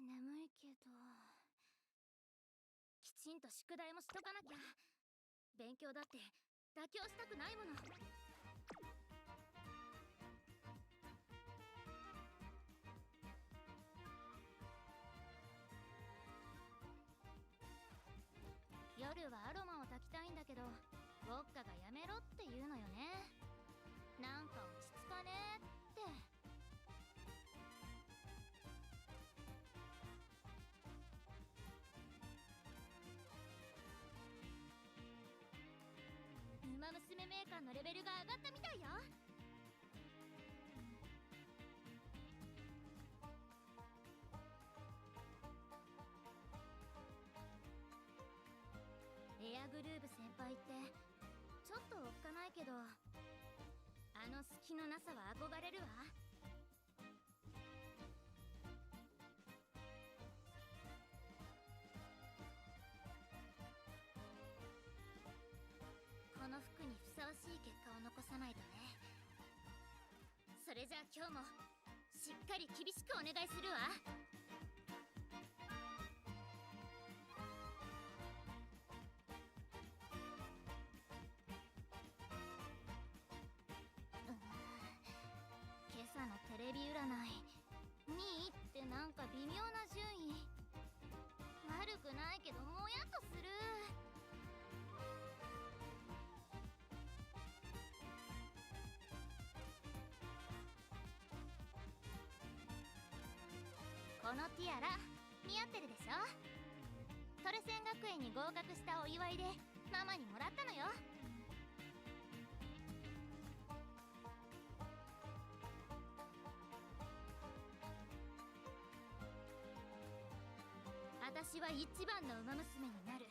眠いけど、きちんと宿題もしとかなきゃ。勉強だって妥協したくないもの。夜はアロマを炊きたいんだけど、ウォッカがやめろって言うのよね。なんか落ち着かねえって。ウマ娘メーカーのレベルが上がったみたいよ。エアグルーヴ先輩ってちょっとおっかないけど、あの隙のなさは憧れるわ。この服にふさわしい結果を残さないとね。それじゃあ今日もしっかり厳しくお願いするわ。今朝のテレビ占い2位ってなんか微妙な順位。悪くないけどもやっとする。このティアラ似合ってるでしょ。トレセン学園に合格したお祝いでママにもらったのよ。私は一番のウマ娘になる。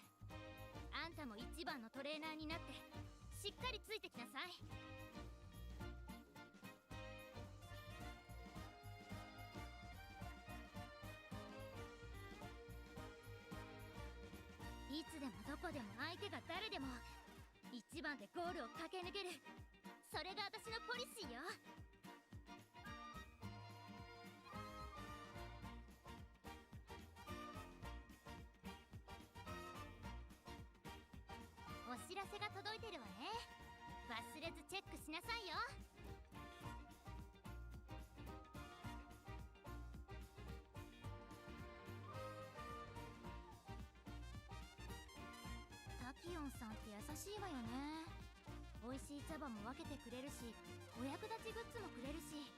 あんたも一番のトレーナーになってしっかりついてきなさい。いつでもどこでも相手が誰でも一番でゴールを駆け抜ける。それが私のポリシーよ。お知らせが届いてるわね。忘れずチェックしなさいよ。タキオンさんって優しいわよね。美味しい茶葉も分けてくれるし、お役立ちグッズもくれるし。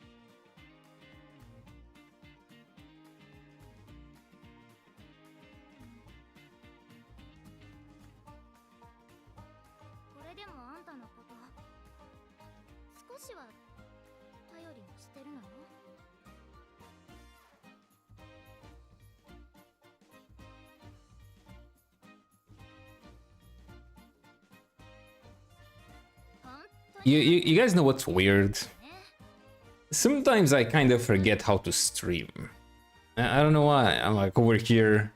これでもあんたのこと少しは頼りにしてるのよ。You guys know what's weird? Sometimes I kind of forget how to stream. I don't know why. I'm like over here,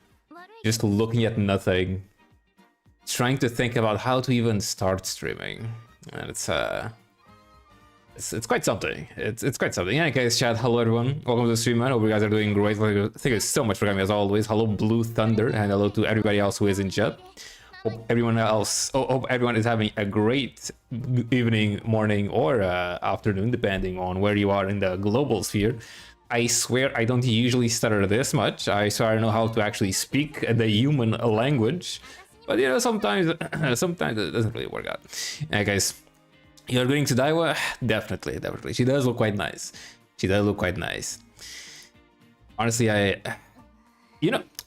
just looking at nothing, trying to think about how to even start streaming. And it's quite something. It's quite something. Yeah, guys, chat. Hello, everyone. Welcome to the stream, man. Hope you guys are doing great. Thank you so much for coming as always. Hello, Blue Thunder, and hello to everybody else who is in chat. Hope everyone is having a great evening, morning, or afternoon, depending on where you are in the global sphere. I swear I don't usually stutter this much. I swear I know how to actually speak the human language, but you know, sometimes it doesn't really work out. Yeah, guys, you're going to Daiwa? Definitely. She does look quite nice. Honestly,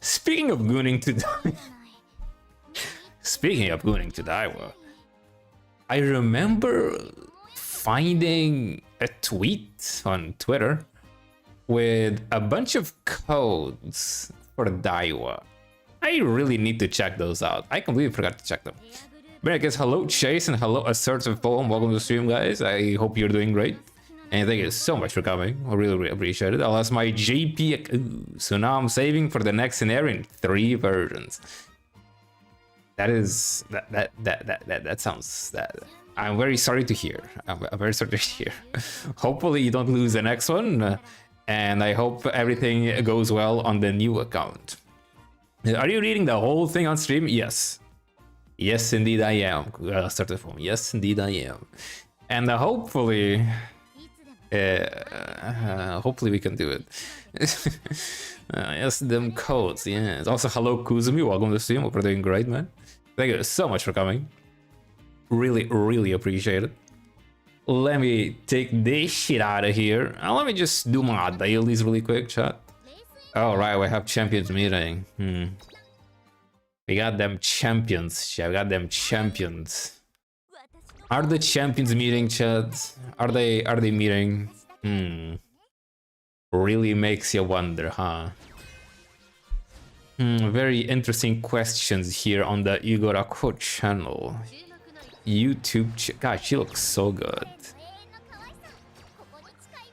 speaking of gooning to Daiwa, I remember finding a tweet on Twitter with a bunch of codes for Daiwa. I really need to check those out. I completely forgot to check them. But I guess hello Chase and hello Assertive Poem. Welcome to the stream, guys. I hope you're doing great. And thank you so much for coming. I really appreciate it. I'll ask my JP. So now I'm saving for the next scenario in 3 versions. That sounds that I'm very sorry to hear. I'm very sorry to hear. Hopefully you don't lose the next one. and I hope everything goes well on the new account. Are you reading the whole thing on stream? Yes. Yes, indeed I am. Start the phone. Yes, indeed I am. And hopefully we can do it. Yes, them codes. Yes. Also, hello Kuzumi. Welcome to the stream. Hope you're doing great, man. Thank you so much for coming. Really, really appreciate it. Let me take this shit out of here. Let me just do my dailies really quick, chat. All right, we have champions meeting. We got them champions, chat. We got them champions. Are the champions meeting, chat? Are they meeting? Really makes you wonder, huh? Very interesting questions here on the IgorAkou channel. YouTube. God, she looks so good.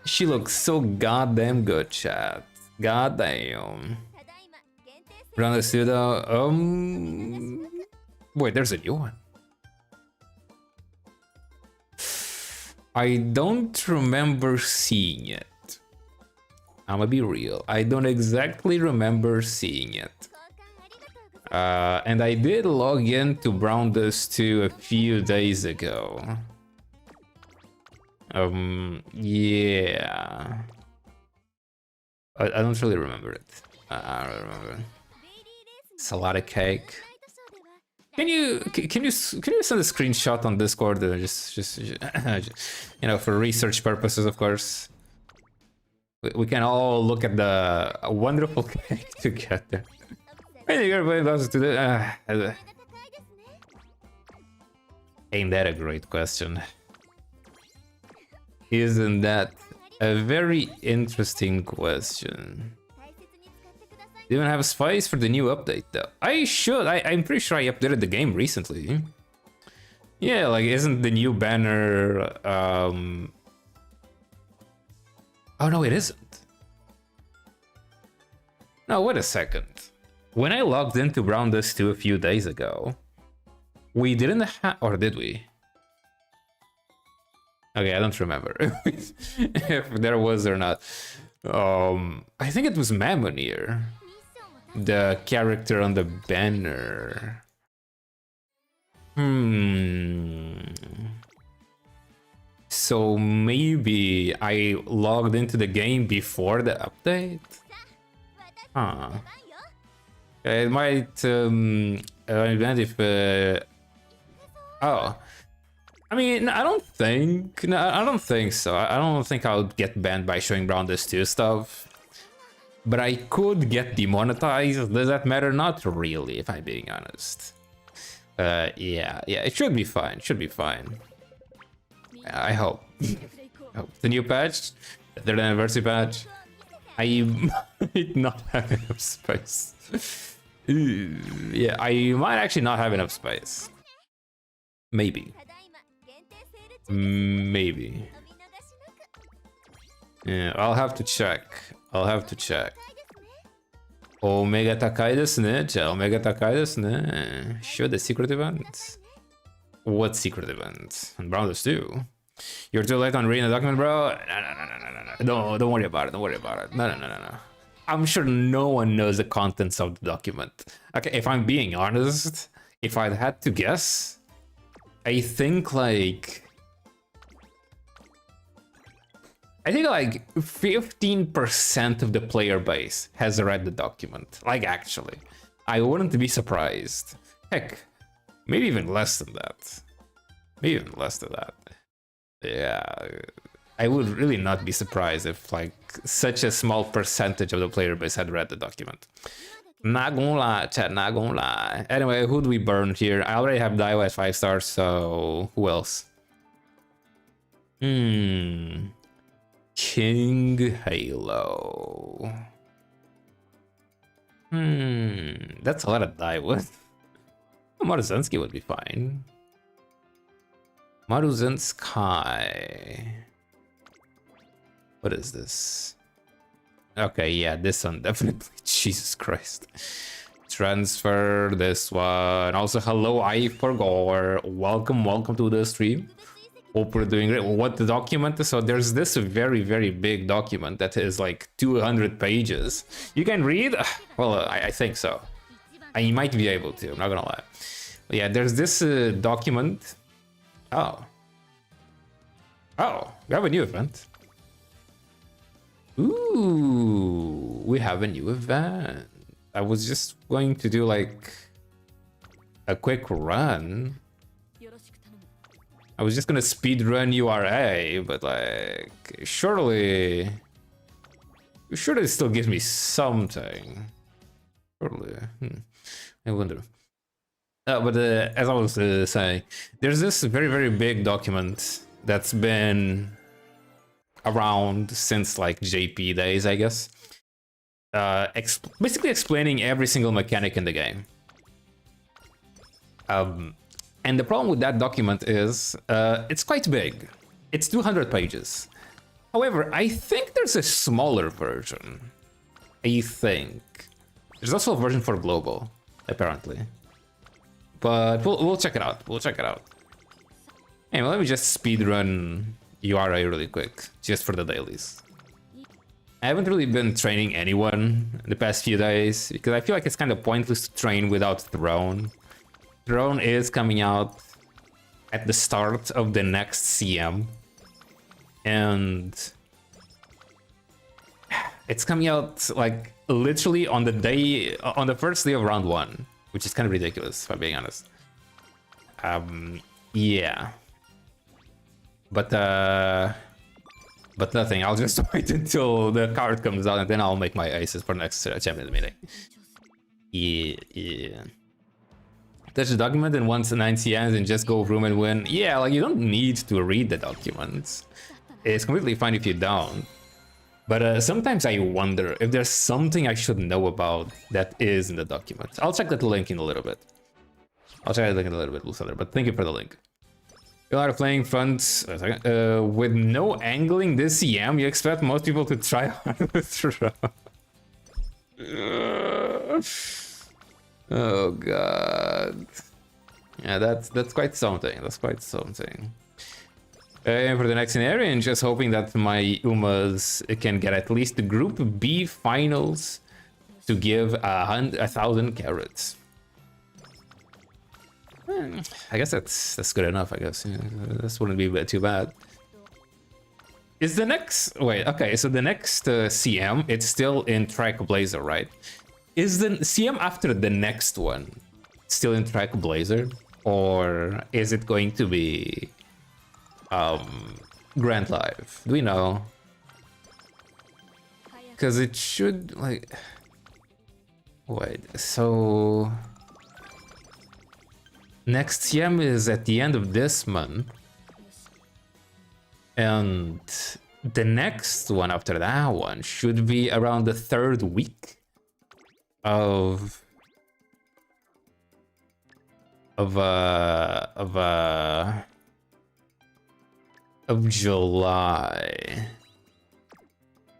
She looks so goddamn good, chat. Goddamn. Around the studio. Wait, there's a new one. I don't remember seeing it. I'm gonna be real. I don't exactly remember seeing it. And I did log in to Brown Dust 2 a few days ago. Yeah. I don't really remember it. I don't remember. It's a lot of cake. Can you send a screenshot on Discord? Just you know, for research purposes, of course. We can all look at the wonderful cake together. Ain't that a great question? Isn't that a very interesting question? You don't have spice for the new update though. I should. I'm pretty sure I updated the game recently. Yeah, like isn't the new banner Oh no, it isn't. No, wait a second. When I logged into Brown Dust 2 a few days ago, we didn't have, or did we? Okay, I don't remember if there was or not. I think it was Mamonir, the character on the banner. So maybe I logged into the game before the update? Huh. It might event if oh, I mean, I don't think so. I don't think I'll get banned by showing Brown Dust 2 stuff, but I could get demonetized. Does that matter? Not really, if I'm being honest. Yeah, it should be fine. Should be fine. I hope. The new patch, the 3rd anniversary patch. I might not have enough space. Yeah, I might actually not have enough space. Maybe. Maybe. Yeah, I'll have to check. Omega takai desu ne? Omega takai desu ne? Sure, the secret event? What secret event? On Brown Dust 2? You're too late on reading the document, bro? No, don't worry about it. No. I'm sure no one knows the contents of the document. Okay, if I'm being honest, if I had to guess, I think like 15% of the player base has read the document. Like, actually, I wouldn't be surprised. Heck, maybe even less than that. Yeah, I would really not be surprised if like such a small percentage of the player base had read the document. Not gonna lie, chat, not gonna lie. Anyway, who do we burn here? I already have Daiwa at 5 stars, so who else? King Halo. That's a lot of Daiwa. Maruzensky would be fine. Maruzensky. What is this? Okay, yeah, this one definitely. Jesus Christ. Transfer this one. Also, hello, I forgot. Welcome to the stream. Hope we're doing great. What the document is? So there's this very, very big document that is like 200 pages. You can read? Well, I think so. I might be able to, I'm not gonna lie. But yeah, there's this document. Oh. Oh, we have a new event. Ooh, we have a new event. I was just going to do like a quick run. I was just gonna speed run URA, but like, surely it still gives me something. Surely, I wonder. But as I was saying, there's this very, very big document that's been around since like JP days, I guess. Basically explaining every single mechanic in the game. And the problem with that document is it's quite big. It's 200 pages. However, I think there's a smaller version. I think. There's also a version for global, apparently. But we'll check it out. We'll check it out. Anyway, let me just speedrun URA really quick, just for the dailies. I haven't really been training anyone in the past few days, because I feel like it's kind of pointless to train without Throne. Throne is coming out at the start of the next CM. And it's coming out like literally on the first day of round 1, which is kind of ridiculous, if I'm being honest. Yeah. But nothing, I'll just wait until the card comes out and then I'll make my aces for next champion meeting. Yeah. Touch the document and once 90 ends and just go room and win. Yeah, like you don't need to read the documents. It's completely fine if you don't. But sometimes I wonder if there's something I should know about that is in the documents. I'll check that link in a little bit. I'll check that link in a little bit, Blue Thunder, but thank you for the link. You are playing front with no angling this CM. You expect most people to try hard with throw. Oh god. Yeah, that's quite something. That's quite something. And for the next scenario, and just hoping that my Umas can get at least the Group B finals to give 1,000 carrots. I guess that's good enough. I guess this wouldn't be too bad. Is the next okay? So the next CM, it's still in Track Blazer, right? Is the CM after the next one still in Track Blazer, or is it going to be Grand Live? Do we know? Because it should like so next CM is at the end of this month, and the next one after that one should be around the 3rd week of July.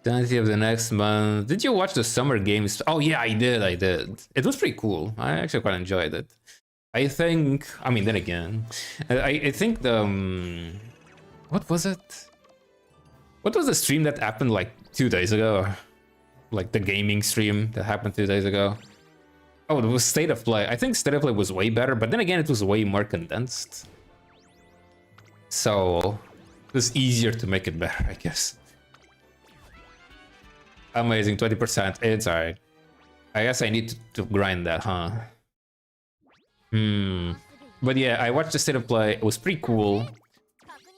20th of the next month. Did you watch the Summer Games? Oh yeah, I did. It was pretty cool. I actually quite enjoyed it. I think, I mean, then again, I think the what was it? What was the stream that happened like 2 days ago? Like the gaming stream that happened 2 days ago? Oh, it was State of Play. I think State of Play was way better, but then again, it was way more condensed. So it was easier to make it better, I guess. Amazing, 20%. It's alright. I guess I need to grind that, huh? But yeah, I watched the State of Play. It was pretty cool.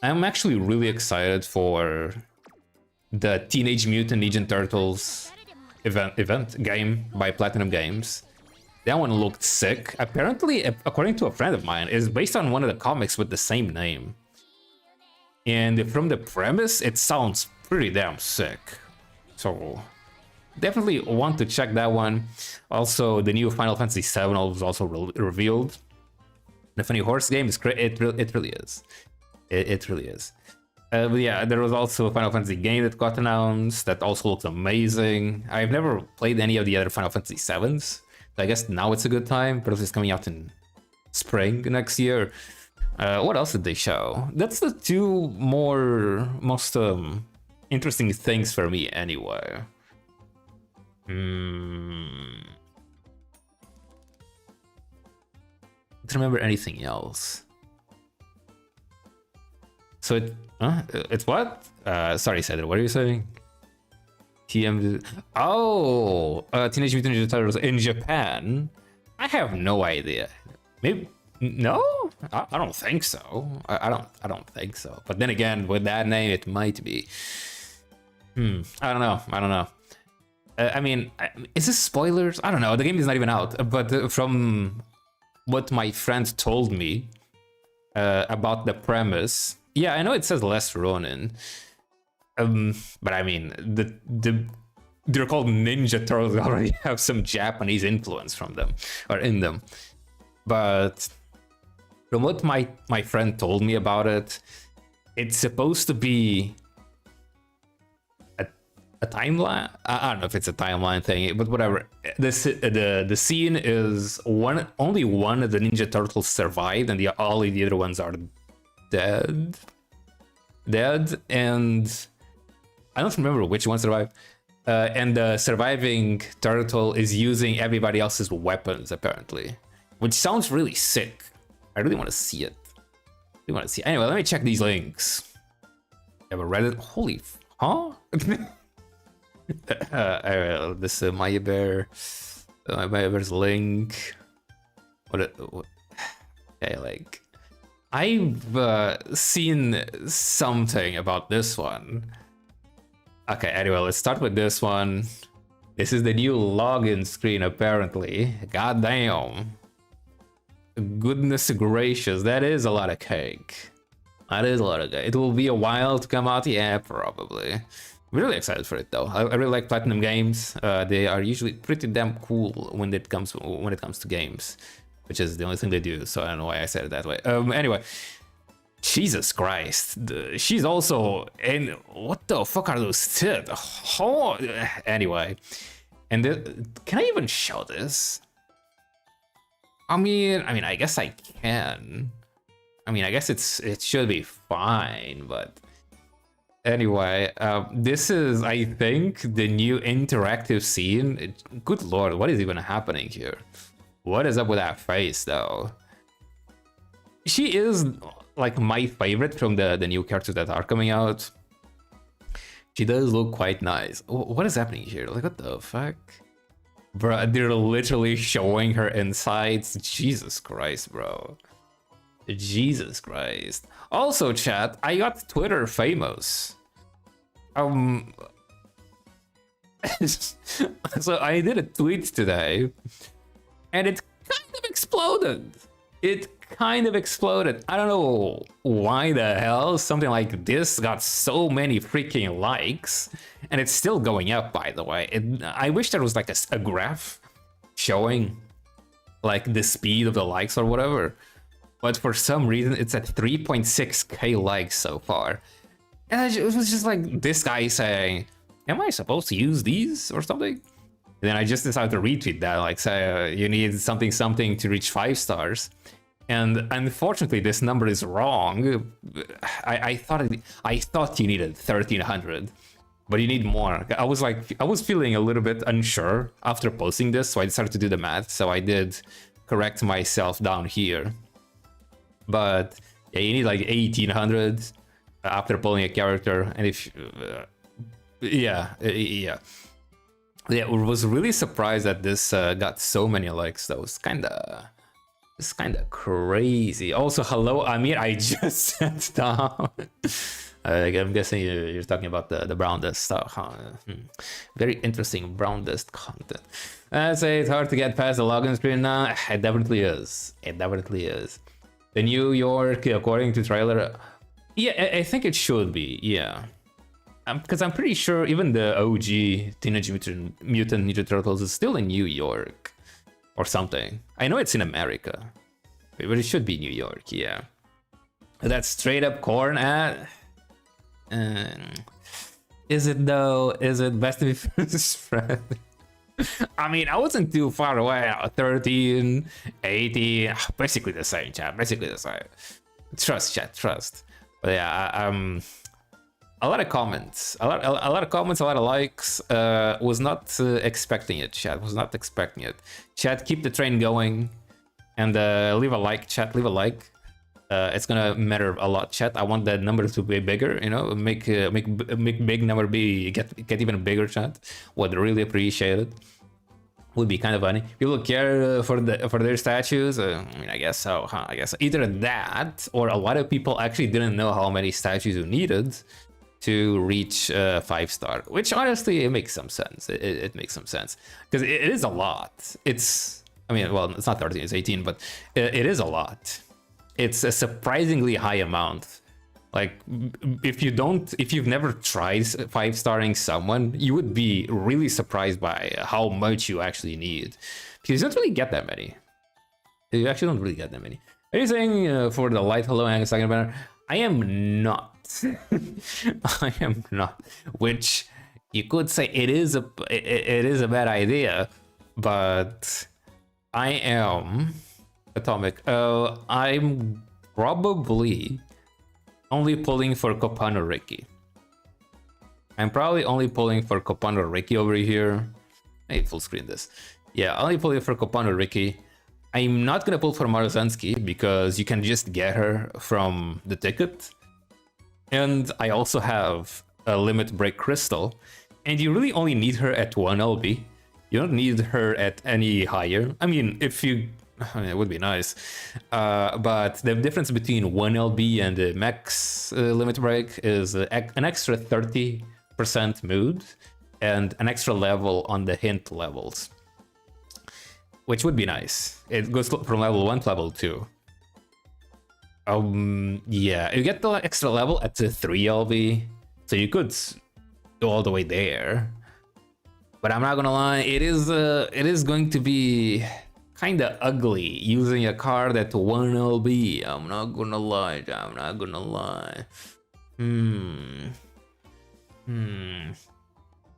I'm actually really excited for the Teenage Mutant Ninja Turtles event game by Platinum Games. That one looked sick. Apparently, according to a friend of mine, is based on one of the comics with the same name. And from the premise, it sounds pretty damn sick. So definitely want to check that one. Also, the new Final Fantasy VII was also revealed. The Funny Horse game is great. It really is. It really is. But yeah, there was also a Final Fantasy game that got announced that also looks amazing. I've never played any of the other Final Fantasy VIIs. So I guess now it's a good time, but it's coming out in spring next year. What else did they show? That's the two most interesting things for me anyway. Don't remember anything else. So it's what? Sorry, Cedric, what are you saying? TM. Oh, Teenage Mutant Ninja Turtles in Japan. I have no idea. Maybe no. I don't think so. I don't think so. But then again, with that name, it might be. I don't know. I mean, is this spoilers? I don't know. The game is not even out. But from what my friend told me about the premise, yeah, I know it says less Ronin. But I mean, they're called Ninja Turtles. They already have some Japanese influence from them or in them. But from what my friend told me about it, it's supposed to be a timeline. I don't know if it's a timeline thing, but whatever. The scene is only one of the Ninja Turtles survived, and all the other ones are dead. And I don't remember which one survived. And the surviving turtle is using everybody else's weapons, apparently. Which sounds really sick. I really want to see it. Anyway, let me check these links. Ever read it? Holy huh? This Maya Bear's link. What? Okay, like I've seen something about this one. Okay, anyway, let's start with this one. This is the new login screen, apparently. God damn. Goodness gracious, that is a lot of cake. It will be a while to come out, yeah, probably. I'm really excited for it though. I really like Platinum games. They are usually pretty damn cool when it comes to games, which is the only thing they do. So I don't know why I said it that way. Anyway. Jesus Christ, she's also in. What the fuck are those tits? Oh, anyway, and can I even show this? I mean, I guess I can. I mean, I guess it should be fine, but anyway, this is, I think, the new interactive scene. Good lord, what is even happening here? What is up with that face, though? She is like my favorite from the new characters that are coming out. She does look quite nice. What is happening here? Like, what the fuck? Bro, they're literally showing her insides. Jesus Christ, bro. Jesus Christ. Also, chat, I got Twitter famous. So I did a tweet today, and it kind of exploded. I don't know why the hell something like this got so many freaking likes, and it's still going up, by the way. I wish there was like a graph showing like the speed of the likes or whatever, but for some reason it's at 3.6k likes so far. And it was just like this guy saying, am I supposed to use these or something? And then I just decided to retweet that, like say you need something to reach 5 stars. And unfortunately, this number is wrong. I thought you needed 1300, but you need more. I was feeling a little bit unsure after posting this, so I decided to do the math. So I did correct myself down here. But yeah, you need like 1800 after pulling a character, and if yeah, I was really surprised that this got so many likes. That was it's kind of crazy. Also, hello, Amir. I just sat down. I'm guessing you're talking about the brown dust stuff, huh? Very interesting brown dust content. I'd say it's hard to get past the login screen now. It definitely is. The New York, according to trailer. Yeah, I think it should be. Yeah. Because I'm pretty sure even the OG Teenage Mutant Ninja Turtles is still in New York. Or something. I know it's in America, but it should be New York, yeah. That's straight up corn ad. Is it though? Is it best to be friend? I mean, I wasn't too far away. 13, 18, basically the same, chat. Basically the same. Trust, chat, trust. But yeah, a lot of comments, a lot of comments, a lot of likes. Was not expecting it, chat. Was not expecting it. Chat, keep the train going, and leave a like, chat. Leave a like. It's gonna matter a lot, chat. I want that number to be bigger, you know, make big number be get even bigger, chat. Would really appreciate it. Would be kind of funny. People care for their statues. I mean, I guess so. Huh? I guess either that or a lot of people actually didn't know how many statues you needed to reach 5-star, which honestly it makes some sense. It makes some sense because it is a lot. It's, I mean, well, it's not 13, it's 18, but it is a lot. It's a surprisingly high amount. Like, if you've never tried 5-starring someone, you would be really surprised by how much you actually need. Because you don't really get that many. You actually don't really get that many. Are you saying for the light hello and a second banner? I am not. I am not. Which you could say it is a bad idea, but I am Atomic. I'm probably only pulling for Copano Ricky. I'm probably only pulling for Copano Ricky over here. Hey, full screen this. Yeah, only pulling for Copano Ricky. I'm not gonna pull for Marozensky because you can just get her from the ticket. And I also have a limit break crystal. And you really only need her at 1 LB. You don't need her at any higher. I mean, it would be nice. But the difference between 1 LB and the max limit break is an extra 30% mood and an extra level on the hint levels, which would be nice. It goes from level 1 to level 2. Yeah, you get the extra level at the 3 LB, so you could go all the way there. But I'm not gonna lie, it is going to be kinda ugly using a card at 1 LB. I'm not gonna lie.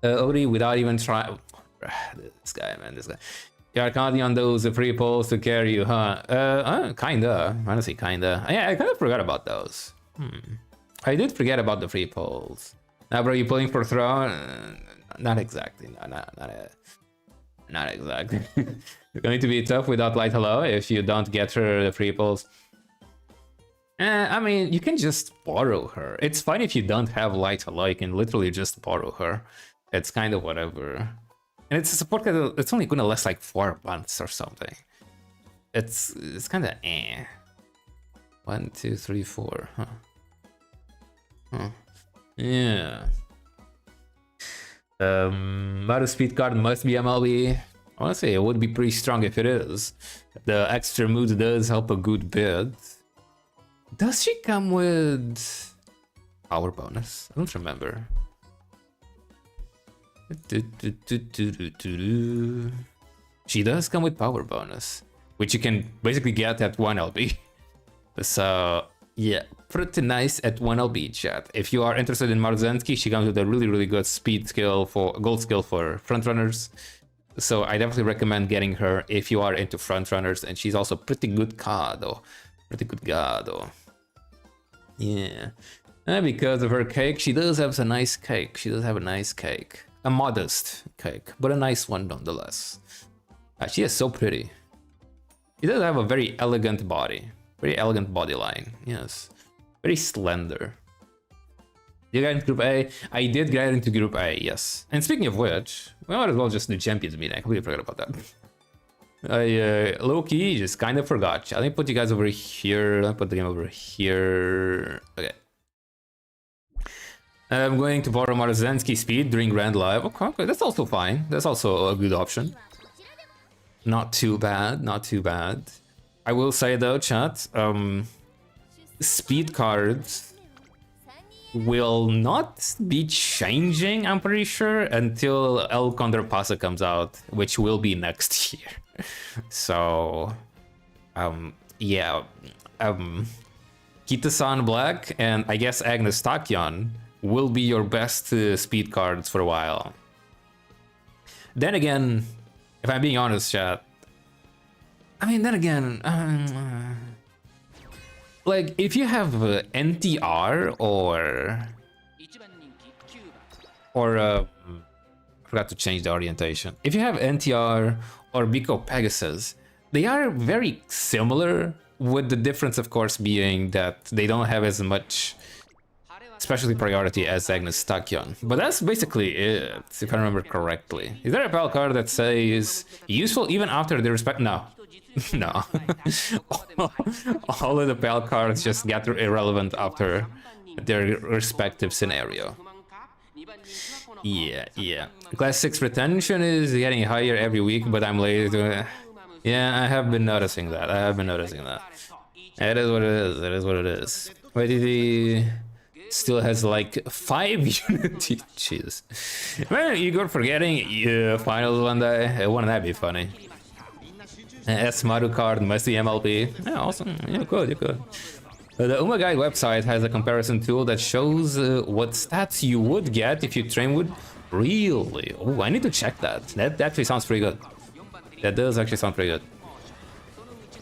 Odie without even trying. This guy. You're counting on those free pulls to carry you, huh? Kinda. Honestly, kinda. Yeah, I kind of forgot about those. I did forget about the free pulls. Now, bro, you pulling for throne? Not exactly. Not exactly. It's going to be tough without Light Hello if you don't get her the free pulls. I mean, you can just borrow her. It's fine if you don't have Light Hello. You can literally just borrow her. It's kind of whatever. And it's a support card. It's only gonna last like 4 months or something. It's kind of eh. 1, 2, 3, 4. Huh. Yeah. Mario speed card must be MLB. I want to say it would be pretty strong if it is. The extra mood does help a good bit. Does she come with power bonus? I don't remember. She does come with power bonus, which you can basically get at 1 LB. So yeah, pretty nice at 1 LB, chat. If you are interested in Marozensky, she comes with a really good speed skill for gold skill for frontrunners. So I definitely recommend getting her if you are into frontrunners, and she's also pretty good card though. Yeah. And because of her cake, she does have a nice cake. A modest cake, but a nice one nonetheless. She is so pretty. She does have a very elegant body. Very elegant body line, yes. Very slender. You got into Group A? I did get into Group A, yes. And speaking of which, we might as well just do Champions meeting. I completely forgot about that. I low-key just kind of forgot. Let me put you guys over here. Let me put the game over here. Okay. I'm going to borrow Marozensky speed during Grand Live. Okay, that's also fine. That's also a good option. Not too bad. I will say though, chat, speed cards will not be changing, I'm pretty sure, until El Condorpasa comes out, which will be next year. So, yeah, Kita-san Black and I guess Agnes Tachyon will be your best speed cards for a while. Then again, if I'm being honest, chat, I mean, then again, like if you have NTR or I forgot to change the orientation. If you have NTR or Biko Pegasus, they are very similar, with the difference, of course, being that they don't have as much specialty priority as Agnes Tachyon. But that's basically it, if I remember correctly. Is there a PAL card that says useful even after the respect? No. No. All of the PAL cards just get irrelevant after their respective scenario. Yeah. Class 6 retention is getting higher every week, but I'm late. Yeah, I have been noticing that. It is what it is. Wait, he still has like 5 unity. Jesus. Man, Igor forgetting finals one day. Wouldn't that be funny? S-Maru card must be MLP. Yeah, awesome. You could. The Uma Guide website has a comparison tool that shows what stats you would get if you train with. Really? Oh, I need to check that. That actually sounds pretty good. That does actually sound pretty good.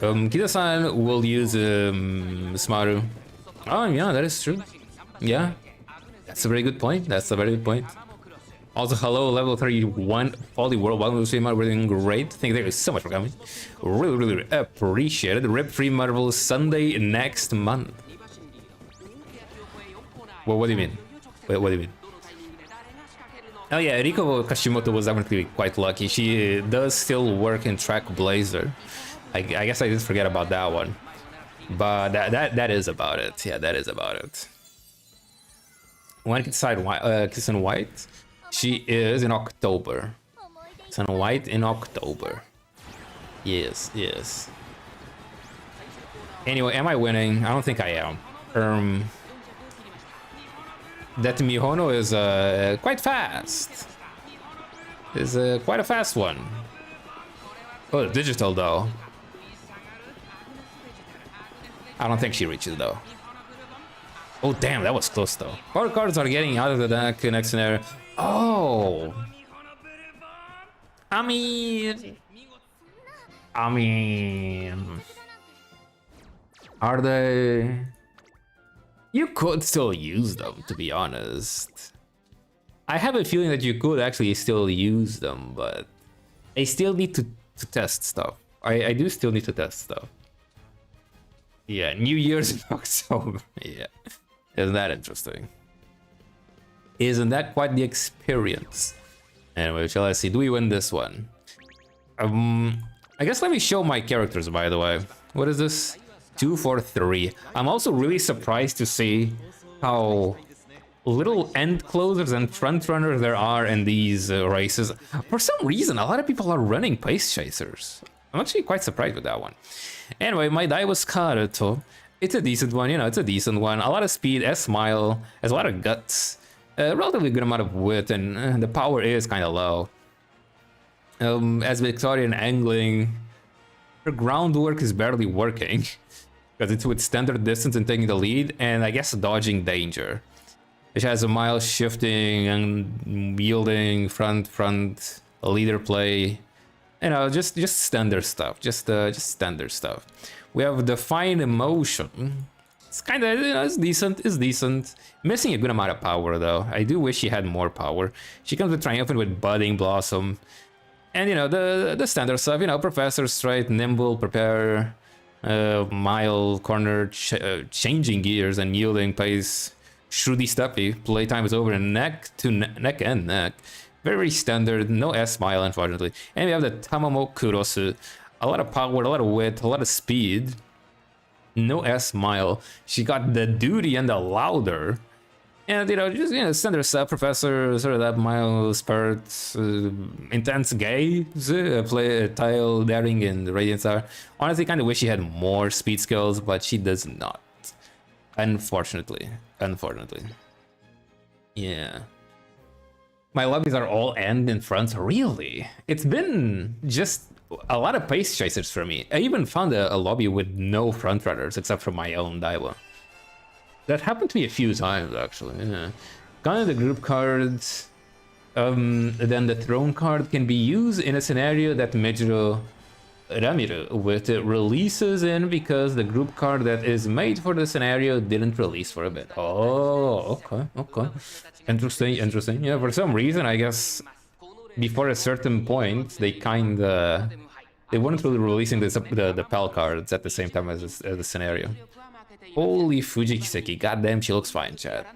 Kita-san will use Smaru. Oh, yeah, that is true. Yeah, that's a very good point. Also, hello, level 31 Poly World. Welcome to stream. We're doing great. Thank you so much for coming. Really appreciate it. Rip Free Marvel Sunday next month. Well, what do you mean? What do you mean? Oh yeah, Riko Kashimoto was definitely quite lucky. She does still work in Track Blazer. I guess I did forget about that one. But that is about it. Yeah, that is about it. When can decide Kiss and White? She is in October. Kiss and White in October. Yes. Anyway, am I winning? I don't think I am. That Mihono is quite fast. Is quite a fast one. Oh, digital though. I don't think she reaches though. Oh damn, that was close though. Power cards are getting out of the deck next scenario. Oh. I mean, are they? You could still use them, to be honest. I have a feeling that you could actually still use them, but I still need to test stuff. I do still need to test stuff. Yeah, New Year's in October. Yeah. Isn't that interesting? Isn't that quite the experience? Anyway, shall I see? Do we win this one? I guess let me show my characters, by the way. What is this? 2 for 3. I'm also really surprised to see how little end closers and front runners there are in these races. For some reason, a lot of people are running pace chasers. I'm actually quite surprised with that one. Anyway, my die was Karuto. It's a decent one, you know, it's a decent one. A lot of speed, a smile, has a lot of guts, a relatively good amount of width, and the power is kind of low. As Victorian angling, her groundwork is barely working because it's with standard distance and taking the lead, and I guess dodging danger. She has a mild shifting and yielding front leader play. You know, just standard stuff. Just standard stuff. We have Define Emotion. It's kind of, you know, it's decent. Missing a good amount of power though. I do wish she had more power. She comes with Triumphant with Budding Blossom, and you know the standard stuff. You know, Professor Straight, Nimble, Prepare, Mile, Corner, changing gears and yielding pace. Shruti Steppy. Playtime is over in neck and neck. Very standard, no S-Mile, unfortunately. And we have the Tamamo Kurosu. A lot of power, a lot of width, a lot of speed. No S-Mile. She got the duty and the louder. And, you know, just, you know, standard stuff. Professor, sort of that Mile, Spurt, intense gaze, play Tile, Daring, and Radiant Star. Honestly, kind of wish she had more speed skills, but she does not. Unfortunately. Yeah. My lobbies are all end in front. Really? It's been just a lot of pace chasers for me. I even found a lobby with no front runners except for my own Daiwa. That happened to me a few times actually. Yeah. Kind of the group cards. Then the throne card can be used in a scenario that Mejiro Ramiru with releases in because the group card that is made for the scenario didn't release for a bit. Oh, okay. Interesting. Yeah, for some reason, I guess before a certain point, they weren't really releasing the PAL cards at the same time as the scenario. Holy Fuji Kiseki, goddamn, she looks fine, Chad.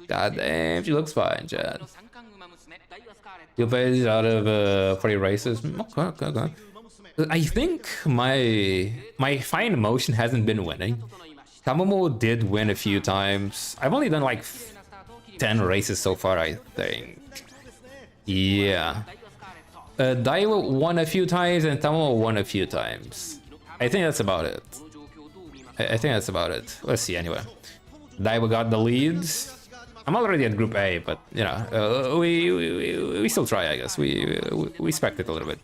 Goddamn, she looks fine, Chad. 2 pages out of 40 races. Okay. I think my fine motion hasn't been winning. Tamamo did win a few times. I've only done like 10 races so far, I think. Yeah. Daiwa won a few times and Tamamo won a few times. I think that's about it. I think that's about it. Let's see anyway. Daiwa got the leads. I'm already at Group A, but you know, we still try, I guess. We spect it a little bit.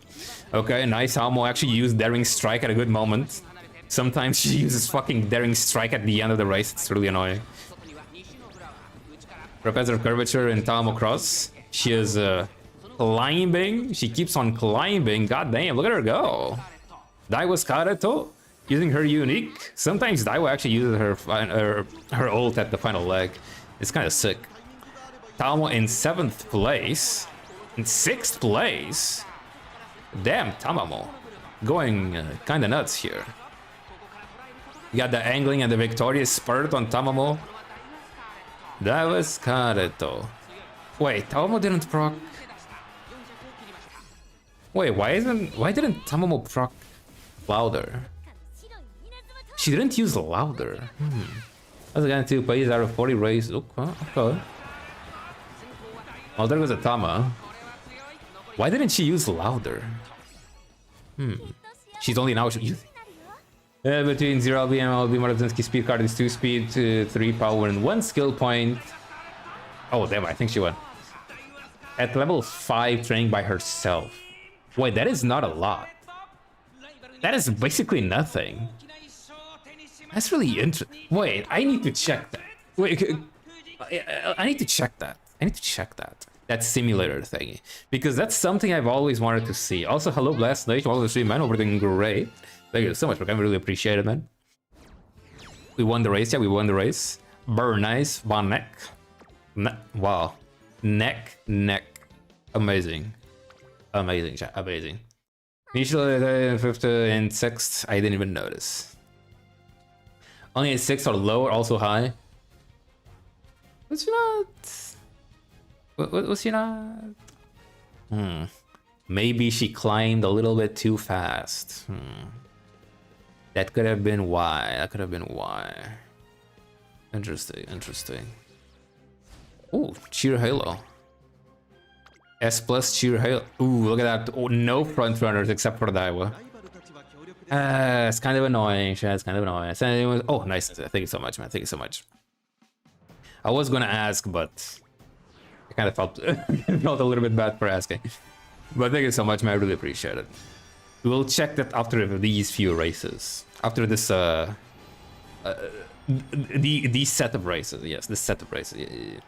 Okay, nice. Amo actually used Daring Strike at a good moment. Sometimes she uses fucking Daring Strike at the end of the race. It's really annoying. Professor Curvature in Tamo Cross. She is climbing. She keeps on climbing. God damn, look at her go. Daiwa's Kareto using her unique. Sometimes Daiwa actually uses her ult at the final leg. It's kind of sick. Tamo in 7th place. In 6th place? Damn, Tamamo. Going kind of nuts here. You got the angling and the victorious spurt on Tamamo. That was Kareto. Wait, Tamamo didn't proc... Wait, why didn't Tamamo proc louder? She didn't use louder. That's again 2 plays out of 40 races. Okay. Oh, there goes a Tama. Why didn't she use louder? She's only now using. Between 0 LB and LB Martinsky speed card is 2 speed, 3 power, and 1 skill point. Oh, damn, I think she won. At level 5, training by herself. Wait, that is not a lot. That is basically nothing. That's really interesting. Wait, I need to check that. Wait, I need to check that. That simulator thingy. Because that's something I've always wanted to see. Also, hello, Blast Nation, all the stream, man. We're doing great. Thank you so much, I really appreciate it, man. We won the race, yeah, we won the race. Burr, nice. One neck. Wow. Neck. Amazing. Chat. Amazing. Initially, 5th and 6th, I didn't even notice. Only in 6th or lower, also high. Was she not? Was she not? Maybe she climbed a little bit too fast. That could have been why. Interesting. Ooh, Cheer Halo. S plus Cheer Halo. Ooh, look at that. Oh, no front runners except for Daiwa. It's kind of annoying. It's kind of annoying. Oh, nice. Thank you so much, man. Thank you so much. I was gonna ask, but I kind of felt a little bit bad for asking. But thank you so much, man. I really appreciate it. We'll check that after these few races. After this, these set of races. Yes, this set of races. Yeah.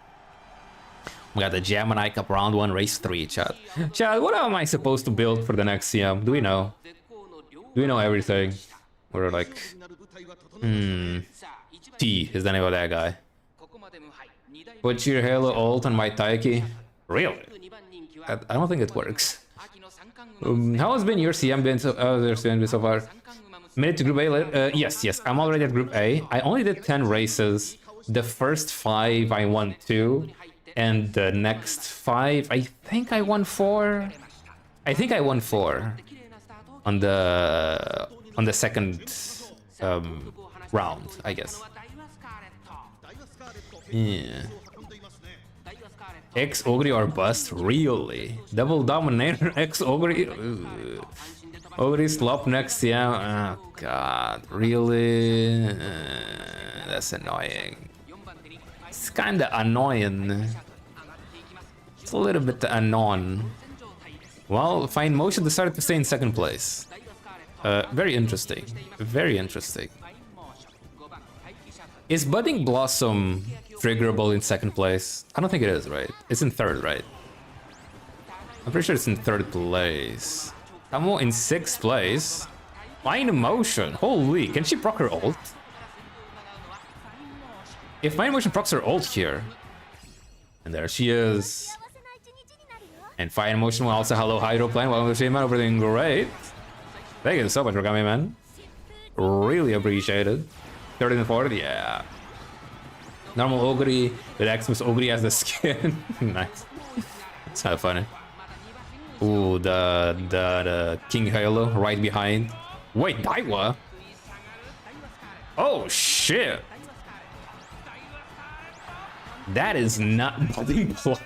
We got the Gemini Cup Round 1, Race 3, chat. Chat, what am I supposed to build for the next CM? Do we know? Do we know everything? Or like... T is the name of that guy. Put your Halo ult on my Taiki? Really? I don't think it works. How has been your CM been so far? Made it to Group A? Yes. I'm already at Group A. I only did 10 races. The first 5 I won 2. And the next 5, I think I won 4. On the second round, I guess. Yeah. X Ogre or bust? Really? Double Dominator X Ogre? Ogre slop next, yeah. Oh god, really? That's annoying. It's kinda annoying. It's a little bit annoying. Well, Fine Motion decided to stay in 2nd place. Very interesting. Is Budding Blossom triggerable in 2nd place? I don't think it is, right? It's in 3rd, right? I'm pretty sure it's in 3rd place. Tamo in 6th place. Mind Motion. Holy, can she proc her ult? If Mind Motion procs her ult here. And there she is. And Fire Motion will also hello Hydroplane. Welcome to the stream, man. We're doing great. Thank you so much for coming, man. Really appreciated. 3rd and 4th, yeah. Normal Ogre with Xmas Ogre as the skin. Nice. It's kind of funny. Ooh, the King Halo right behind. Wait, Daiwa? Oh shit! That is not Budding Blossom.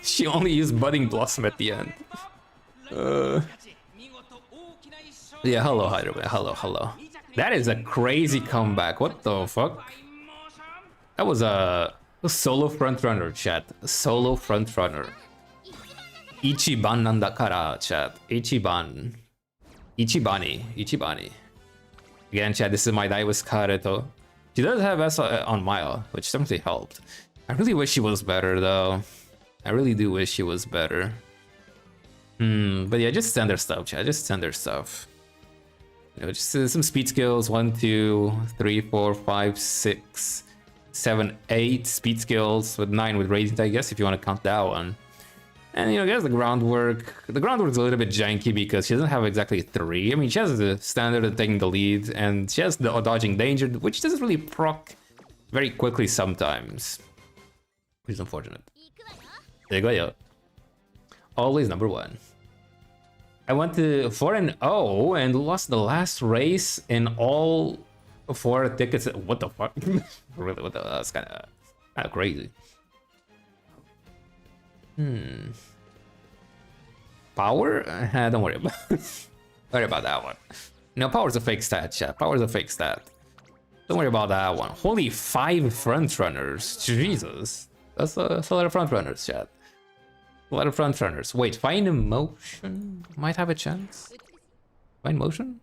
She only used Budding Blossom at the end. Yeah, hello, Hydro. Hello. That is a crazy comeback. What the fuck? That was a solo frontrunner, chat. A solo frontrunner. Ichiban nandakara, chat. Ichiban. Ichibani. Again, chat, this is my Daiwa's Kareto. She does have S on Maya, which definitely helped. I really wish she was better, though. I really do wish she was better. But yeah, just standard stuff, chat. Just standard stuff. You know, just some speed skills. 1, 2, 3, 4, 5, 6, 7, 8 speed skills with 9 with Radiant, I guess, if you want to count that one. And, you know, guys, the groundwork. The groundwork is a little bit janky because she doesn't have exactly 3. I mean, she has the standard of taking the lead, and she has the dodging danger, which doesn't really proc very quickly sometimes. Which is unfortunate. There you go, yo. Always number 1. I went to 4-0 and lost the last race in all 4 tickets. What the fuck? Really, what the? That's kind of crazy. Power? Don't worry about worry about that one. No, power's a fake stat, chat. Power's a fake stat. Don't worry about that one. Holy 5 front runners. Jesus. That's a lot of front runners, chat. A lot of front runners. Wait, Fine Motion might have a chance. Fine Motion?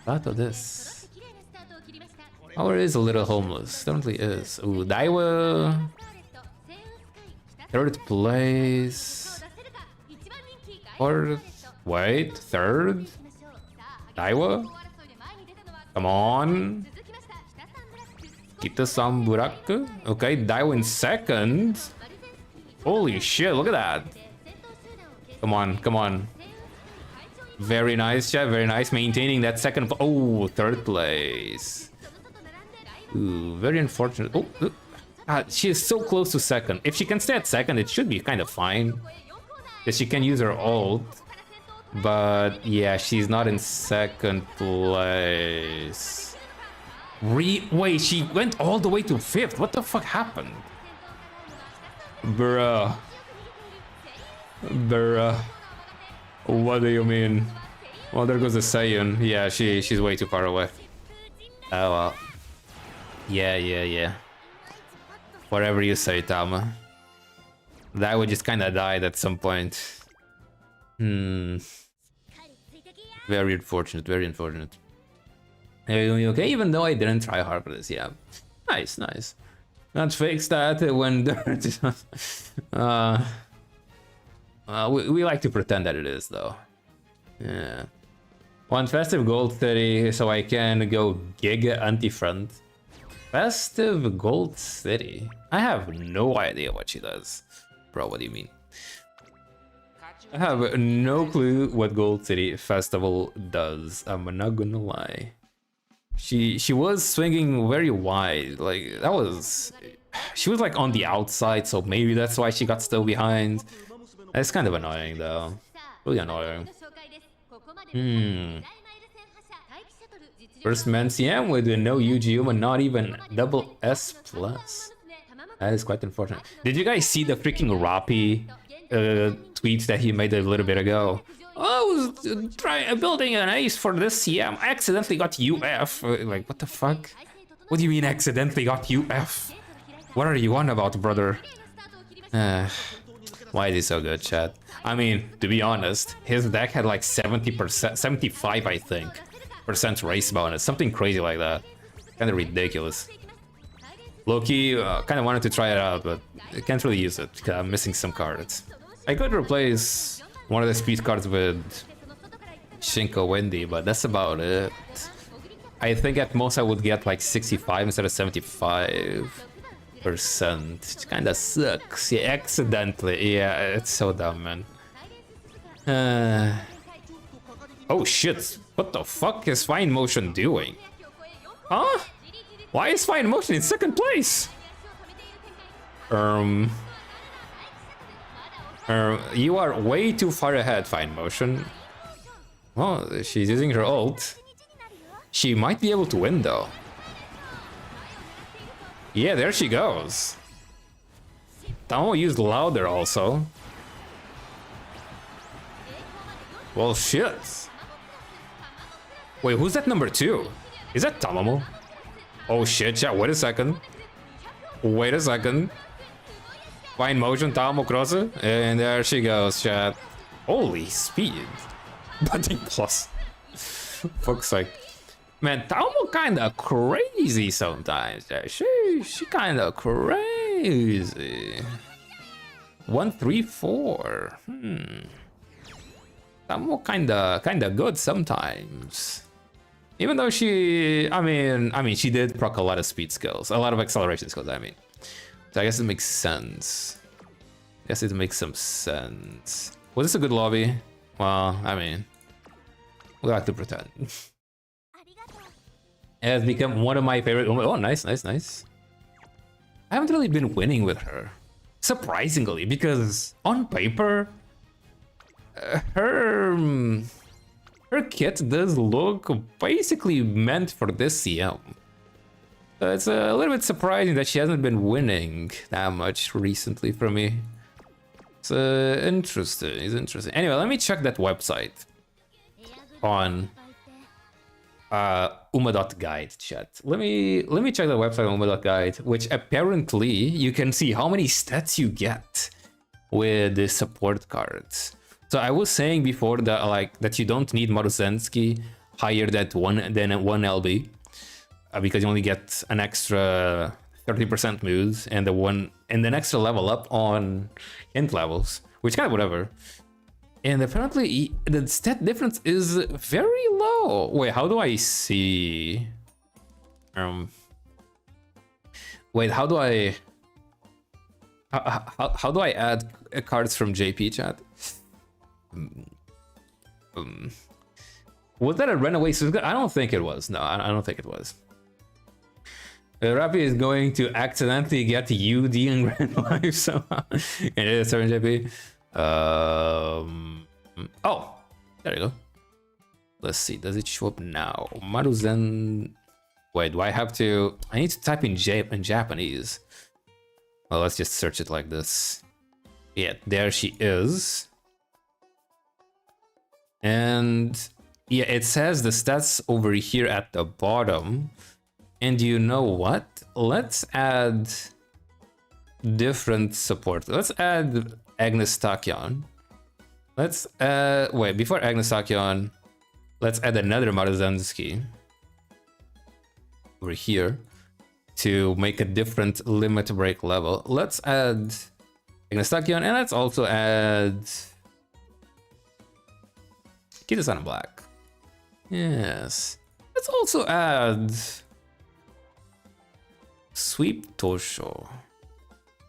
Thought of this. Power is a little homeless. Definitely is. Ooh, Daiwa. 3rd place. 4th. Wait, 3rd? Daiwa? Come on. Kita-san Buraku. Okay, Daiwa in 2nd. Holy shit, look at that. Come on. Very nice, chat, very nice. Maintaining that 2nd. Oh, 3rd place. Ooh, very unfortunate. Oh, she is so close to 2nd. If she can stay at 2nd, it should be kind of fine. Because she can use her ult. But yeah, she's not in 2nd place. Wait, she went all the way to 5th. What the fuck happened? Bruh. What do you mean? Well, there goes the Saiyan. Yeah, she's way too far away. Oh well. Yeah. Whatever you say, Tama. That would just kind of died at some point. Very unfortunate, very unfortunate. Okay, even though I didn't try hard for this, yeah. Nice. Not fake stat when we like to pretend that it is, though. Yeah. One festive gold 30, so I can go Giga anti-front. Festive Gold City. I have no idea what she does. Bro, what do you mean? I have no clue what Gold City Festival does. I'm not gonna lie. She was swinging very wide. Like, that was... She was like on the outside, so maybe that's why she got still behind. It's kind of annoying though. Really annoying. First man CM with no UGUMA, not even double S plus. That is quite unfortunate. Did you guys see the freaking Rappi tweets that he made a little bit ago? Oh, I was building an ace for this CM. I accidentally got UF. Like, what the fuck? What do you mean accidentally got UF? What are you on about, brother? Why is he so good, chat? I mean, to be honest, his deck had like 70%, 75, I think, % race bonus, something crazy like that. Kind of ridiculous. Loki kind of wanted to try it out, but I can't really use it because I'm missing some cards. I could replace one of the speed cards with Shinko Wendy, but that's about it. I think at most I would get like 65 instead of 75%. Which kinda sucks. Yeah, accidentally. Yeah, it's so dumb, man. Oh shit. What the fuck is Fine Motion doing? Huh? Why is Fine Motion in second place? You are way too far ahead, Fine Motion. Well, she's using her ult. She might be able to win, though. Yeah, there she goes. Tamo used louder, also. Well, shit. Wait, who's that number 2? Is that Tamamo? Oh shit, chat, wait a second. Wait a second. Fine Motion, Tamamo crosser. And there she goes, chat. Holy speed. Butting plus. Fuck's sake. Man, Tamo kinda crazy sometimes. She kinda crazy. 1-3-4. Tamo kinda good sometimes. Even though she, I mean, she did proc a lot of speed skills, a lot of acceleration skills. I mean, so I guess it makes sense. I guess it makes some sense. Was this a good lobby? Well, I mean, we like to pretend. It has become one of my favorite. Oh, nice. I haven't really been winning with her, surprisingly, because on paper, her kit does look basically meant for this CM. So it's a little bit surprising that she hasn't been winning that much recently for me. It's interesting. It's interesting. Anyway, let me check that website on uma.guide, chat. Let me check the website on uma.guide, which apparently you can see how many stats you get with the support cards. So I was saying before that that you don't need Maruzensky higher than one LB because you only get an extra 30% moves and an extra level up on int levels, which kind of whatever. And apparently the stat difference is very low. Wait, how do I see? Wait, how do I add cards from JP, chat? Was that a runaway Suzuka? I don't think it was. No, I don't think it was. Rappy is going to accidentally get UD in Grand Life somehow. And it is 7 JP. Oh, there you go. Let's see. Does it show up now? Maruzen. Wait, do I have to? I need to type in Japanese. Well, let's just search it like this. Yeah, there she is. And yeah, it says the stats over here at the bottom. And you know what? Let's add different support. Let's add Agnes Tachyon. Let's wait, before Agnes Tachyon, let's add another Maruzensky over here to make a different limit break level. Let's add Agnes Tachyon, and let's also add Kita-san Black. Yes. Let's also add Sweep Tosho.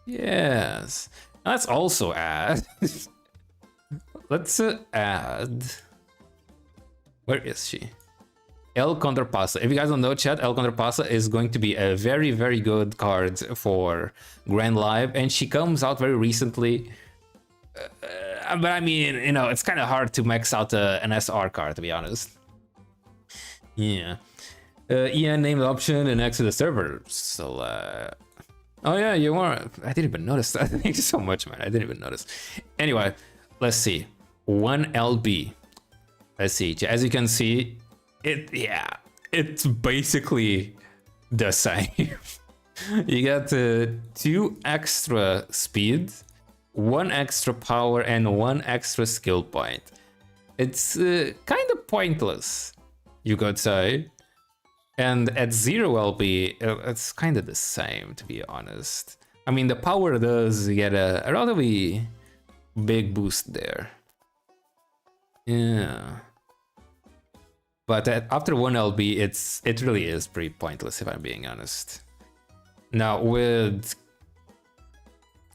Yes. Let's also add. Let's add. Where is she? El Contrapasa. If you guys don't know, chat, El Contrapasa is going to be a very, very good card for Grand Live, and she comes out very recently. But I mean, you know, it's kind of hard to max out an SR card, to be honest. Yeah. EN named option and next to the server. So, oh yeah, you are. I didn't even notice that. Thank you so much, man. I didn't even notice. Anyway, let's see. 1 LB. Let's see. As you can see, it's basically the same. You get 2 extra speed, 1 extra power, and 1 extra skill point. It's kind of pointless, you could say. And at 0 LB, it's kind of the same, to be honest. I mean, the power does get a relatively big boost there. Yeah. But after 1 LB, it really is pretty pointless, if I'm being honest. Now, with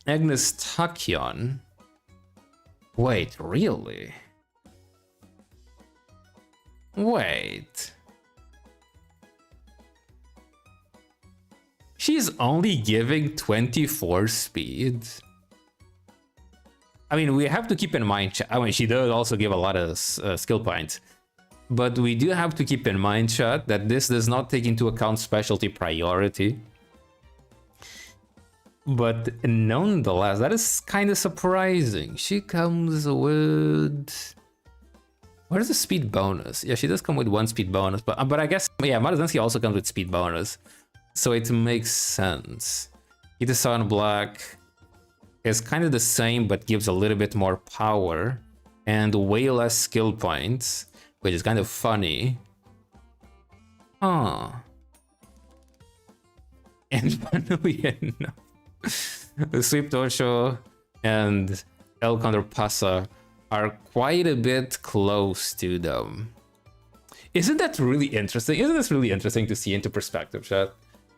Agnes Tachyon... Wait, really? Wait... She's only giving 24 speed. I mean, we have to keep in mind, I mean, she does also give a lot of skill points. But we do have to keep in mind, chat, that this does not take into account specialty priority. But nonetheless, that is kind of surprising. She comes with... Where's the speed bonus? Yeah, she does come with 1 speed bonus, but I guess, yeah, Marazensky also comes with speed bonus. So it makes sense. Kita-san Black is kind of the same, but gives a little bit more power and way less skill points, which is kind of funny. Huh. And funnily enough, the Sweep Tosho and El Condor Pasa are quite a bit close to them. Isn't that really interesting? Isn't this really interesting to see into perspective, chat?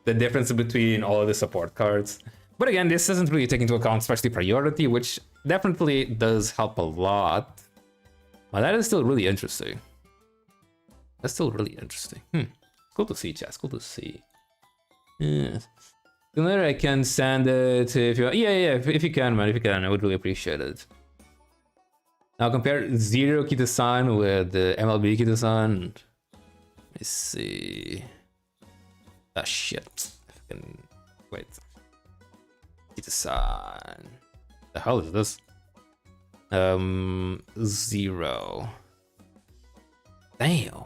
The difference between all of the support cards. But again, this doesn't really take into account specialty priority, which definitely does help a lot. But that is still really interesting. That's still really interesting. Cool to see, chat. Cool to see. Yes. Later I can send it if you... Yeah, if you can, man. If you can, I would really appreciate it. Now compare Zero Kita-san with the MLB Kita-san. Let's see... Ah, shit. Fucking... Wait. Kita-san. The hell is this? Zero. Damn.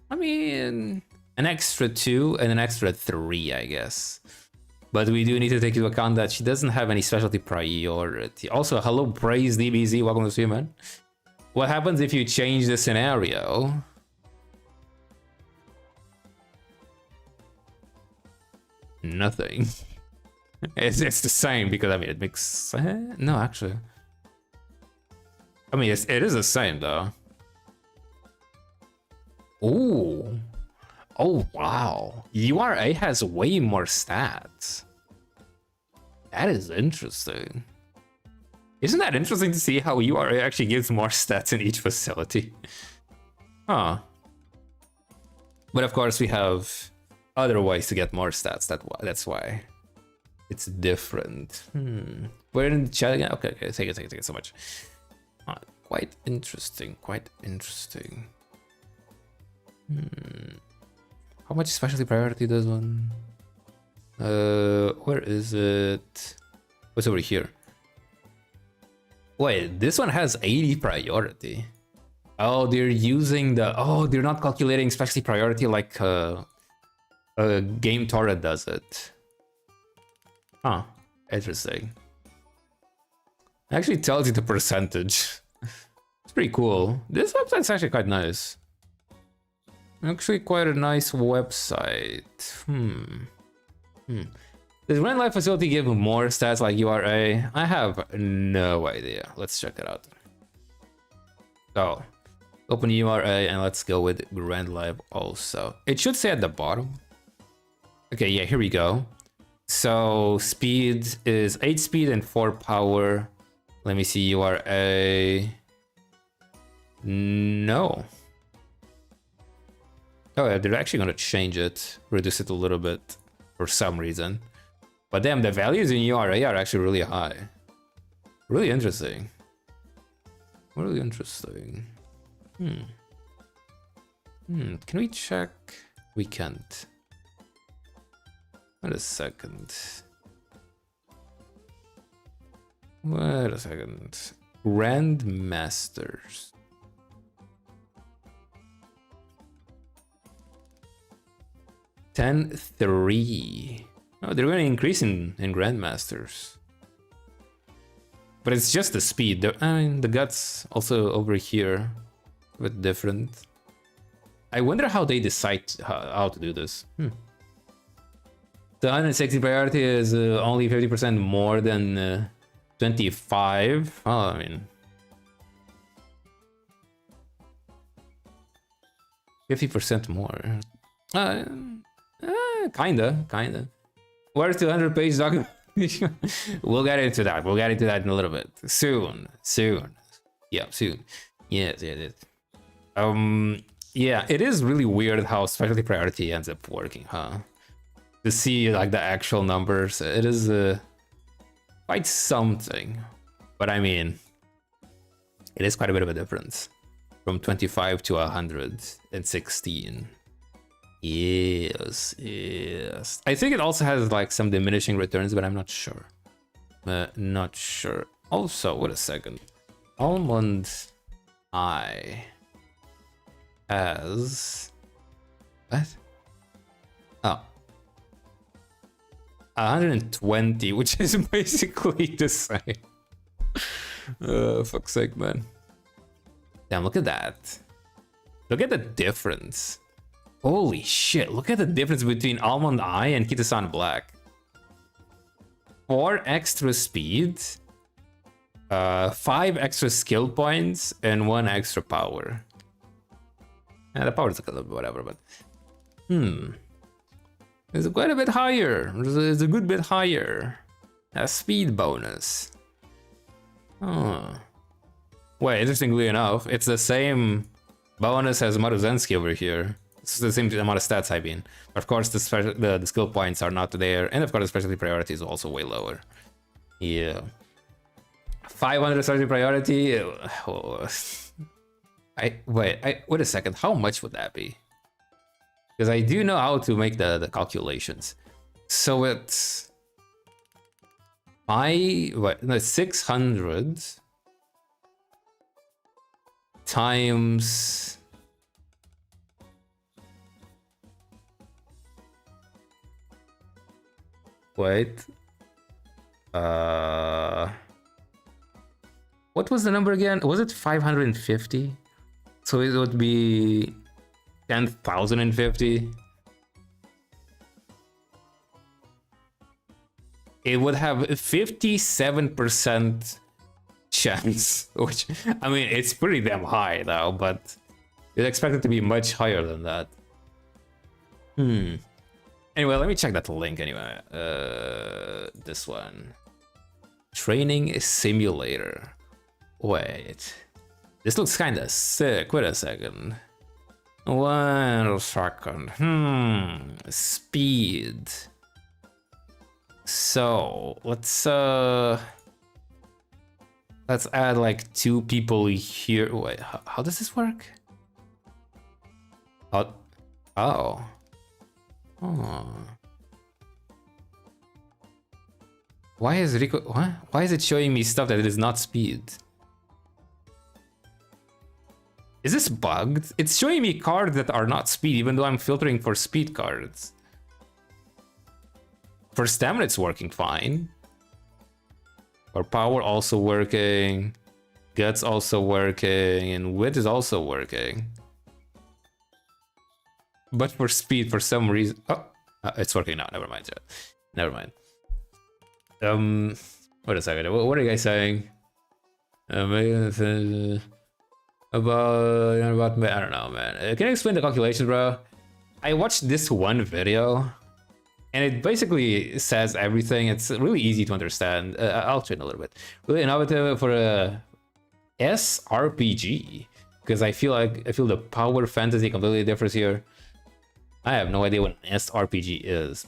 I mean... An extra 2 and an extra 3, I guess. But we do need to take into account that she doesn't have any specialty priority. Also, hello, Praise DBZ. Welcome to the stream, man. What happens if you change the scenario? Nothing. It's the same because I mean it makes no actually. I mean it is the same though. Ooh. Oh wow. URA has way more stats. That is interesting. Isn't that interesting to see how URA actually gives more stats in each facility? Huh. But of course we have other ways to get more stats. That's why it's different. We're in the chat again. Okay, take it so much. Quite interesting. How much specialty priority does one? Where is it? What's over here? Wait, this one has 80 priority. Oh, they're using the... Oh, they're not calculating specialty priority like Game Torah does it. Huh, interesting. It actually tells you the percentage. It's pretty cool. This website's actually quite nice. Actually quite a nice website. Does Grand Life Facility give more stats like URA? I have no idea. Let's check it out. So, open URA and let's go with Grand Life also. It should say at the bottom. Okay, yeah, here we go. So, speed is 8 speed and 4 power. Let me see, URA. No. Oh, yeah, they're actually gonna change it, reduce it a little bit for some reason. But damn, the values in URA are actually really high. Really interesting. Really interesting. Can we check? We can't. Wait a second. Wait a second. Grandmasters. $10,3. Oh, they're going to increase in Grandmasters. But it's just the speed. I mean, the guts also over here, a bit different. I wonder how they decide how to do this. The 160 priority is only 50% more than 25. Oh, I mean, 50% more. Kinda. Where's the 100-page document? We'll get into that. We'll get into that in a little bit. Soon. Yeah, soon. Yes. Yeah, it is really weird how specialty priority ends up working, huh? To see like the actual numbers, it is quite something. But I mean, it is quite a bit of a difference from 25 to 116. Yes. I think it also has like some diminishing returns, but I'm not sure. Also, wait a second. Almond Eye has what? Oh, 120, which is basically the same. Fuck's sake, man. Damn, look at that. Look at the difference. Holy shit, look at the difference between Almond Eye and Kitasan Black. 4 extra speed, 5 extra skill points, and 1 extra power. Yeah, the power is a little bit whatever, but... It's quite a bit higher. It's a good bit higher. A speed bonus. Oh. Well, interestingly enough, it's the same bonus as Maruzensky over here. It's the same amount of stats, I mean. Of course, the skill points are not there, and of course, the specialty priority is also way lower. Yeah. 500 specialty priority. Oh. Wait a second. How much would that be? Because I do know how to make the calculations. So it's 600 times. Wait. What was the number again? Was it 550? So it would be 10,050. It would have 57% chance, which, I mean, it's pretty damn high now, but you'd expect it to be much higher than that. Anyway, let me check that link anyway. This one. Training simulator. Wait. This looks kinda sick. Wait a second. Speed. So let's add like 2 people here. Wait, how does this work? Oh. Why is Rico? What? Why is it showing me stuff that it is not speed? Is this bugged? It's showing me cards that are not speed, even though I'm filtering for speed cards. For stamina, it's working fine. For power, also working. Guts also working, and wit is also working. But for speed, for some reason, it's working now. Never mind. Never mind. Wait a second. What are you guys saying? About I don't know, man. Can you explain the calculations, bro? I watched this one video, and it basically says everything. It's really easy to understand. I'll train a little bit. Really innovative for a SRPG, because I feel the power fantasy completely differs here. I have no idea what an SRPG is.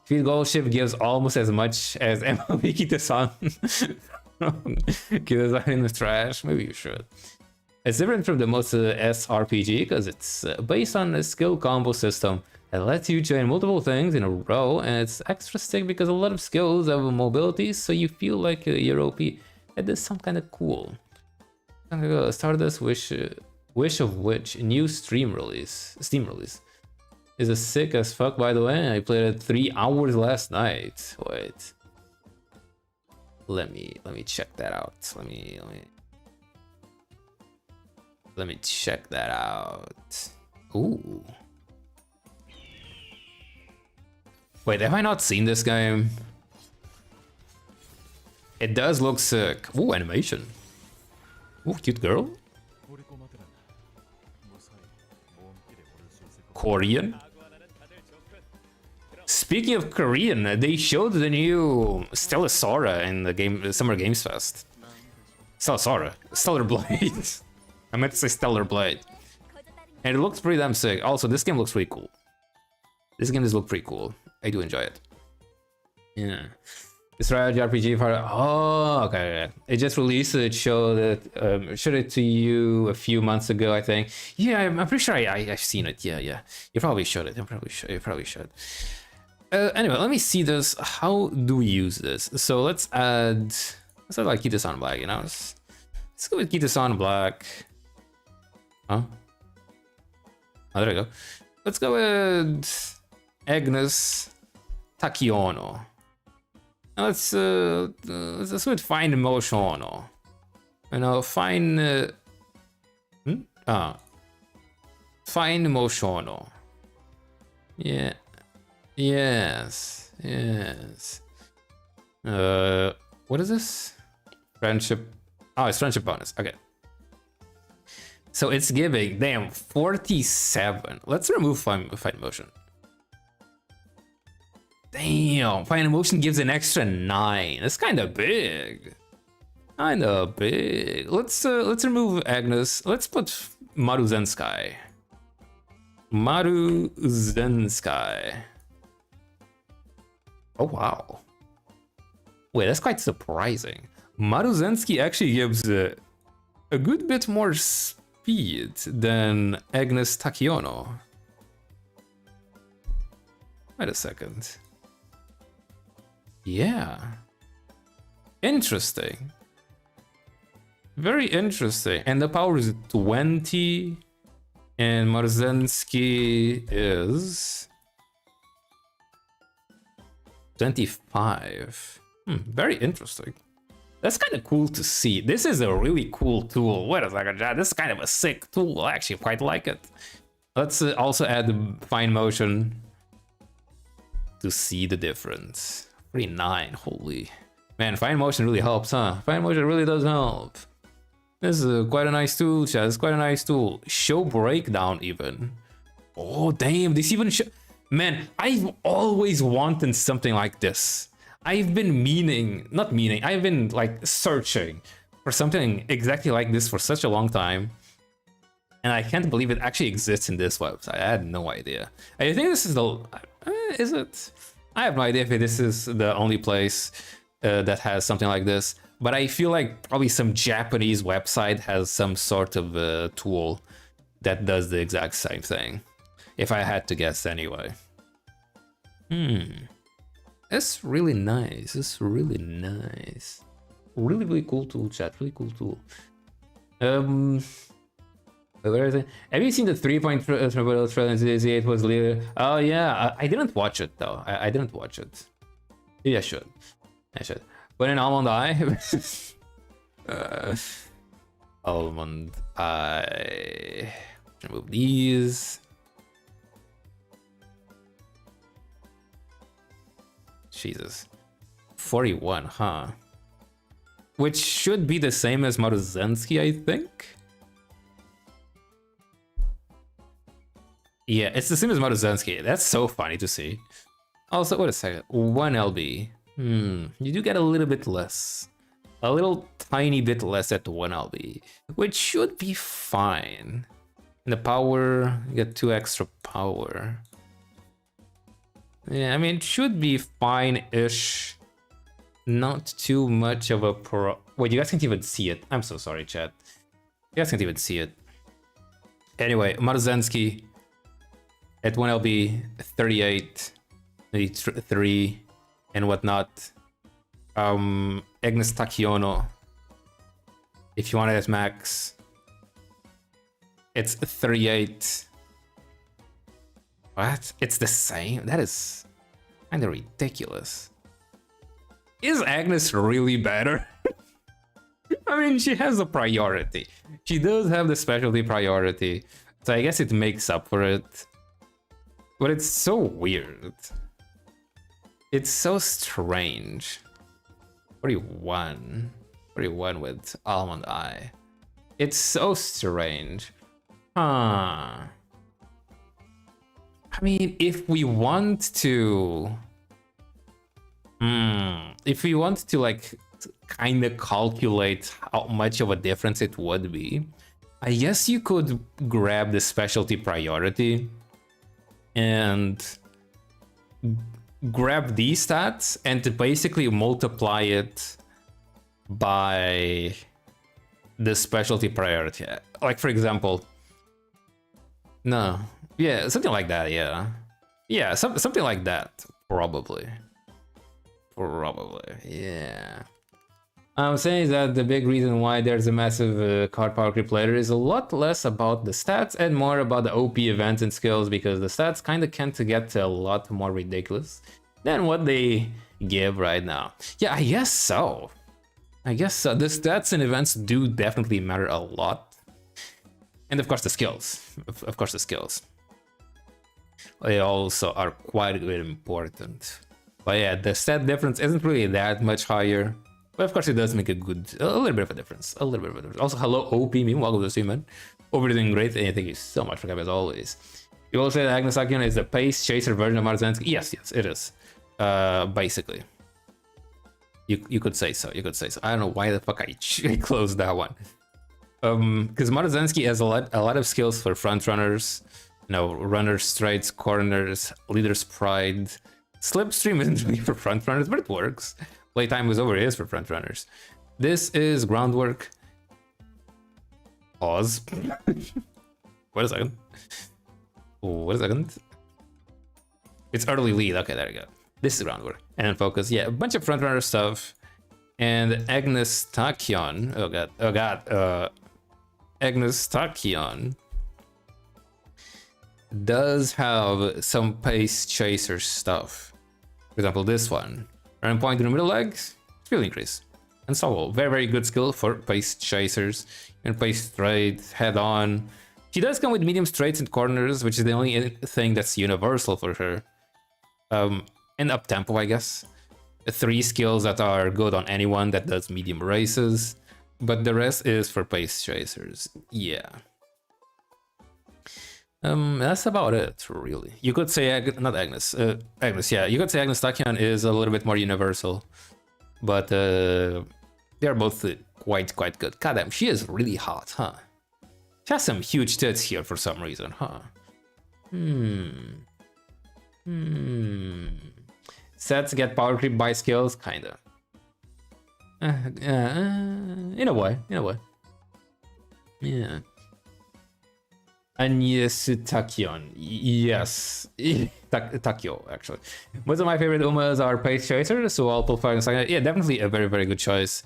Field goal shift gives almost as much as MLB Kita-san. Kita-san in the trash. Maybe you should. It's different from the most SRPG because it's based on a skill combo system that lets you chain multiple things in a row, and it's extra stick because a lot of skills have mobility, so you feel like you're OP. It is some kind of cool. Stardust Wish of Witch, new Steam release. Is a sick as fuck, by the way. I played it 3 hours last night. Wait. Let me check that out. Let me check that out. Ooh. Wait, have I not seen this game? It does look sick. Ooh, animation. Ooh, cute girl. Korean? Speaking of Korean, they showed the new Stellar Sora in the game Summer Games Fest. Stellar Sora. Stellar Blade. I meant to say Stellar Blade. And it looks pretty damn sick. Also, this game looks pretty cool. This game does look pretty cool. I do enjoy it. Yeah. This strategy RPG part. Oh, okay. It just released. It showed it. Showed it to you a few months ago, I think. Yeah, I'm pretty sure I've seen it. Yeah, yeah. You probably should it. You probably should. Anyway, let me see this. How do we use this? So let's add like Kita-san Black. You know, let's go with Kita-san Black. Huh? Oh, there we go. Let's go with Agnes Takiono. Let's go with Fine Motion. You know, Fine. Fine Motion. Yeah. Yes. Yes. What is this? Friendship. Oh, it's friendship bonus. Okay. So it's giving, damn, 47. Let's remove Fine Motion. Damn, Fine Motion gives an extra 9. That's kind of big. Kinda big. Let's remove Agnes. Let's put Maruzensky. Maruzensky. Oh wow. Wait, that's quite surprising. Maruzensky actually gives a good bit more speed than Agnes Takiono. Wait a second. Yeah. Interesting. Very interesting. And the power is 20. And Marzensky is 25. Very interesting. That's kind of cool to see. This is a really cool tool. Wait a second, Chad. This is kind of a sick tool. I actually quite like it. Let's also add the Fine Motion to see the difference. 39. Holy. Man, Fine Motion really helps, huh? Fine Motion really does help. This is quite a nice tool, Chad. It's quite a nice tool. Show breakdown even. Oh, damn. This even show... Man, I've always wanted something like this. I've been I've been like searching for something exactly like this for such a long time. And I can't believe it actually exists in this website. I had no idea. I think this is the... is it? I have no idea if this is the only place that has something like this. But I feel like probably some Japanese website has some sort of tool that does the exact same thing. If I had to guess anyway. That's really nice. It's really nice. Really, really cool tool, chat. Really cool tool. Where is it? Have you seen the 3.8 was later? Oh yeah, I didn't watch it though. I didn't watch it. Maybe I should. I should. But in Almond Eye, Almond Eye. Remove these. Jesus, 41, huh? Which should be the same as Maruzensky, I think. Yeah, it's the same as Maruzensky. That's so funny to see. Also, wait a second. 1 LB. You do get a little bit less. A little tiny bit less at 1 LB. Which should be fine. And the power, you get 2 extra power. Yeah, I mean, it should be fine-ish. Not too much of a pro... Wait, you guys can't even see it. I'm so sorry, chat. You guys can't even see it. Anyway, Maruzensky at 1 LB, 38, 3, and whatnot. Agnes Takiono, if you want it at max, it's 38. What? It's the same? That is kind of ridiculous. Is Agnes really better? I mean, she has a priority. She does have the specialty priority, so I guess it makes up for it. But it's so weird. It's so strange. 41. 41 with Almond Eye. It's so strange. Huh. I mean, if we want to... if we want to, like, kind of calculate how much of a difference it would be, I guess you could grab the specialty priority and grab these stats and to basically multiply it by the specialty priority. Like, for example, no, yeah, something like that, yeah, something like that, probably, yeah. I'm saying that the big reason why there's a massive card power creep later is a lot less about the stats and more about the OP events and skills, because the stats kind of tend to get a lot more ridiculous than what they give right now. Yeah, I guess so. The stats and events do definitely matter a lot. And of course the skills. The skills. They also are quite important. But yeah, the stat difference isn't really that much higher. But of course it does make a little bit of a difference. Also, hello OP meme, welcome to the stream, man. Hope you're doing great, and thank you so much for coming as always. You will say that Agnes Akion is the pace chaser version of Marzensky. Yes, it is. Basically. You could say so, I don't know why the fuck I closed that one. Because Marzensky has a lot of skills for front runners, you know, runners, straights, corners, leader's pride. Slipstream isn't really for front runners, but it works. Playtime was over is for front runners. This is groundwork. Pause. Wait a second. It's early lead. Okay, there you go. This is groundwork. And then focus. Yeah, a bunch of front runner stuff. And Agnes Tachyon. Oh god. Agnes Tachyon does have some pace chaser stuff. For example, this one. Run point in the middle leg, speed increase. And so, very good skill for pace chasers. And pace straight, head on. She does come with medium straights and corners, which is the only thing that's universal for her. And up tempo, I guess. 3 skills that are good on anyone that does medium races. But the rest is for pace chasers. Yeah. That's about it, really. You could say not Agnes. Agnes, yeah. You could say Agnes Tachyon is a little bit more universal, but they are both quite good. God damn, she is really hot, huh? She has some huge tits here for some reason, huh? Sets get power creep by skills, kinda. In a way. Yeah. Agnes Tachyon, yes. Takyo, actually. Most of my favorite Umas are pace chasers, so I'll pull fire. Yeah, definitely a very good choice,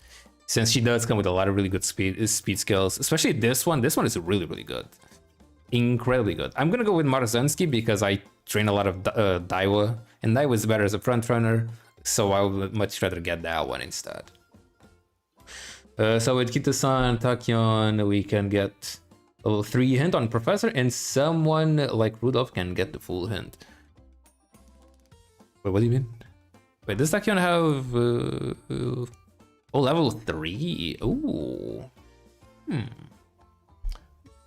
since she does come with a lot of really good speed skills, especially this one. This one is really good. Incredibly good. I'm gonna go with Marzensky because I train a lot of Daiwa, and Daiwa is better as a front runner, so I would much rather get that one instead. So with Kito-san, Tachyon, we can get a level 3 hint on Professor, and someone like Rudolph can get the full hint. Wait, what do you mean? Wait, does Tachyon have... oh, level 3? Ooh.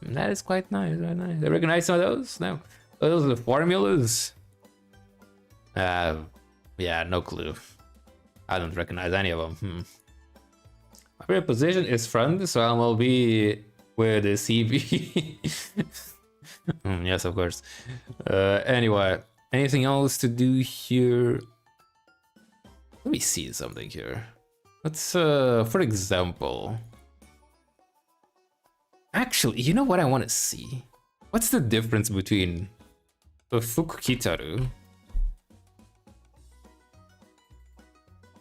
That is quite nice, I recognize some of those? No. Those are the formulas? Yeah, no clue. I don't recognize any of them. My favorite position is front, so I will be with the CB. Yes, of course. Anyway, anything else to do here? Let me see something here. Let's, for example... Actually, you know what I want to see? What's the difference between the Fukukitaru?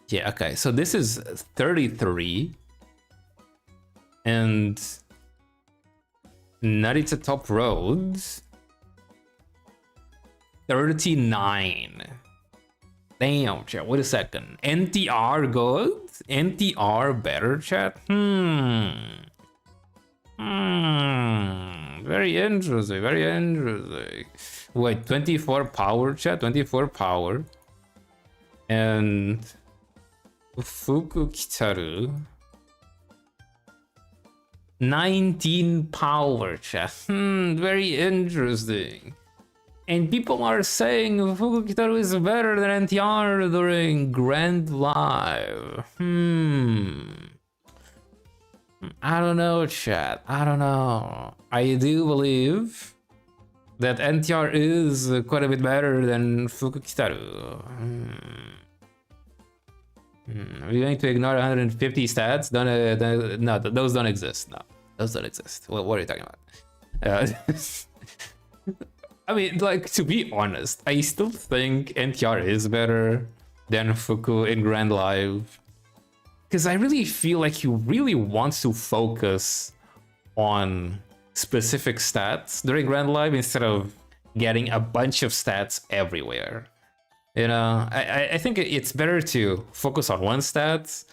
Yeah, okay, so this is 33. And Narita Top Roads 39. Damn, chat, wait a second. NTR good? NTR better, chat? Very interesting. Wait, 24 power, chat? 24 power. And Fuku Kitaru, 19 power, chat. Very interesting. And people are saying Fuku Kitaru is better than NTR during Grand Live. I don't know, chat. I don't know. I do believe that NTR is quite a bit better than Fuku Kitaru. We're going to ignore 150 stats? No, those don't exist. No, those don't exist. What are you talking about? I mean, like, to be honest, I still think NTR is better than Fuku in Grand Live. Because I really feel like he really wants to focus on specific stats during Grand Live instead of getting a bunch of stats everywhere. You know, I think it's better to focus on one stat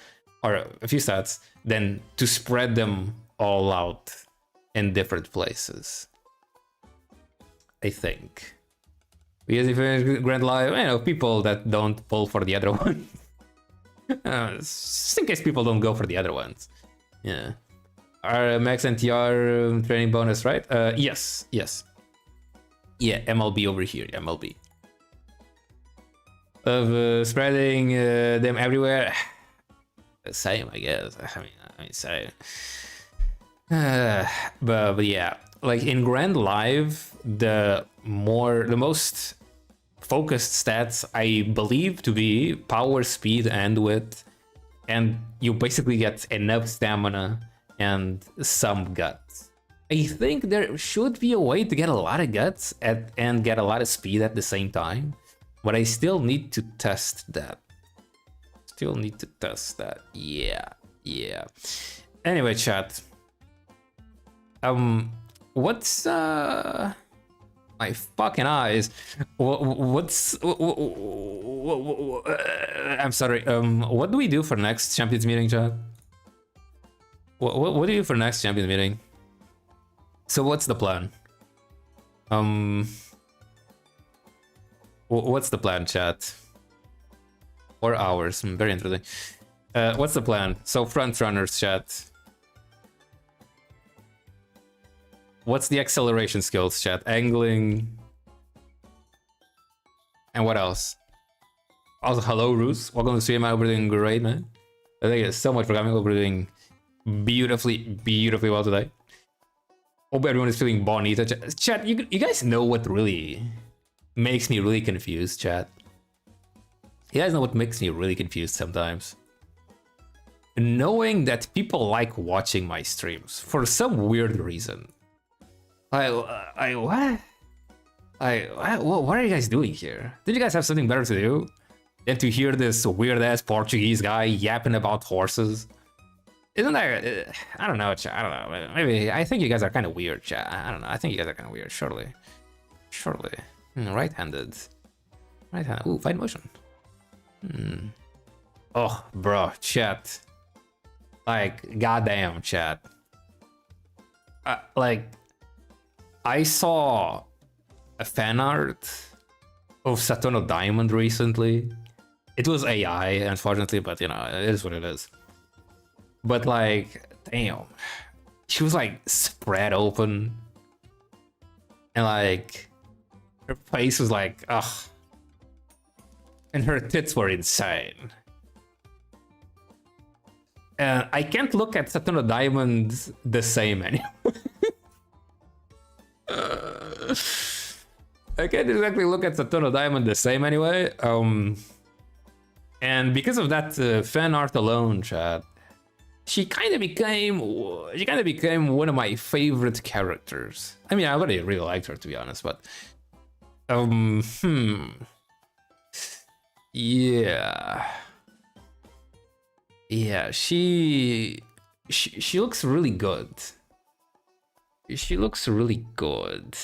or a few stats than to spread them all out in different places. I think. Because if it's Grand Live, you know, people that don't pull for the other one. Just in case people don't go for the other ones. Yeah. Our Max NTR training bonus, right? Yes. Yeah, MLB over here, MLB. Of spreading them everywhere. Same, I guess. I mean, same. But yeah, like in Grand Live, the most focused stats I believe to be power, speed, and width, and you basically get enough stamina and some guts. I think there should be a way to get a lot of guts and get a lot of speed at the same time, but I still need to test that. Yeah. Anyway, chat. What's my fucking eyes? I'm sorry. What do we do for next Champions meeting, chat? What do you do for next Champions meeting? So what's the plan? What's the plan, chat? 4 hours. Very interesting. What's the plan? So front runners, chat. What's the acceleration skills, chat? Angling. And what else? Also, hello, Roos. Welcome to the stream. We're doing great, man. Thank you so much for coming. We're doing beautifully well today. Hope everyone is feeling bonita. Chat, you guys know what really makes me really confused, chat? You guys know what makes me really confused sometimes? Knowing that people like watching my streams for some weird reason. What are you guys doing here? Did you guys have something better to do than to hear this weird-ass Portuguese guy yapping about horses? Isn't that... I don't know, chat. I don't know. Maybe... I think you guys are kind of weird, chat. I don't know. I think you guys are kind of weird, surely. Right-handed. Ooh, fine motion. Oh, bro, chat. Like, goddamn, chat. Like... I saw a fan art of Saturno Diamond recently. It was AI, unfortunately, but you know, it is what it is. But like, damn, she was like spread open, and like her face was like, ugh, and her tits were insane. And I can't look at Saturno Diamond the same anymore. I can't exactly look at Saturno Diamond the same anyway. And because of that fan art alone, chat, she kind of became one of my favorite characters. I mean, I already really liked her, to be honest, but yeah, she looks really good. She looks really good.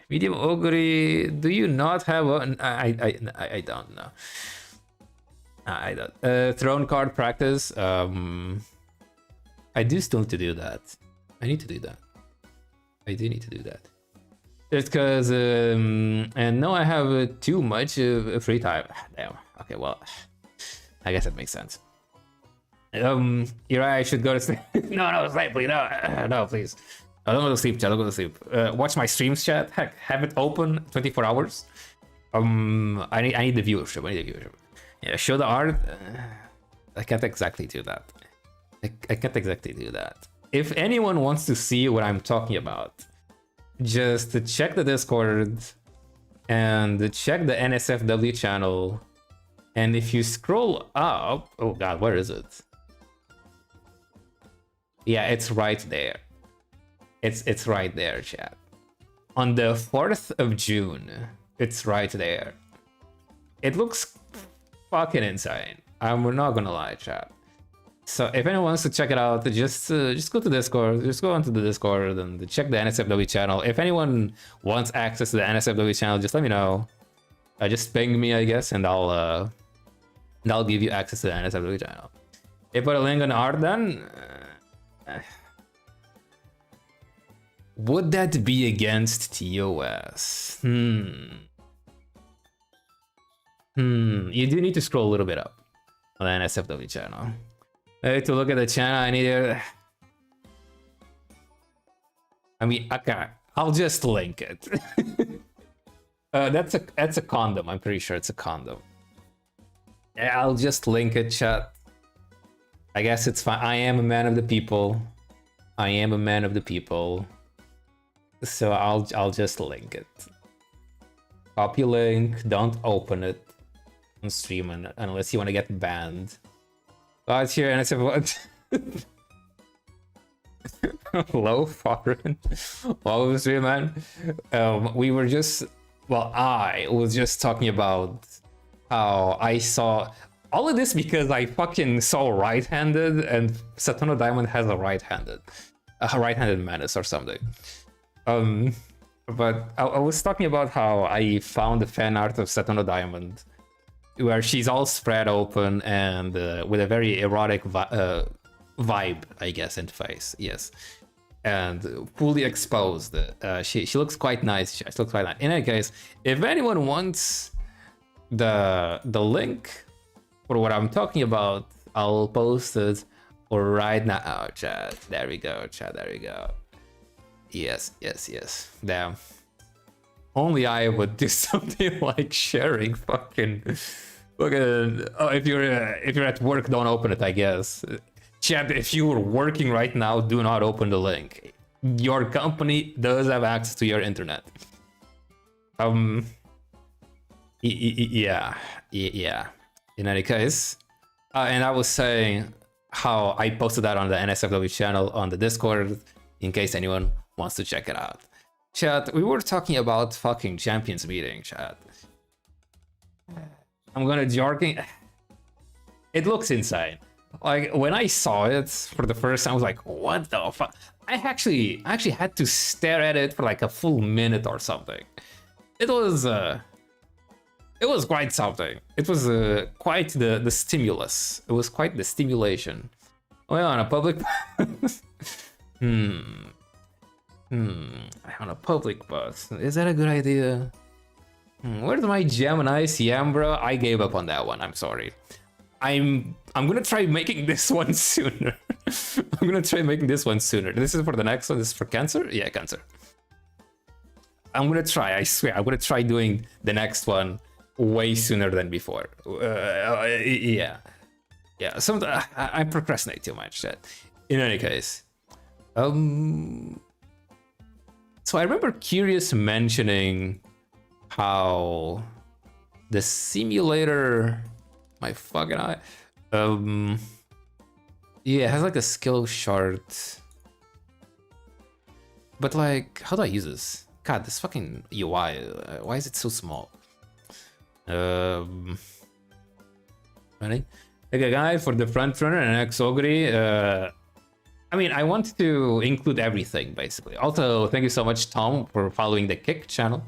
Medium Ogre, do you not have one? I don't know. I don't. Throne card practice. I do still need to do that. I need to do that. I do need to do that. It's because, and now I have too much free time. Damn. Okay, well, I guess that makes sense. You're right, I should go to sleep. No, please, no, please. I don't go to sleep, chat. Don't go to sleep. Watch my streams, chat. Heck, have it open 24 hours. I need the viewership. Yeah, show the art. I can't exactly do that. I can't exactly do that. If anyone wants to see what I'm talking about, just check the Discord and check the NSFW channel. And if you scroll up, oh god, where is it? Yeah, it's right there. It's right there, chat. On the 4th of June, it's right there. It looks fucking insane. I'm not gonna lie, chat. So if anyone wants to check it out, just go to Discord. Just go onto the Discord and check the NSFW channel. If anyone wants access to the NSFW channel, just let me know. Just ping me, I guess, and I'll give you access to the NSFW channel. They put a link on art then. Would that be against TOS? You do need to scroll a little bit up on the NSFW channel. To look at the channel, I need to... I mean, okay, I'll just link it. That's a condom. I'm pretty sure it's a condom. I'll just link it, chat. I guess it's fine. I am a man of the people. So I'll just link it. Copy link. Don't open it on stream unless you want to get banned. Guys here, and I said what? Hello, foreign. Welcome to stream, man. We were just, well, I was just talking about how I saw all of this because I fucking saw right-handed, and Satono Diamond has a right-handed Manus or something. But I was talking about how I found the fan art of Satono Diamond, where she's all spread open and with a very erotic vibe, I guess, in face, yes, and fully exposed. She looks quite nice. She looks quite nice. In any case, if anyone wants the link for what I'm talking about, I'll post it right now. Oh, chat. There we go, chat. There we go. Yes. Damn. Only I would do something like sharing fucking. Oh, if you're at work, don't open it, I guess. Chat, if you are working right now, do not open the link. Your company does have access to your internet. Yeah. In any case, and I was saying how I posted that on the NSFW channel on the Discord, in case anyone wants to check it out. Chat, we were talking about fucking champions meeting, chat. I'm gonna joking. It looks insane. Like when I saw it for the first time, I was like, "What the fuck?" I actually had to stare at it for like a full minute or something. It was quite something. It was quite the stimulus. It was quite the stimulation. Oh yeah, on a public. On a public bus. Is that a good idea? Where's my Gemini CM, bro? I gave up on that one. I'm sorry. I'm gonna try making this one sooner. This is for the next one. This is for Cancer? Yeah, Cancer. I'm gonna try. I swear. I'm gonna try doing the next one way sooner than before. Yeah. I procrastinate too much. Chat. In any case, so I remember Curious mentioning how the simulator, my fucking eye, yeah, it has like a skill chart, but like, how do I use this? God, this fucking UI, why is it so small? Ready? Okay, guy, for the front runner and Xogri, I mean, I want to include everything, basically. Also, thank you so much, Tom, for following the Kick channel.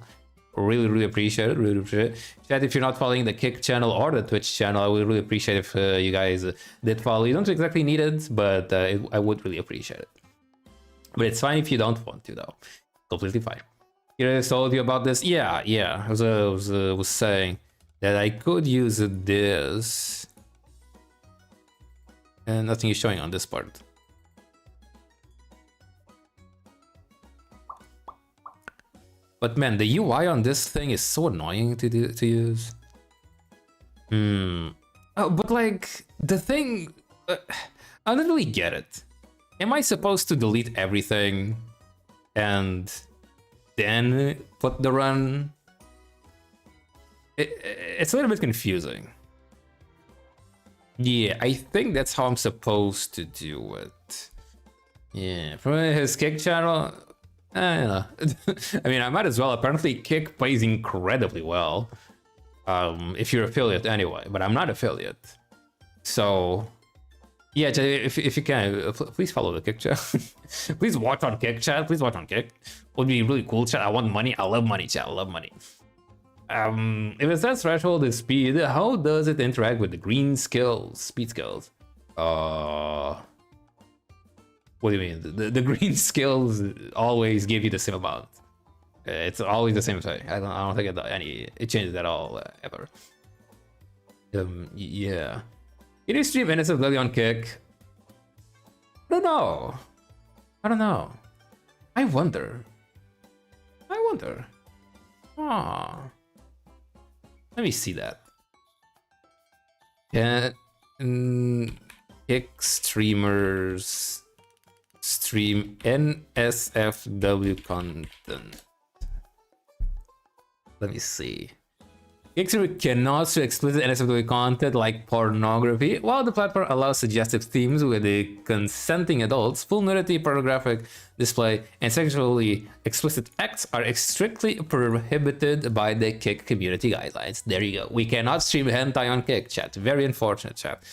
Really appreciate it. Chat, if you're not following the Kick channel or the Twitch channel, I would really appreciate if you guys did follow. You don't exactly need it, but I would really appreciate it. But it's fine if you don't want to, though. Completely fine. I told you about this? Yeah. I was saying that I could use this And nothing is showing on this part. But man, the UI on this thing is so annoying to use. Oh, but like, the thing... I don't really get it. Am I supposed to delete everything and then put the run? It's a little bit confusing. Yeah, I think that's how I'm supposed to do it. Yeah, from his Kick channel, I don't know. I mean, I might as well. Apparently, Kick plays incredibly well. If you're affiliate anyway, but I'm not affiliate. So, yeah, if you can, please follow the Kick chat. Please watch on Kick chat. Please watch on Kick. Would be really cool chat. I want money. I love money chat. I love money. If it says threshold is speed, how does it interact with the green skills, speed skills? What do you mean? The green skills always give you the same amount. It's always the same thing. I don't think it changes at all ever. Yeah. Can you stream NSFW on Kick? I don't know. I wonder. Ah. Let me see that. Yeah, Kick streamers stream NSFW content. Let me see. Kick streamer cannot stream explicit NSFW content like pornography, while the platform allows suggestive themes with the consenting adults. Full nudity, pornographic display, and sexually explicit acts are strictly prohibited by the Kick community guidelines. There you go. We cannot stream hentai on Kick, chat. Very unfortunate, chat.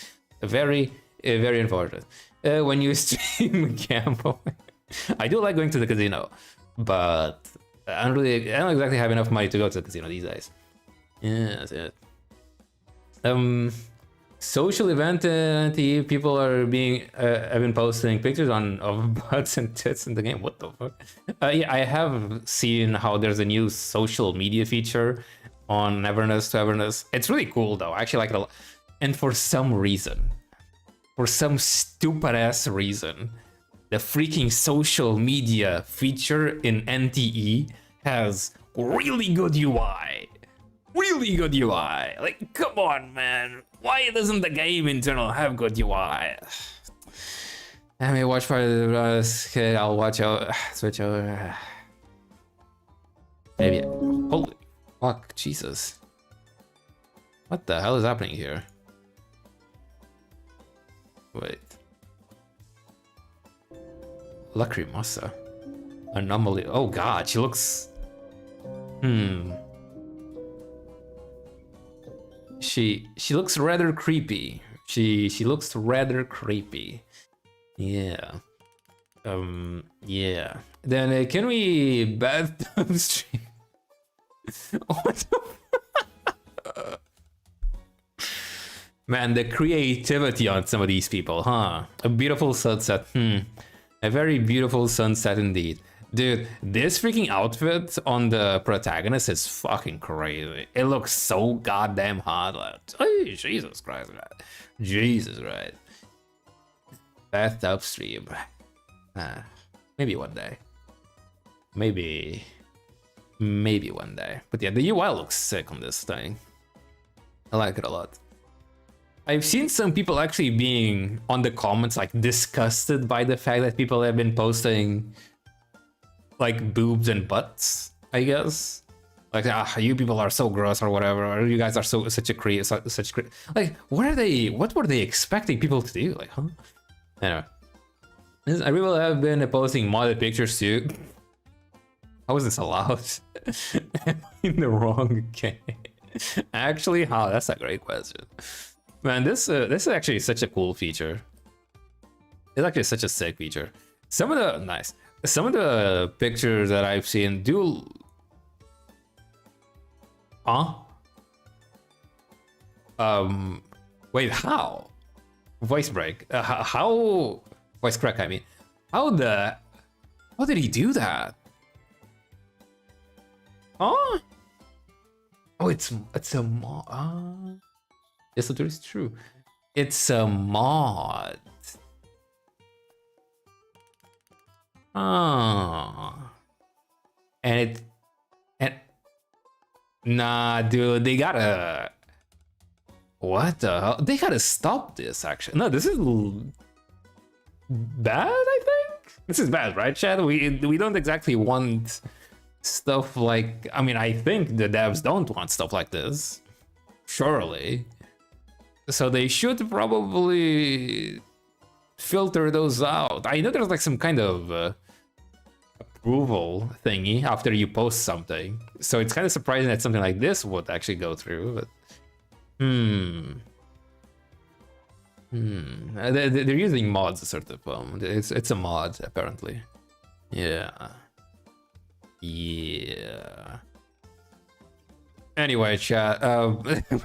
Very unfortunate. When you stream gamble, I do like going to the casino, but I don't exactly have enough money to go to the casino these days. Yeah, that's it. Social event people are have been posting pictures of butts and tits in the game. What the fuck? Yeah, I have seen how there's a new social media feature on Everness to Everness. It's really cool though. I actually like it a lot. And for some stupid ass reason, the freaking social media feature in NTE has really good UI. Like, come on, man. Why doesn't the game in general have good UI? I mean, watch part of the okay, I'll watch out. Switch over. Maybe. Holy fuck, Jesus. What the hell is happening here? Wait. Lacrimosa. Anomaly. Oh god, she looks... She looks rather creepy. She looks rather creepy. Yeah. Yeah. Then can we bathtub stream? What the Man, the creativity on some of these people, huh? A beautiful sunset. A very beautiful sunset indeed. Dude, this freaking outfit on the protagonist is fucking crazy. It looks so goddamn hot. Like, Jesus Christ, man. Jesus, right. Bathtub stream. Maybe one day. Maybe one day. But yeah, the UI looks sick on this thing. I like it a lot. I've seen some people actually being on the comments like disgusted by the fact that people have been posting like boobs and butts, I guess. Like, you people are so gross or whatever, or you guys are such like, what were they expecting people to do? Like, huh? Anyway. People have been posting modded pictures too. How is this allowed? Am I in the wrong game? Actually, that's a great question. Man, this is actually such a cool feature. It's actually such a sick feature. Some of the pictures that I've seen do... Wait, how? Voice break. How... Voice crack, I mean. How did he do that? Oh, it's a mod. Yes, that is true. It's a mod. Oh. And nah, dude, they gotta. What the hell? They gotta stop this, actually. No, this is bad, I think? This is bad, right, Chad? We don't exactly want stuff like... I mean, I think the devs don't want stuff like this. Surely. So they should probably filter those out. I know there's like some kind of approval thingy after you post something. So it's kind of surprising that something like this would actually go through, but... They're using mods, sort of. It's a mod, apparently. Yeah. Yeah. Anyway, chat.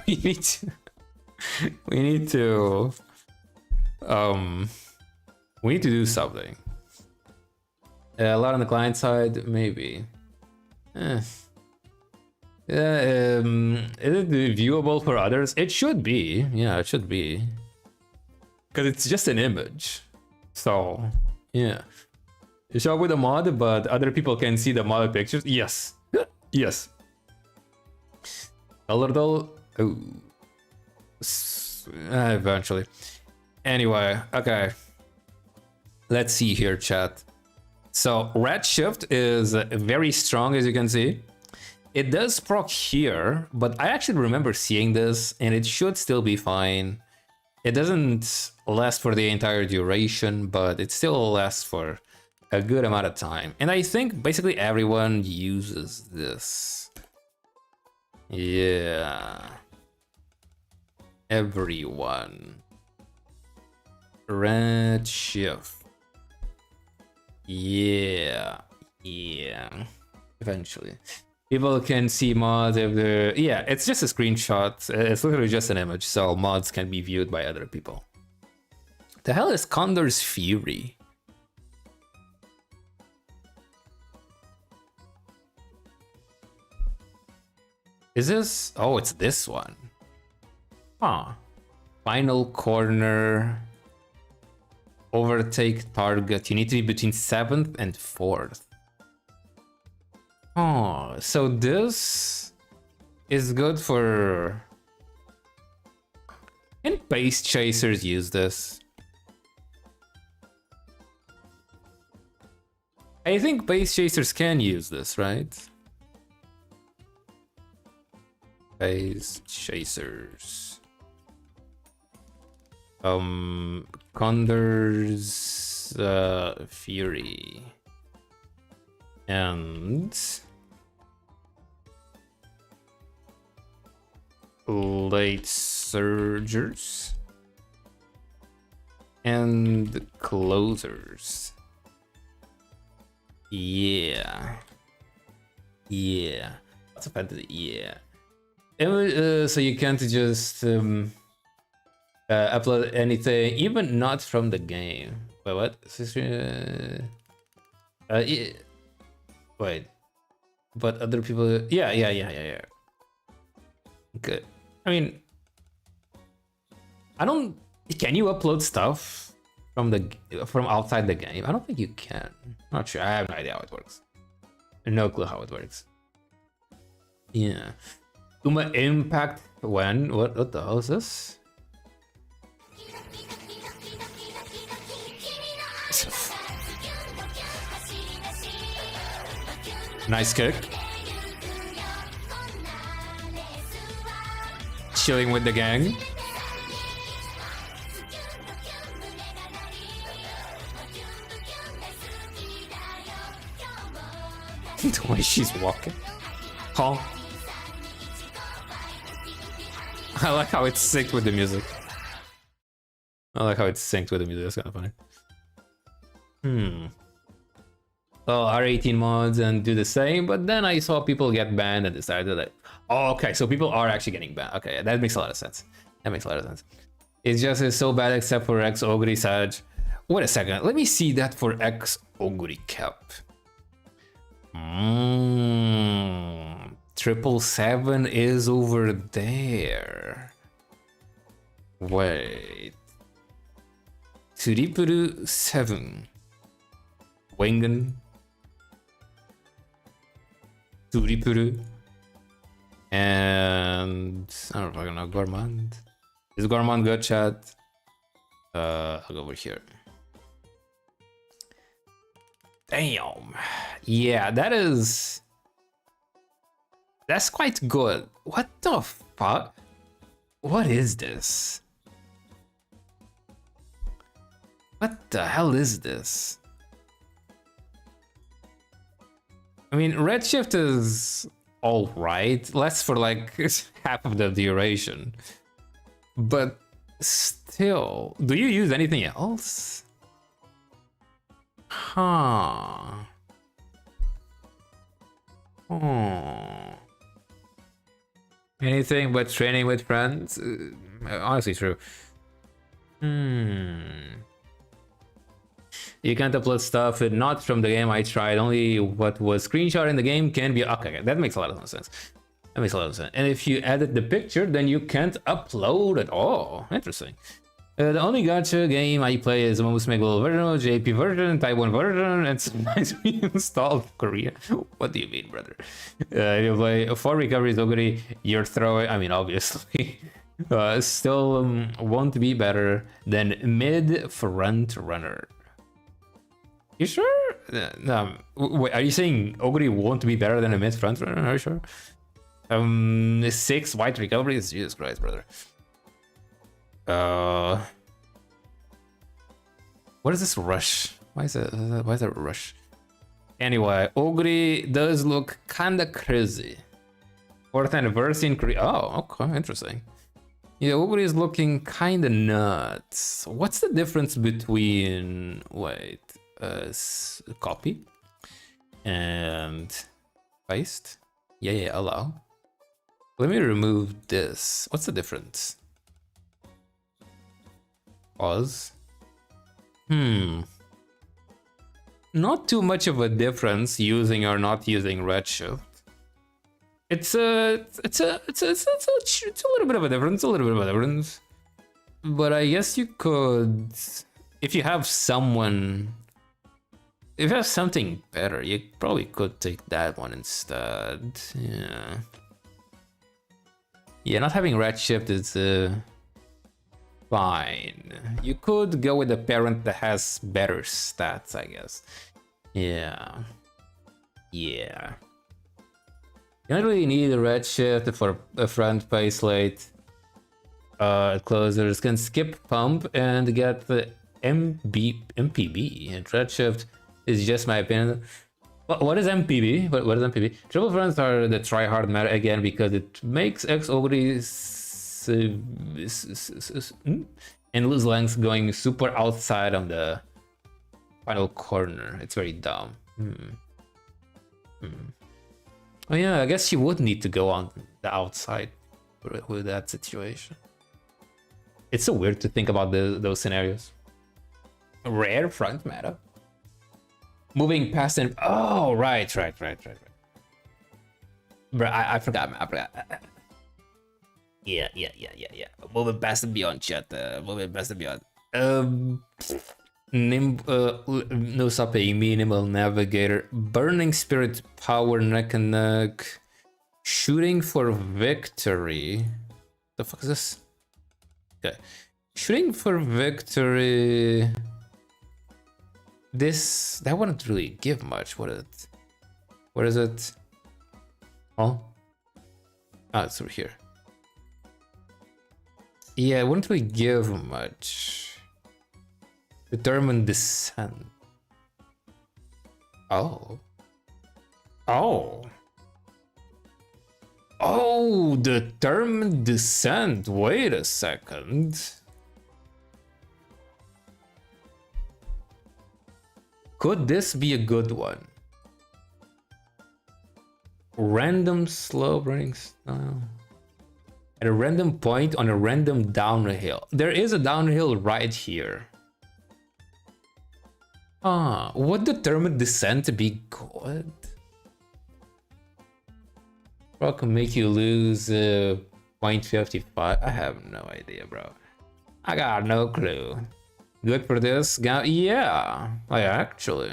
We need to. We need to. We need to do something. A lot on the client side, maybe. Yeah, is it viewable for others? It should be. Yeah, it should be. Because it's just an image. So, yeah. You show up with a mod, but other people can see the modded pictures? Yes. Yes. A little... Oh. Eventually. Anyway, okay. Let's see here, chat. So, Redshift is very strong, as you can see. It does proc here, but I actually remember seeing this, and it should still be fine. It doesn't last for the entire duration, but it still lasts for a good amount of time. And I think basically everyone uses this. Yeah. Everyone. Redshift. Yeah. Yeah. Eventually. People can see mods if they're... Yeah, it's just a screenshot. It's literally just an image, so mods can be viewed by other people. The hell is Condor's Fury? Is this... Oh, it's this one. Huh. Final corner. Overtake target. You need to be between 7th and 4th. Oh, so this is good for... Can base chasers use this? I think base chasers can use this, right? Base chasers. Condor's Fury. And... Late surgers and closers. Yeah. That's a fantasy. Yeah. So you can't just upload anything, even not from the game. Wait, what? Yeah. Wait. But other people. Yeah. Good. I mean, I don't. Can you upload stuff from outside the game? I don't think you can. Not sure. I have no idea how it works. No clue how it works. Yeah. Uma Impact when? What the hell is this? Nice kick. Chilling with the gang. The way she's walking. Huh? I like how it's synced with the music. That's kind of funny. Well, R18 mods and do the same, but then I saw people get banned and decided that... Oh, okay, so people are actually getting banned. Okay, that makes a lot of sense. It's just so bad except for X Ogre Sag. Wait a second, let me see that for X Ogre Cap. 777 is over there. Wait. Triple 7. Wengen. Triple. And I don't fucking know, Gourmand. Is Gourmand good, chat? I'll go over here. Damn. Yeah, that's quite good. What the fuck? What is this? What the hell is this? I mean, Redshift is alright. Less for like half of the duration. But still, do you use anything else? Huh. Anything but training with friends? Honestly, true. You can't upload stuff not from the game. I tried. Only what was screenshot in the game can be. Okay, that makes a lot of sense. That makes a lot of sense. And if you edit the picture, then you can't upload at all. Interesting. The only gacha game I play is umamusume Global version, JP version, Taiwan version, and sometimes we installed Korea. What do you mean, brother? If you play 4 recoveries already, you're throwing. I mean, obviously, still won't be better than mid front runner. You sure? Wait, are you saying Oguri won't be better than a mid front runner? Are you sure? 6 white recoveries? Jesus Christ, brother. What is this rush? Why is that a rush? Anyway, Oguri does look kinda crazy. 4th anniversary in Korea. Oh, okay, interesting. Yeah, Oguri is looking kinda nuts. What's the difference between copy and paste? Yeah, allow. Let me remove this. What's the difference? Pause. Not too much of a difference using or not using Redshift. It's a little bit of a difference. But I guess you could, if you have something better, you probably could take that one instead. Yeah, not having Redshift is fine. You could go with a parent that has better stats, I guess. Yeah. You don't really need a Redshift for a front pace late. Closers can skip pump and get the MPB. And Redshift is just my opinion. What is MPB? What is MPB? Triple fronts are the try-hard meta again because it makes X Oguri and lose lengths going super outside on the final corner. It's very dumb. Oh yeah, I guess you would need to go on the outside with that situation. It's so weird to think about those scenarios. Rare front meta. Moving past and oh right. Bro, I forgot. Yeah. Moving past and beyond, chat. Moving past and beyond. No stopping, minimal navigator, burning spirit, power, neck and neck, shooting for victory. The fuck is this? Okay, shooting for victory. That wouldn't really give much, would it? What is it? Oh, it's over here. Yeah, it wouldn't really give much. Determined descent. Oh, determined descent. Wait a second. Could this be a good one? Random slow running style. At a random point on a random downhill. There is a downhill right here. Would determined descent be good? Bro, can make you lose 0.55. I have no idea, bro. I got no clue. Good for this guy. Yeah, I actually.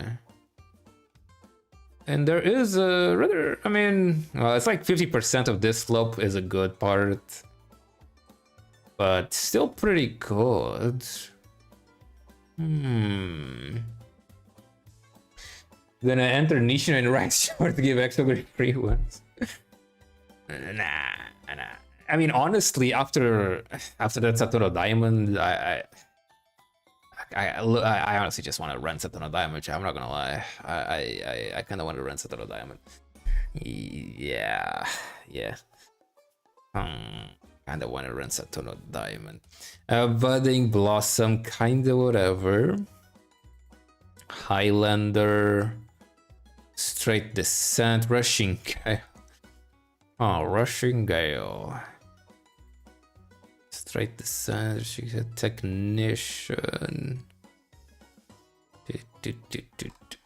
And there is a rather, I mean, well, it's like 50% of this slope is a good part, but still pretty good. Gonna enter Nishino and rank short to give extra free ones. Nah. I mean, honestly, after that Satoru Diamond, I honestly just want to run Satoru Diamond. I'm not gonna lie. I kind of want to run Satoru Diamond. Yeah. Kind of want to run Satoru Diamond. Budding Blossom, kind of whatever. Highlander. Straight Descent. Rushing Gale. Oh, Rushing Gale. Straight Descent. She's a Technician.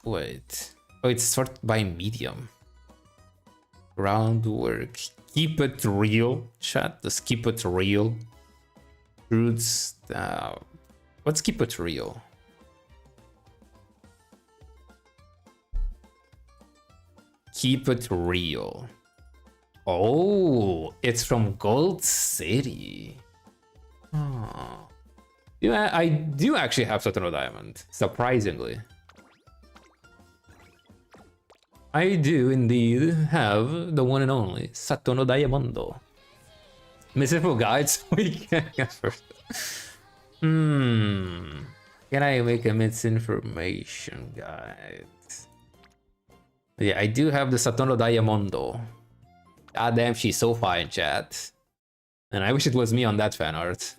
Wait. Oh, it's sorted by medium. Groundwork. Keep it real. Chat. Let's keep it real. Roots. Let's keep it real. Keep it real. Oh, it's from Gold City. Oh. Yeah, I do actually have Satoru Diamond, surprisingly. I do indeed have the one and only Satoru Diamondo. Mystical Guides weekend first. Can I make a misinformation guide? Yeah, I do have the Satoru Diamondo. God damn, she's so fine, chat. And I wish it was me on that fan art.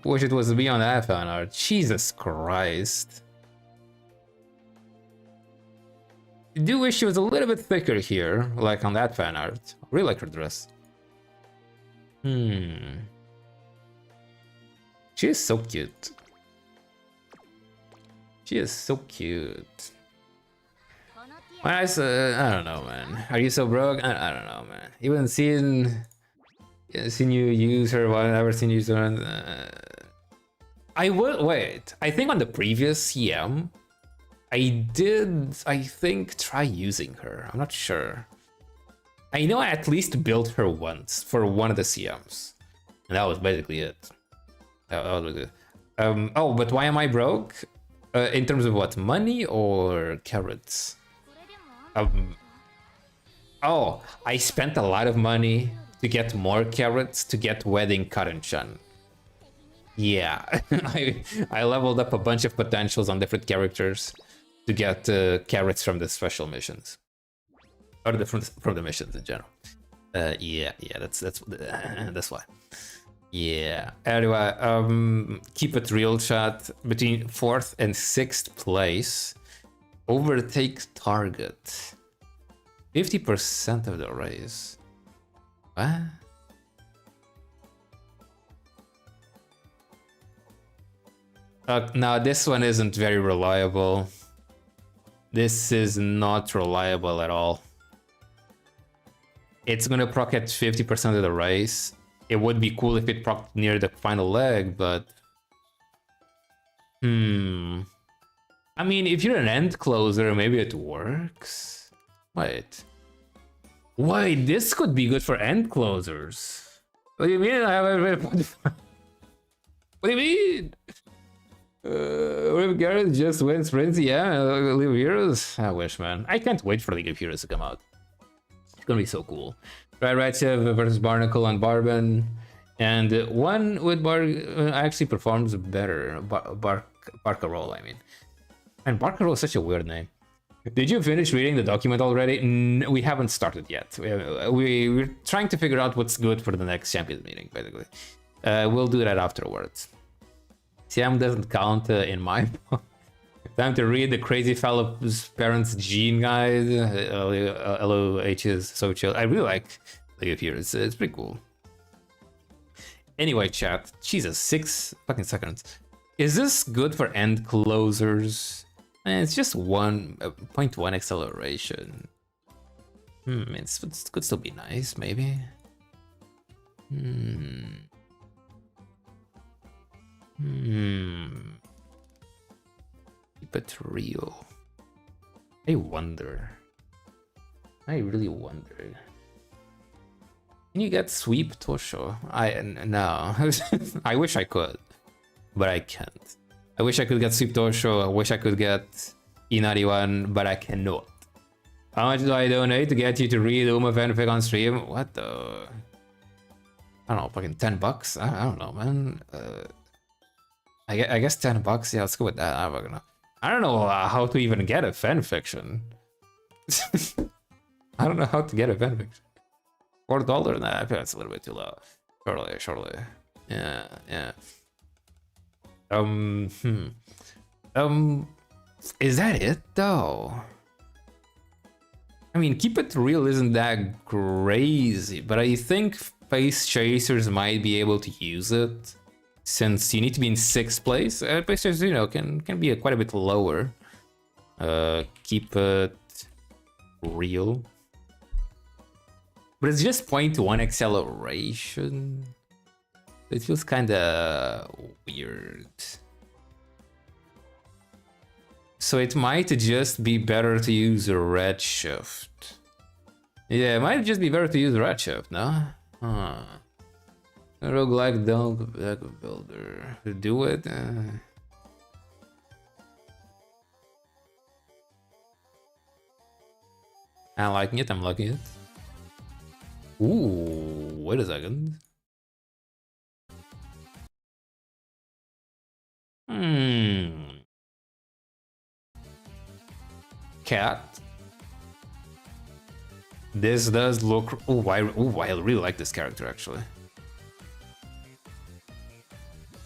Wish it was me on that fan art. Jesus Christ. I do wish she was a little bit thicker here, like on that fan art. I really like her dress. She is so cute. She is so cute. When I don't know, man. Are you so broke? I don't know, man. Even seen you use her. Well, I've never seen you use her. I will wait. I think on the previous CM, I think try using her. I'm not sure. I know I at least built her once for one of the CMs, and that was basically it. That was basically it. Oh, but why am I broke? In terms of what, money or carrots? Oh, I spent a lot of money to get more carrots to get Wedding Karenchan. Yeah, I leveled up a bunch of potentials on different characters to get carrots from the special missions, or from the missions in general. Yeah, that's why. Yeah. Anyway, keep it real, chat. Between 4th and 6th place, overtake target. 50% of the race. What? Now this one isn't very reliable. This is not reliable at all. It's gonna proc at 50% of the race. It would be cool if it procced near the final leg, but... I mean, if you're an end closer, maybe it works. Wait, this could be good for end closers. What do you mean? What do you mean? What if Garrett just wins sprints? Yeah, League of Heroes? I wish, man. I can't wait for League of Heroes to come out. It's gonna be so cool. Ratchev versus Barnacle on Barben. And one with actually performs better. Barcarolle, I mean. And Barcarolle is such a weird name. Did you finish reading the document already? We haven't started yet. We're trying to figure out what's good for the next Champions meeting, basically. We'll do that afterwards. CM doesn't count in my book. Time to read the Crazy Fellow's Parents Gene Guide. LOH is so chill. I really like League of Heroes. It's pretty cool. Anyway, chat. Jesus, 6 fucking seconds. Is this good for end closers? It's just 1.1 acceleration. It could still be nice, maybe. Keep it real. I wonder. I really wonder. Can you get sweep Tosho? No. I wish I could, but I can't. I wish I could get sweep Tosho. I wish I could get E91, but I cannot. How much do I donate to get you to read Uma fanfic on stream? What the? I don't know, fucking $10? I don't know, man. I guess $10. Yeah, let's go with that. I don't know how to even get a fanfiction. I don't know how to get a fanfiction. $4? Nah, I feel that's a little bit too low. Surely. Yeah. Is that it though? I mean, keep it real isn't that crazy, but I think face chasers might be able to use it since you need to be in 6th place. Face chasers, you know, can be quite a bit lower. Keep it real. But it's just 0.1 acceleration. It feels kinda weird. So it might just be better to use a redshift. Yeah, it might just be better to use redshift, no? Huh. Roguelike dog builder. Do it? I'm liking it, Ooh, wait a second. Cat. This does look. Oh, I really like this character actually.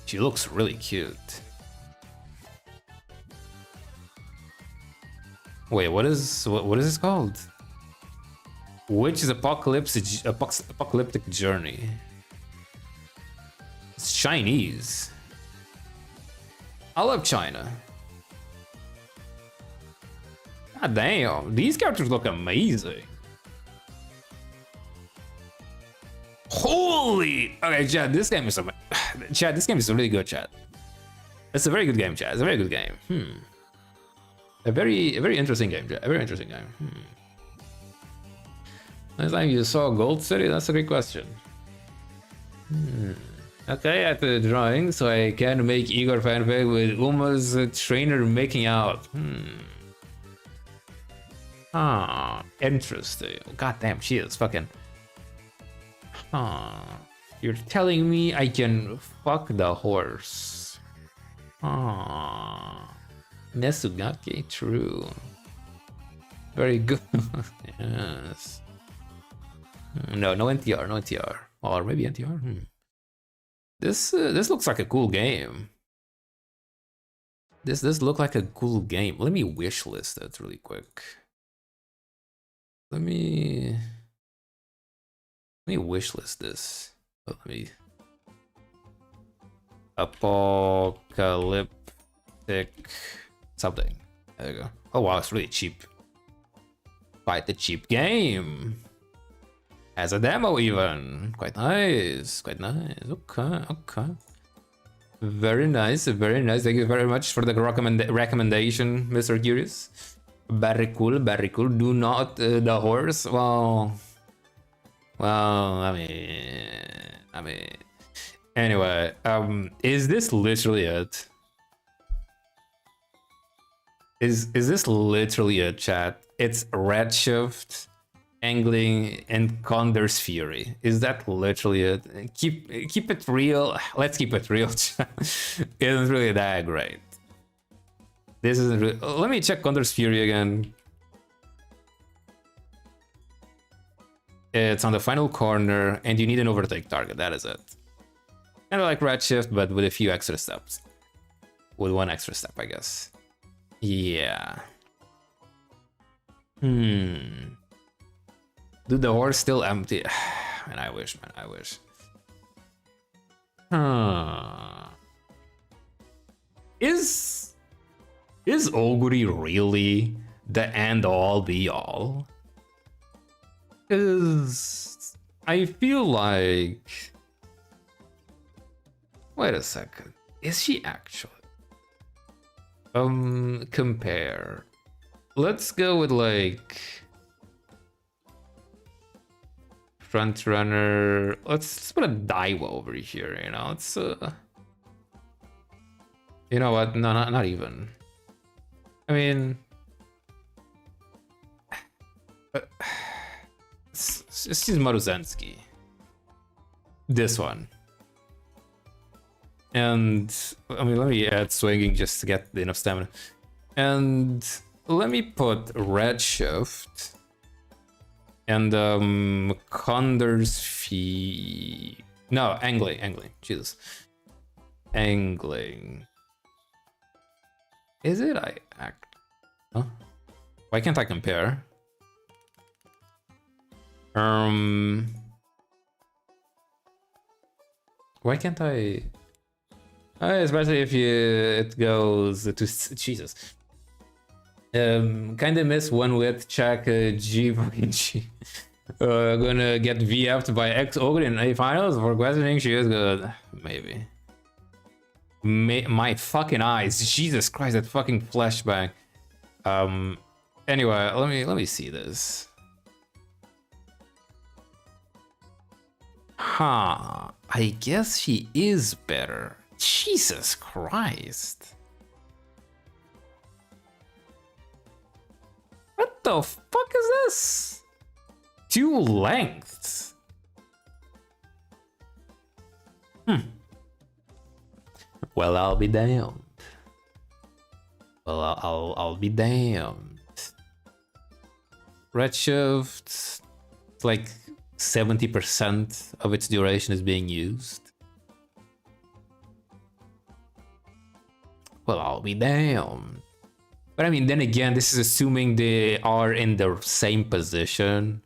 She looks really cute. Wait, what is this called? Which is apocalyptic journey? It's Chinese. I love China. God damn, these characters look amazing. Holy! Okay, Chad, this game is Chad, this game is really good, Chad. It's a very good game, Chad. It's a very good game. A very interesting game, Chad. A very interesting game. Last time you saw Gold City? That's a great question. Okay, I have the drawing, so I can make Igor fanfic with Uma's trainer making out. Interesting. God damn, she is fucking. You're telling me I can fuck the horse? Nesugake, true. Very good. Yes. No NTR, no NTR. Or maybe NTR. This looks like a cool game. This look like a cool game. Let me wishlist that really quick. Let me wishlist this. Oh, let me. Apocalyptic something. There you go. Oh wow, it's really cheap. Quite a cheap game. Has a demo even. Quite nice. Quite nice. Okay. Very nice. Very nice. Thank you very much for the recommendation, Mr. Curious. Very cool. Very cool. Do not the horse. Well, I mean. Anyway, is this literally it? Is this literally it, chat? It's Redshift, Angling, and Condor's Fury. Is that literally it? Keep it real. Let's keep it real. It isn't really that great. This isn't really. Let me check Condor's Fury again. It's on the final corner, and you need an overtake target. That is it. Kind of like Redshift, but with a few extra steps. With one extra step, I guess. Yeah. Dude, the horse still empty. Man, I wish, man, I wish. Is Oguri really the end-all be-all? Because I feel like... Wait a second. Is she actually? Compare. Let's go with like front runner. Let's put a Daiwa over here. You know, it's you know what? No, not even. I mean, let's use Maruzensky. This one. And I mean, let me add swinging just to get enough stamina. And let me put Redshift and Condor's Fee. No, angling. Jesus, angling. Is it? Huh? Why can't I compare? Why can't I? Especially if it goes to Jesus. Kinda miss one with check G. Gonna get VF'd by X Ogre in A finals for questioning she is good. Maybe. My fucking eyes. Jesus Christ, that fucking flashbang. Anyway, let me see this. Huh. I guess she is better. Jesus Christ. What the fuck is this? 2 lengths. Well, I'll be damned. Well, I'll be damned. Redshift, it's like 70% of its duration is being used. Well, I'll be damned. But I mean, then again, this is assuming they are in the same position.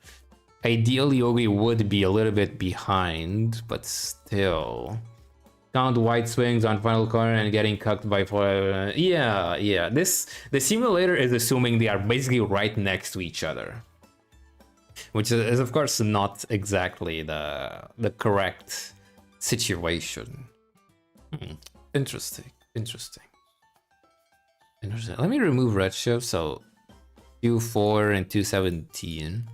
Ideally, Yogi would be a little bit behind, but still. Count white swings on final corner and getting cucked by 4. Yeah. The simulator is assuming they are basically right next to each other. Which is of course not exactly the correct situation. Interesting. Let me remove Redshift, so Q4 and 217.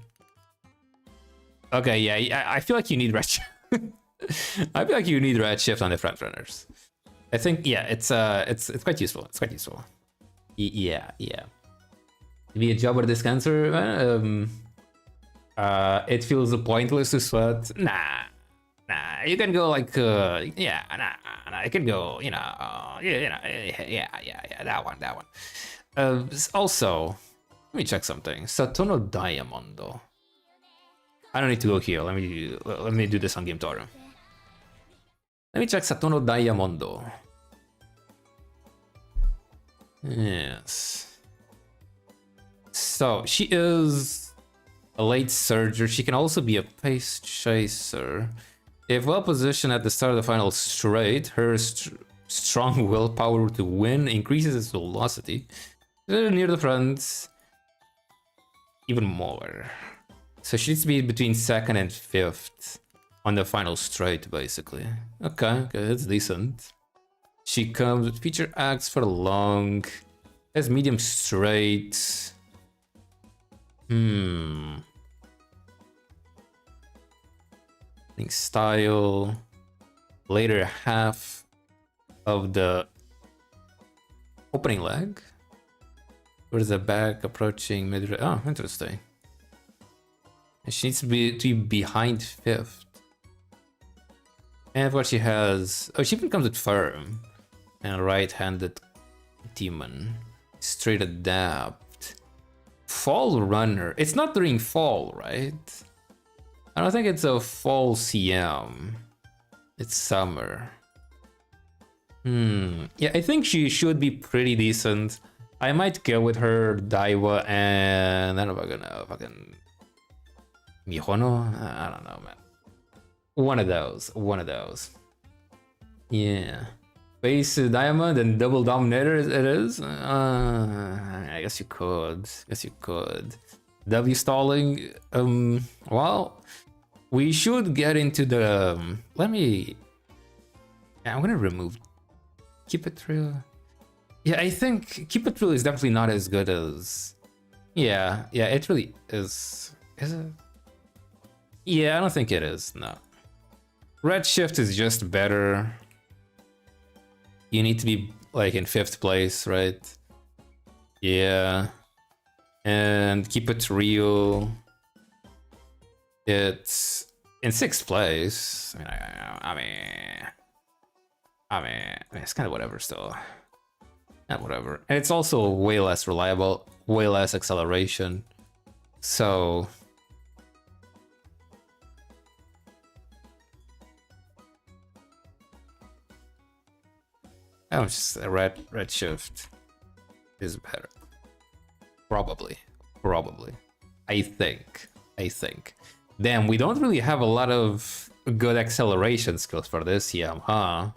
Okay, yeah, I feel like you need Redshift. I feel like you need Redshift on the front runners. I think, yeah, it's quite useful. It's quite useful. Yeah. To be a jobber this cancer, it feels pointless to sweat. Nah. You can go like, nah. You can go, yeah. That one. Also, let me check something. Satono Diamondo. I don't need to go here. Let me do this on Game Toro. Let me check Satono Diamondo. Yes. So she is a late surger. She can also be a pace chaser. If well positioned at the start of the final straight, her strong willpower to win increases its velocity. Near the front, even more. So she needs to be between 2nd and 5th on the final straight, basically. Okay, it's decent. She comes with feature acts for long, has medium straight. Style, later half of the opening leg. Where's the back approaching mid? Oh, interesting. And she needs to be behind 5th. And what she has, she even comes with firm and right-handed demon, straight adapt, fall runner. It's not during fall, right? I don't think it's a fall CM. It's summer. Yeah, I think she should be pretty decent. I might go with her Daiwa and I don't know if I'm gonna fucking Mihono? I don't know, man. One of those. Yeah. Base diamond and double dominator it is? I guess you could. W stalling. Well, we should get into the. Let me. Yeah, I'm gonna remove Keep It Real. Yeah, I think Keep It Real is definitely not as good as. Yeah, it really is. Is it? Yeah, I don't think it is. No. Redshift is just better. You need to be like in 5th place, right? Yeah. And Keep It Real. It's in 6th place. I mean, it's kind of whatever still. Not whatever. And it's also way less reliable, way less acceleration. So oh, just a Redshift is better. Probably. I think. Damn, we don't really have a lot of good acceleration skills for this Yam, huh?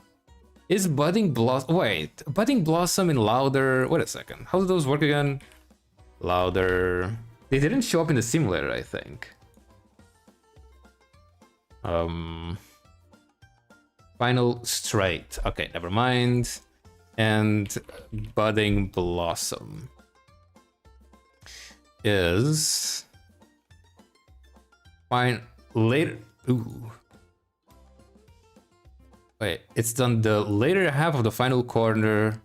Is Budding Blossom... Wait, Budding Blossom and Louder... Wait a second, how do those work again? Louder... They didn't show up in the simulator, I think. Final Straight. Okay, never mind. And Budding Blossom is... Fine. Later... Ooh. Wait, it's on the later half of the final corner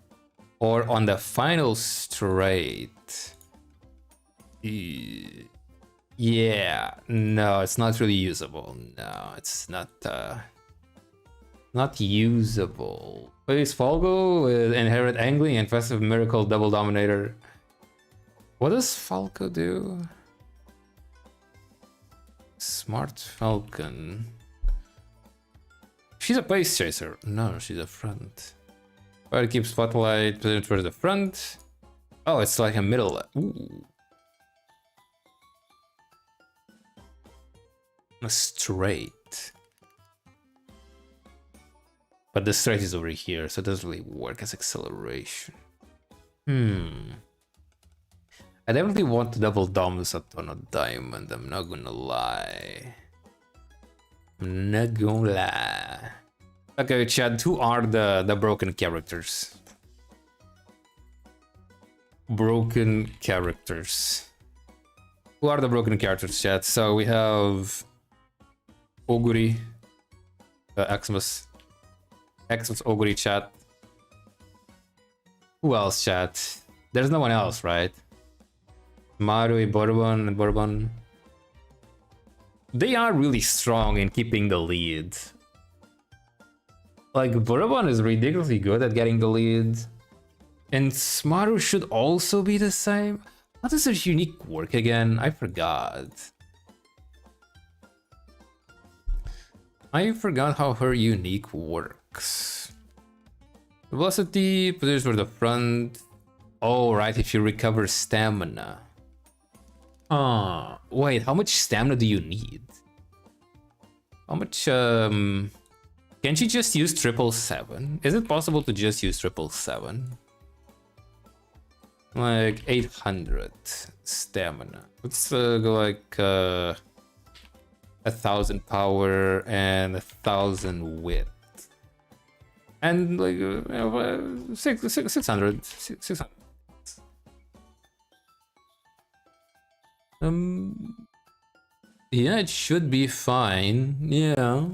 or on the final straight. Yeah, no, it's not really usable. No, it's not usable. Plays Falco with Inherent Angling and Festive Miracle Double Dominator. What does Falco do? Smart Falcon. She's a pace chaser. No, she's a front. Fire keep spotlight towards the front. Oh, it's like a middle. Ooh. A straight. But the straight is over here, so it doesn't really work as acceleration. I definitely want to double dom this at on a diamond, I'm not gonna lie. Okay, Chad, who are the broken characters? Broken characters. Who are the broken characters, Chad? So we have Oguri, Xmas Oguri, chat. Who else, chat? There's no one else, right? Marui, Bourbon, and Bourbon. They are really strong in keeping the lead. Like, Bourbon is ridiculously good at getting the lead. And Smaru should also be the same. How does her unique work again? I forgot. I forgot how her unique works. Velocity, positions for the front. Oh, right, if you recover stamina. Wait, how much stamina do you need? How much, Can she just use 777? Is it possible to just use 777? Like 800 stamina. Let's go like 1,000 power and 1,000 wit. And like 600. Yeah, it should be fine. Yeah.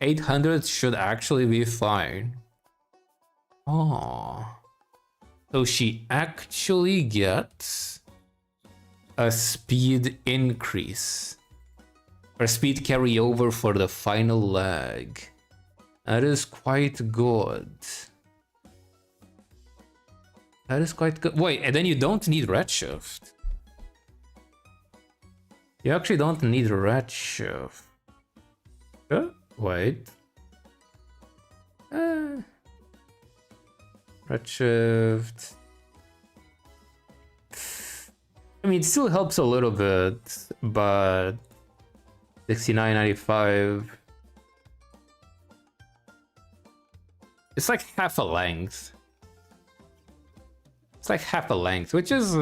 800 should actually be fine. Oh. So she actually gets a speed increase. Or speed carryover for the final leg. That is quite good. That is quite good. Wait, and then you don't need Redshift. You actually don't need Redshift. Wait. Redshift. I mean, it still helps a little bit, but 69.95. It's like half a length. It's like half a length, which is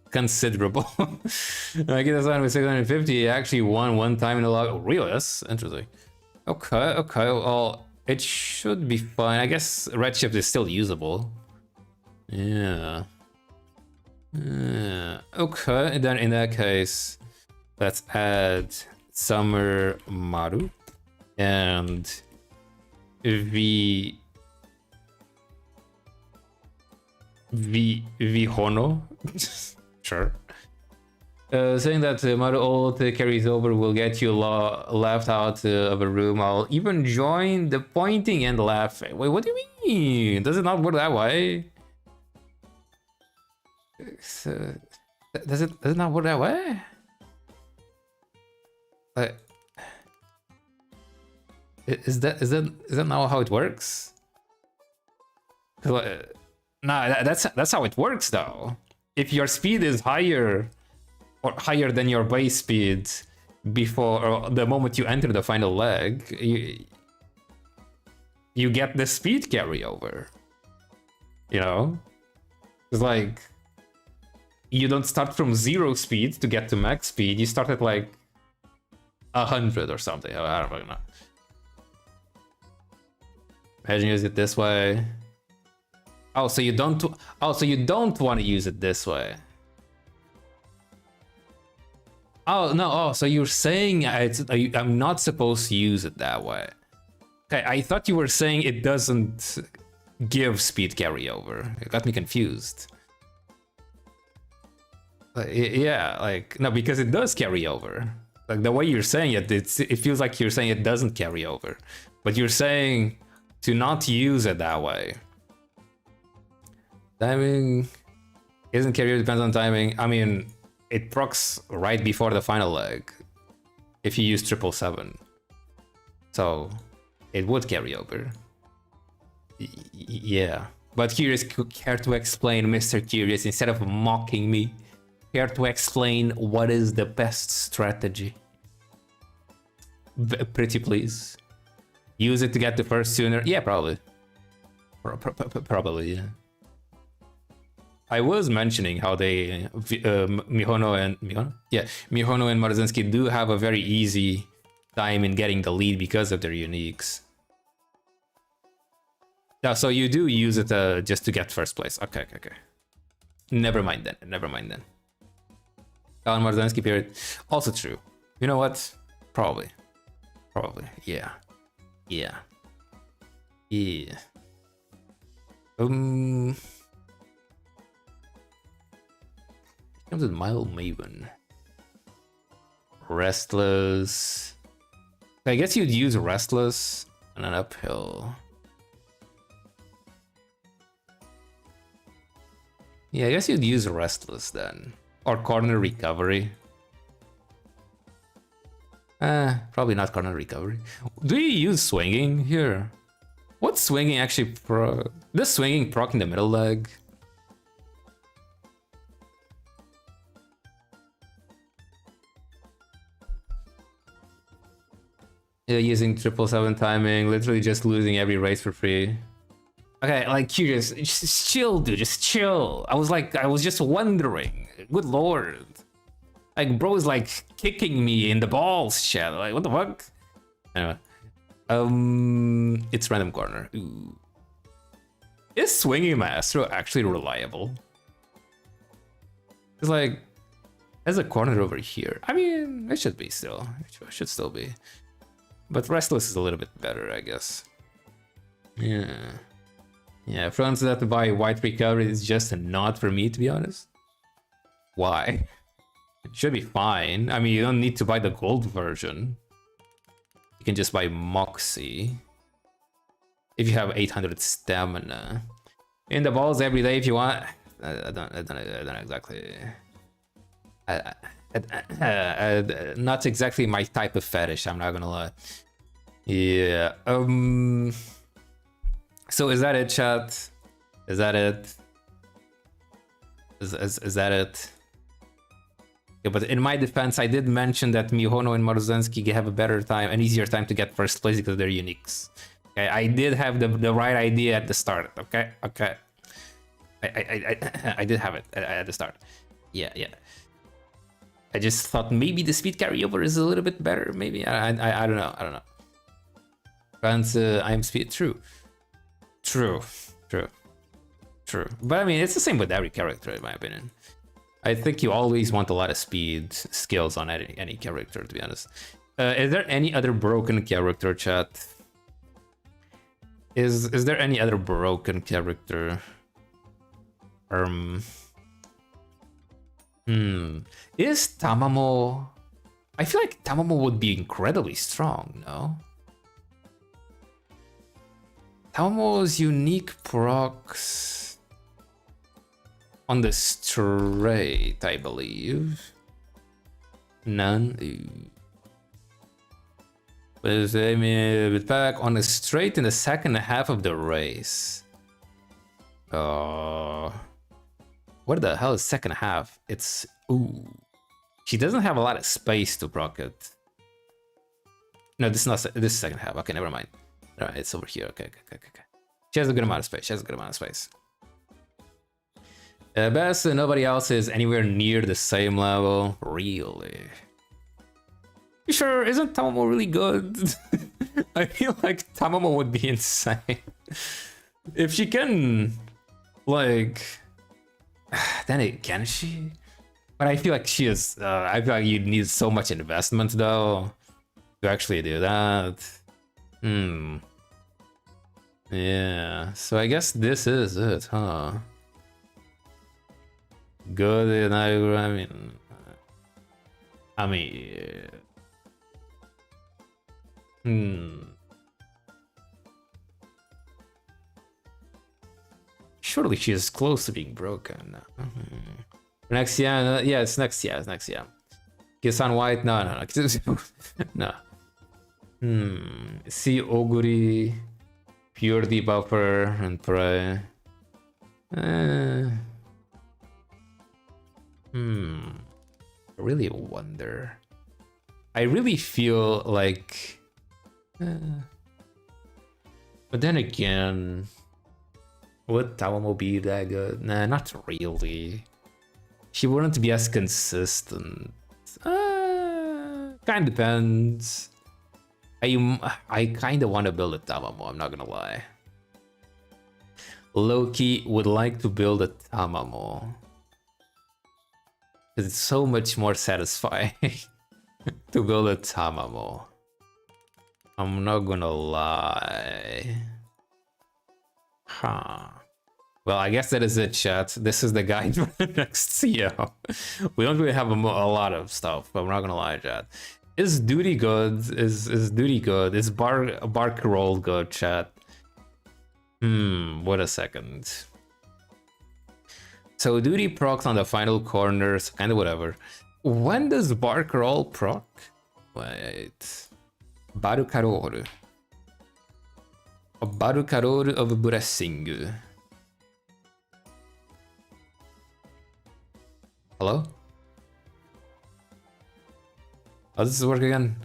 considerable. I get this on with 650. He actually won one time in the log. Oh, really? That's interesting. Okay. Well, It should be fine. I guess Redshift is still usable. Yeah. Okay, then in that case, let's add Summer Maru and Hono. Sure. Saying that Maru ult carries over will get you left out of a room. I'll even join the pointing and laughing. Wait, what do you mean? Does it not work that way? Does it not work that way? Like, is that not how it works? Nah, that's how it works though. If your speed is higher or higher than your base speed before or the moment you enter the final leg, you get the speed carryover. You know, it's like you don't start from 0 speed to get to max speed. You start at like 100 or something. I don't really know. Imagine use it this way. Oh, so you don't. Oh, so you don't want to use it this way. Oh no. Oh, so you're saying I'm not supposed to use it that way. Okay, I thought you were saying it doesn't give speed carryover. It got me confused. Yeah, like no, because it does carry over. Like the way you're saying it, it feels like you're saying it doesn't carry over, but you're saying to not use it that way. Timing isn't carry over, depends on timing. I mean, it procs right before the final leg if you use 777, so it would carry over. Yeah, but Curious, care to explain, Mr. Curious, instead of mocking me? Care to explain what is the best strategy? Pretty please. Use it to get the first sooner? Yeah, probably. Probably, yeah. I was mentioning how they Mihono and Marzinski do have a very easy time in getting the lead because of their uniques. Yeah, so you do use it just to get first place. Okay. Never mind then. Alan Marzinski period. Also true. You know what? Probably. Yeah. Comes with Mild Maven. Restless. I guess you'd use Restless on an uphill. Yeah, I guess you'd use Restless then. Or Corner Recovery. Probably not Corner Recovery. Do you use Swinging here? What's Swinging actually pro? Does Swinging proc in the middle leg? Yeah, using 777 timing, literally just losing every race for free. Okay, like Curious, just chill, dude, just chill. I was just wondering. Good lord. Like, bro is like kicking me in the balls, chat. Like, what the fuck? Anyway. It's Random Corner. Ooh. Is Swinging Maestro actually reliable? It's like, there's a corner over here. I mean, it should be still. It should still be. But Restless is a little bit better, I guess. Yeah, friends that to buy White Recovery is just not for me, to be honest. Why? It should be fine. I mean, you don't need to buy the gold version. You can just buy Moxie. If you have 800 stamina. In the balls every day if you want. I don't exactly. Not exactly my type of fetish, I'm not gonna lie. Yeah. So is that it, chat? Is that it? Is that it? Yeah, but in my defense, I did mention that Mihono and Marzinski have a better time, an easier time to get first place because they're uniques. Okay, I did have the right idea at the start. Okay. I did have it at the start. Yeah. I just thought maybe the speed carryover is a little bit better. Maybe I don't know. Grants I'm speed. True. True. True. True. But I mean, it's the same with every character, in my opinion. I think you always want a lot of speed skills on any character, to be honest. Is there any other broken character, chat? Is there any other broken character? Is Tamamo... I feel like Tamamo would be incredibly strong, no? Tamamo's unique procs on the straight, I believe. None. But I mean, back on the straight in the second half of the race. What the hell is second half? It's she doesn't have a lot of space to proc it. No, this is not. This is second half. Okay, never mind. All right, it's over here. Okay. She has a good amount of space. Best nobody else is anywhere near the same level. Really? You sure? Isn't Tamamo really good? I feel like Tamamo would be insane if she can, like. Then it can she? But I feel like she is. I feel like you need so much investment though to actually do that. Yeah. So I guess this is it, huh? Good. I mean. Surely she is close to being broken. Next year, yeah, it's next year. Kiss on white, no. No. See Oguri, pure debuffer, and pray. I really wonder. I really feel like. But then again, would Tamamo be that good? Nah, not really. She wouldn't be as consistent. Kind of depends. I kind of want to build a Tamamo, I'm not gonna lie. Loki would like to build a Tamamo. Because it's so much more satisfying to build a Tamamo. I'm not gonna lie. Huh. Well, I guess that is it, chat. This is the guide for the next CEO. We don't really have a lot of stuff, but I'm not gonna lie, chat. Is Duty good? Is Duty good? Is Bark Roll good, chat? Wait a second. So Duty procs on the final corners, kind of whatever. When does Bark Roll proc? Wait. Barukaroru. A Barukaroru of Blessing. Hello? How does this work again?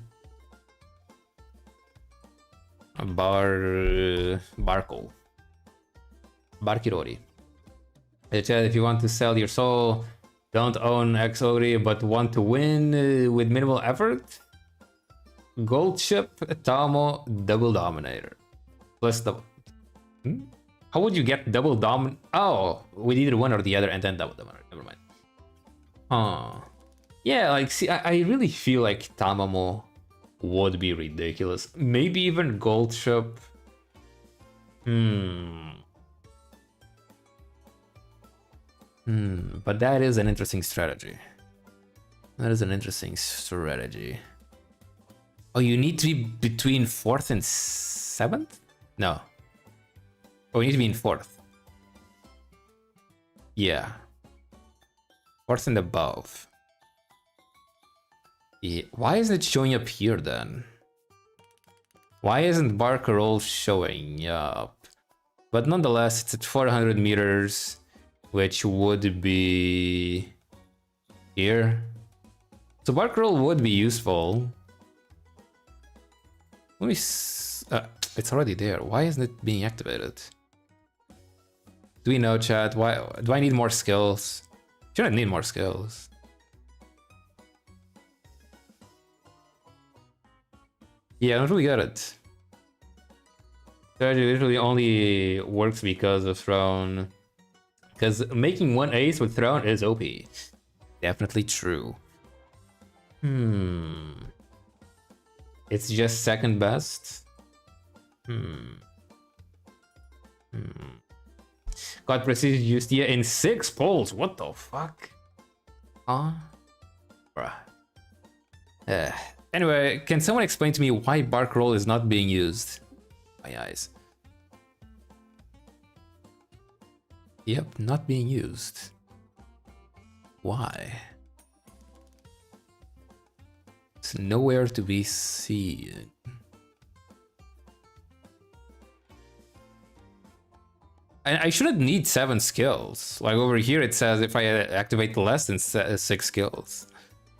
Barkle. Barkirori. Hey Chad, if you want to sell your soul, don't own Xori, but want to win with minimal effort? Gold ship, Tamo, double dominator. Plus the. How would you get double dom? Oh, we needed one or the other and then double dominator. Never mind. Yeah, like, see, I really feel like Tamamo would be ridiculous. Maybe even gold ship. But that is an interesting strategy. Oh, you need to be between 4th and 7th? No. Oh, you need to be in 4th. Yeah. 4th and above. Yeah. Why isn't it showing up here then? Why isn't Barker Roll showing up? But nonetheless, it's at 400 meters, which would be here. So Barker Roll would be useful. Let me. It's already there. Why isn't it being activated? Do we know, chat? Why do I need more skills? Shouldn't need more skills. Yeah, I don't really get it. Strategy literally only works because of Throne. Because making one ace with Throne is OP. Definitely true. It's just second best. Got Precision Justia in 6 polls. What the fuck? Huh? Bruh. Anyway, can someone explain to me why Bark Roll is not being used? My eyes. Yep, not being used. Why? It's nowhere to be seen. I shouldn't need 7 skills. Like over here it says if I activate less than 6 skills.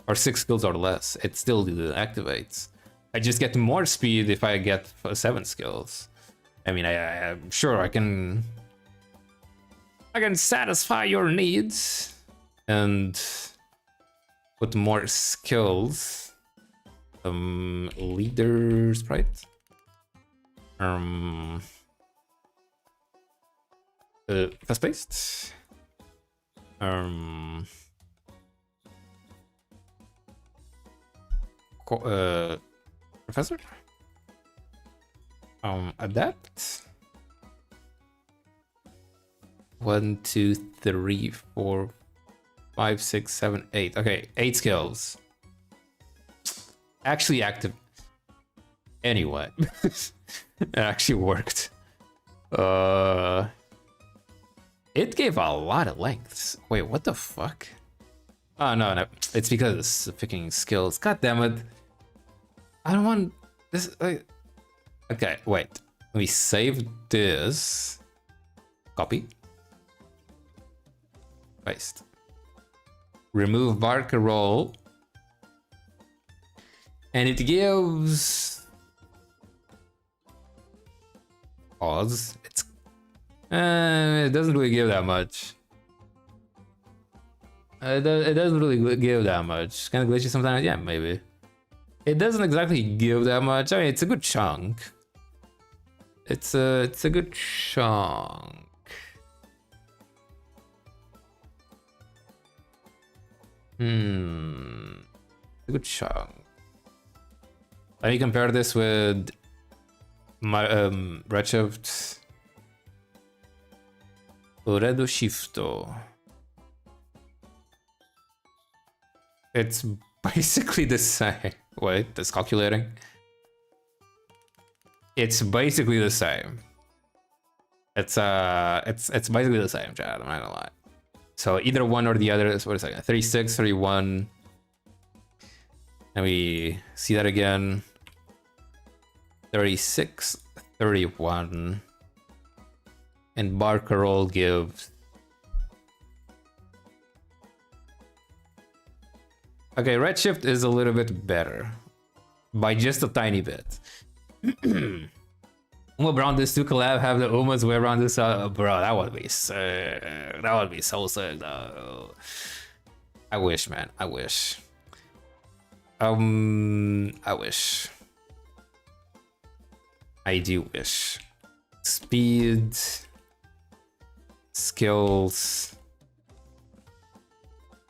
Or 6 skills or less, it still activates. I just get more speed if I get 7 skills. I mean, I'm sure I can satisfy your needs and put more skills. Leader sprite. Fast paced. Professor. Adapt. 1, 2, 3, 4, 5, 6, 7, 8. Okay, 8 skills. Actually active. Anyway, it actually worked. It gave a lot of lengths. Wait, what the fuck? Oh no, it's because it's picking skills. God damn it! I don't want this. Okay, wait. Let me save this. Copy. Paste. Remove Barker Roll. And it gives pause. It doesn't really give that much. It doesn't really give that much. It's kind of glitchy sometimes. Yeah, maybe. It doesn't exactly give that much. I mean, it's a good chunk. It's a good chunk. A good chunk. Let me compare this with my Redshift Redo Shifto. It's basically the same. Wait, that's calculating. It's basically the same. It's basically the same, Chad. I'm not gonna lie. So either one or the other is, what is it? 36, 31. And we see that again. 36, 31. And Barker Roll gives. Okay, Redshift is a little bit better. By just a tiny bit. Uma Brown this 2 collab have the Umas way around this bro, that would be sick. That would be so sick though. I wish, man. I wish. I wish. I do wish. Speed, skills,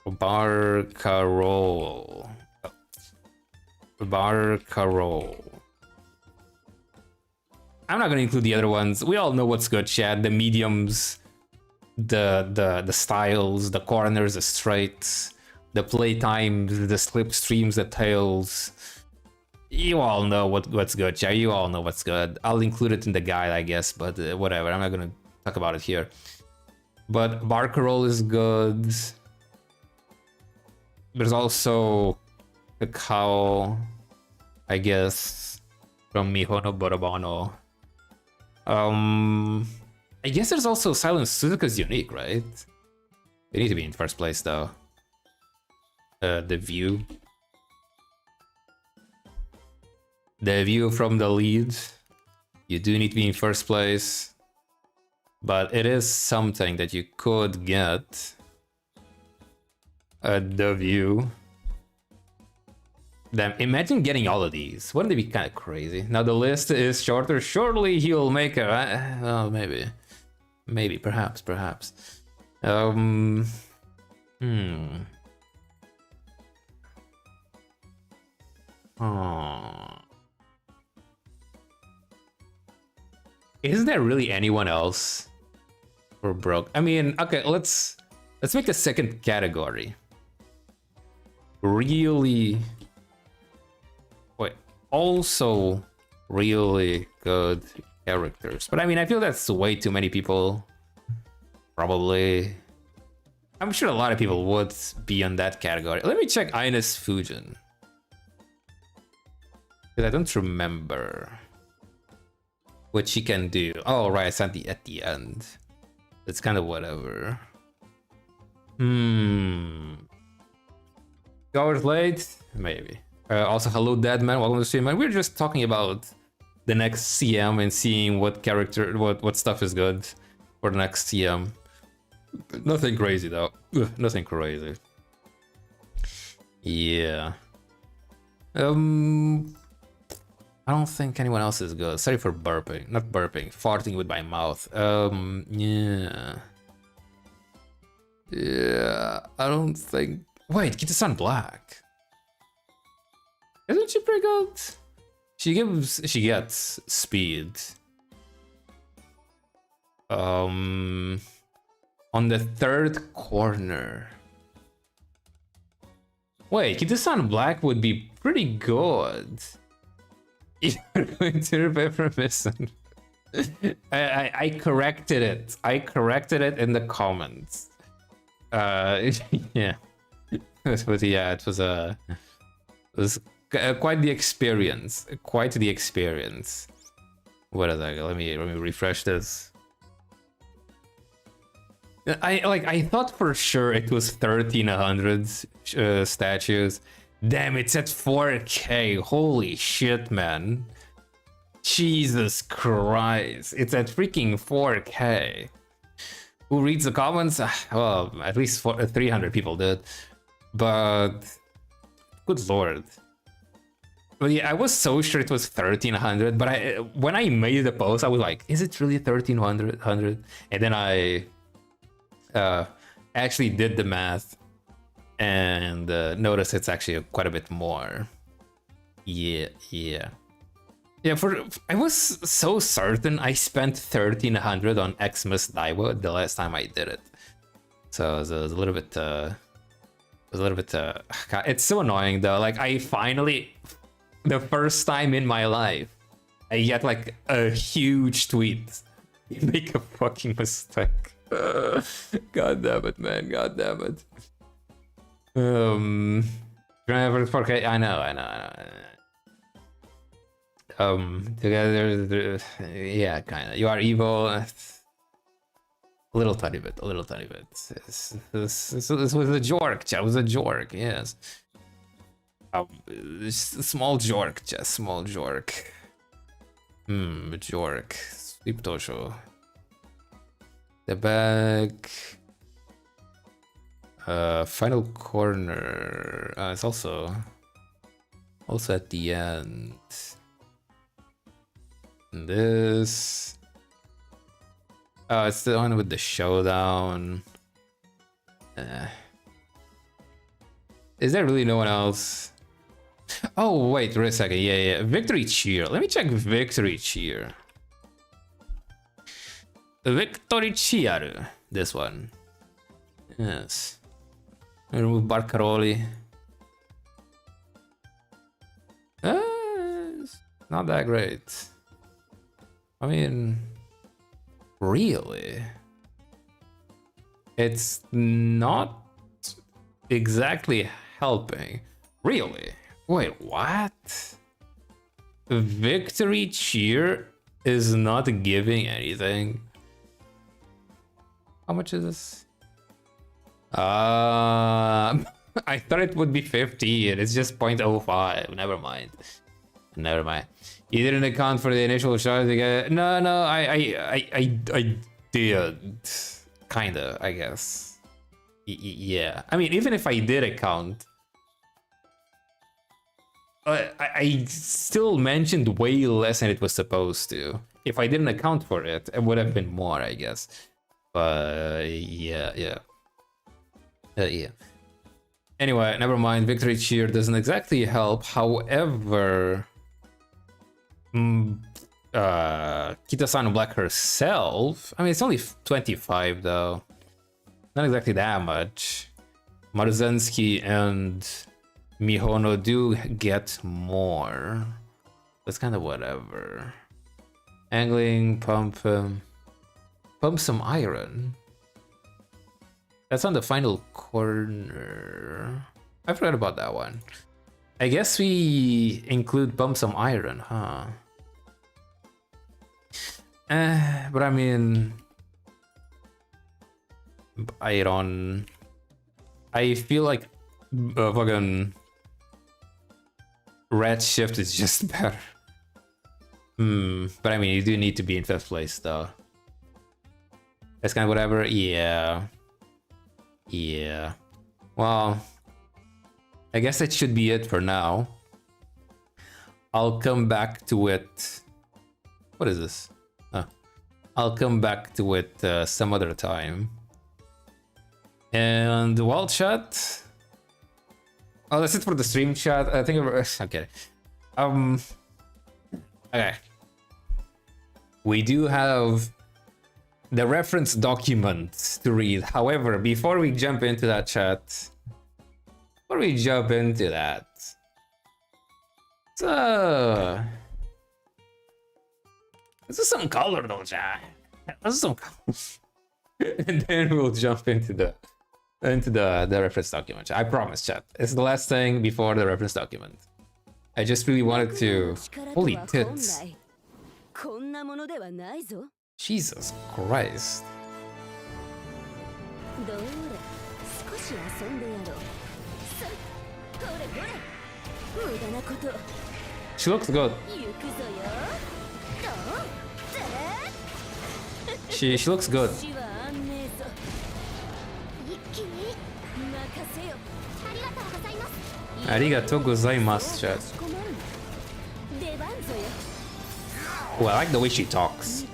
Barker Roll. Barker Roll. I'm not gonna include the other ones. We all know what's good, Chad. The mediums, the styles, the corners, the straights, the playtimes, the slipstreams, the tails. You all know what's good, Chad. You all know what's good. I'll include it in the guide, I guess, but whatever. I'm not gonna talk about it here. But Barker Roll is good. There's also the cow, I guess, from Mihono Borobano. I guess there's also Silent Suzuka's unique, right? They need to be in first place though. The view. The view from the lead. You do need to be in first place. But it is something that you could get. The view. Damn, imagine getting all of these. Wouldn't it be kind of crazy? Now the list is shorter. Surely he'll make a... well, maybe. Maybe, perhaps. Hmm. Oh. Is there really anyone else for broke? I mean, okay, let's make a second category. Really... Wait, also really good characters. But I mean, I feel that's way too many people. Probably. I'm sure a lot of people would be on that category. Let me check Ines Fujin. Because I don't remember what she can do. Oh, right, it's at the end. It's kind of whatever. 2 hours late? Maybe. Also, hello, Deadman. Welcome to the stream. Man, we're just talking about the next CM and seeing what character, what stuff is good for the next CM. Nothing crazy though. Ugh, nothing crazy. Yeah. I don't think anyone else is good. Sorry for burping. Not burping. Farting with my mouth. Yeah. Yeah. I don't think. Wait, Kita-san Black. Isn't she pretty good? She gets speed. On the third corner. Wait, Kita-san Black would be pretty good. You're going to remember missing. I corrected it. I corrected it in the comments. Yeah. But yeah, it was quite the experience. Quite the experience. What is that? Let me refresh this. I thought for sure it was 1300 statues. Damn, it's at 4K. Holy shit, man. Jesus Christ. It's at freaking 4K. Who reads the comments? Well, at least 300 people did. But good lord. But yeah, I was so sure it was 1300, but when I made the post, I was like, is it really 1300? And then I actually did the math and noticed it's actually quite a bit more. Yeah. I was so certain I spent 1300 on Xmas Daiwa the last time I did it. So it was a little bit it's so annoying though. Like I finally, the first time in my life, I get like a huge tweet. You make a fucking mistake. God damn it, man. God damn it. Driver 4K. I know. Together, yeah, kind of. You are evil. A little tiny bit. This was a jork. Chat was a jork. Yes. Small jork. Just small jork. Jork. Sleep Tosho. The back. Final corner. It's also at the end. And this. It's the one with the showdown. Is there really no one else? Oh wait, wait a second. Yeah. Victory cheer. Let me check victory cheer. Victory cheer. This one. Yes. Remove Barcaroli. It's not that great. I mean, really? It's not exactly helping. Really? Wait, what? Victory cheer is not giving anything. How much is this? I thought it would be 50 and it's just 0.05. Never mind. You didn't account for the initial shot. No, I did. Kinda, I guess. Yeah. I mean, even if I did account. I still mentioned way less than it was supposed to. If I didn't account for it, it would have been more, I guess. But yeah. Yeah. Anyway, never mind. Victory cheer doesn't exactly help. However, Kita-san Black herself. I mean, it's only 25 though. Not exactly that much. Maruzensky and Mihono do get more. That's kind of whatever. Angling, pump some iron. That's on the final corner. I forgot about that one. I guess we include pump some iron, huh? But I mean, iron. I feel like fucking red shift is just better. But I mean, you do need to be in 5th place though. That's kind of whatever. Yeah. Well, I guess that should be it for now. I'll come back to it. What is this? I'll come back to it some other time. And well, chat. Oh, that's it for the stream chat. I think okay. Okay. We do have the reference document to read. However, before we jump into that chat, so this is some color though, chat. This is some color. And then we'll jump into the reference document. I promise, chat. It's the last thing before the reference document. I just really wanted to. Holy tits. Jesus Christ. She looks good. She looks good. Arigatou gozaimasu, chat. Oh, I like the way she talks.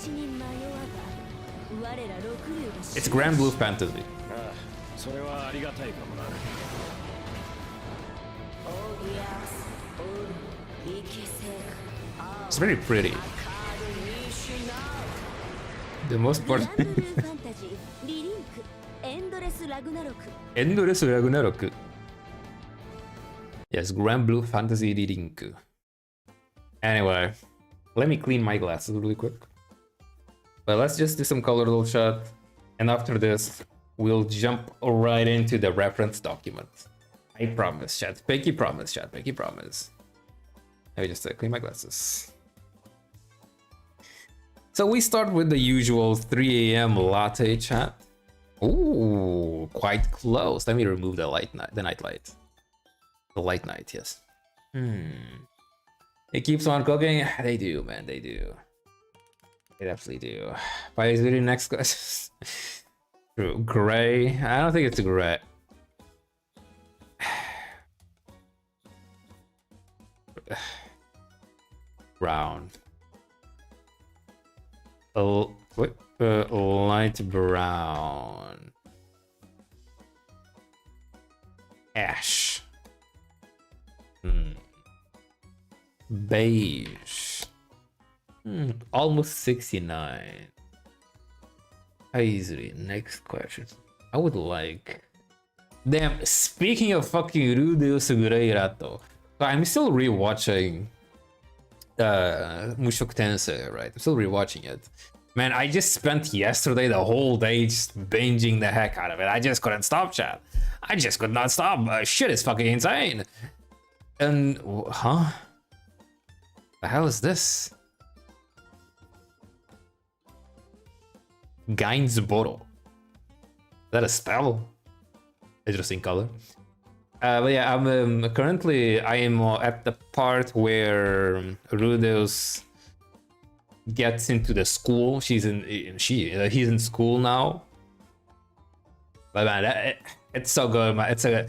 It's Grand Blue Fantasy. It's very pretty. The most part. Endless Ragnarok. Yes, Grand Blue Fantasy Ririnku. Anyway, let me clean my glasses really quick. But let's just do some color little chat. And after this, we'll jump right into the reference document. I promise, chat. Pinky promise, chat. Pinky promise. Let me just clean my glasses. So we start with the usual 3 a.m. latte chat. Ooh, quite close. Let me remove the night light. The light night, yes. It keeps on cooking. They do, man. They do. They absolutely do. Why is it next class? True. Gray. I don't think it's gray. Brown. What? Light brown. Ash. Beige. Almost 69. Easily. Next question. I would like. Damn. Speaking of fucking Rudeus Gureirato, so I'm still rewatching Mushoku Tensei, right? I'm still rewatching it. Man, I just spent yesterday the whole day just binging the heck out of it. I just couldn't stop, chat. I just could not stop. Shit is fucking insane. And huh? The hell is this? Gainsboro. Is that a spell? Interesting color. But yeah, I'm currently I am at the part where Rudeus gets into the school. He's in school now. But man, it's so good, man. It's a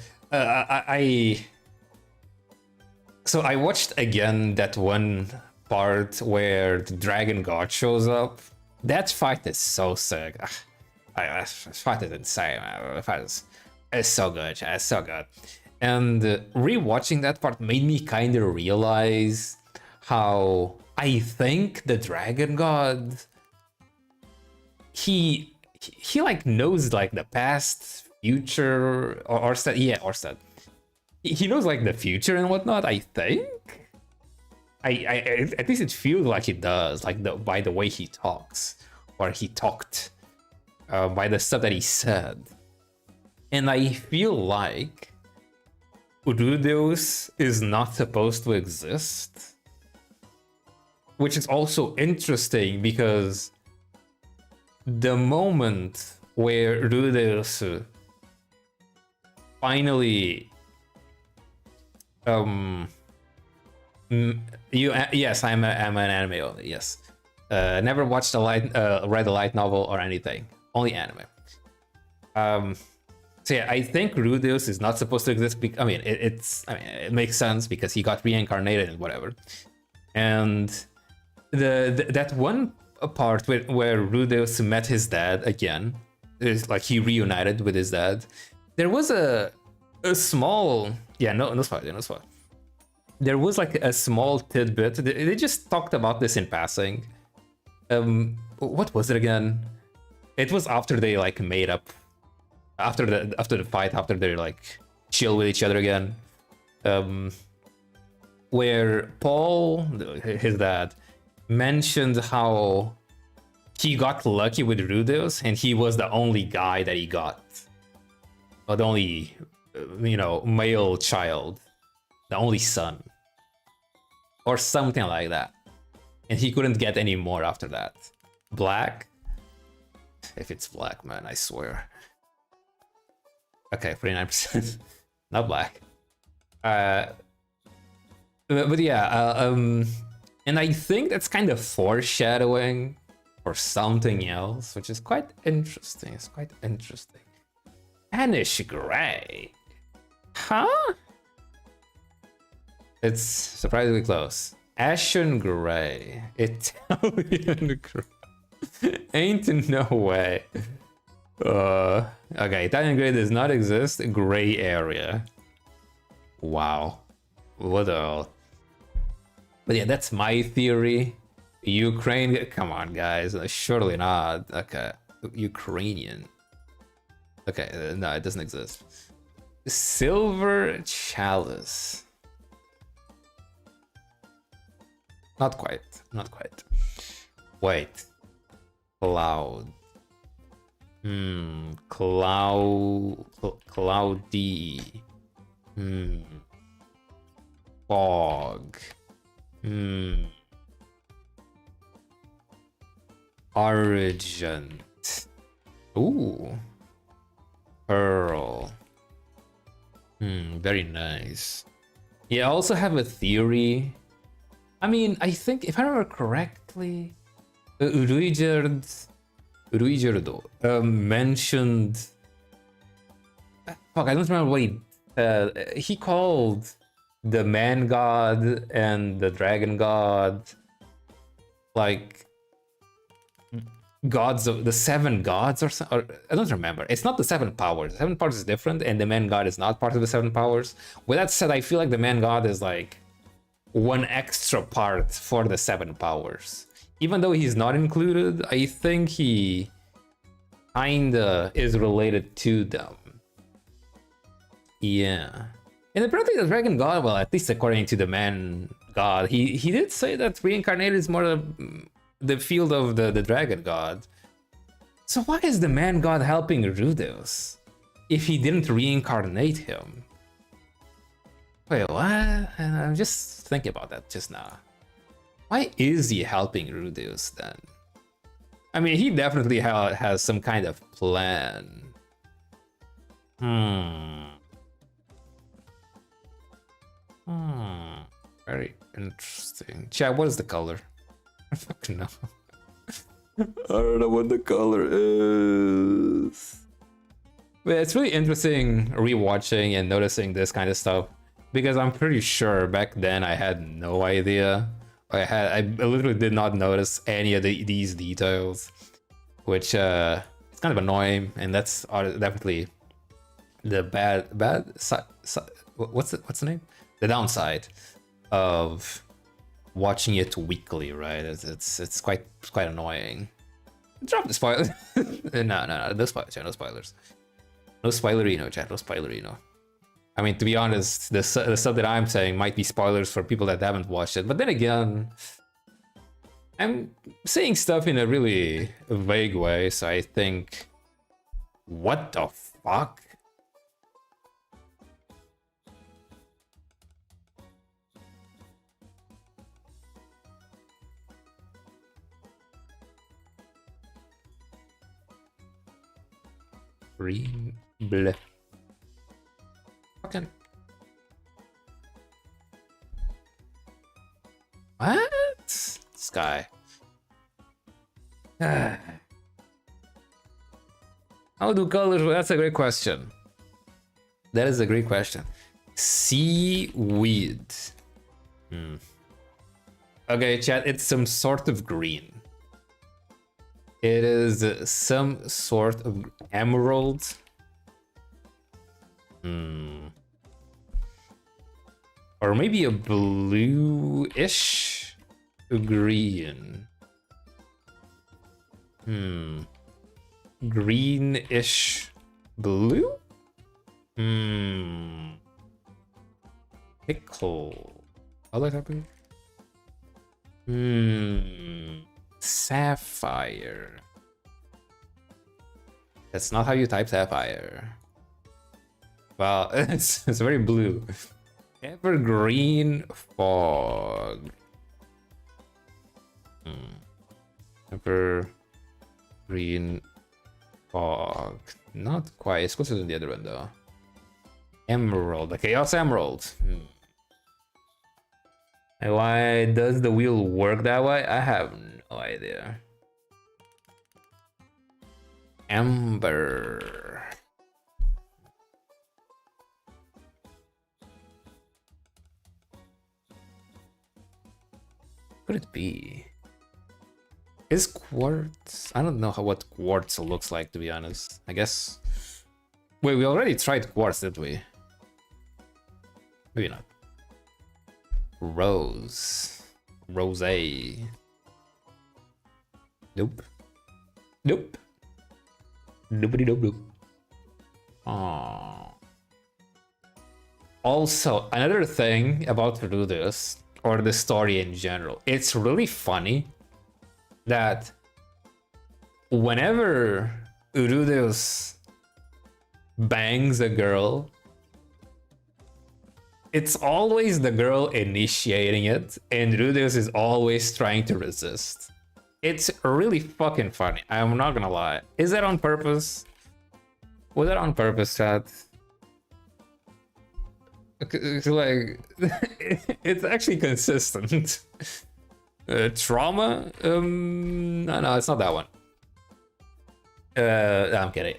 So I watched again that one part where the Dragon God shows up. That fight is so sick. That fight is insane, man. The fight is, it's so good. It's so good. And rewatching that part made me kind of realize how I think the Dragon God, he like knows like the past, future, or said, yeah, or said he knows like the future and whatnot. I think. I at least it feels like he does, like by the way he talks, or he talked, by the stuff that he said, and I feel like Rudeus is not supposed to exist, which is also interesting because the moment where Rudeus finally yes, I'm an anime only. Yes, never watched read a light novel or anything. Only anime. So yeah, I think Rudeus is not supposed to exist. I mean, it makes sense because he got reincarnated and whatever. And that one part where Rudeus met his dad again, is like he reunited with his dad. There was a small, yeah, no spoiler, no spoiler. There was like a small tidbit. They just talked about this in passing. What was it again? It was after they like made up, after the fight, after they're like chill with each other again. Where Paul, his dad, mentioned how he got lucky with Rudeus and he was the only guy that he got, or the only, male child, the only son, or something like that, and he couldn't get any more after that. Black, if it's black, man, I swear. Okay, 49%, not black. But yeah, and I think that's kind of foreshadowing for something else, which is quite interesting. It's quite interesting. Anish Gray, huh? It's surprisingly close. Ashen Gray, Italian Gray. Ain't no way. Okay, Italian Gray does not exist. Gray area. Wow. What the hell? But yeah, that's my theory. Ukraine, come on, guys. Surely not. Okay, Ukrainian. Okay, no, it doesn't exist. Silver Chalice. Not quite. Not quite. Wait. Cloud. Cloudy. Fog. Argent. Ooh. Pearl. Very nice. Yeah, I also have a theory. I mean, I think if I remember correctly, Ruigerdo mentioned. Fuck, I don't remember what he called the man god and the dragon god like gods of the seven gods, or I don't remember. It's not the seven powers. The seven powers is different, and the man god is not part of the seven powers. With that said, I feel like the man god is like one extra part for the seven powers. Even though he's not included, I think he kinda is related to them. Yeah. And apparently the dragon god, well, at least according to the man god, he did say that reincarnated is more the field of the dragon god. So why is the man god helping Rudeus if he didn't reincarnate him? Wait, what? I'm just thinking about that just now. Why is he helping Rudeus then? I mean, he definitely has some kind of plan. Very interesting. Chat, what is the color? I fucking know. I don't know what the color is. But it's really interesting rewatching and noticing this kind of stuff. because I'm pretty sure back then I had no idea. I literally did not notice any of these details, which it's kind of annoying, and that's definitely the what's the name? The downside of watching it weekly, right? It's quite annoying. Drop the spoilers. No spoilers, no spoilers. No spoilerino, chat, no spoilerino. I mean, to be honest, the stuff that I'm saying might be spoilers for people that haven't watched it, but then again, I'm saying stuff in a really vague way, so I think, what the fuck? Green bleh. Fucking what? Sky. How do colors? That's a great question. That is a great question. Seaweed. Okay, chat. It's some sort of green. It is some sort of emerald. Or maybe a bluish green. Greenish blue? Pickle. How that happen? Sapphire. That's not how you type sapphire. Well, it's very blue. Evergreen fog. Evergreen fog. Not quite. It's closer than the other one though. Emerald. The Chaos Emerald. And why does the wheel work that way? I have no idea. Amber. Could it be? Is quartz? I don't know what quartz looks like, to be honest. I guess. Wait, we already tried quartz, didn't we? Maybe not. Rose. Rosé. Nope. Nope. Nobody nope. Aww. Also, another thing about Rudeus, or the story in general, it's really funny that whenever Rudeus bangs a girl, it's always the girl initiating it, and Rudeus is always trying to resist. It's really fucking funny. I'm not gonna lie. Is that on purpose? Was that on purpose, chat? Like, it's actually consistent. Trauma? No, it's not that one. No, I'm kidding.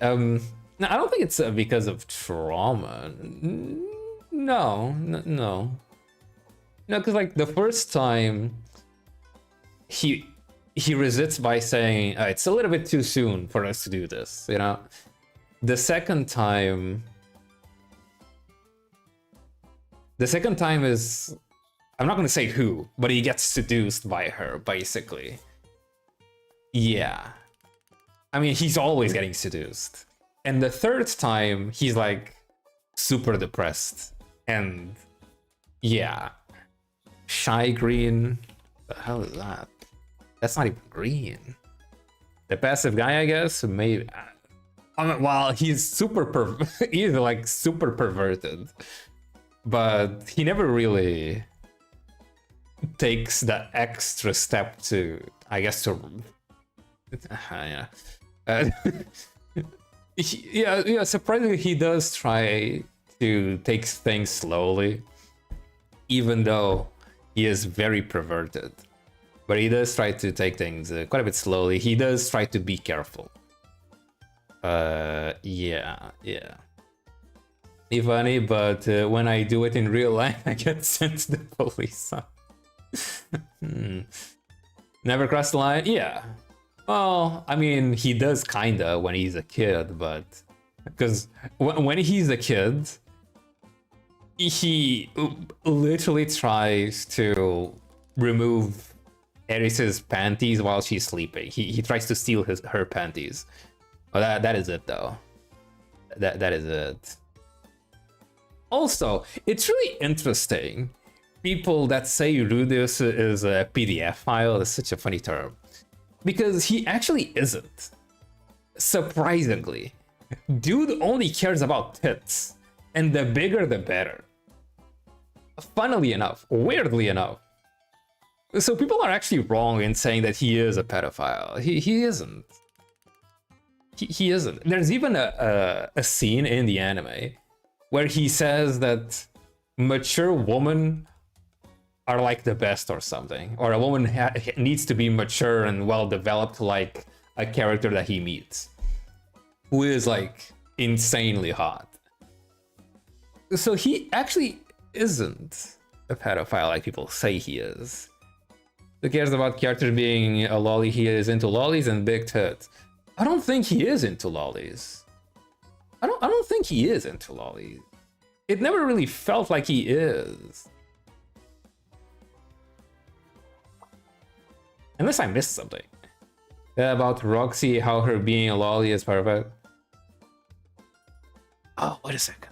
No, I don't think it's because of trauma. No, because like the first time he resists by saying it's a little bit too soon for us to do this, you know. The second time is, I'm not gonna say who, but he gets seduced by her, basically. Yeah, I mean, he's always getting seduced. And the third time, he's like super depressed. And yeah, shy green. The hell is that? That's not even green. The passive guy, I guess, maybe. I mean, well, he's he's like super perverted, but he never really takes the extra step to, I guess, to yeah. Yeah, surprisingly, he does try to take things slowly, even though he is very perverted. But he does try to take things quite a bit slowly. He does try to be careful. Yeah. funny, but when I do it in real life, I get sent to the police. Never crossed the line? Yeah. Well, I mean, he does kinda when he's a kid, but because when he's a kid, he literally tries to remove Eris's panties while she's sleeping. He tries to steal her panties. Well, that is it though. That is it. Also, it's really interesting. People that say Rudeus is a PDF file is such a funny term. Because he actually isn't. Surprisingly. Dude only cares about tits. And the bigger the better. Funnily enough, weirdly enough. So people are actually wrong in saying that he is a pedophile. He isn't. He isn't. There's even a scene in the anime where he says that mature women are like the best or something, or a woman needs to be mature and well developed like a character that he meets, who is like insanely hot. So he actually isn't a pedophile like people say he is. Who cares about character being a lolly? He is into lollies and big tits. I don't think he is into lollies. I don't think he is into lollies. It never really felt like he is. Unless I missed something. About Roxy, how her being a lolly is perfect. Oh, wait a second.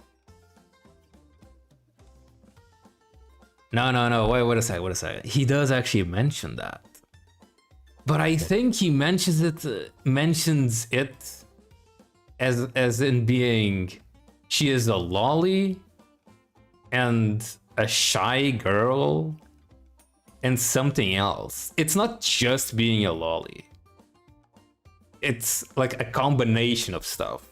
No, wait a second. He does actually mention that. But I think he mentions it as in being she is a lolly and a shy girl and something else. It's not just being a lolly. It's like a combination of stuff.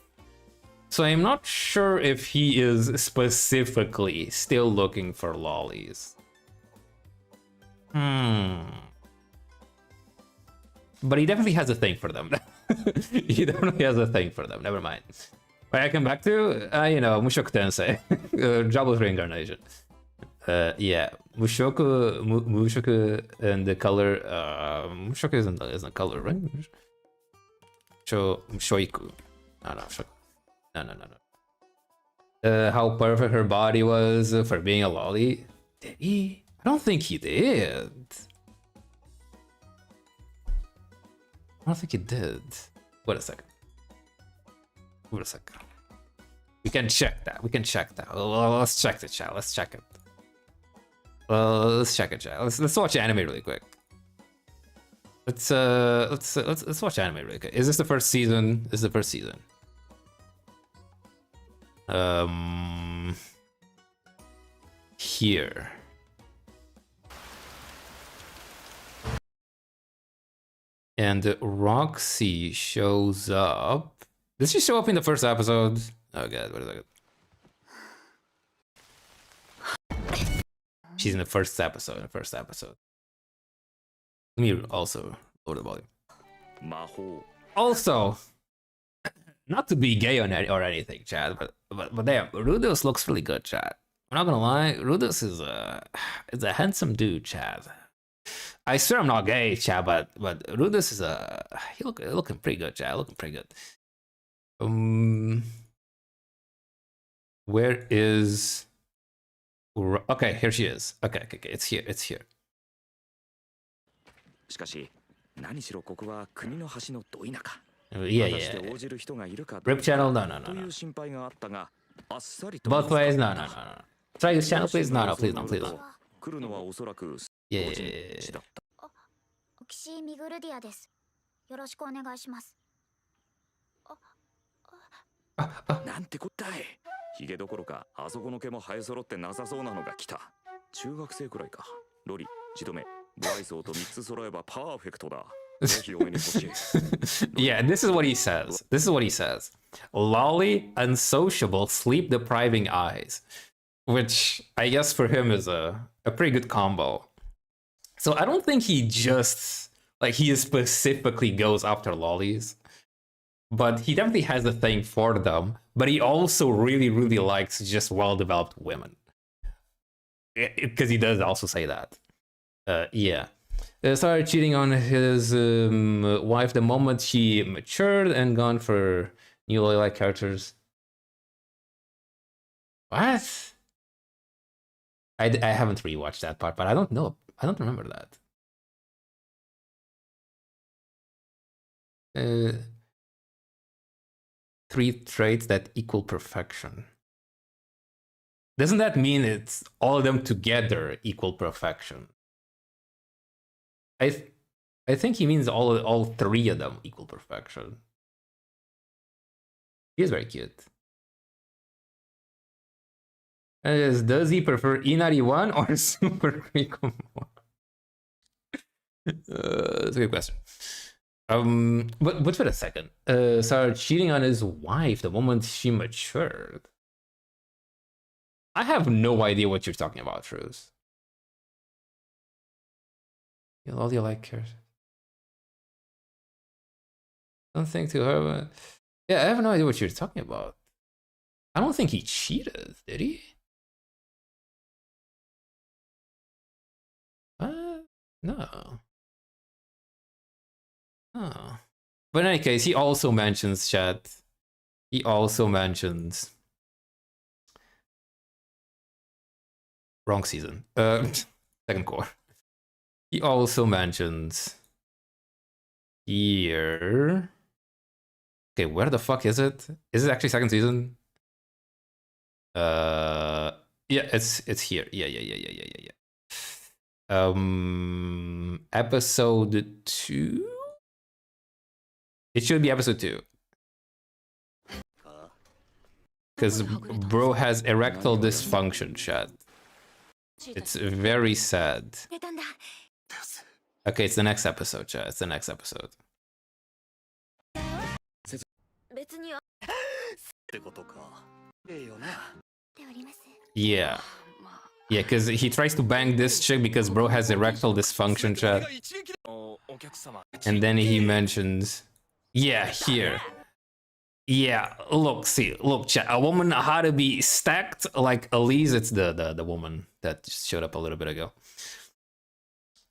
So I'm not sure if he is specifically still looking for lollies. But he definitely has a thing for them. He definitely has a thing for them. Never mind. Where I come back to, Mushoku Tensei. Jobless reincarnation. Yeah, Mushoku and the color. Mushoku isn't color, right? Shoiku. No. How perfect her body was for being a lolly. Did he? I don't think he did. I don't think he did. Wait a second. We can check that. Well, let's check the chat. Let's check it. Let's check it, chat. Let's watch anime really quick. Let's watch anime really quick. Is this the first season? This is the first season. Here. And Roxy shows up. Did she show up in the first episode? Oh god, what is that? She's in the first episode. Let me also lower the volume. Also, not to be gay or anything, Chad, but damn, Rudeus looks really good, Chad. I'm not gonna lie, Rudeus is a handsome dude, Chad. I swear I'm not gay, Chad, but Rudeus is looking pretty good, Chad. Looking pretty good. Where is? Okay, here she is. Okay, it's here. Yeah. Rip channel? No. Both ways? No. Try this channel, please? No, please don't. Yeah. オキシーミグルディアです。よろしくお願いします。なんてこったい。ヒゲどころかあそこの毛も生え揃ってなさそうなのが来た。中学生くらいか。ロリ、ジトメ、ブライソーと3つ揃えばパーフェクトだ。Yeah, this is what he says. Lolly, unsociable, sleep-depriving eyes. Which I guess for him is a pretty good combo. So I don't think he just, he specifically goes after lollies. but he definitely has a thing for them. But he also really likes just well-developed women, because he does also say that. Yeah. Started cheating on his wife the moment she matured and gone for new like characters. What? I haven't rewatched that part, but I don't know. I don't remember that. Three traits that equal perfection. Doesn't that mean it's all of them together equal perfection? I think he means all three of them equal perfection. He is very cute. Does he prefer Inari-1 or Super Rico more? That's a good question. But wait a second. Started cheating on his wife the moment she matured. I have no idea what you're talking about, Truce. All you like cares. Don't think to her, but yeah, I have no idea what you're talking about. I don't think he cheated, did he? No. Oh. But in any case, he also mentions chat. He also mentions wrong season. Second core. He also mentions here. Okay, where the fuck is it? Is it actually second season? Yeah, it's here. Yeah. Episode 2. It should be episode 2. Because bro has erectile dysfunction, chat. It's very sad. Okay, it's the next episode, chat. It's the next episode. Yeah. Yeah, because he tries to bang this chick because bro has erectile dysfunction, chat. And then he mentions... Yeah, here. Yeah, look, chat. A woman how to be stacked like Elise. It's the woman that just showed up a little bit ago.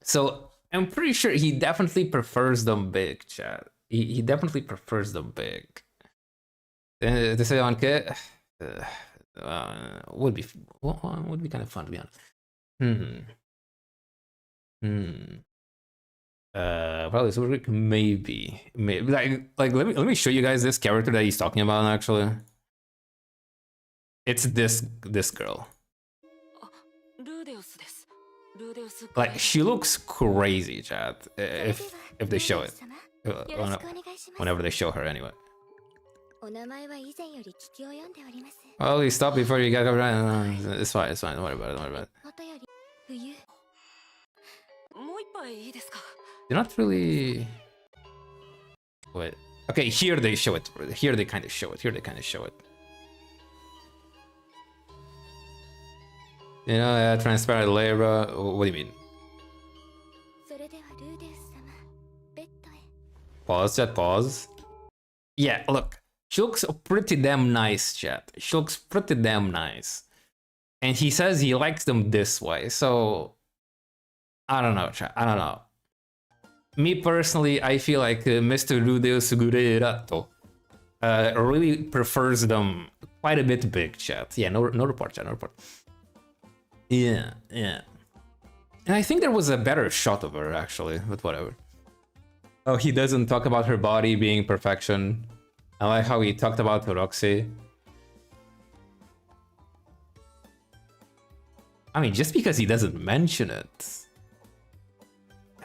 So I'm pretty sure he definitely prefers them big, chat. He definitely prefers them big. Would be kind of fun, to be honest. Probably Super Greek, maybe. Like let me show you guys this character that he's talking about. Actually, it's this girl. Like she looks crazy, chat. If they show it, whenever they show her, anyway. Well, you stop before you get around. It's fine. Don't worry about it. They're not really. Wait. Okay, here they show it. Here they kind of show it. You know, transparent layer. What do you mean? Pause, chat. Pause. Yeah, look. She looks pretty damn nice, chat. She looks pretty damn nice. And he says he likes them this way, so... I don't know, chat. I don't know. Me personally, I feel like Mr. Rudeo Sugure really prefers them quite a bit big, chat. Yeah, no report, chat, no report. Yeah. And I think there was a better shot of her, actually, but whatever. Oh, he doesn't talk about her body being perfection. I like how he talked about Roxy. I mean, just because he doesn't mention it.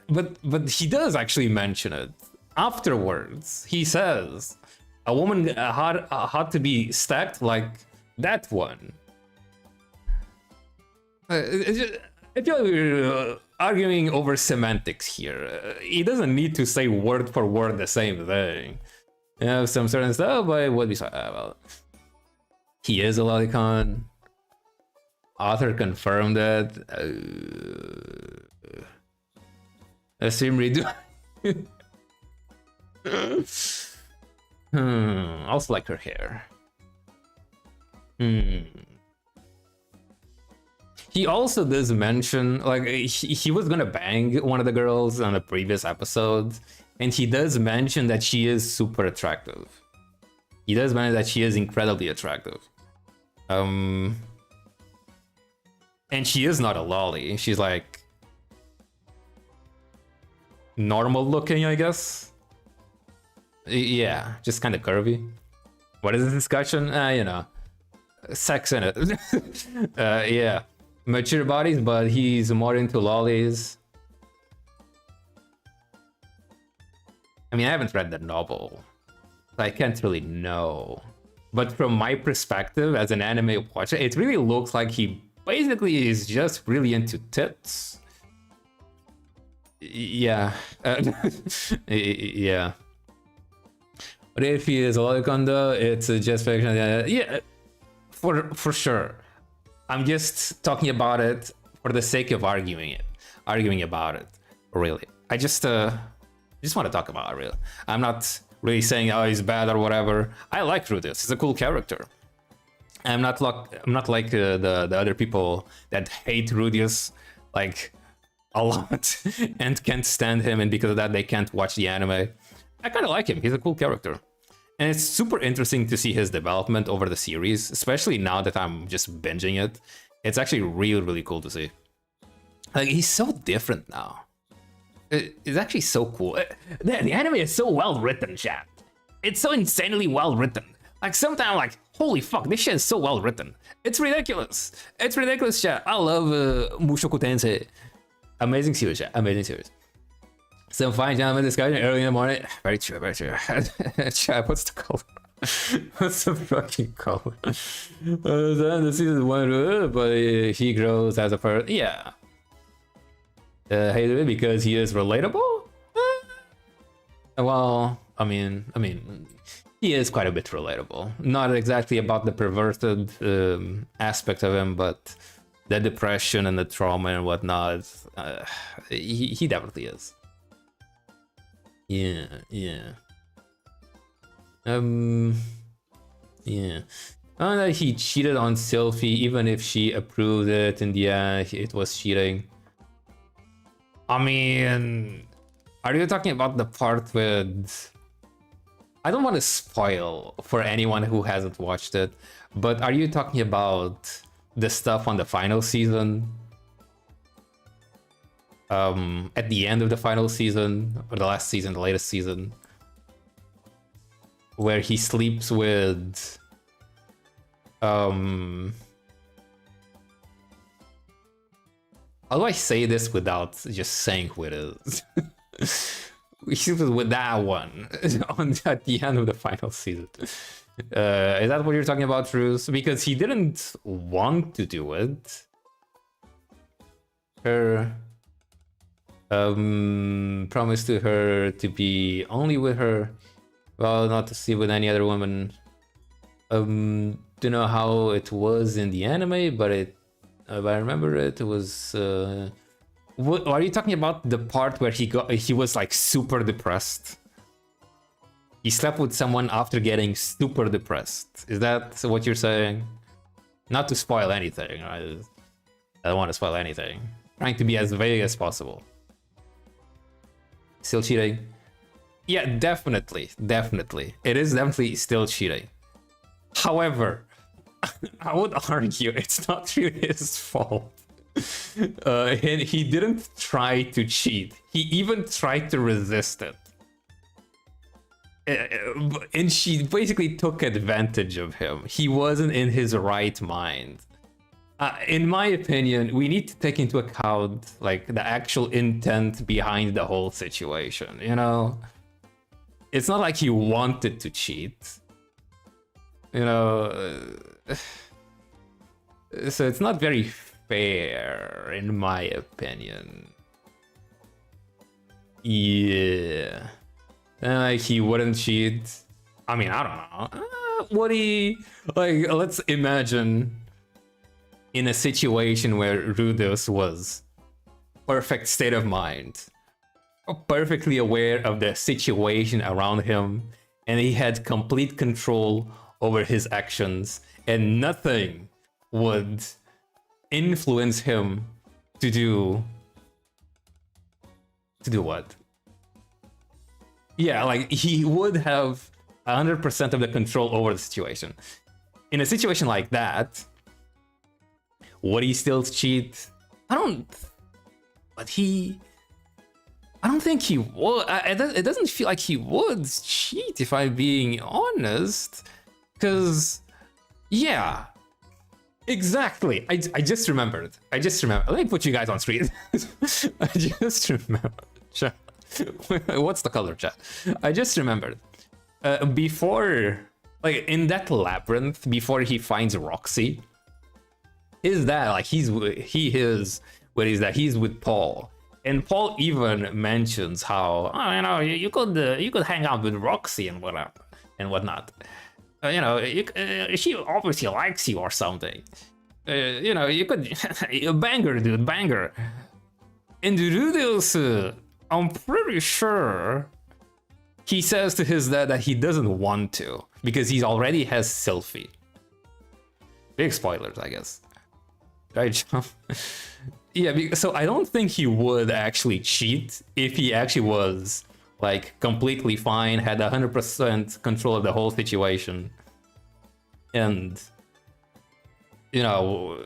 But he does actually mention it. Afterwards, he says, a woman had to be stacked like that one. I feel like we're arguing over semantics here. He doesn't need to say word for word the same thing. You know, some certain stuff, but it would be well. He is a lolicon. Author confirmed that. Stream redo. I also like her hair. He also does mention, like, he was gonna bang one of the girls on a previous episode, and he does mention that she is super attractive. He does mention that she is incredibly attractive. And she is not a lolly. She's like normal looking, I guess. Yeah, just kind of curvy. What is the discussion? You know, sex in it. Yeah, mature bodies, but he's more into lollies. I mean, I haven't read the novel, so I can't really know. But from my perspective as an anime watcher, it really looks like he basically is just really into tits. Yeah. Yeah. But if he is a lolicon, it's just fiction. Yeah, for sure. I'm just talking about it for the sake of arguing about it. Really, I just want to talk about it. Really, I'm not really saying he's bad or whatever. I like Rudeus. He's a cool character. I'm not like the other people that hate Rudeus like a lot and can't stand him, and because of that they can't watch the anime. I kind of like him. He's a cool character. And it's super interesting to see his development over the series, especially now that I'm just binging it. It's actually really, really cool to see. Like, he's so different now. It's actually so cool. The anime is so well written, chat. It's so insanely well written. Like, sometimes I'm like, holy fuck, this shit is so well written. It's ridiculous. It's ridiculous, chat. I love Mushoku Tensei. Amazing series, chat. Amazing series. Some fine gentlemen discussion early in the morning. Very true, very true. Chat, what's the color? What's the fucking color? Then the season 1, but he grows as a person. Yeah. Hated it because he is relatable? Well, I mean, he is quite a bit relatable. Not exactly about the perverted aspect of him, but the depression and the trauma and whatnot. He definitely is. Yeah. Yeah. I know he cheated on Sylphie, even if she approved it. In the end, it was cheating. I mean, are you talking about the part with... I don't want to spoil for anyone who hasn't watched it, but are you talking about the stuff on the final season? At the end of the final season, or the last season, the latest season, where he sleeps with how do I say this without just saying who it is? He sleeps with that one at the end of the final season. Is that what you're talking about, Truce? Because he didn't want to do it. Her promised to her to be only with her, well, not to sleep with any other woman. Don't know how it was in the anime, but if I remember it was what are you talking about? The part where he was like super depressed? He slept with someone after getting super depressed. Is that what you're saying? Not to spoil anything, right? I don't want to spoil anything. Trying to be as vague as possible. Still cheating? Yeah, definitely. It is definitely still cheating. However, I would argue it's not really his fault. He didn't try to cheat. He even tried to resist it. And she basically took advantage of him. He wasn't in his right mind. In my opinion, we need to take into account like the actual intent behind the whole situation, you know? It's not like he wanted to cheat. You know, so it's not very fair, in my opinion. Yeah. Like, he wouldn't cheat. I mean, I don't know. Would he? Like, let's imagine in a situation where Rudeus was perfect state of mind, perfectly aware of the situation around him, and he had complete control over his actions, and nothing would influence him to do what? Yeah, like he would have 100% of the control over the situation. In a situation like that, would he still cheat? I don't think he would. It doesn't feel like he would cheat, if I'm being honest. Because, yeah, exactly. I just remembered. Let me put you guys on screen. I just remembered. What's the color, chat? I just remembered. Before, like in that labyrinth, before he finds Roxy, is that like he's with Paul, and Paul even mentions how, oh, you know, you could hang out with Roxy and whatnot. You know, she obviously likes you or something. You know, you could banger, dude, banger. And Rudeus, I'm pretty sure he says to his dad that he doesn't want to because he already has Sylphie. Big spoilers, I guess. Right, John? Yeah, so I don't think he would actually cheat if he actually was like completely fine, had 100% control of the whole situation, and, you know,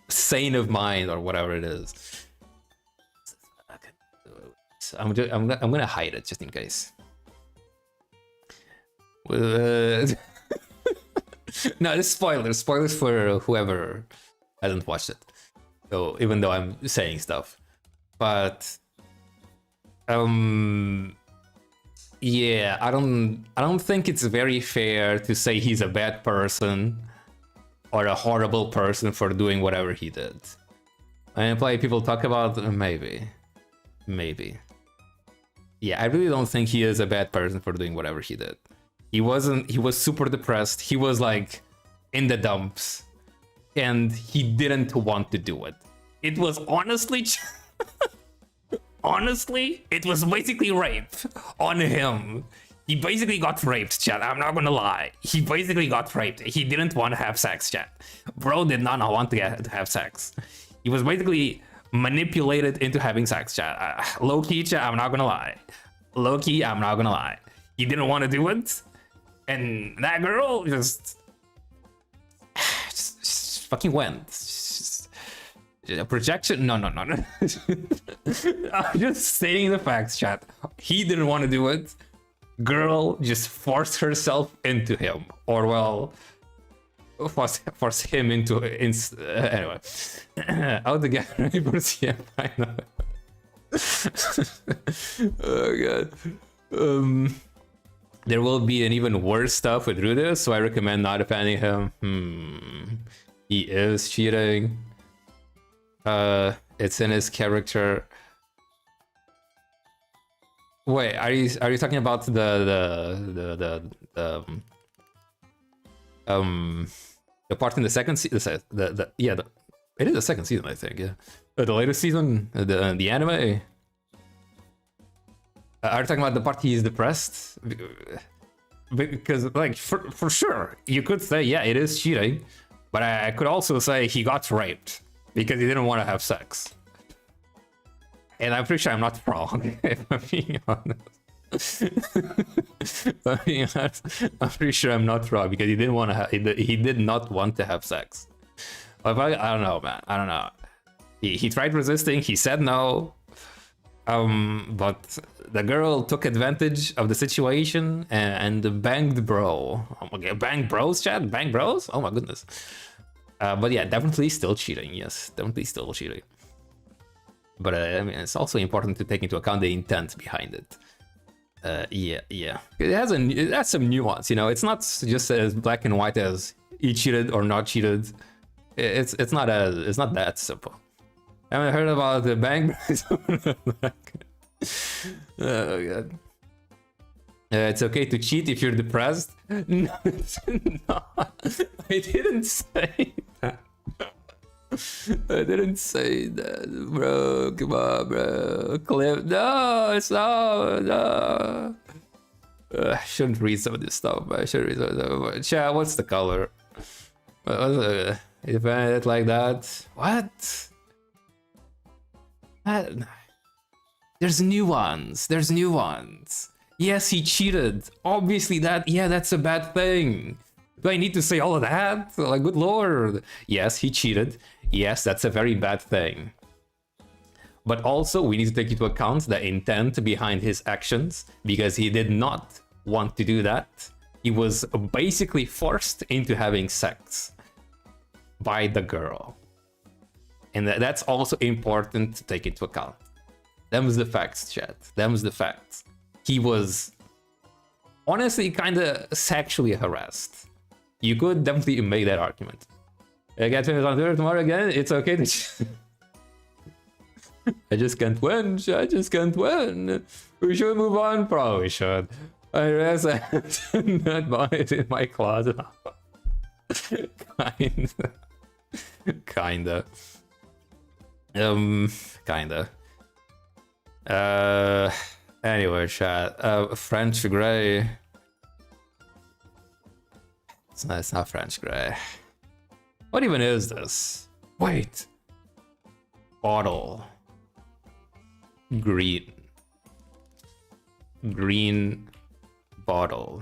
sane of mind or whatever it is. I'm gonna hide it just in case. No, this spoilers for whoever hasn't watched it. So even though I'm saying stuff, but yeah, I don't think it's very fair to say he's a bad person or a horrible person for doing whatever he did. And probably people talk about maybe. Yeah, I really don't think he is a bad person for doing whatever he did. He was super depressed. He was like in the dumps, and he didn't want to do it. It was honestly it was basically rape on him. He basically got raped, chat. I'm not gonna lie. He basically got raped. He didn't want to have sex, chat. Bro did not want to have sex. He was basically manipulated into having sex, chat. Low-key, chat, I'm not gonna lie. Low-key, I'm not gonna lie. He didn't want to do it, and that girl just fucking went. A projection? No. I'm just stating the facts, chat. He didn't want to do it. Girl just forced herself into him, or well, force him into anyway. Out the neighbors, yeah, I know. Oh god. There will be an even worse stuff with Rude, so I recommend not defending him. He is cheating. It's in his character. Wait, are you talking about the part in the second season? It is the second season, I think. Yeah, the latest season, the anime. Are you talking about the part he's depressed? Because like for sure, you could say yeah, it is cheating, but I could also say he got raped because he didn't want to have sex. And I'm pretty sure I'm not wrong, if I'm being honest. I'm pretty sure I'm not wrong because he didn't want to. He did not want to have sex. I don't know, man. I don't know. He tried resisting. He said no. But the girl took advantage of the situation and banged bro. Oh my god, bang bros, chat? Bang bros? Oh my goodness. But yeah, definitely still cheating. Yes, definitely still cheating. But I mean, it's also important to take into account the intent behind it. Yeah. It has some nuance, you know. It's not just as black and white as he cheated or not cheated. It's not that simple. I haven't heard about the bang. Oh god. It's okay to cheat if you're depressed. No, it's not. I didn't say that. I didn't say that, bro. Come on, bro. Clip. No, it's not. No. Shouldn't read some of this stuff, but I should read some of this. Chat, what's the color? If I it like that, what? There's nuance. There's nuance. Yes, he cheated. Obviously, that's a bad thing. Do I need to say all of that? Like, good lord. Yes, he cheated. Yes, that's a very bad thing. But also, we need to take into account the intent behind his actions, because he did not want to do that. He was basically forced into having sex by the girl. And that's also important to take into account. Them's the facts, chat. Them's the facts. He was honestly kind of sexually harassed. You could definitely make that argument. I get finished on Twitter tomorrow again. It's okay to... I just can't win. I just can't win. We should move on. Probably should. I guess I have to not buy it in my closet. Kinda. Kinda. Anyway, chat. French Grey. It's not French Grey. What even is this? Wait. Bottle. Green. Green bottle.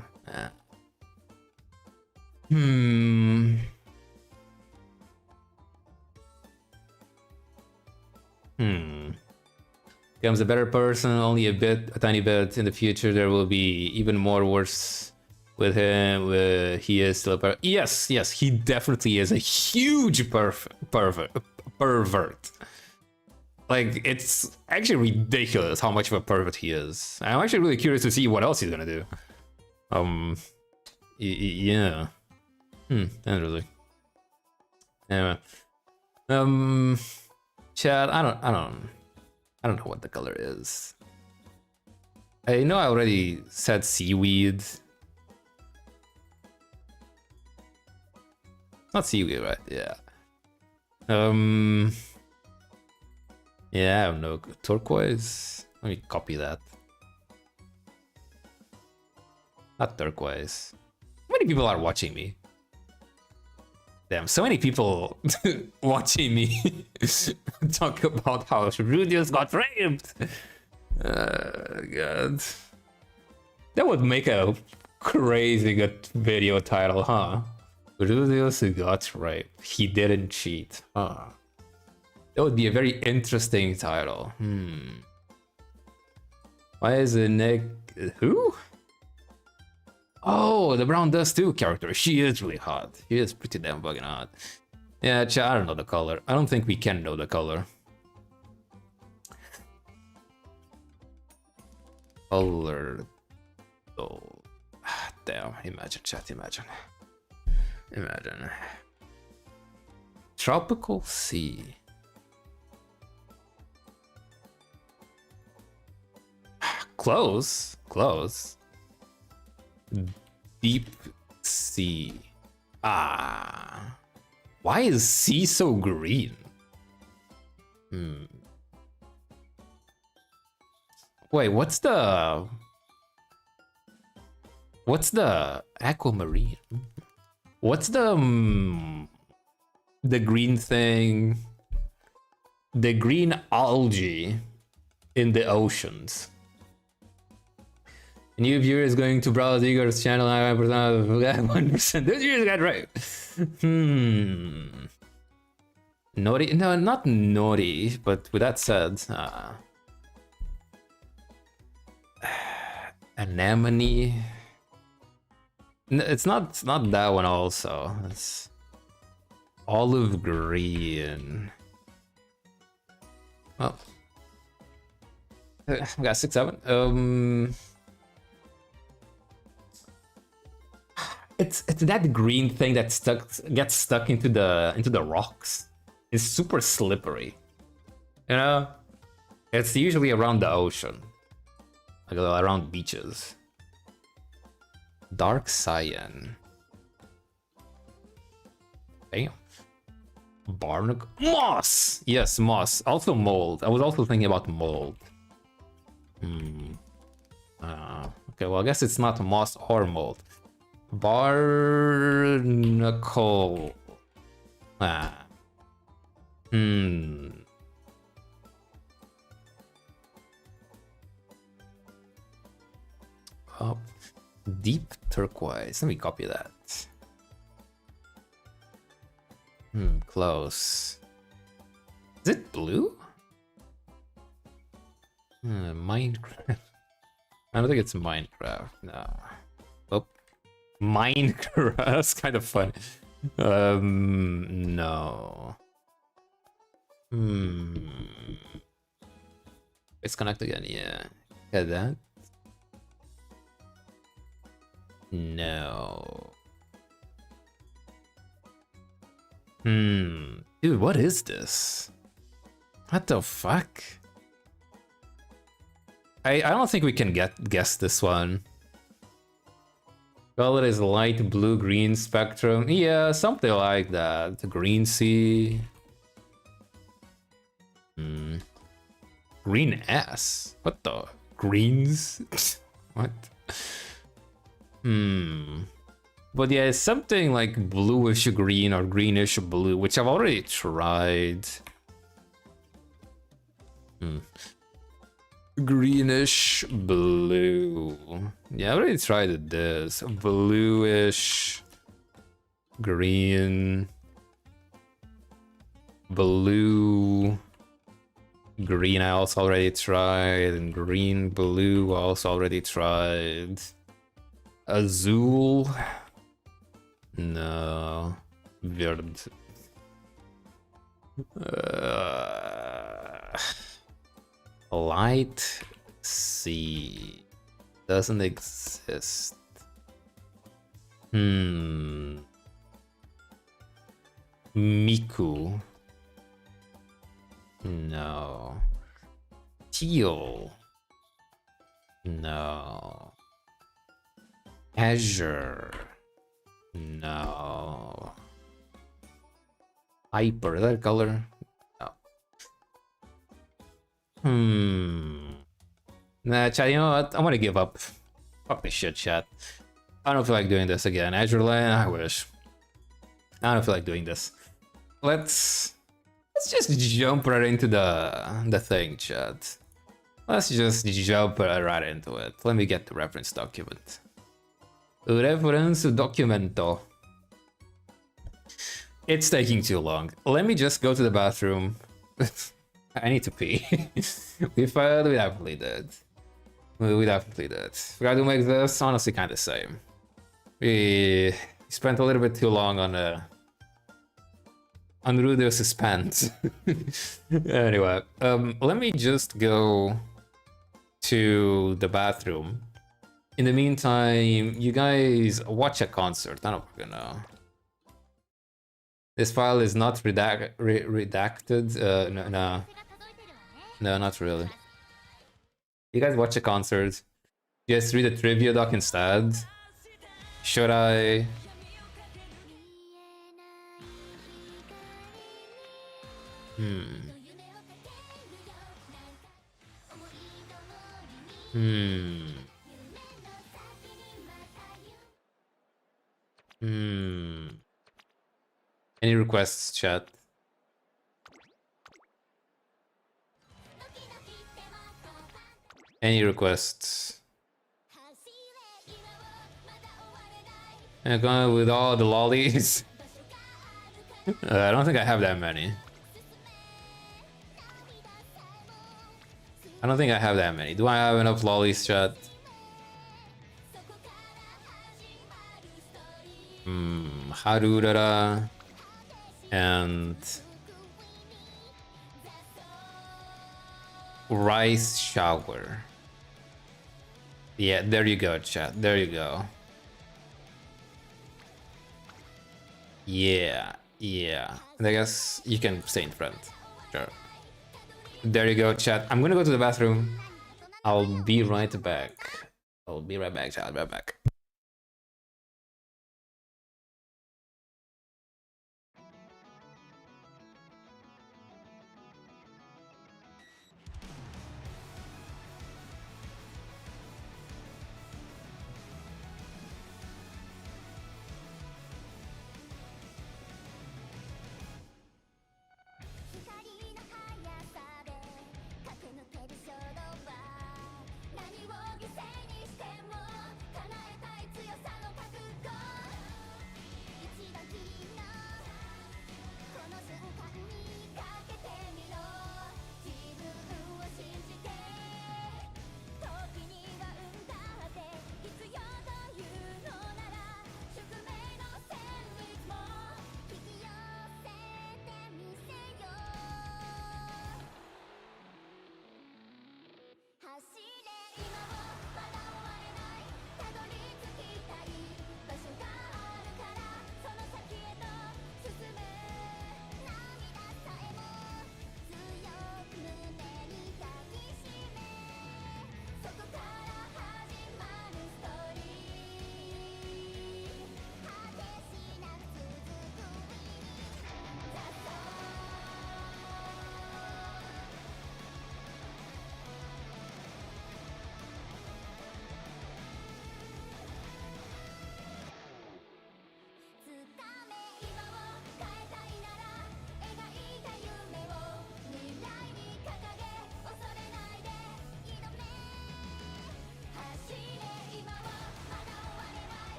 Becomes a better person, only a tiny bit. In the future, there will be even more worse with him. He is still a yes, he definitely is a huge pervert. Like, it's actually ridiculous how much of a pervert he is. I'm actually really curious to see what else he's gonna do. Yeah. Interesting. Anyway. Chad, I don't know what the color is. I know I already said seaweed. Not seaweed, right? Yeah. Yeah, I don't know. Turquoise? Let me copy that. Not turquoise. How many people are watching me? Damn, so many people watching me talk about how Rudius got raped. God. That would make a crazy good video title, huh? Rudius got raped. He didn't cheat, huh? That would be a very interesting title. Why is the neck... Who? Oh, the Brown Dust 2 character. She is really hot. She is pretty damn fucking hot. Yeah, I don't know the color. I don't think we can know the color. Color... Oh... Damn, imagine, chat, imagine. Imagine. Tropical Sea. Close. Close. Deep Sea. Ah. Why is sea so green? Wait, what's the aquamarine? What's the green thing? The green algae in the oceans. A new viewer is going to browse Igor's channel. 1%. This viewer got right. Naughty? No, not naughty. But with that said, anemone. No, it's not that one. Also, it's olive green. Well, we got 6, 7. It's that green thing that gets stuck into the rocks. It's super slippery. You know? It's usually around the ocean. Like around beaches. Dark cyan. Damn. Barnacle. Moss! Yes, moss. Also mold. I was also thinking about mold. Okay, well, I guess it's not moss or mold. Barnacle. Ah. Oh, deep turquoise. Let me copy that. Close. Is it blue? Minecraft. I don't think it's Minecraft. No. Oh, Minecraft. That's kind of fun. No. It's connect again. Yeah. Get that. No. Dude, what is this? What the fuck? I don't think we can guess this one. Color is light blue green spectrum. Yeah, something like that. Green sea. Green S. What the greens? What? But yeah, it's something like bluish green or greenish blue, which I've already tried. Greenish blue. Yeah, I already tried this. Bluish green. Blue. Green I also already tried. And green blue I also already tried. Azul. No. Verde. Light sea. Doesn't exist. Miku. No. Teal. No. Azure. No. Hyper, is that a color? No. Nah, chat, you know what? I'm gonna give up. Fuck this shit, chat. I don't feel like doing this again. Azure Land, I wish. I don't feel like doing this. Let's just jump right into the thing, chat. Let's just jump right into it. Let me get the reference document. Reference documento. It's taking too long. Let me just go to the bathroom. I need to pee. we definitely did. We definitely did. We gotta make this honestly kind of same. We spent a little bit too long on Rudo suspense. Anyway, let me just go to the bathroom. In the meantime, you guys watch a concert. I don't fucking know. This file is not redacted. No, not really. You guys watch a concert. Just read a trivia doc instead. Should I? Any requests, chat? Any requests? And going with all the lollies. I don't think I have that many. I don't think I have that many. Do I have enough lollies, chat? Harurara and rice shower. Yeah, there you go, chat. There you go. Yeah. And I guess you can stay in front. Sure. There you go, chat. I'm gonna go to the bathroom. I'll be right back. I'll be right back, chat. I'll be right back.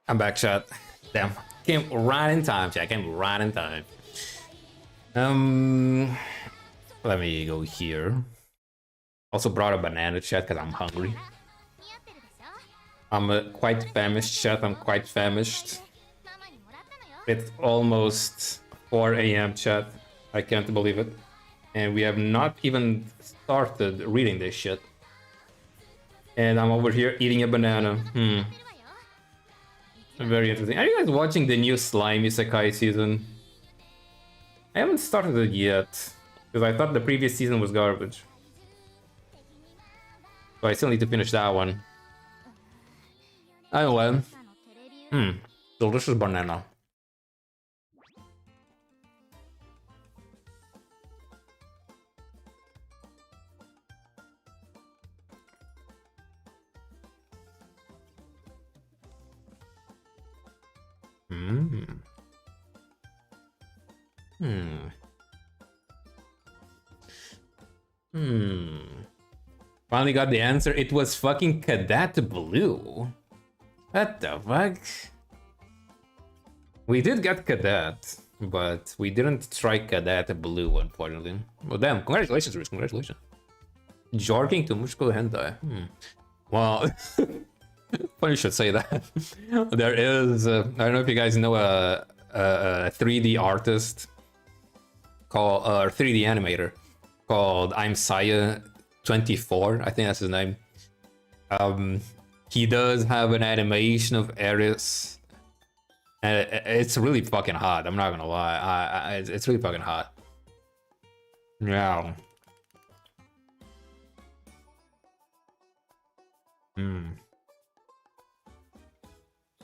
I'm back, chat. Damn. Came right in time, chat. Came right in time. Let me go here. Also brought a banana, chat, because I'm hungry. I'm quite famished, chat. I'm quite famished. It's almost 4 a.m., chat. I can't believe it. And we have not even started reading this shit. And I'm over here eating a banana. Very interesting. Are you guys watching the new Slime Isekai season? I haven't started it yet. Because I thought the previous season was garbage. So I still need to finish that one. Oh well. Delicious banana. Finally got the answer. It was fucking Cadet Blue. What the fuck? We did get Cadet, but we didn't try Cadet Blue, unfortunately. Well, damn, congratulations, Rich, congratulations. Jorking to Mushko Hentai. Well, funny you should say that. There is, I don't know if you guys know a 3D artist called, 3D animator called I'm Saya 24, I think that's his name. He does have an animation of Ares, and it's really fucking hot. I'm not gonna lie, it's really fucking hot. Yeah.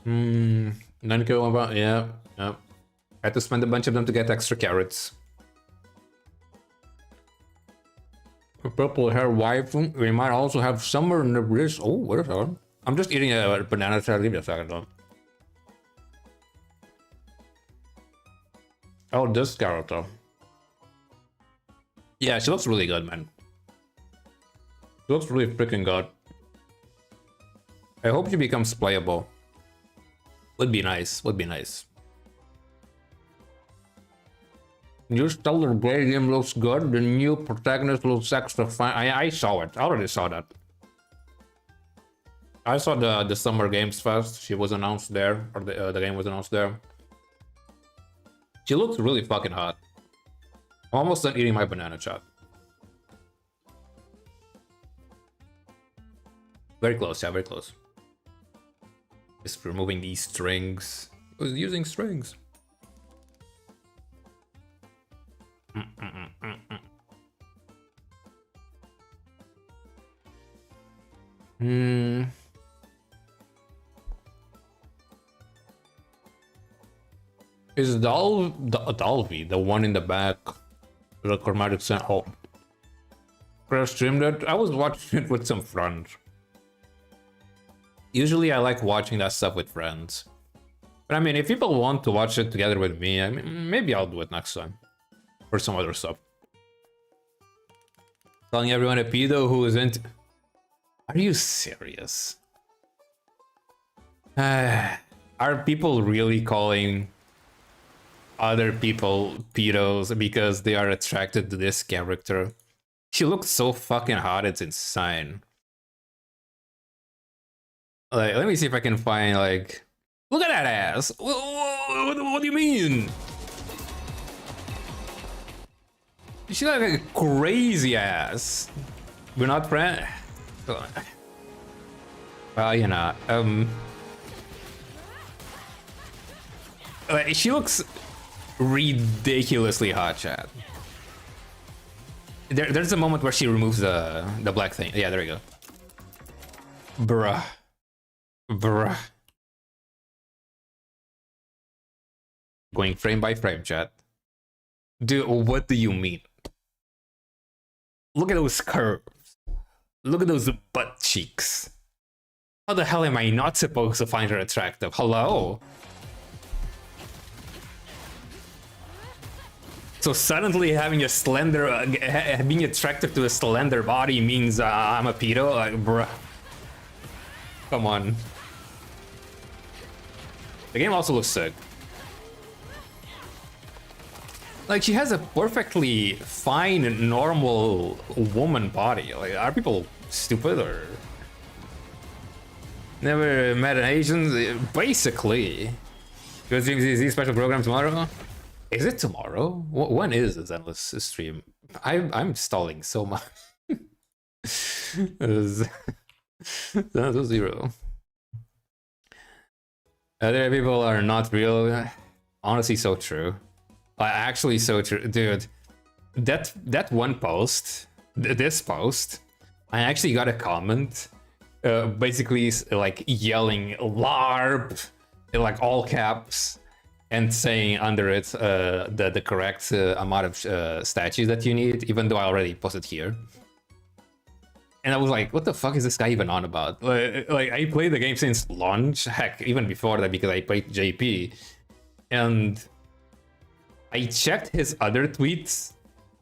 Nanko about, yeah. Had to spend a bunch of them to get extra carrots. A purple hair waifu. We might also have summer in the wrist. Oh, what is that? I'm just eating a banana. Give me a second though. Oh, this carrot though. Yeah, she looks really good, man. She looks really freaking good. I hope she becomes playable. Would be nice. Would be nice. New Stellar Blade game looks good. The new protagonist looks extra fun. I saw it. I already saw that. I saw the Summer Games Fest. She was announced there, or the game was announced there. She looks really fucking hot. I'm almost done eating my banana, chat. Very close, yeah, very close. Just removing these strings. I was using strings. Is Dalvi the one in the back? The chromatic sent home. I streamed it. I was watching it with some friends. Usually I like watching that stuff with friends. But I mean, if people want to watch it together with me, I mean, maybe I'll do it next time. Or some other stuff. Telling everyone a pedo who isn't... Are you serious? Are people really calling other people pedos because they are attracted to this character? She looks so fucking hot, it's insane. Like, let me see if I can find, like... Look at that ass! What do you mean? She got like a crazy ass. We're not friends. Well, you're not. Like, she looks ridiculously hot, chat. There's a moment where she removes the black thing. Yeah, there we go. Bruh. Going frame by frame, chat. Dude, what do you mean? Look at those curves. Look at those butt cheeks. How the hell am I not supposed to find her attractive? Hello? So suddenly having a slender, being attractive to a slender body means I'm a pedo? Like, bruh. Come on. The game also looks sick. Like, she has a perfectly fine, normal woman body. Like, are people stupid or... Never met an Asian? Basically. Good Dreams ZZ special program tomorrow? Is it tomorrow? When is this endless stream? I'm stalling so much. That's 0. Other people are not real. Honestly, so true. Actually, so true, dude. That one post, this post, I actually got a comment, basically like yelling "LARP," in like all caps, and saying under it the correct amount of statues that you need, even though I already posted here. And I was like, what the fuck is this guy even on about? Like I played the game since launch, heck, even before that, because I played JP. And I checked his other tweets,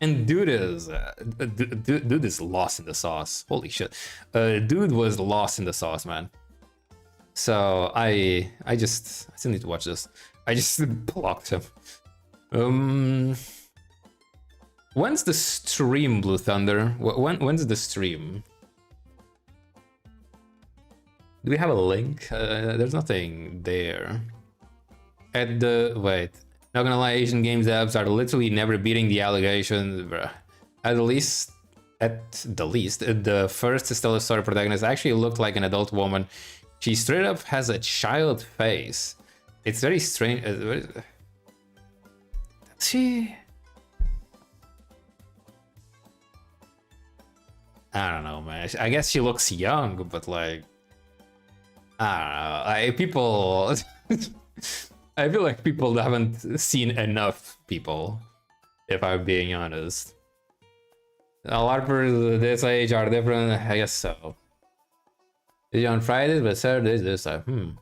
and dude is dude is lost in the sauce. Holy shit. Dude was lost in the sauce, man. So I still need to watch this. I just blocked him. When's the stream, Blue Thunder? When's the stream? Do we have a link? There's nothing there. At the... Wait. Not gonna lie, Asian games devs are literally never beating the allegations, bruh. At the least, the first Stellar Story protagonist actually looked like an adult woman. She straight up has a child face. It's very strange. She... I don't know, man. I guess she looks young, but like... I don't know. People... I feel like people haven't seen enough people, if I'm being honest. LARPers this age are different, I guess so. Is on Fridays, but Saturdays this time.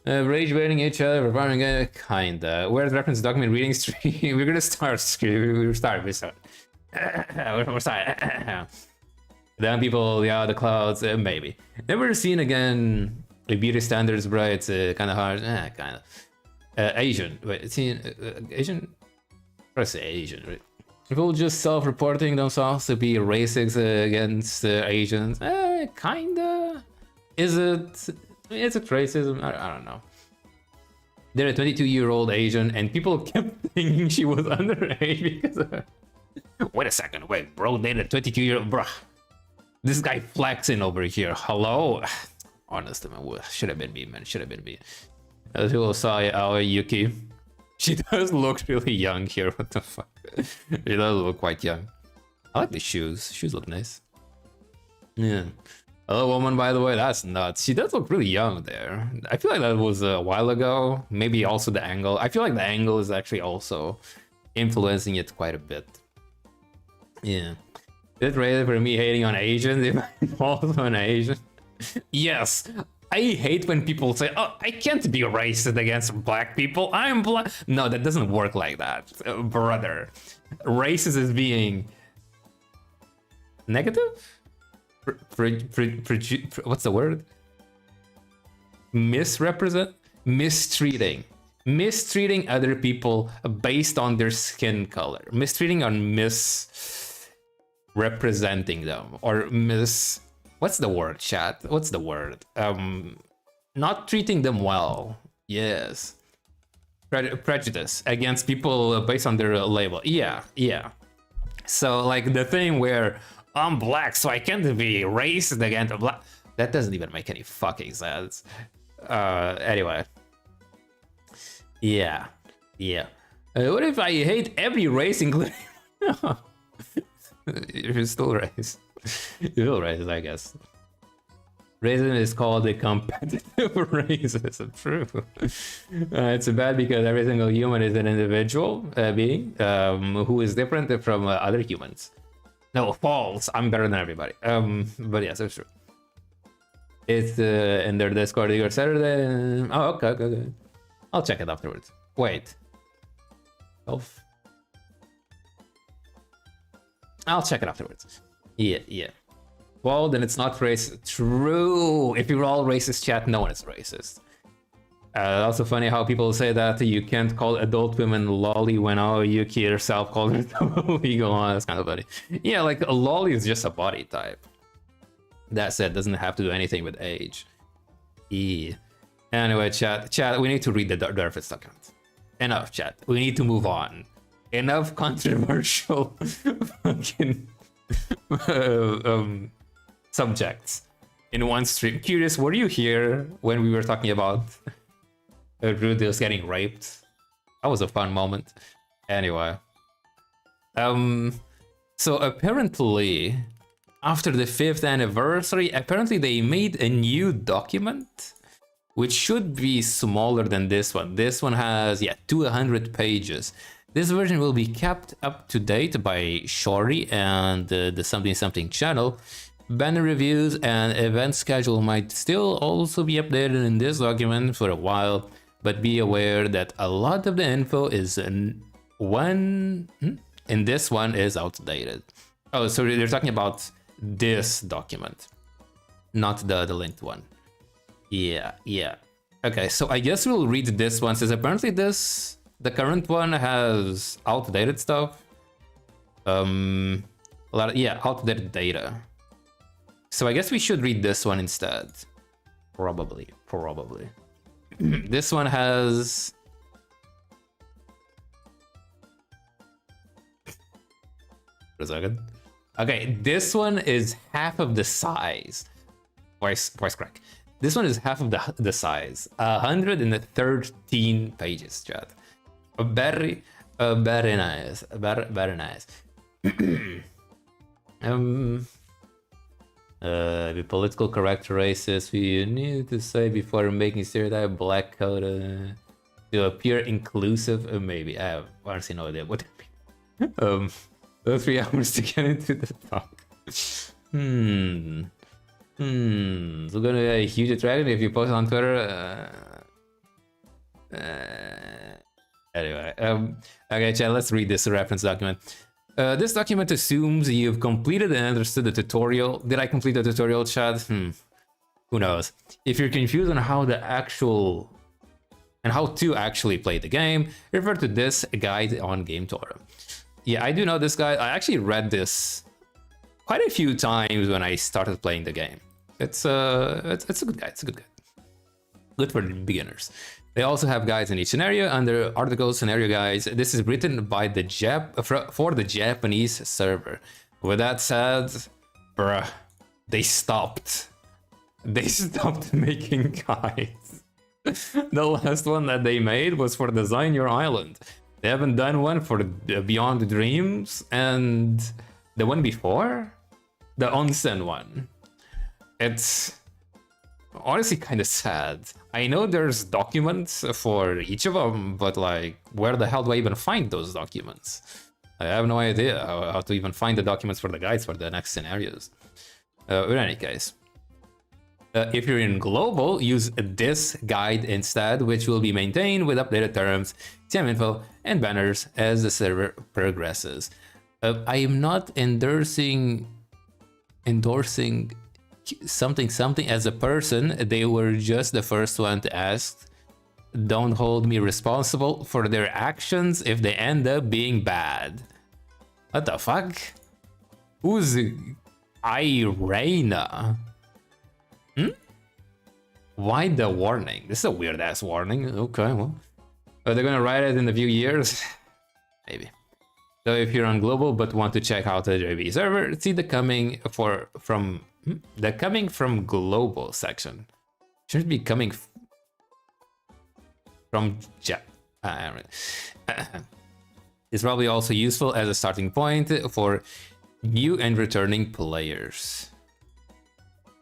Rage baiting each other, performing kinda. Where's reference document reading stream? We're gonna start. We start. We're starting. Then people, yeah, the clouds, maybe. Never seen again. The beauty standards, bro. It's kind of hard. Kind of. Asian. Wait, Asian? I say Asian, right? People just self-reporting themselves to be racist against Asians. Kinda. Is it? It's a racism. I don't know. They're a 22-year-old Asian, and people kept thinking she was underage because of her. Wait a second. Wait, bro, they're a 22-year-old. Bruh. This guy flexing over here. Hello? Honestly, man, should have been me, man. Should have been me. As people saw our Yuki. She does look really young here. What the fuck? She does look quite young. I like the shoes. Shoes look nice. Yeah. Hello, woman, by the way. That's nuts. She does look really young there. I feel like that was a while ago. Maybe also the angle. I feel like the angle is actually also influencing it quite a bit. Yeah. Is it rated for me hating on Asians if I'm also an Asian? Yes. I hate when people say, oh, I can't be racist against black people. I'm black. No, that doesn't work like that, brother. Racist is being negative? What's the word? Mistreating. Mistreating other people based on their skin color. Mistreating or misrepresenting them. Or what's the word, chat? What's the word? Not treating them well. Yes. Prejudice against people based on their label. Yeah. So like the thing where I'm black, so I can't be racist against black. That doesn't even make any fucking sense. Anyway. Yeah. What if I hate every race, including... You're still racist. You're still racist, I guess. Racism is called a competitive racism. True. It's bad because every single human is an individual being who is different from other humans. No, false. I'm better than everybody. But yes, it's true. It's in their Discord Igor Saturday. Oh, okay. I'll check it afterwards. Wait. I'll check it afterwards. Yeah. Well, then it's not racist. True. If you're all racist, chat, no one is racist. Also funny how people say that you can't call adult women lolly when Yuki herself called her legal. That's kind of funny. Yeah, like a lolly is just a body type. That said, doesn't have to do anything with age. Anyway, chat, we need to read the reference document. Enough, chat. We need to move on. Enough controversial fucking subjects in one stream. Curious, were you here when we were talking about Rudeus getting raped? That was a fun moment. Anyway. So apparently, after the 5th anniversary, apparently they made a new document, which should be smaller than this one. This one has, 200 pages. This version will be kept up to date by Shori and the something something channel. Banner reviews and event schedule might still also be updated in this document for a while, but be aware that a lot of the info is in this one is outdated. Oh, so they're talking about this document, not the linked one. Yeah. Okay, so I guess we'll read this one, since apparently the current one has outdated stuff. Outdated data. So I guess we should read this one instead. Probably. This one has... For a second. Okay, this one is half of the size. Voice crack. This one is half of the size. 113 pages, chat. Very nice. Very nice. Be political correct racist. We need to say before making stereotype black code to appear inclusive. Maybe I have honestly no idea what. 3 hours to get into the talk. It's gonna be a huge attraction if you post on Twitter. Anyway, okay, chat, let's read this reference document. This document assumes you've completed and understood the tutorial. Did I complete the tutorial, chat? Who knows? If you're confused on how to actually play the game, refer to this guide on GameTora. Yeah, I do know this guide. I actually read this quite a few times when I started playing the game. It's a good guide. It's a good guide. Good for beginners. They also have guides in each scenario under articles, scenario guides. This is written by the for the Japanese server. With that said, bruh, they stopped making guides. The last one that they made was for Design Your Island. They haven't done one for Beyond Dreams, and the one before, the Onsen one. It's honestly kind of sad. I know there's documents for each of them, but like, where the hell do I even find those documents? I have no idea how to even find the documents for the guides for the next scenarios. In any case, if you're in global, use this guide instead, which will be maintained with updated terms, TM info, and banners as the server progresses. I am not endorsing something as a person. They were just the first one to ask. Don't hold me responsible for their actions if they end up being bad. What the fuck? Who's Irena? Why the warning? This is a weird ass warning. Okay, well, are they gonna write it in a few years? Maybe. So if you're on global but want to check out the JV server, see the coming from global section. Shouldn't be coming from It's probably also useful as a starting point for new and returning players.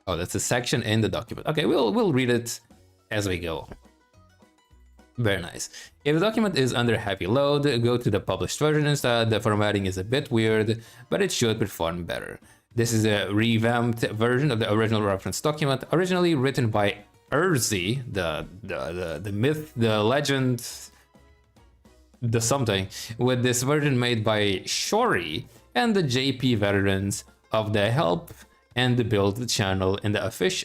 Oh, that's a section in the document. Okay, we'll read it as we go. Very nice. If the document is under heavy load, go to the published version instead. The formatting is a bit weird, but it should perform better. This is a revamped version of the original reference document, originally written by Urzi, the myth, the legend, the something, with this version made by Shori and the JP veterans of the Help and the Build channel in the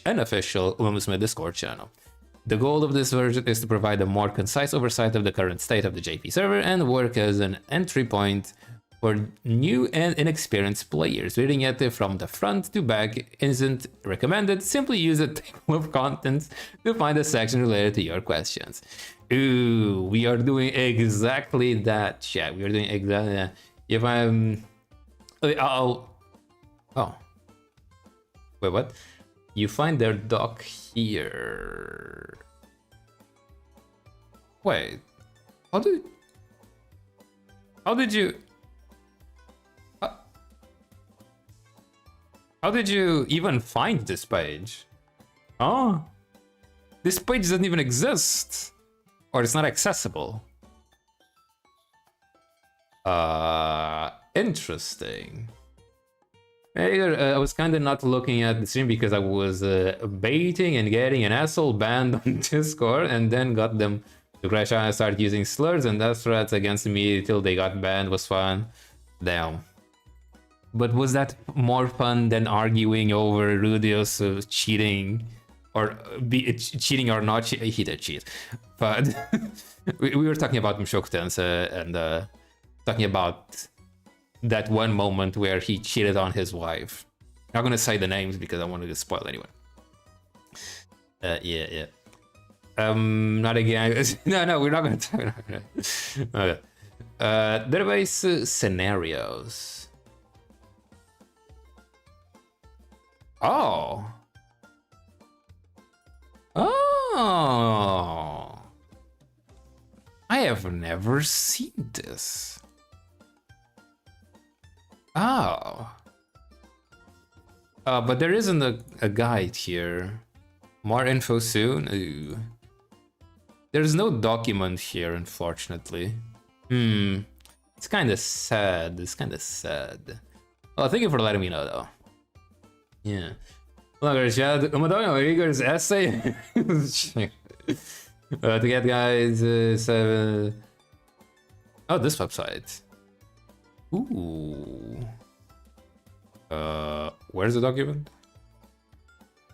unofficial umamusume Discord channel. The goal of this version is to provide a more concise oversight of the current state of the JP server and work as an entry point for new and inexperienced players. Reading it from the front to back isn't recommended. Simply use a table of contents to find a section related to your questions. Ooh, we are doing exactly that, chat. We are doing exactly that. If I'm... Oh. Wait, what? You find their doc here. Wait. How did you... How did you even find this page? Oh, this page doesn't even exist. Or it's not accessible. Interesting. I was kind of not looking at the stream because I was baiting and getting an asshole banned on Discord and then got them to crash out and start using slurs and death threats against me till they got banned. Was fun. Damn. But was that more fun than arguing over Rudios cheating or cheating or not? He did cheat, but we were talking about Mshokutens and talking about that one moment where he cheated on his wife. Not gonna say the names because I wanted to spoil anyone. Yeah. Not again. No, we're not gonna talk. Okay. Database scenarios. Oh. I have never seen this. But there isn't a guide here. More info soon? Ooh. There's no document here, unfortunately. It's kind of sad. Well, thank you for letting me know, though. Yeah. Look, Chad, I'm doing Igor's essay. To get guys 7. Oh, this website. Ooh. Where's the document?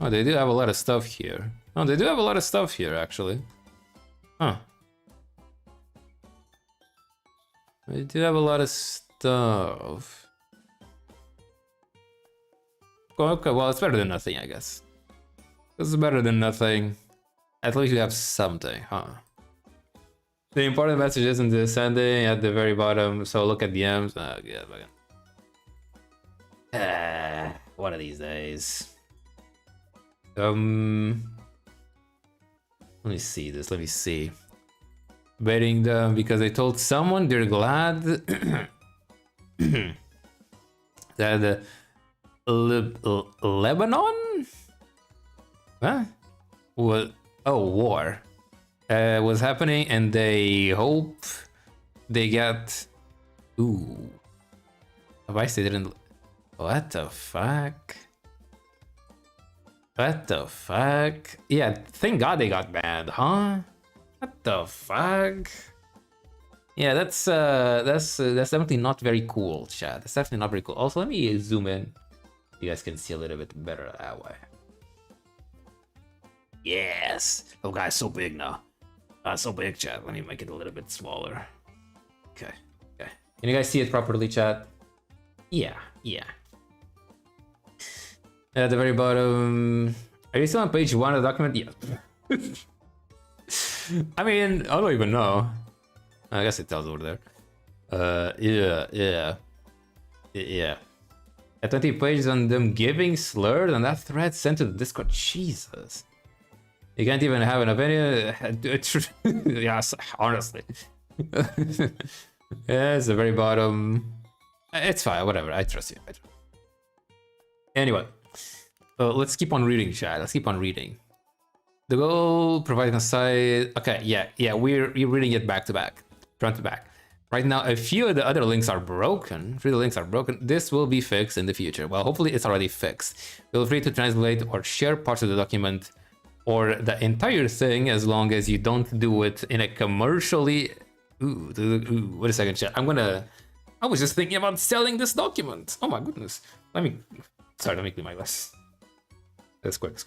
Oh, they do have a lot of stuff here. Oh, they do have a lot of stuff here, actually. Huh. They do have a lot of stuff. Okay, well, it's better than nothing, I guess. This is better than nothing. At least you have something, huh? The important message isn't descending at the very bottom, so look at DMs. Yeah, one of these days. Let me see this. Let me see. Baiting them because they told someone they're glad that Lebanon? Huh? What? Oh, war was happening, and they hope they get. Ooh. Advice they didn't. What the fuck? What the fuck? Yeah, thank God they got banned, huh? What the fuck? Yeah, that's definitely not very cool, chat. That's definitely not very cool. Also, let me zoom in. You guys can see a little bit better that way. Yes! Oh, guys, so big now. So big, chat. Let me make it a little bit smaller. Okay. Can you guys see it properly, chat? Yeah. At the very bottom... Are you still on page 1 of the document? Yeah. I mean, I don't even know. I guess it tells over there. Yeah. At 20 pages on them giving slurred and that thread sent to the Discord. Jesus. You can't even have an opinion. Yes, honestly. Yeah, it's the very bottom. It's fine, whatever. I trust you. Anyway, let's keep on reading, chat. Let's keep on reading. The goal, providing a site. Okay, yeah, we're reading it back to back, front to back. Right now, a few of the other links are broken. This will be fixed in the future. Well, hopefully it's already fixed. Feel free to translate or share parts of the document or the entire thing as long as you don't do it in a commercially... Ooh, wait a second, chat. I was just thinking about selling this document. Oh my goodness. Let me clean my glass. That's quick.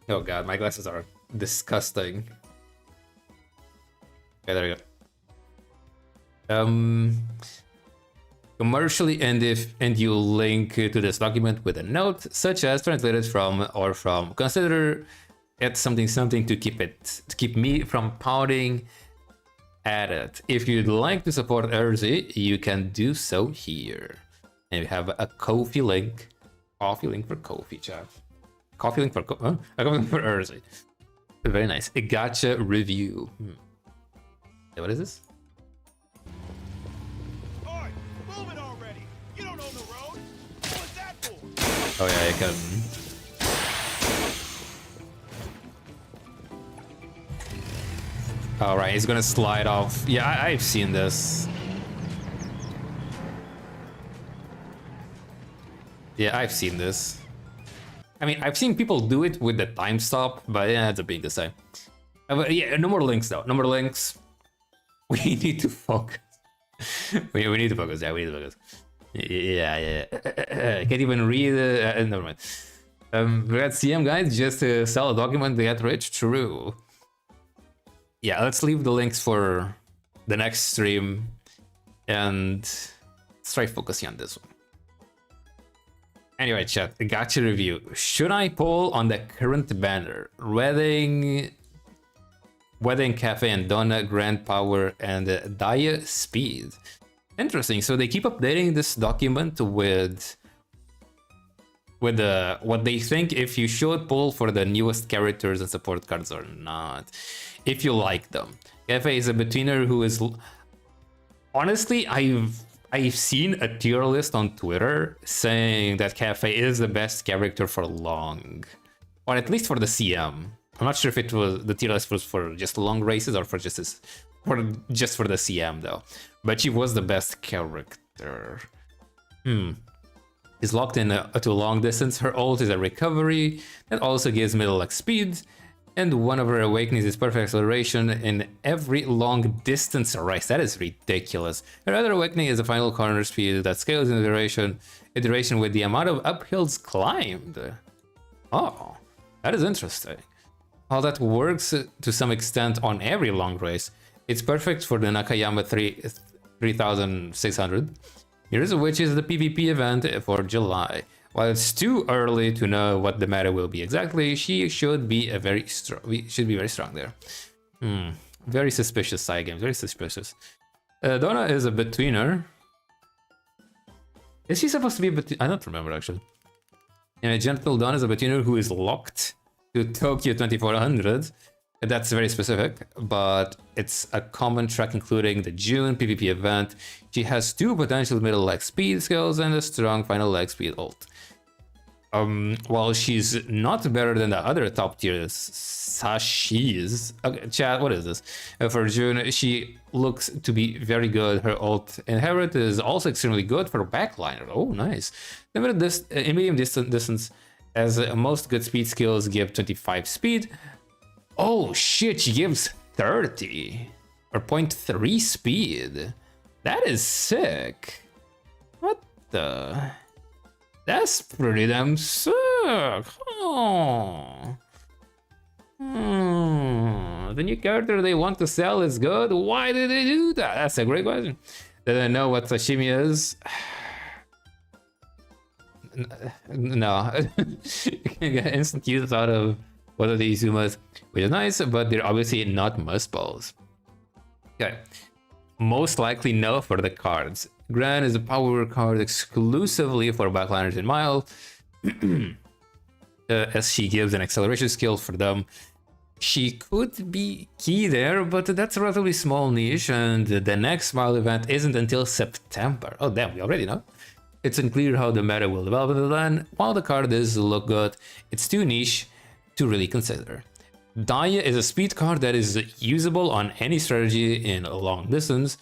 Oh god, my glasses are disgusting. Okay, there you go. Commercially, and you link to this document with a note, such as translated from or from. Consider it something to keep me from pouting at it. If you'd like to support Urzi, you can do so here. And we have a Ko-fi link. Coffee link for Ko-fi, chat. Coffee link for a coffee link for Urzi. Very nice. A gotcha review. Hey, what is this? Oi, move it already. You don't own the road. What's that for? Oh yeah, I can. All right, he's gonna slide off. Yeah, I've seen this. Yeah, I've seen this. I mean, I've seen people do it with the time stop, but it ends up being the same. But yeah, no more links though. No more links. We need to focus. we need to focus. Yeah, we need to focus. Yeah. I can't even read. Never mind. We got CM guys just to sell a document to get rich. True. Yeah, let's leave the links for the next stream, and let's try focusing on this one. Anyway, chat, gotcha review. Should I poll on the current banner? Wedding Cafe and Donna, Grand Power, and Daya Speed. Interesting. So they keep updating this document with what they think if you should pull for the newest characters and support cards or not, if you like them. Cafe is a betweener who is... Honestly, I've seen a tier list on Twitter saying that Cafe is the best character for long, or at least for the CM. I'm not sure if it was the tier list was for just long races or for just for the CM though. But she was the best character. Is locked in to long distance. Her ult is a recovery that also gives middle leg speed, and one of her awakenings is perfect acceleration in every long distance race. That is ridiculous. Her other awakening is a final corner speed that scales in duration with the amount of uphills climbed. Oh, that is interesting. While that works to some extent on every long race, it's perfect for the Nakayama 3600. Here's which is the PvP event for July. While it's too early to know what the meta will be exactly, she should be very strong there. Very suspicious side game, very suspicious. Donna is a betweener. Is she supposed to be a betweener? I don't remember actually. And a gentle Donna is a betweener who is locked to Tokyo 2400. That's very specific, but it's a common track including the June PvP event. She has 2 potential middle leg speed skills and a strong final leg speed ult. While she's not better than the other top tier Sashis. Okay, chat, what is this? For June, she looks to be very good. Her ult inherit is also extremely good for backliner. Oh, nice. In medium distance, as most good speed skills give 25 speed. Oh shit, she gives 30 or 0.3 speed. That is sick. What the? That's pretty damn sick. Oh. The new character they want to sell is good. Why did they do that? That's a great question. Did I know what sashimi is? No. You can get instant use out of one of these Umas, which is nice, but they're obviously not must balls. Okay. Most likely no for the cards. Gran is a power card exclusively for backliners in Mile, as she gives an acceleration skill for them. She could be key there, but that's a relatively small niche, and the next Mile event isn't until September. Oh damn, we already know. It's unclear how the meta will develop in the land. While the card does look good, it's too niche to really consider. Daya is a speed card that is usable on any strategy in a long distance.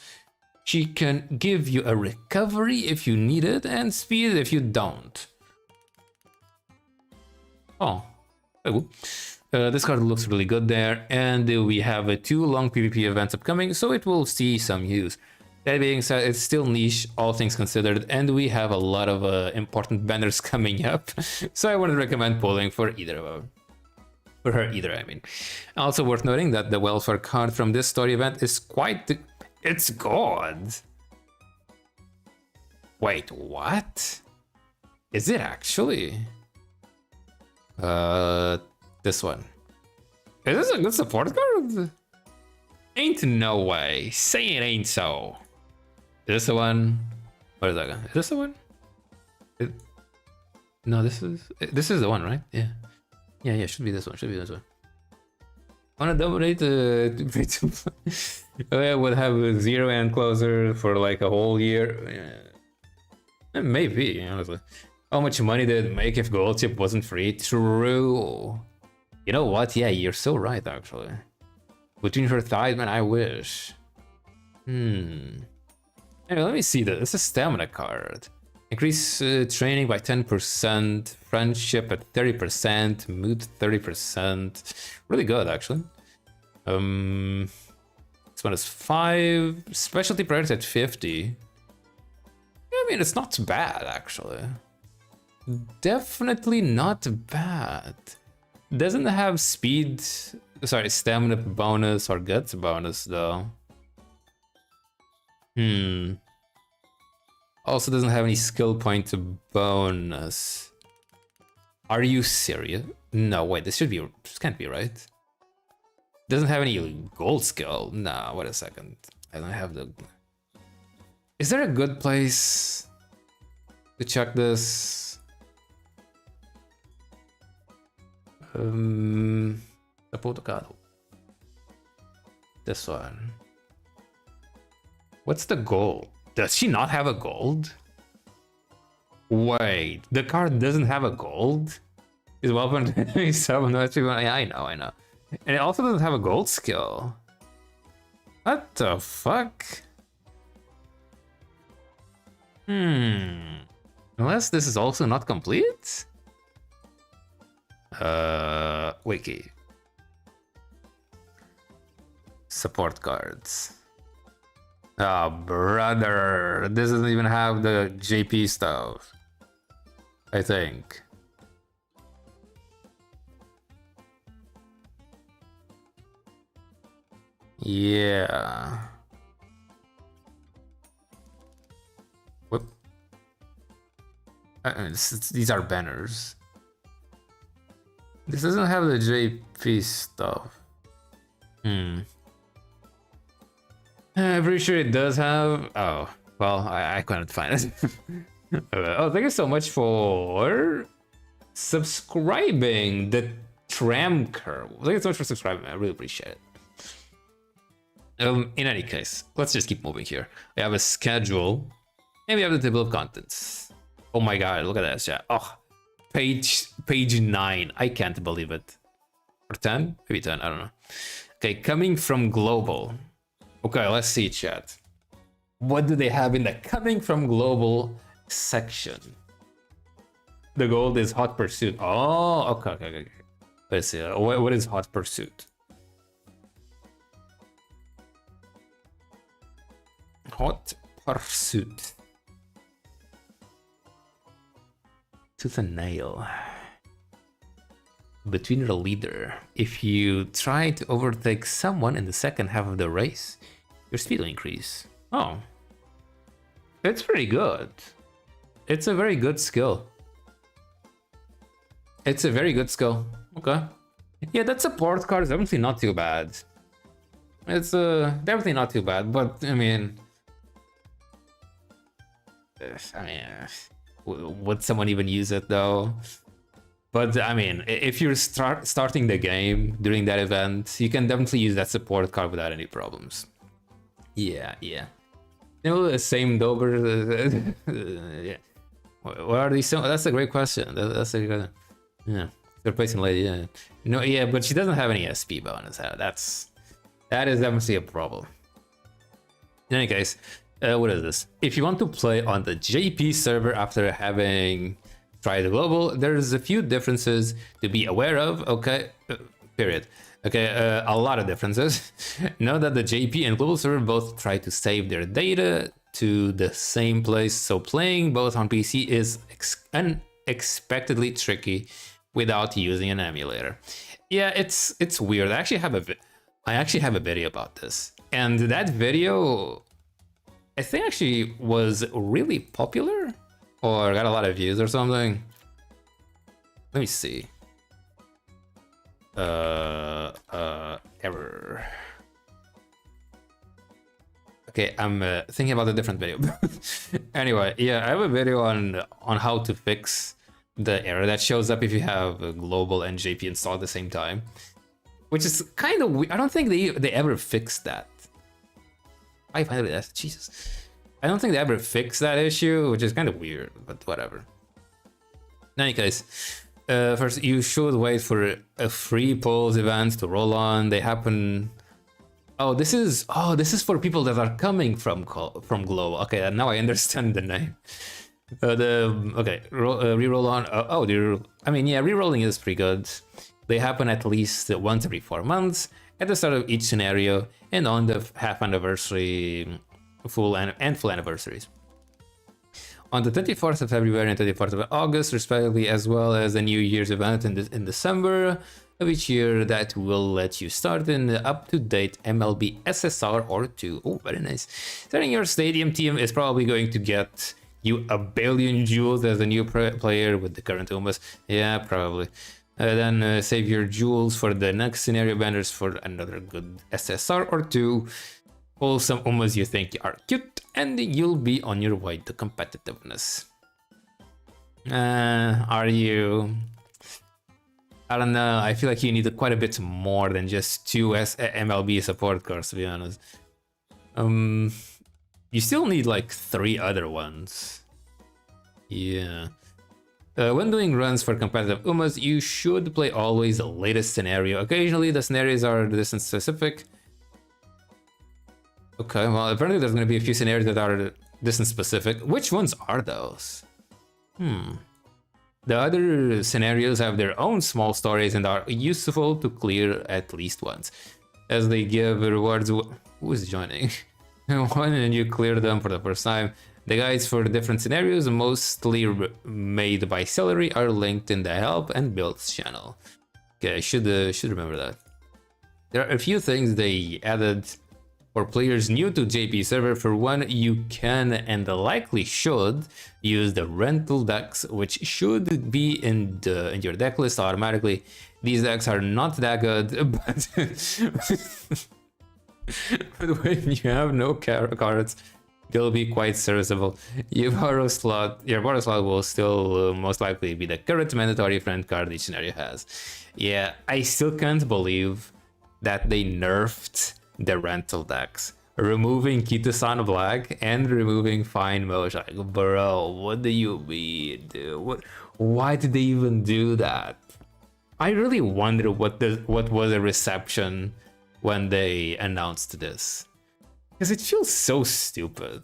She can give you a recovery if you need it, and speed if you don't. Oh, very good. This card looks really good there, and we have 2 long PvP events upcoming, so it will see some use. That being said, it's still niche, all things considered, and we have a lot of important banners coming up, so I wouldn't recommend pulling for either of them. For her either, I mean. Also worth noting that the welfare card from this story event is quite... It's good! Wait, what? Is it actually? This one. Is this a good support card? Ain't no way. Say it ain't so. Is this the one? What is that? Is this the one? No, this is the one, right? Yeah. Yeah, should be this one. Should be this one. Wanna dominate I would have a 0 and closer for like a whole year. Yeah. Maybe, honestly. How much money did it make if gold chip wasn't free? True. You know what? Yeah, you're so right, actually. Between her thighs, man, I wish. Anyway, let me see this. It's a stamina card. Increase training by 10%, friendship at 30%, mood 30%. Really good, actually. This one is 5, specialty priority at 50. I mean, it's not bad, actually. Definitely not bad. Doesn't have speed, sorry, stamina bonus or guts bonus, though. Also doesn't have any skill point bonus. Are you serious? No, wait, this can't be right. Doesn't have any gold skill. Nah, wait a second. I don't have the... Is there a good place to check this? Umamusume. This one. What's the gold? Does she not have a gold? Wait, the card doesn't have a gold? Is weapon 27? Yeah, I know. And it also doesn't have a gold skill. What the fuck? Unless this is also not complete? Wiki. Support cards. Oh, brother. This doesn't even have the JP stuff. I think. Yeah. Whoop. These are banners. This doesn't have the JP stuff. I'm pretty sure it does have... Oh, well, I couldn't find it. Oh, thank you so much for subscribing, the tram curve. Thank you so much for subscribing, man. I really appreciate it. In any case, let's just keep moving here. We have a schedule, and we have the table of contents. Oh my god, look at that chat. Oh, page 9. I can't believe it. Or 10? Maybe 10, I don't know. Okay, coming from global. Okay, let's see, chat. What do they have in the coming from global section? The gold is hot pursuit. Oh, okay. Let's see. What is hot pursuit? Hot pursuit. Tooth and nail. Between the leader. If you try to overtake someone in the second half of the race, your speed will increase. Oh. It's pretty good. It's a very good skill. It's a very good skill. Okay. Yeah, that support card is definitely not too bad. It's definitely not too bad, but I mean... would someone even use it though? But I mean, if you're starting the game during that event, you can definitely use that support card without any problems. Yeah. You know, the same Dober. Yeah. What are these? That's a great question. That's a good. Yeah, replacing lady. Yeah. No, yeah, but she doesn't have any SP bonus. That is definitely a problem. In any case, what is this? If you want to play on the JP server after having tried the global, there's a few differences to be aware of. Okay, period. Okay, a lot of differences. Know that the JP and global server both try to save their data to the same place, so playing both on PC is unexpectedly tricky without using an emulator. Yeah, it's weird. I actually have a video about this, and that video I think actually was really popular or got a lot of views or something. Let me see. Error. Okay, I'm thinking about a different video. Anyway, yeah, I have a video on how to fix the error that shows up if you have global and JP installed at the same time, which is kind of weird. I don't think they ever fixed that. 500 S, Jesus. I don't think they ever fixed that issue, which is kind of weird, but whatever. In any case, first you should wait for a free polls event to roll on. They happen. Oh, this is for people that are coming from Glow. Okay, now I understand the name. Reroll on. I mean, yeah, rerolling is pretty good. They happen at least once every 4 months at the start of each scenario and on the half anniversary, full anniversaries. On the 24th of February and 24th of August, respectively, as well as a New Year's event in December of each year that will let you start in the up-to-date MLB SSR or 2. Oh, very nice. Starting your stadium team is probably going to get you a billion jewels as a new player with the current Umas. Yeah, probably. Then save your jewels for the next scenario banners for another good SSR or 2. Pull some Umas you think are cute, and you'll be on your way to competitiveness. Are you? I don't know. I feel like you need quite a bit more than just 2 MLB support cards, to be honest. You still need like 3 other ones. Yeah. When doing runs for competitive Umas, you should play always the latest scenario. Occasionally, the scenarios are distance specific. Okay, well, apparently there's going to be a few scenarios that are distance specific. Which ones are those? The other scenarios have their own small stories and are useful to clear at least once, as they give rewards. Who is joining? When you clear them for the first time, the guides for the different scenarios, mostly made by Celery, are linked in the help and builds channel. Okay, I should remember that. There are a few things they added for players new to JP server. For one, you can and likely should use the rental decks, which should be in your deck list automatically. These decks are not that good, but when you have no cards, they'll be quite serviceable. Your borrow slot will still most likely be the current mandatory friend card each scenario has. Yeah, I still can't believe that they nerfed the rental decks, removing Kito-san Black and removing Fine Motion. Like, bro, what do you mean, dude? Why did they even do that? I really wonder what was the reception when they announced this, because it feels so stupid.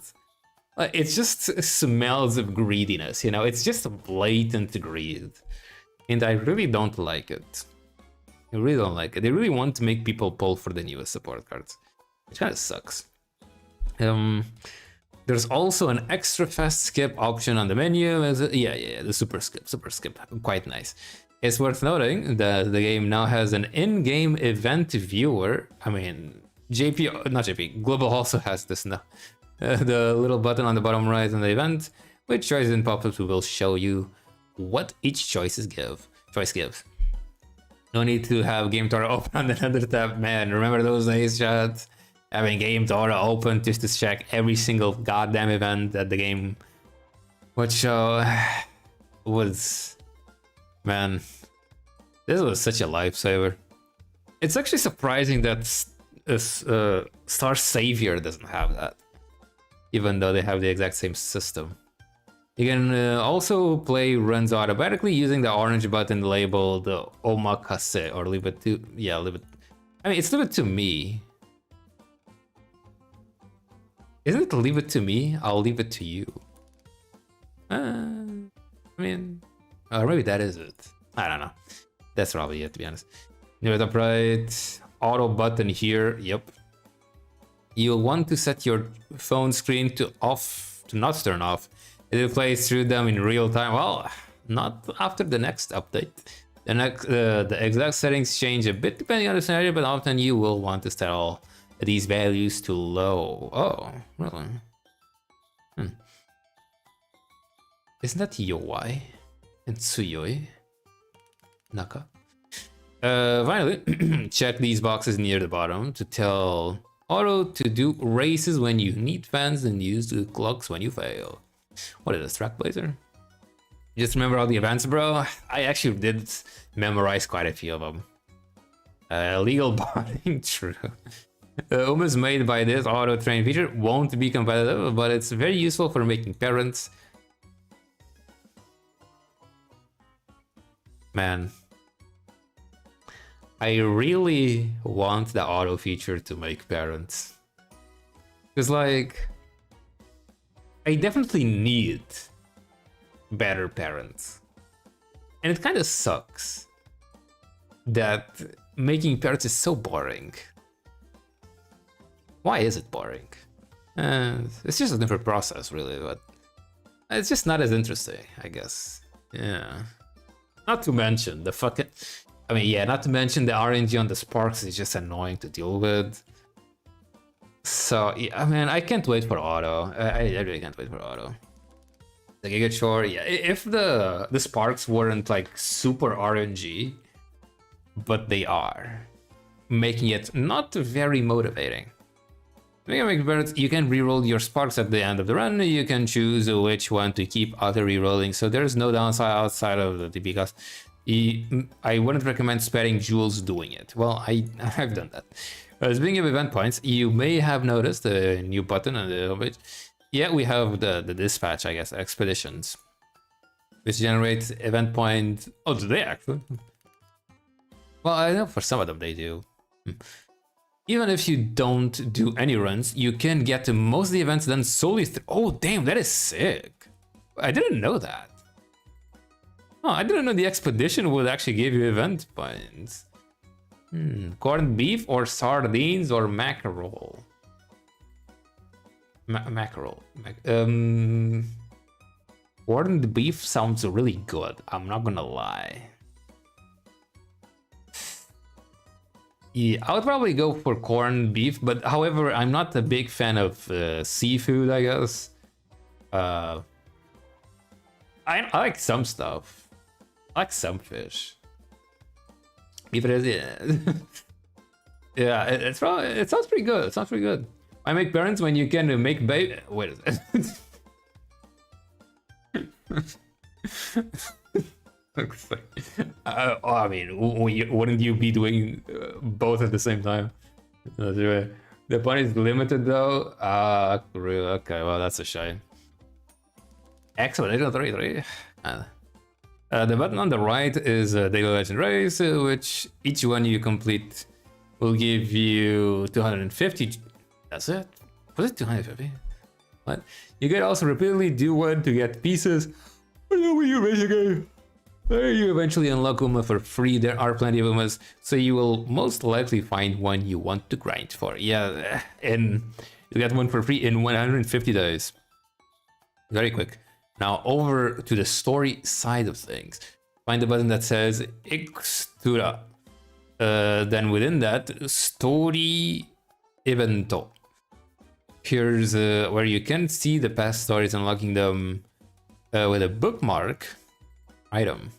It just smells of greediness, you know? It's just blatant greed, and I really don't like it. I really don't like it. They really want to make people pull for the newest support cards, which kind of sucks. There's also an extra fast skip option on the menu. The super skip, quite nice. It's worth noting that the game now has an in-game event viewer. I mean, Global also has this now. The little button on the bottom right on the event, which choices and pop-ups will show you what each choice gives. No need to have Game Torah open on another tab, man. Remember those days, chat? Having Game Torah open just to check every single goddamn event that the game would show was... Man, this was such a lifesaver. It's actually surprising that Star Savior doesn't have that, even though they have the exact same system. You can also play runs automatically using the orange button labeled Omakase, or leave it to... Yeah, leave it... I mean, it's leave it to me. Isn't it leave it to me? I'll leave it to you. I mean... Or maybe that is it. I don't know. That's probably it, to be honest. Near it upright. Auto button here. Yep. You'll want to set your phone screen to not turn off. It will play through them in real time. Well, not after the next update. The exact settings change a bit depending on the scenario, but often you will want to set all these values to low. Oh, really? Isn't that Yoi and Tsuyoi? Naka? Finally, check these boxes near the bottom to tell Auto to do races when you need fans and use the clocks when you fail. What is this, Track Blazer? Just remember all the events, bro. I actually did memorize quite a few of them. Legal bonding, true. Almost made by this auto train feature won't be competitive, but it's very useful for making parents. Man, I really want the auto feature to make parents. Because, like, I definitely need better parents. And it kind of sucks that making parents is so boring. Why is it boring? It's just a different process, really, but it's just not as interesting, I guess. Yeah. Not to mention the fucking... I mean, yeah, not to mention the RNG on the sparks is just annoying to deal with. So, yeah, I mean, I can't wait for auto. I really can't wait for auto. The Giga Chore, yeah, if the sparks weren't like super RNG, but they are, making it not very motivating. You can reroll your sparks at the end of the run. You can choose which one to keep auto rerolling, so there's no downside outside of the TP cost. I wouldn't recommend sparing jewels doing it. Well, I've done that. Speaking of event points, you may have noticed a new button on the homepage. Yeah, we have the dispatch, I guess, expeditions, which generates event point. Oh, do they actually? Well, I know for some of them they do. Even if you don't do any runs, you can get to most of the events done solely through... Oh, damn, that is sick. I didn't know that. Oh, I didn't know the expedition would actually give you event points. Corned beef or sardines or mackerel? Mackerel. Corned beef sounds really good. I'm not gonna lie. Yeah, I would probably go for corned beef, but however, I'm not a big fan of seafood, I guess. I like some stuff. I like some fish. Beef it is, yeah. Yeah, it sounds pretty good. It sounds pretty good. I make parents when you can make baby. Wait a second. I mean, wouldn't you be doing both at the same time? The point is limited though. Okay, well that's a shame. Excellent, 33. The button on the right is a Daily Legend Race, which each one you complete will give you 250. That's it? Was it 250? What? You can also repeatedly do one to get pieces. Whatever you basically. You eventually unlock Uma for free. There are plenty of Umas, so you will most likely find one you want to grind for. Yeah, and you get one for free in 150 days. Very quick. Now over to the story side of things. Find the button that says Extura. Then within that, Story Evento. Here's where you can see the past stories, unlocking them with a bookmark item.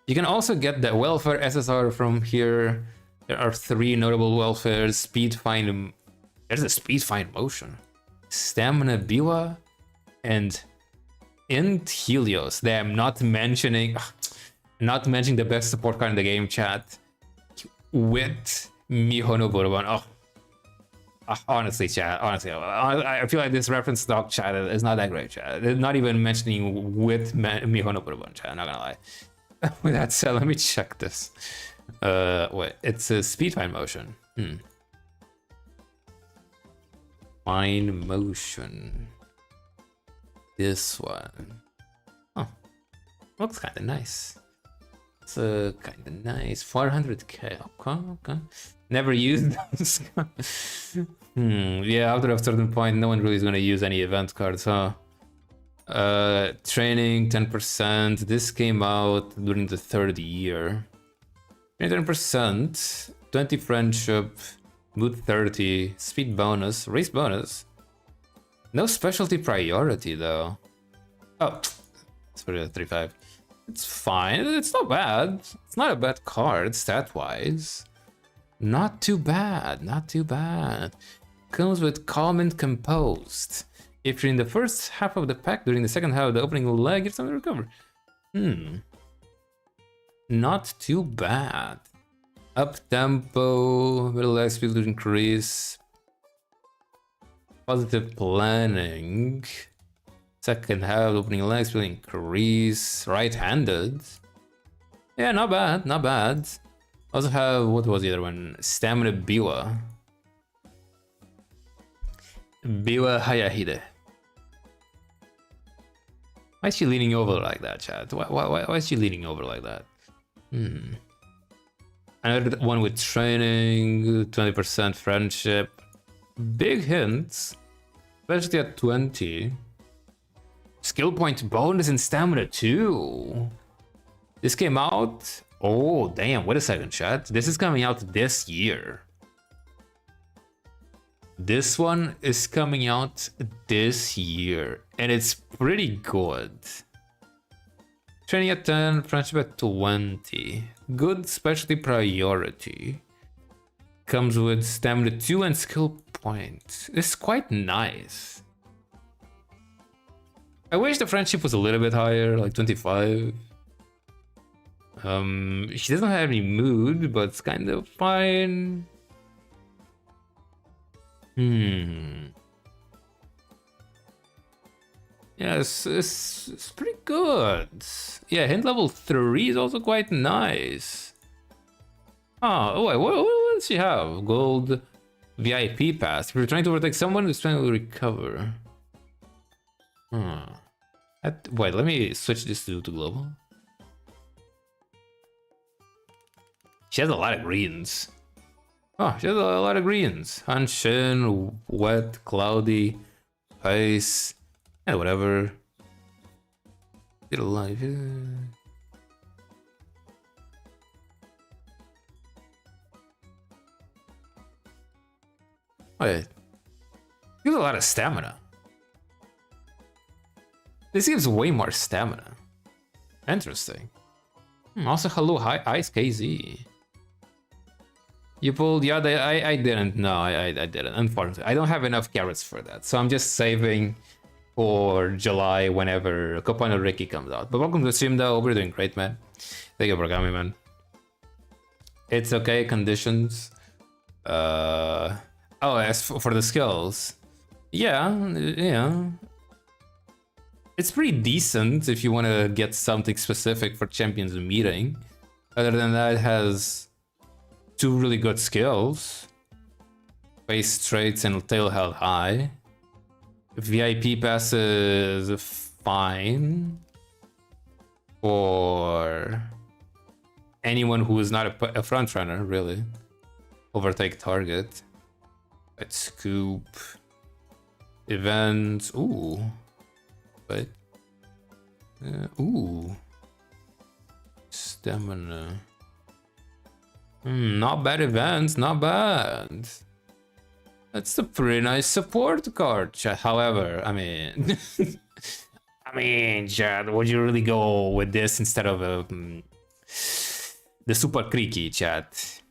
You can also get the welfare SSR from here. There are 3 notable welfares. Speed find. There's a speed find motion. Stamina Biwa and Int Helios. They am not mentioning the best support card in the game, chat. With Mihono Bourbon. Oh. Honestly, chat. Honestly, I feel like this reference stock chat is not that great, chat. They're not even mentioning with Mihono Bourbon, chat. I'm not gonna lie. With that said, let me check this. Wait, it's a speed find motion. Find motion. This one. Oh, looks kind of nice. It's kind of nice. 400k. Okay. Never used those. Yeah, after a certain point, no one really is gonna use any event cards, huh? Training 10%. This came out during the third year. 10%, 20 friendship, mood 30, speed bonus, race bonus. No specialty priority though. Oh, it's for the 3-5. It's fine. It's not bad. It's not a bad card stat-wise. Not too bad. Not too bad. Comes with calm and composed. If you're in the first half of the pack, during the second half of the opening leg, it's something to recover. Not too bad. Up tempo, middle leg speed will increase. Positive planning. Second half, opening leg speed will increase. Right-handed. Yeah, not bad, not bad. Also have, what was the other one? Stamina Biwa. Biwa Hayahide. Why is she leaning over like that, chat? Why is she leaning over like that? Another one with training, 20% friendship. Big hints, especially at 20. Skill point bonus and stamina too. This came out. Oh, damn. Wait a second, chat. This is coming out this year. This one is coming out this year, and it's pretty good. Training at 10, friendship at 20. Good specialty priority. Comes with stamina 2 and skill points. It's quite nice. I wish the friendship was a little bit higher, like 25. She doesn't have any mood, but it's kind of fine. Yeah, it's pretty good. Yeah, hint level 3 is also quite nice. Oh, wait, what does she have? Gold VIP pass. If you're trying to overtake someone who's trying to recover. Wait, let me switch this to global. She has a lot of greens. Oh, she has a lot of greens. Hanshin, wet, cloudy, ice, and whatever. Get alive. Wait. Gives a lot of stamina. This gives way more stamina. Interesting. Also, hello, hi, Ice KZ. You pulled, yeah, I didn't. No, I didn't. Unfortunately, I don't have enough carrots for that. So I'm just saving for July whenever Coupon Ricky comes out. But welcome to the stream though. Hope you're doing great, man. Thank you for coming, man. It's okay, conditions. Oh, as for the skills. Yeah. It's pretty decent if you want to get something specific for Champions Meeting. Other than that, it has 2 really good skills. Face traits and tail held high. VIP pass is fine for anyone who is not a front runner, really. Overtake target. Let's scoop. Events. Ooh. But ooh. Stamina. Not bad events, not bad. That's a pretty nice support card, chat. However, I mean, chat, would you really go with this instead of the Super Creaky, chat?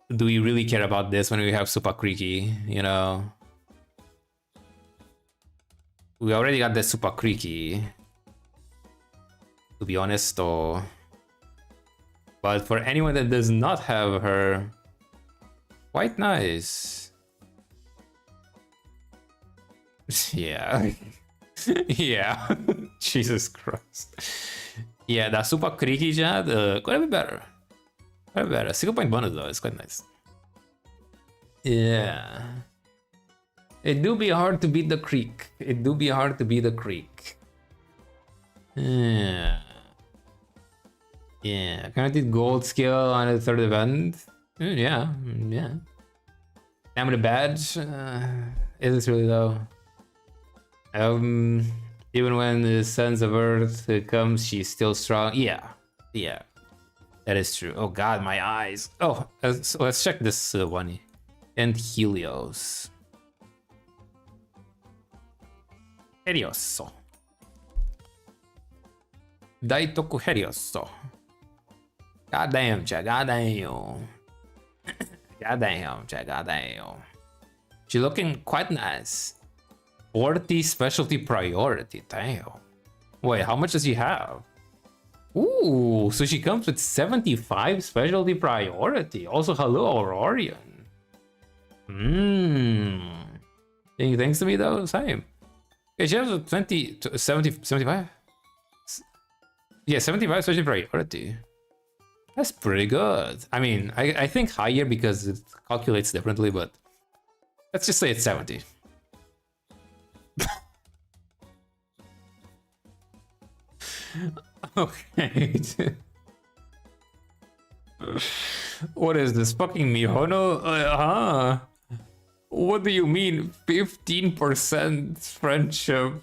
Do we really care about this when we have Super Creaky, you know? We already got the Super Creaky, to be honest, though. But for anyone that does not have her, quite nice. Yeah. Yeah. Jesus Christ. Yeah, that Super Creaky, chat, quite a bit better. Quite a bit better. Single point bonus, though, it's quite nice. Yeah. It do be hard to beat the creek. It do be hard to beat the creek. Yeah. Yeah. Can I do gold skill on the third event? Yeah. Stamina badge? Is this really though? Even when the Sons of Earth comes, she's still strong. Yeah, yeah, that is true. Oh God, my eyes. Oh, so let's check this one. And Helios. Helios. Daitoku Helios. Goddamn, Jack. Goddamn. Goddamn, Jack. Goddamn. She's looking quite nice. 40 specialty priority. Damn. Wait, how much does she have? Ooh, so she comes with 75 specialty priority. Also, hello, Aurorian. Thanks to me though, same. Okay, she has a 20, 70, 75? Yeah, 75 specialty priority. That's pretty good. I mean, I think higher because it calculates differently, but let's just say it's 70. Okay. What is this? Fucking Mihono? What do you mean? 15% friendship?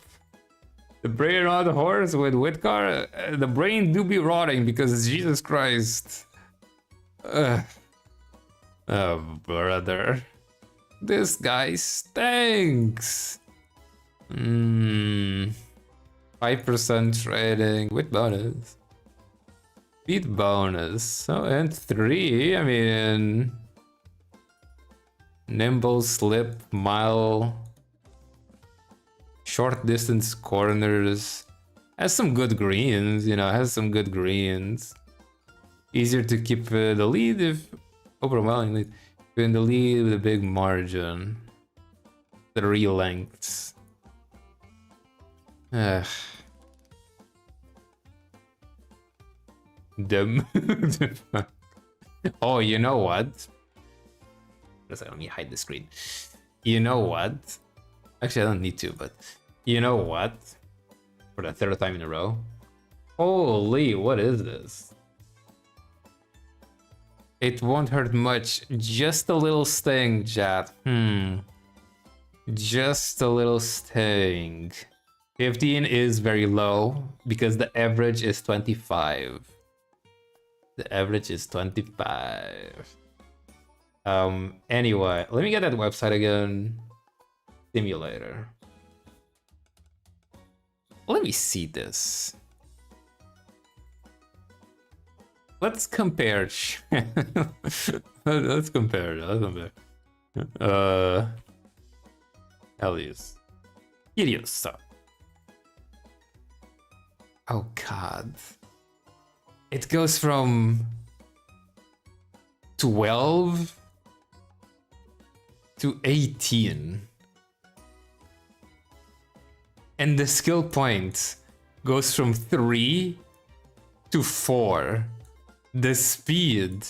The brain on the horse with Whitcar? The brain do be rotting because Jesus Christ. Oh, brother. This guy stinks. 5% trading with bonus. Speed bonus. Oh, and 3. I mean, nimble, slip, mile, short distance corners. Has some good greens, you know, has some good greens. Easier to keep the lead if overwhelmingly in the lead with a big margin. 3 lengths. Oh, you know what? Let me hide the screen. You know what? Actually, I don't need to, but you know what? For the 3rd time in a row. Holy, what is this? It won't hurt much. Just a little sting, chat. Just a little sting. 15 is very low because the average is 25. The average is 25. Anyway, let me get that website again. Simulator. Let me see this. Let's compare. Let's compare. Helios. Helios. Oh God. It goes from 12 to 18. And the skill point goes from 3 to 4. The speed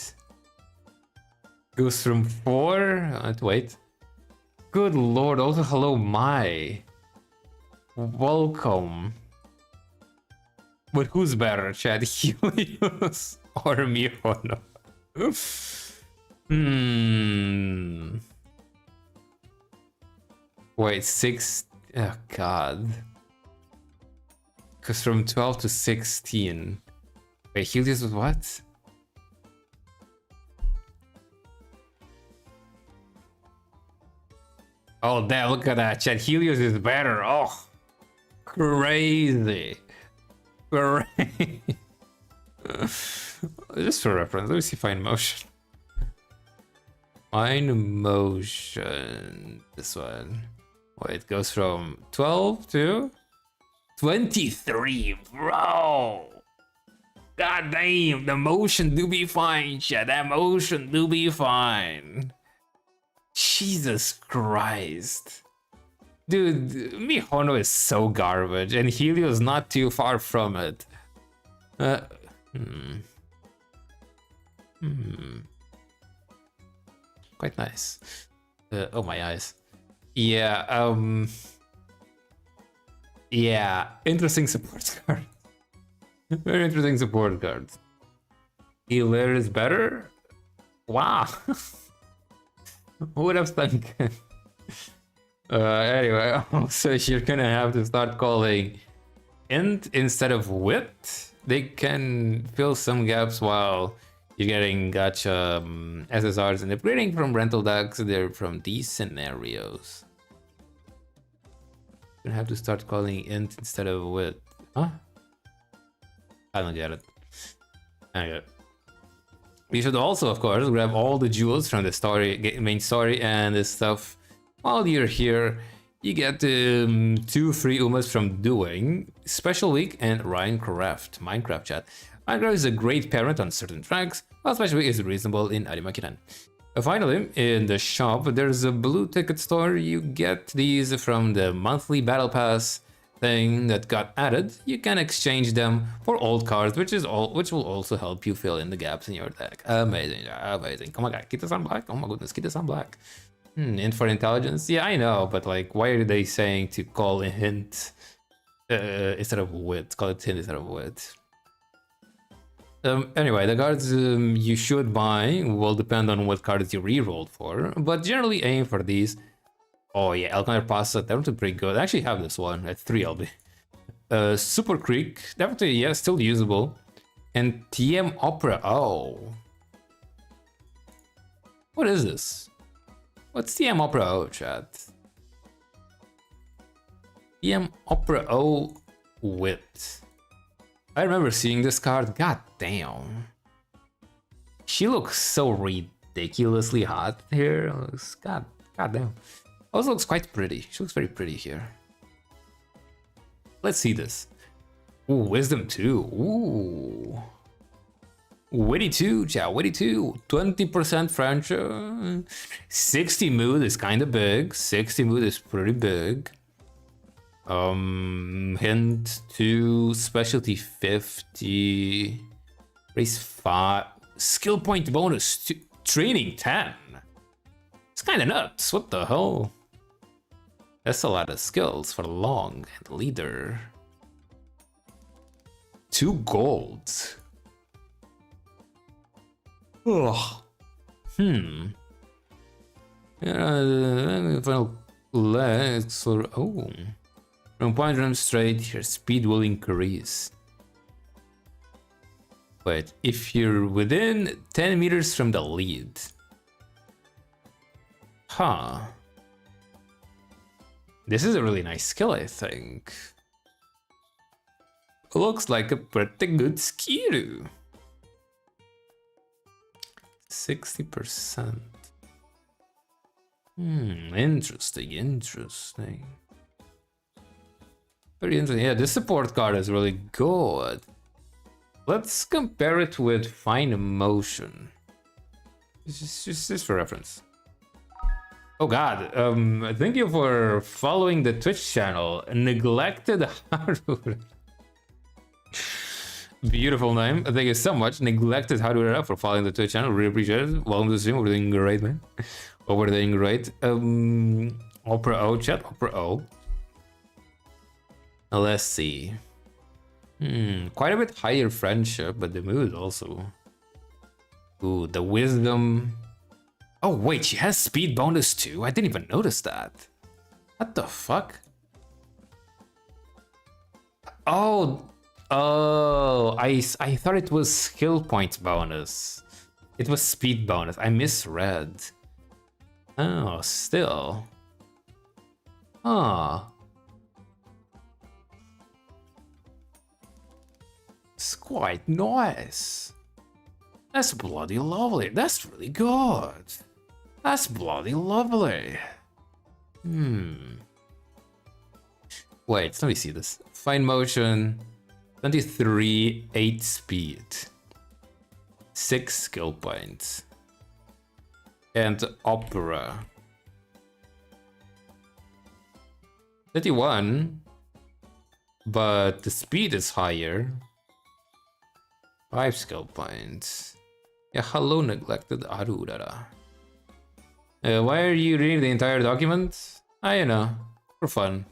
goes from 4. Wait. Good lord. Also, hello, Mai. Welcome. But who's better, Chad? Helios or Mihono? Wait, 6. Oh, God. Because from 12 to 16. Wait, Helios was what? Oh, damn, look at that, Chad. Helios is better. Oh, crazy. Crazy. Just for reference, let me see Fine Motion. Fine Motion. This one. Wait, it goes from 12 to 23, bro. God damn, the motion do be fine, chat. That motion do be fine. Jesus Christ. Dude, Mihono is so garbage, and Helios not too far from it. Quite nice. Oh, my eyes. Yeah, yeah, interesting support card. Very interesting support card. Healer is better? Wow. Who would have thunk? Anyway, also you're gonna have to start calling int instead of width. They can fill some gaps while you're getting gacha SSRs and upgrading from rental decks. They're from these scenarios. You're gonna have to start calling int instead of width. Huh? I don't get it. I get it. You should also, of course, grab all the jewels from the story, main story, and this stuff. While you're here, you get 2 free umas from doing Special Week and Minecraft chat. Minecraft is a great parent on certain tracks, while Special Week is reasonable in Arimakiran. Finally, in the shop, there's a blue ticket store. You get these from the monthly battle pass thing that got added. You can exchange them for old cards, which will also help you fill in the gaps in your deck. Amazing, amazing. Oh my god, Kita's on black. Oh my goodness, Kita's on black. Int for intelligence. Yeah, I know, but like, why are they saying to call a hint instead of width? Call it hint instead of width. Anyway, the cards you should buy will depend on what cards you re-rolled for, but generally aim for these. Oh yeah, Elkoner Pasta, definitely pretty good. I actually have this one at 3 LB. Super Creek, definitely, yeah, still usable. And TM Opera, oh. What is this? What's TM Opera O, chat? TM Opera O Wit. I remember seeing this card, god damn. She looks so ridiculously hot here. God damn. Also looks quite pretty. She looks very pretty here. Let's see this. Ooh, Wisdom 2. Ooh. Witty 2, chat. Witty 2. 20% French. 60 mood is kind of big. 60 mood is pretty big. Hint 2. Specialty 50. Race 5. Skill point bonus 2. Training 10. It's kind of nuts. What the hell? That's a lot of skills for long and leader. 2 golds. Ugh. Final legs or oh. From point run straight, your speed will increase. But if you're within 10 meters from the lead. Huh. This is a really nice skill, I think. Looks like a pretty good skill. 60%. Interesting. Very interesting. Yeah, this support card is really good. Let's compare it with Fine Motion. Just for reference. Oh god, thank you for following the Twitch channel. Neglected Haru. Beautiful name. Thank you so much. Neglected Haru for following the Twitch channel. Really appreciate it. Welcome to the stream. We're doing great, man. Oh, we're doing great. Opera O chat. Opera O. Now let's see. Quite a bit higher friendship, but the mood also. Ooh, the wisdom. Oh wait, she has speed bonus too? I didn't even notice that. What the fuck? Oh, I thought it was skill point bonus. It was speed bonus. I misread. Oh, still. Huh. It's quite nice. That's bloody lovely. That's really good. That's bloody lovely. Wait, let me see this. Fine motion. 23, 8 speed. 6 skill points. And opera. 31. But the speed is higher. 5 skill points. Yeah, hello, neglected Arurara. Why are you reading the entire document? You know, for fun.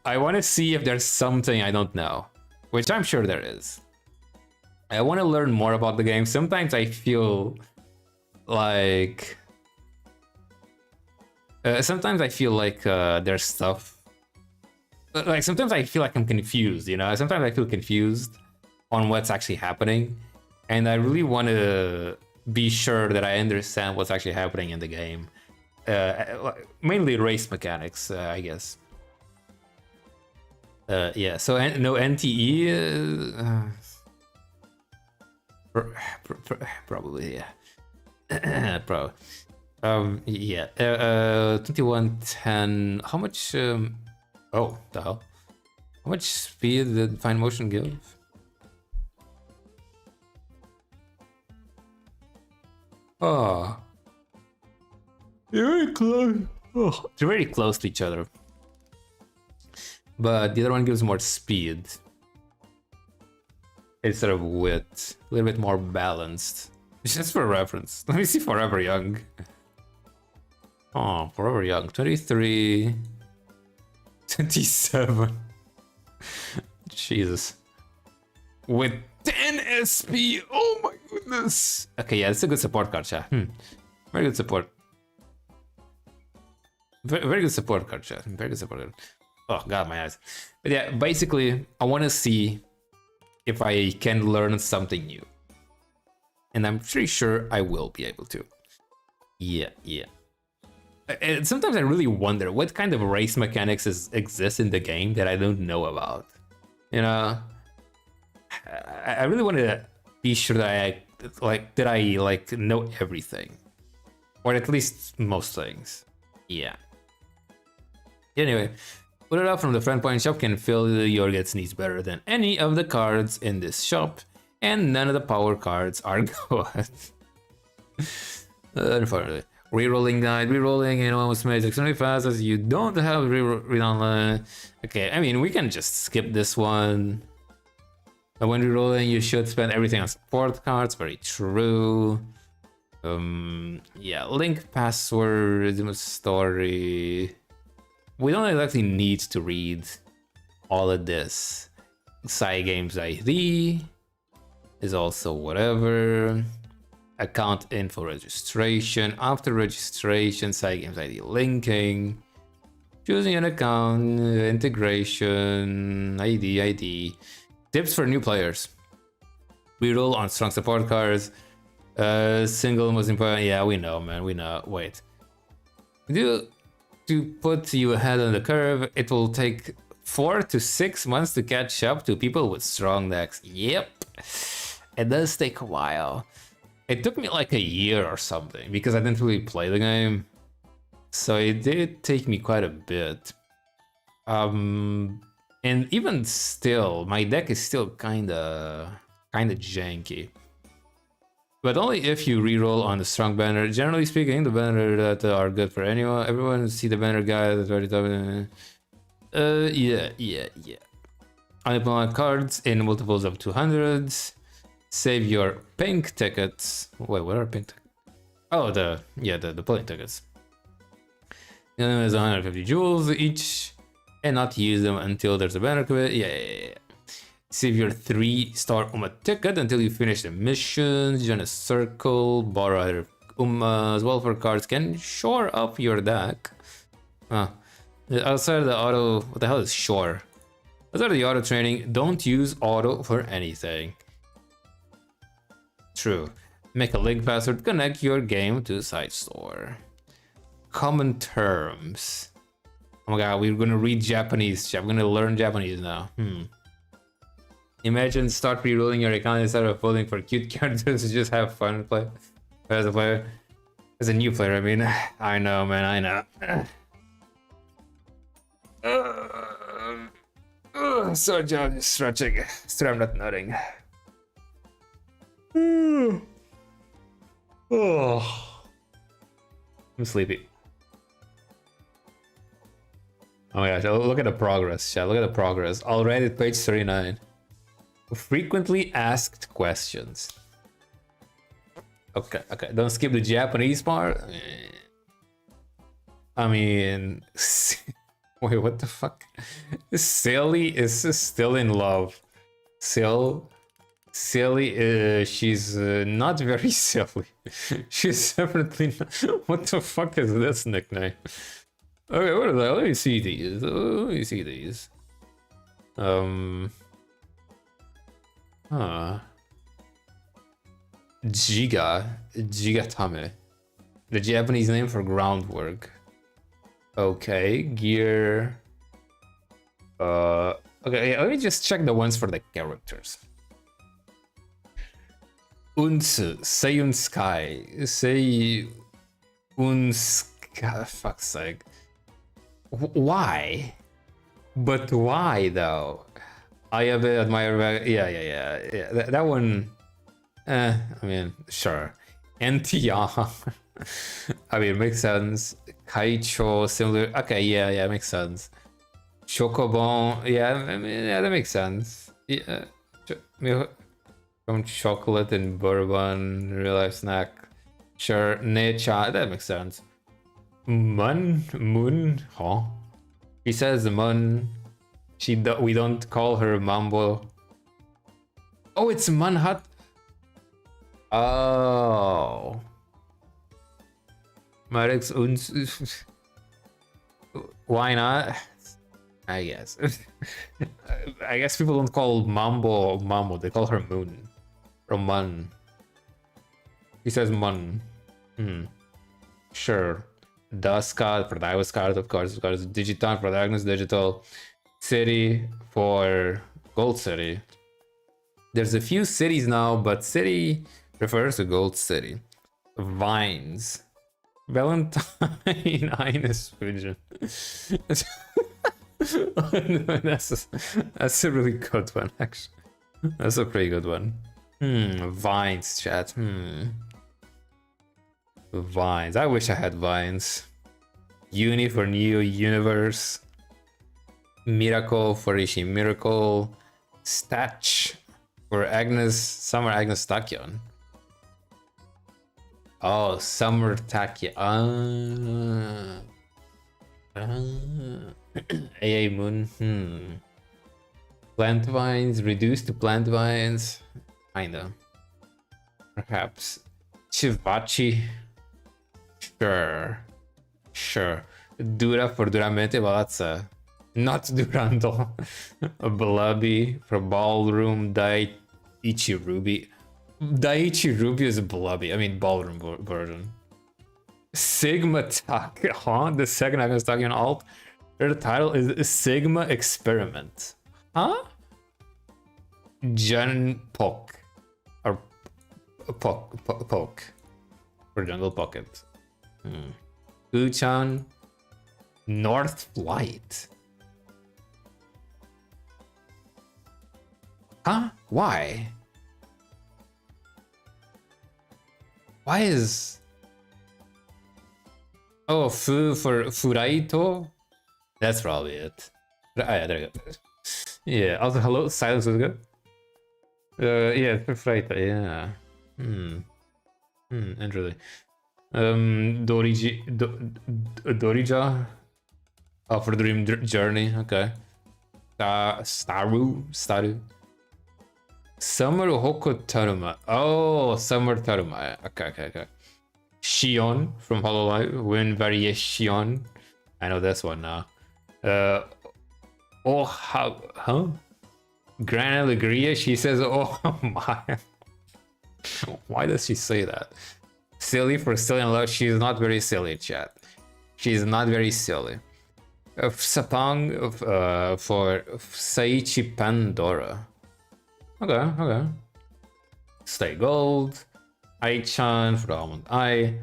I want to see if there's something I don't know, which I'm sure there is. I want to learn more about the game. Sometimes I feel like sometimes I feel like there's stuff. Like sometimes I feel like I'm confused. You know, sometimes I feel confused on what's actually happening, and I really want to be sure that I understand what's actually happening in the game. Mainly race mechanics, I guess. Yeah, so no NTE. Probably, yeah. Pro. Yeah. 2110. How much? Oh, the hell. How much speed did Fine Motion give? Oh. You're very close. Oh. They're very close to each other. But the other one gives more speed instead of width. A little bit more balanced. Just for reference. Let me see Forever Young. Oh, Forever Young. 23. 27. Jesus. With 10 SP. Oh my goodness. Okay, yeah, it's a good support card, chat. Very good support. Very good support card, chat. Very good support card. Oh god, my eyes. But yeah, basically, I want to see if I can learn something new. And I'm pretty sure I will be able to. Yeah. And sometimes I really wonder what kind of race mechanics exist in the game that I don't know about. You know, I really want to be sure that I know everything, or at least most things. Yeah. Anyway, put it up from the front point shop can fill your gets needs better than any of the cards in this shop, and none of the power cards are good. Unfortunately. Rerolling guide, rerolling and almost made extremely fast as you don't have read online. Okay, I mean we can just skip this one. But when rerolling, you should spend everything on support cards. Very true. Yeah, link password, story. We don't exactly need to read all of this. Cygames ID is also whatever. Account info registration. After registration, Cygames ID linking. Choosing an account, integration, ID. Tips for new players. Reroll on strong support cards. Single most important. Yeah, we know, man. We know. Wait. To put you ahead on the curve, it will take 4 to 6 months to catch up to people with strong decks. Yep. It does take a while. It took me like a year or something because I didn't really play the game. So it did take me quite a bit. And even still, my deck is still kinda janky. But only if you reroll on the strong banner. Generally speaking, the banner that are good for anyone. Everyone see the banner guide that's very tough. Yeah. Unemployment cards in multiples of 200s. Save your pink tickets. Wait, what are pink tickets? Oh, the playing tickets. Is 150 jewels each, and not use them until there's a banner quit. Yeah. Save your 3-star Uma ticket until you finish the missions. Join a circle. Borrow other Umas. Welfare cards can shore up your deck. Outside of the auto, what the hell is shore? Outside of the auto training, don't use auto for anything. True. Make a link password. Connect your game to site store. Common terms. Oh my god, we're gonna read Japanese. We're gonna learn Japanese now. Imagine start re-rolling your account instead of voting for cute characters to just have fun and play. As a player. As a new player, I mean. I know, man, I know. So John is stretching. Still I'm not nutting. Oh. I'm sleepy. Oh my gosh, look at the progress, chat. Look at the progress. Already at page 39. Frequently asked questions. Okay. Don't skip the Japanese part. I mean, wait, what the fuck? Silly is still in love. Silly Silly, she's not very silly. She's definitely not. What the fuck is this nickname? Okay, what is that? Let me see these. Let me see these. Huh. Gigatame. The Japanese name for groundwork. Okay, gear. Okay, yeah, let me just check the ones for the characters. Unsu, Seiyun Sky, Sei Unsky, fuck's sake. Why? But why though? I have it admire. Yeah. That one. I mean, sure. NTR. I mean, it makes sense. Kaicho, similar. Okay, yeah, makes sense. Chocobon, yeah, I mean, yeah, that makes sense. Yeah, from chocolate and bourbon, real life snack. Sure, Necha, that makes sense. Moon, huh? He says Mun. We don't call her Mambo. Oh, it's Manhat. Oh. Marix Uns. Why not? I guess. I guess people don't call Mambo, they call her Moon. Or Mun. He says Mun. Sure. Dust card for Diamond card, of course. Digiton for Darkness Digital. City for Gold City. There's a few cities now, but city refers to Gold City. Vines. Valentine Ines Fusion. That's a really good one, actually. That's a pretty good one. Vines, chat. Vines. I wish I had vines. Uni for New Universe. Miracle for Ishi Miracle. Statch for Agnes. Summer Agnes Tachyon. Oh, Summer Tachyon. AA Moon. Plant vines. Reduced to plant vines. Kinda. Perhaps. Chivachi. Sure. Dura for Duramente, well, that's not Durando. Blubby for Ballroom. Daiichi Ruby. Daiichi Ruby is Blubby. I mean, Ballroom version. Sigma Tak. Huh? The second I was talking on alt. Their title is Sigma Experiment. Huh? Jun Pok. Or Poke. For Jungle Pocket. Uchan. North Flight. Huh? Why? Why is... Oh, Fu for Furaito? That's probably it. Yeah, there you go. Yeah, also hello, silence was good. Yeah, for Furaito, yeah. Interesting. Dorija. Oh, for Dream Journey, okay. Staru. Summer Hoko Taruma. Oh, Summer Taruma. Okay. Shion from Hololive. Wind Variation. I know this one now. Huh? Gran Alegria. She says, oh my. Why does she say that? Silly for Still in Love. She's not very silly, chat. She's not very silly. Sapang for Saichi Pandora. Okay. Stay Gold. Ai-chan for Almond Eye.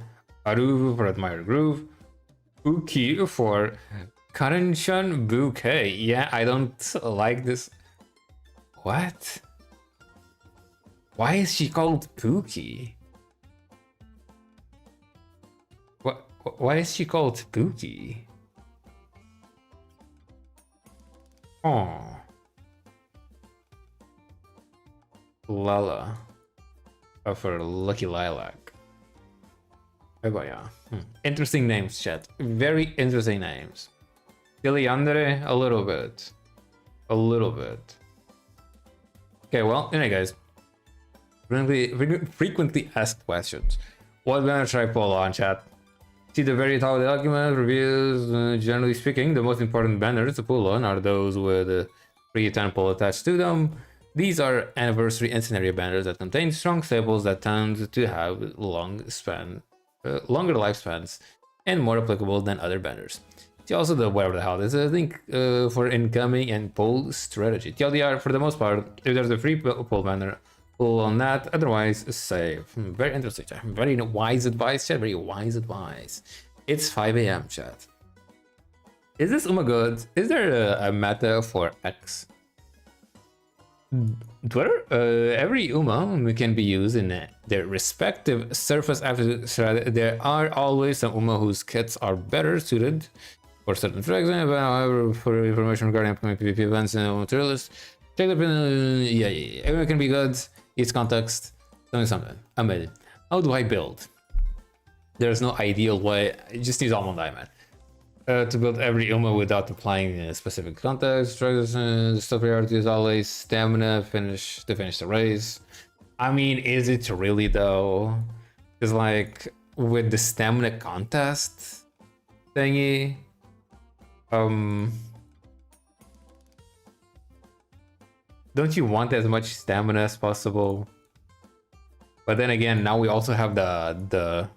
Aru for Admire Groove. Uki for Karen-chan Bouquet. Yeah, I don't like this. What? Why is she called Pookie? Why is she called Pookie? Oh. Lala. Oh, for Lucky Lilac. Oh, yeah. Interesting names, chat. Very interesting names. Iliandre, a little bit. Okay, well, anyway, guys. Frequently asked questions. What banner should I pull on, chat? See the very top of the document, reviews. Generally speaking, the most important banners to pull on are those with a free temple attached to them. These are anniversary and scenario banners that contain strong staples that tend to have longer lifespans and more applicable than other banners. See also the whatever the hell this is, I think, for incoming and pull strategy. TLDR, for the most part, if there's a free pull banner, pull on that, otherwise save. Very interesting, chat. Very wise advice, chat. Very wise advice. It's 5 a.m, chat. Is this Uma good? Is there a meta for X? Twitter? Every Uma can be used in their respective surface after there are always some Uma whose kits are better suited for certain tracks. However, for information regarding upcoming PvP events and materials, check the yeah, everyone can be good. Its context, something. Amazing. How do I build? There's no ideal way. It just needs almond diamond. To build every Uma without applying a specific context. The stuff priority is always stamina to finish the race. I mean, is it really though? Because like with the stamina contest thingy, don't you want as much stamina as possible? But then again, now we also have the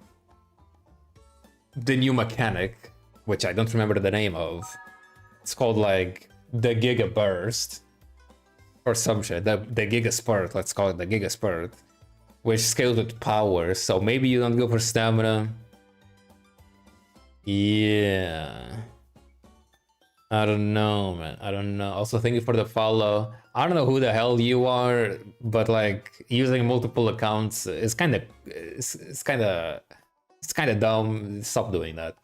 new mechanic, which I don't remember the name of. It's called like the Giga Burst or some shit. The Giga Spurt, let's call it the Giga Spurt, which scales with power. So maybe you don't go for stamina. Yeah. I don't know, man. I don't know. Also, thank you for the follow. I don't know who the hell you are, but like using multiple accounts is kind of dumb. Stop doing that.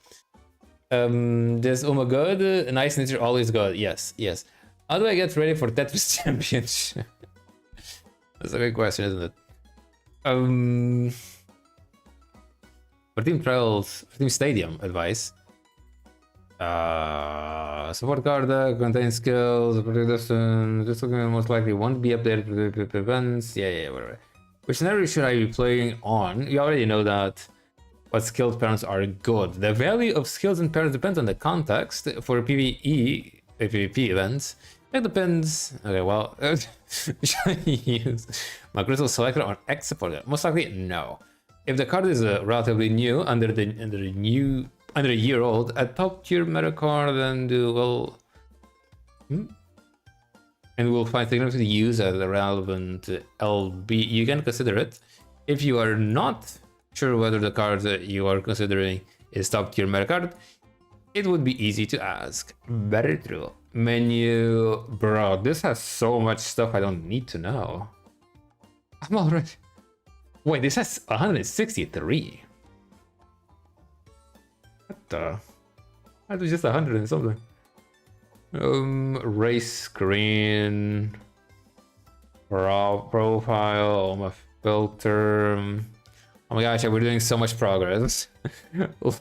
This Uma good? Nice nature always good. Yes, yes. How do I get ready for Tetris Championship? That's a good question, isn't it? For team trials, for team stadium advice. Support card deck contains skills, protect distance. This looking most likely won't be updated for events. Yeah, whatever. Which scenario should I be playing on? You already know that. What skilled parents are good. The value of skills and parents depends on the context. For PvE, PvP events, it depends. Okay, well, should I use my crystal selector on X support? Most likely, no. If the card is relatively new, under a year old, a top tier meta card, and will find significant use as a relevant LB, you can consider it. If you are not sure whether the card that you are considering is top tier meta card, it would be easy to ask. Very true. Menu, bro, this has so much stuff I don't need to know. I'm already. Wait, this has 163. What the? That was just 100 and something. Race screen, profile, my filter. Oh my gosh, we're doing so much progress.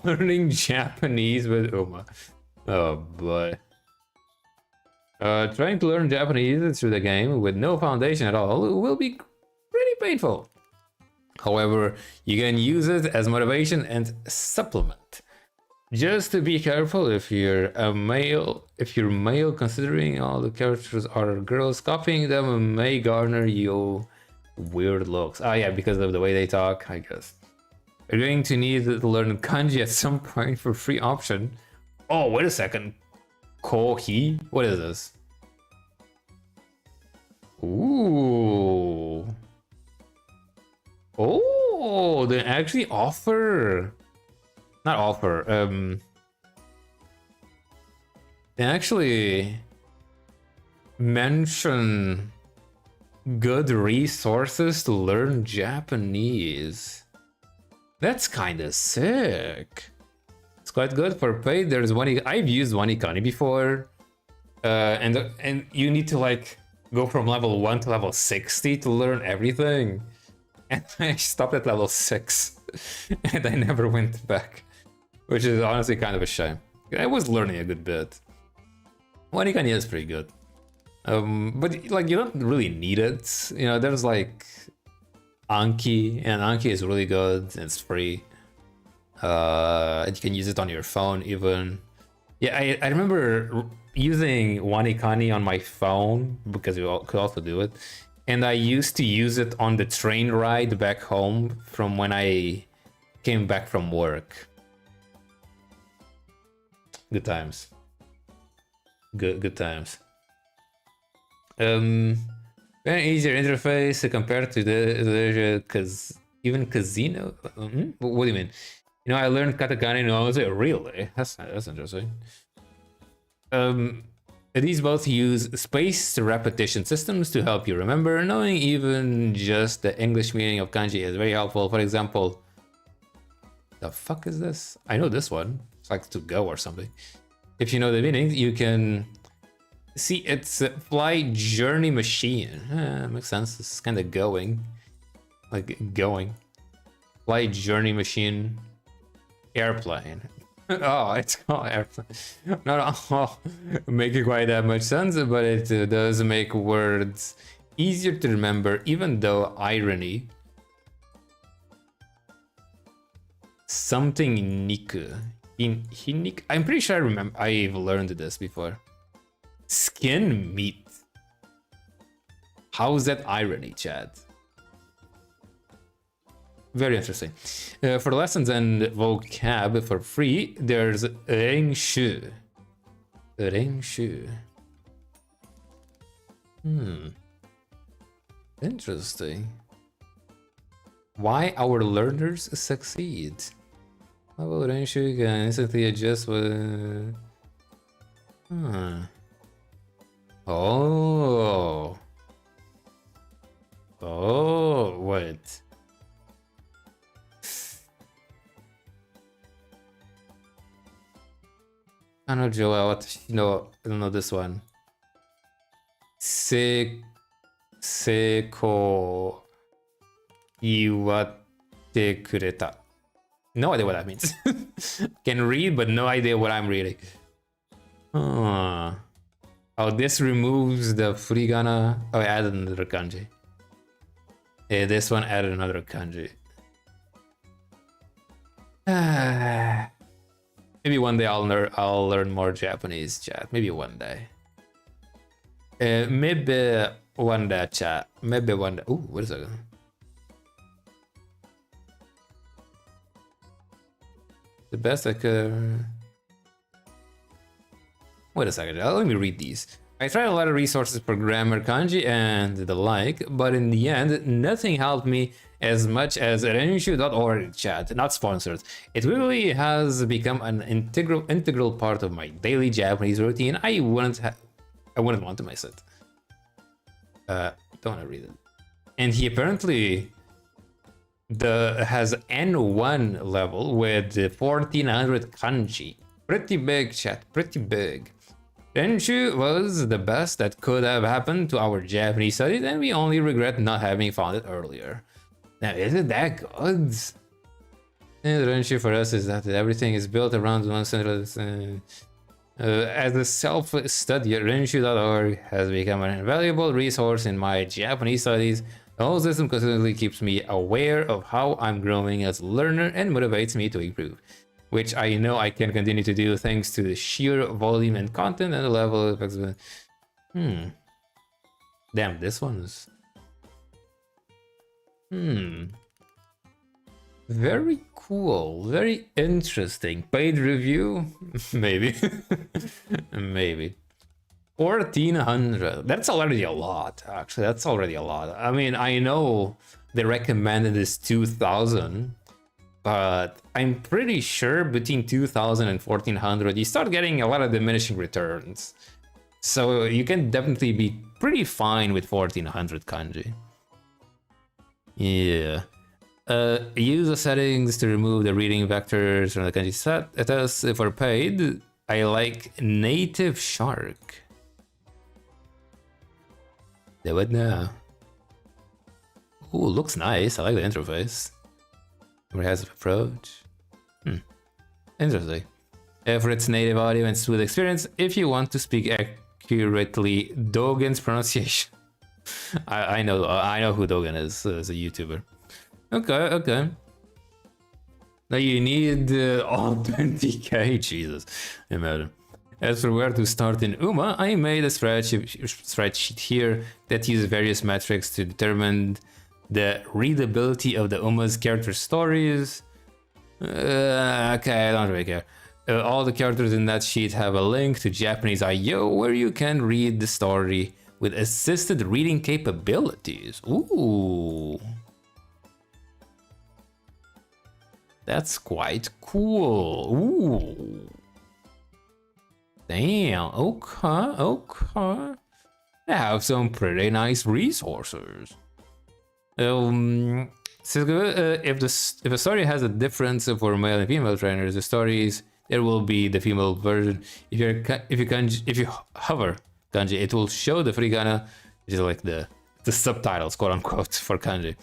Learning Japanese with Uma. Oh boy. Trying to learn Japanese through the game with no foundation at all will be pretty painful. However, you can use it as motivation and supplement. Just to be careful if you're male, considering all the characters are girls, copying them may garner you weird looks. Oh yeah, because of the way they talk, I guess. You're going to need to learn kanji at some point for free option. Oh, wait a second. Kohi? What is this? Ooh. Oh, they actually offer... Not offer, they actually mention good resources to learn Japanese. That's kind of sick. It's quite good for paid. There's one. I've used one Ikani before, and you need to like go from level 1 to level 60 to learn everything. And I stopped at level 6, and I never went back, which is honestly kind of a shame. I was learning a good bit. One Ikani is pretty good. But like you don't really need it. You know, there's like Anki, and Anki is really good. It's free. And you can use it on your phone even. Yeah, I remember using Wanikani on my phone because you could also do it. And I used to use it on the train ride back home from when I came back from work. Good times. Good times. Very easier interface compared to the cause even casino. What do you mean? You know, I learned katakana and I was like, really? That's interesting. These both use spaced repetition systems to help you remember. Knowing even just the English meaning of kanji is very helpful. For example, the fuck is this? I know this one. It's like to go or something. If you know the meaning, you can see it's a fly journey machine. Makes sense. It's kind of going. Like going. Fly journey machine. Airplane. Oh, it's called airplane. Not all making quite that much sense, but it does make words easier to remember, even though irony. Something niku. Hinik. I'm pretty sure I remember. I've learned this before. Skin meat. How's that irony, Chad? Very interesting. For lessons and vocab for free, there's Rengshu. Rengshu. Interesting. Why our learners succeed. How about Rengshu can instantly adjust with... Oh. Oh, wait. I don't know, Joel, what, you know, I don't know this one. Seiko iwate kureta. No idea what that means. Can read, but no idea what I'm reading. Oh, this removes the furigana. Oh, I added another kanji. Yeah, this one added another kanji. Maybe one day I'll learn more Japanese, chat. Maybe one day. Maybe one day, chat. Maybe one day. Ooh, what is that? The best I could... Wait a second, let me read these. I tried a lot of resources for grammar, kanji, and the like, but in the end, nothing helped me as much as Renshu.org, chat. Not sponsored. It really has become an integral part of my daily Japanese routine. I wouldn't want to miss it. Don't want to read it. And he apparently has N1 level with 1400 kanji. Pretty big, chat. Pretty big. Renshu was the best that could have happened to our Japanese studies, and we only regret not having found it earlier. Now, is it that good? And Renshu for us is that everything is built around one central... as a self-study, Renshu.org has become an invaluable resource in my Japanese studies. The whole system constantly keeps me aware of how I'm growing as a learner and motivates me to improve, which I know I can continue to do thanks to the sheer volume and content and the level of flexibility. Damn, this one's... Very cool, very interesting. Paid review? Maybe. Maybe. 1400. That's already a lot, actually. That's already a lot. I mean, I know the recommended is 2000, but I'm pretty sure between 2000 and 1400, you start getting a lot of diminishing returns. So you can definitely be pretty fine with 1400 kanji. Yeah. Use the settings to remove the reading vectors from the kanji set. As for paid, I like native shark. They would know. Ooh, looks nice. I like the interface. Comprehensive approach. Interesting. For its native audio and smooth experience, if you want to speak accurately Dogen's pronunciation. I know who Dogen is as a YouTuber. Okay, okay. Now you need all 20k, Jesus. Imagine. As for where to start in Uma, I made a spreadsheet here that uses various metrics to determine the readability of the Uma's character stories. Okay, I don't really care. All the characters in that sheet have a link to Japanese IO where you can read the story with assisted reading capabilities. Ooh. That's quite cool. Ooh. Damn, okay, okay. They have some pretty nice resources. So if a story has a difference for male and female trainers, the stories there will be the female version. If you hover kanji, it will show the furigana, which is like the subtitles, quote unquote, for kanji.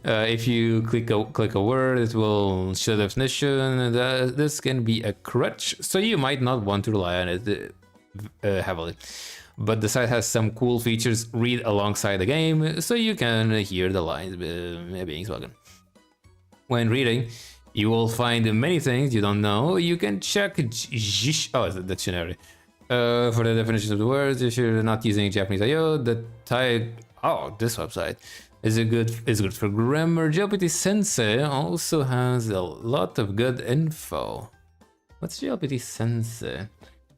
If you click a word, it will show the definition. This can be a crutch, so you might not want to rely on it heavily. But the site has some cool features. Read alongside the game, so you can hear the lines being spoken. When reading, you will find many things you don't know. You can check it's the dictionary for the definitions of the words. If you're not using Japanese IO, the type this website is good for grammar. JLPT Sensei also has a lot of good info. What's JLPT Sensei?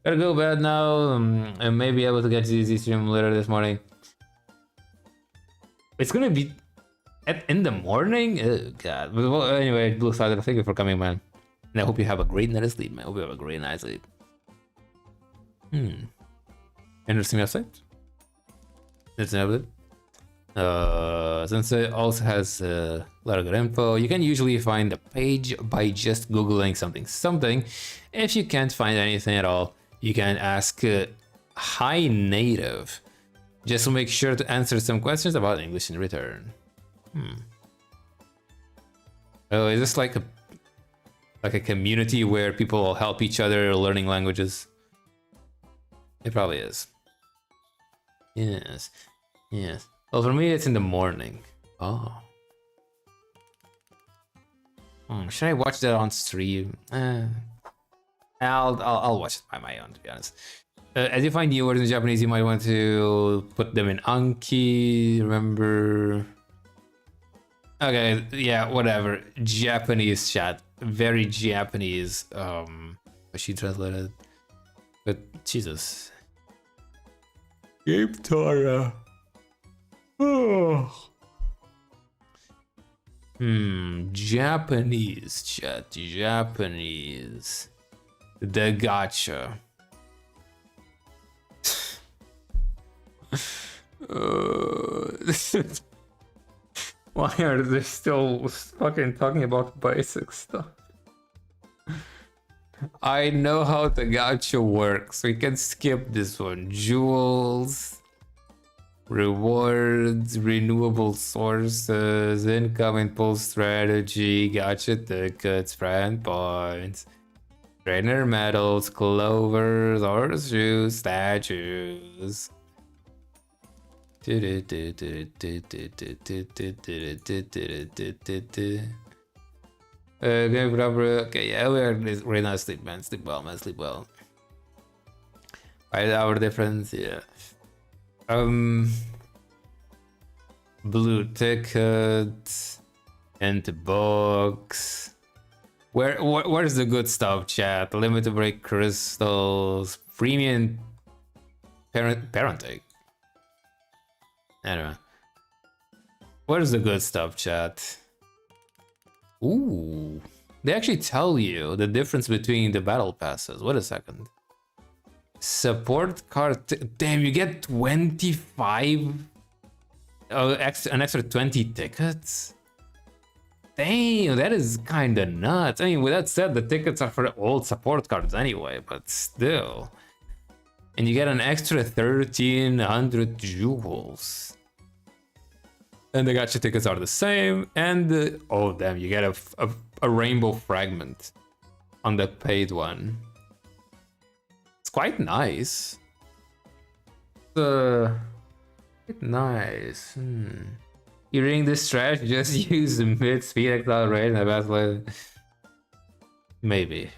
Gotta go bed now. I may be able to get to the stream later this morning. It's gonna be in the morning? Oh god. But, well, anyway, Blue Side, thank you for coming, man. And I hope you have a great night of sleep, man. I hope you have a great night's sleep. Interesting website. It's another. Sensei also has a lot of good info. You can usually find a page by just googling something. If you can't find anything at all, you can ask Hi Native just to make sure to answer some questions about English in return. Oh, is this like a community where people help each other learning languages? It probably is. Yes. Well, for me, it's in the morning. Oh. Should I watch that on stream? I'll watch it by my own, to be honest. As you find new words in Japanese, you might want to put them in Anki. Remember? Okay, yeah, whatever. Japanese chat, very Japanese. She translated, but Jesus. Game Tara. Oh. Japanese chat, Japanese. The gotcha. Why are they still fucking talking about basic stuff? I know how the gacha works. We can skip this one. Jewels, rewards, renewable sources, income impulse strategy, gacha tickets, friend points, trainer medals, clovers, horseshoes, statues. Okay, yeah, we're right now. Sleep, man. Sleep well, man. Sleep well. 5-hour difference, yeah. Blue ticket, into box. Where's the good stuff, chat? Limited break crystals, premium parenting. Anyway, where's the good stuff, chat? Ooh, they actually tell you the difference between the battle passes. Wait a second. Support card. Damn, you get 25. Oh, an extra 20 tickets. Damn, that is kind of nuts. I mean, with that said, the tickets are for old support cards anyway, but still. And you get an extra 1,300 jewels. And the gacha tickets are the same. And oh damn, you get a rainbow fragment on the paid one. It's quite nice. It's quite nice. You're reading this trash, just use the mid-speed accelerator and that's like... Maybe.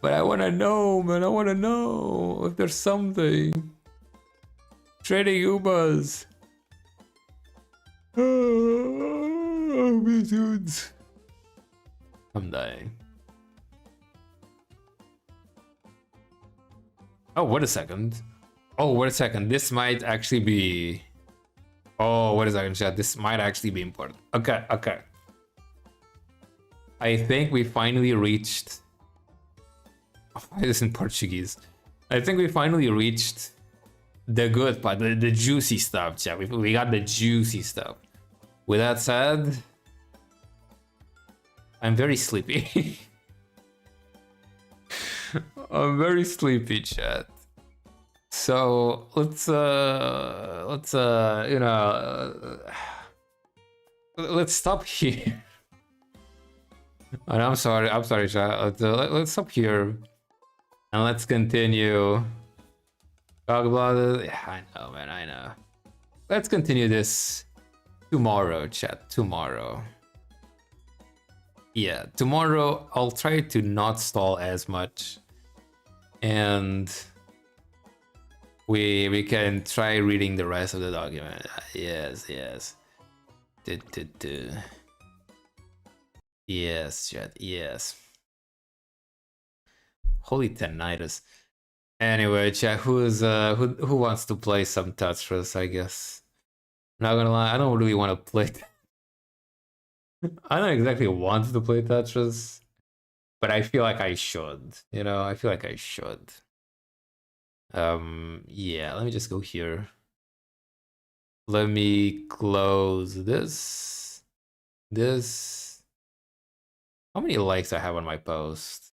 But I wanna know, man, I wanna know if there's something. Trading Ubas. Oh, me dudes. I'm dying. Oh, wait a second. This might actually be... Oh, wait a second, chat. This might actually be important. Okay. I think we finally reached... Why is this in Portuguese? I think we finally reached the good part, the juicy stuff, chat. We got the juicy stuff. With that said, I'm very sleepy. I'm very sleepy, chat. So let's stop here. And I'm sorry, chat. Let's stop here and let's continue. Talk about it. Yeah, I know, man. I know. Let's continue this tomorrow, chat. Tomorrow. Yeah, tomorrow I'll try to not stall as much, and we can try reading the rest of the document. Yes. Yes, chat. Yes. Holy tinnitus. Anyway, chat. Who wants to play some Tetris? I guess. Not gonna lie, I don't really want to play. I don't exactly want to play Tetris, but I feel like I should. You know, I feel like I should. Yeah. Let me just go here. Let me close this. How many likes I have on my post?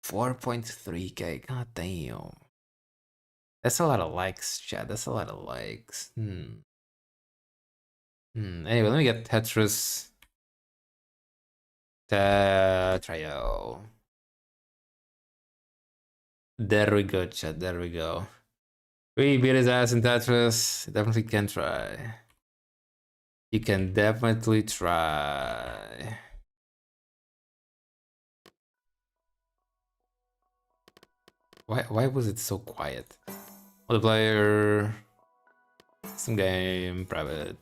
4.3k. God damn. That's a lot of likes, chat. That's a lot of likes. Anyway, let me get Tetris. Trio. There we go, chat. There we go. We beat his ass in Tetris. Definitely can try. You can definitely try. Why was it so quiet? Multiplayer. Some game. Private.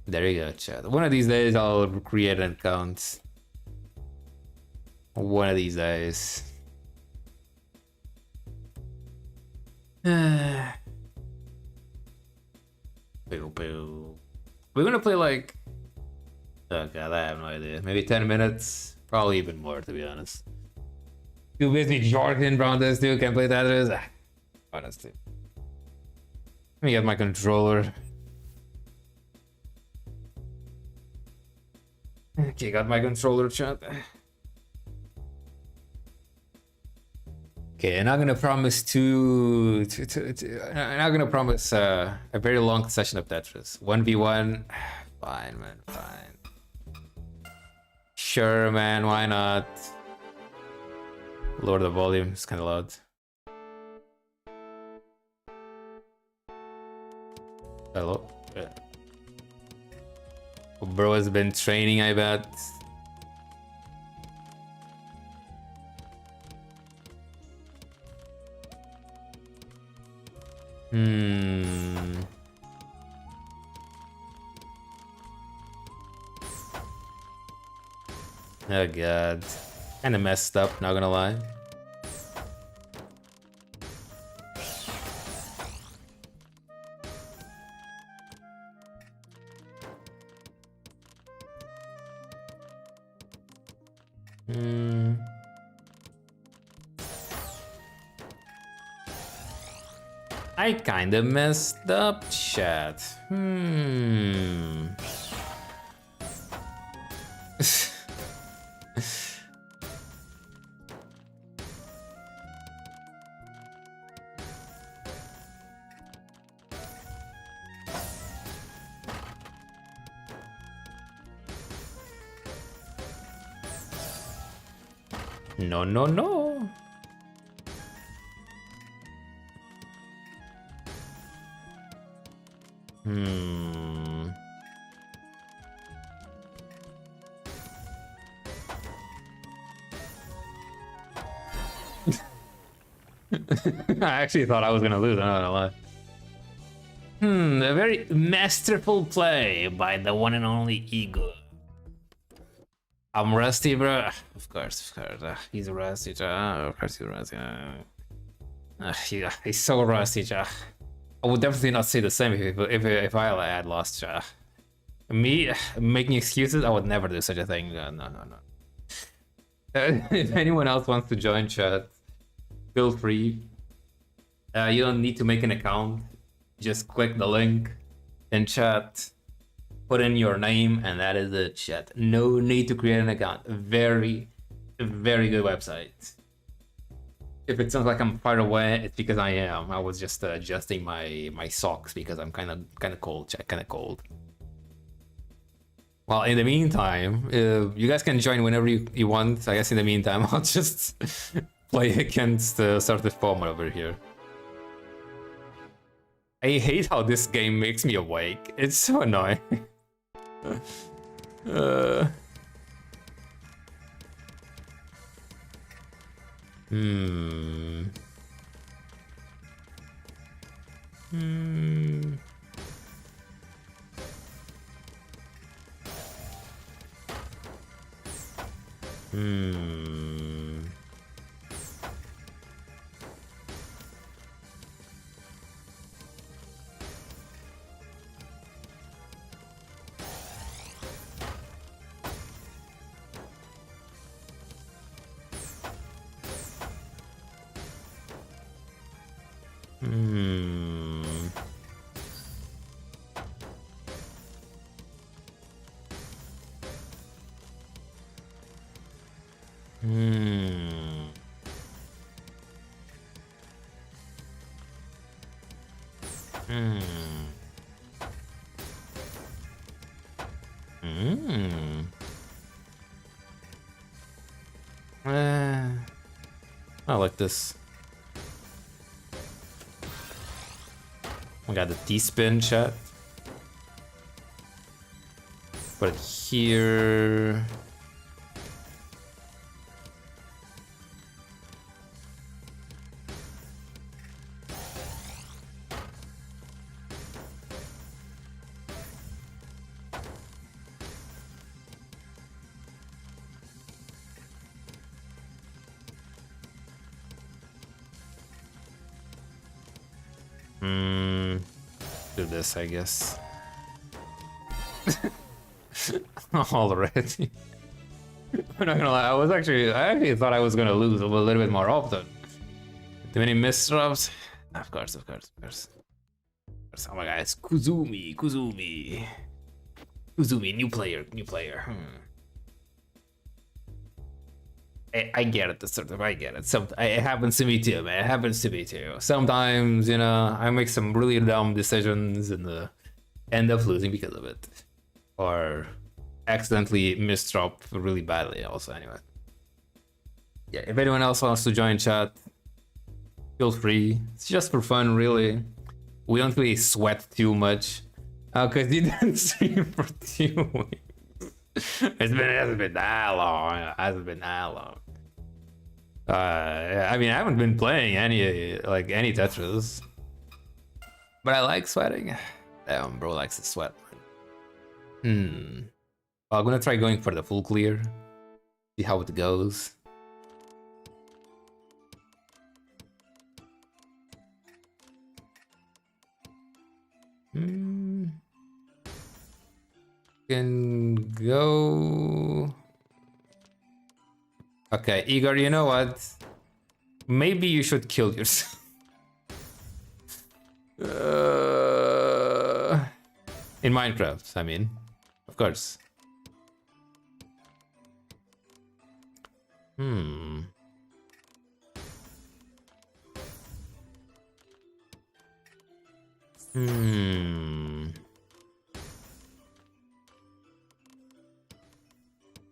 There you go, chat. One of these days I'll create an account. One of these days. We're gonna play like... Oh god, I have no idea. Maybe 10 minutes? Probably even more, to be honest. Too busy Jordan Brown this dude can play Tetris. Honestly. Let me get my controller. Okay, got my controller, chat. Okay, I'm not gonna promise I'm not gonna promise a very long session of Tetris. 1v1, fine, man, fine. Sure, man, why not? Lower the volume, it's kind of loud. Hello? Yeah. Bro has been training, I bet. Oh god. Kinda messed up, not gonna lie. I kinda messed up, chat. No. Hmm. I actually thought I was gonna lose, I'm not gonna lie. A very masterful play by the one and only Igor. I'm rusty, bro. Of course. He's rusty, of course he's rusty. He's so rusty, I would definitely not say the same if I had lost. Me making excuses, I would never do such a thing. No. If anyone else wants to join chat, feel free. You don't need to make an account. Just click the link in chat, put in your name, and that is it, chat. No need to create an account. Very good website. If it sounds like I'm far away, it's because I am. I was just adjusting my socks because I'm kind of cold, chat. Kind of cold. Well, in the meantime, you guys can join whenever you want. I guess in the meantime, I'll just play against started format over here. I hate how this game makes me awake. It's so annoying. I like this. We got the T-spin, chat. Put it here. Do this, I guess. Already. I'm not gonna lie, I actually thought I was gonna lose a little bit more often. Too many misdrops. Of course. Oh my god, it's Kuzumi, new player. I get it, I get it. It happens to me too, man. It happens to me too. Sometimes, you know, I make some really dumb decisions and end up losing because of it. Or accidentally misdrop really badly also, anyway. Yeah, if anyone else wants to join chat, feel free. It's just for fun, really. We don't really sweat too much. Because you didn't stream for 2 weeks. It hasn't been that long. I mean, I haven't been playing any Tetris, but I like sweating. Damn, bro likes to sweat. Well, I'm gonna try going for the full clear. See how it goes. Can go. Okay, Igor, you know what? Maybe you should kill yourself. In Minecraft, I mean. Of course.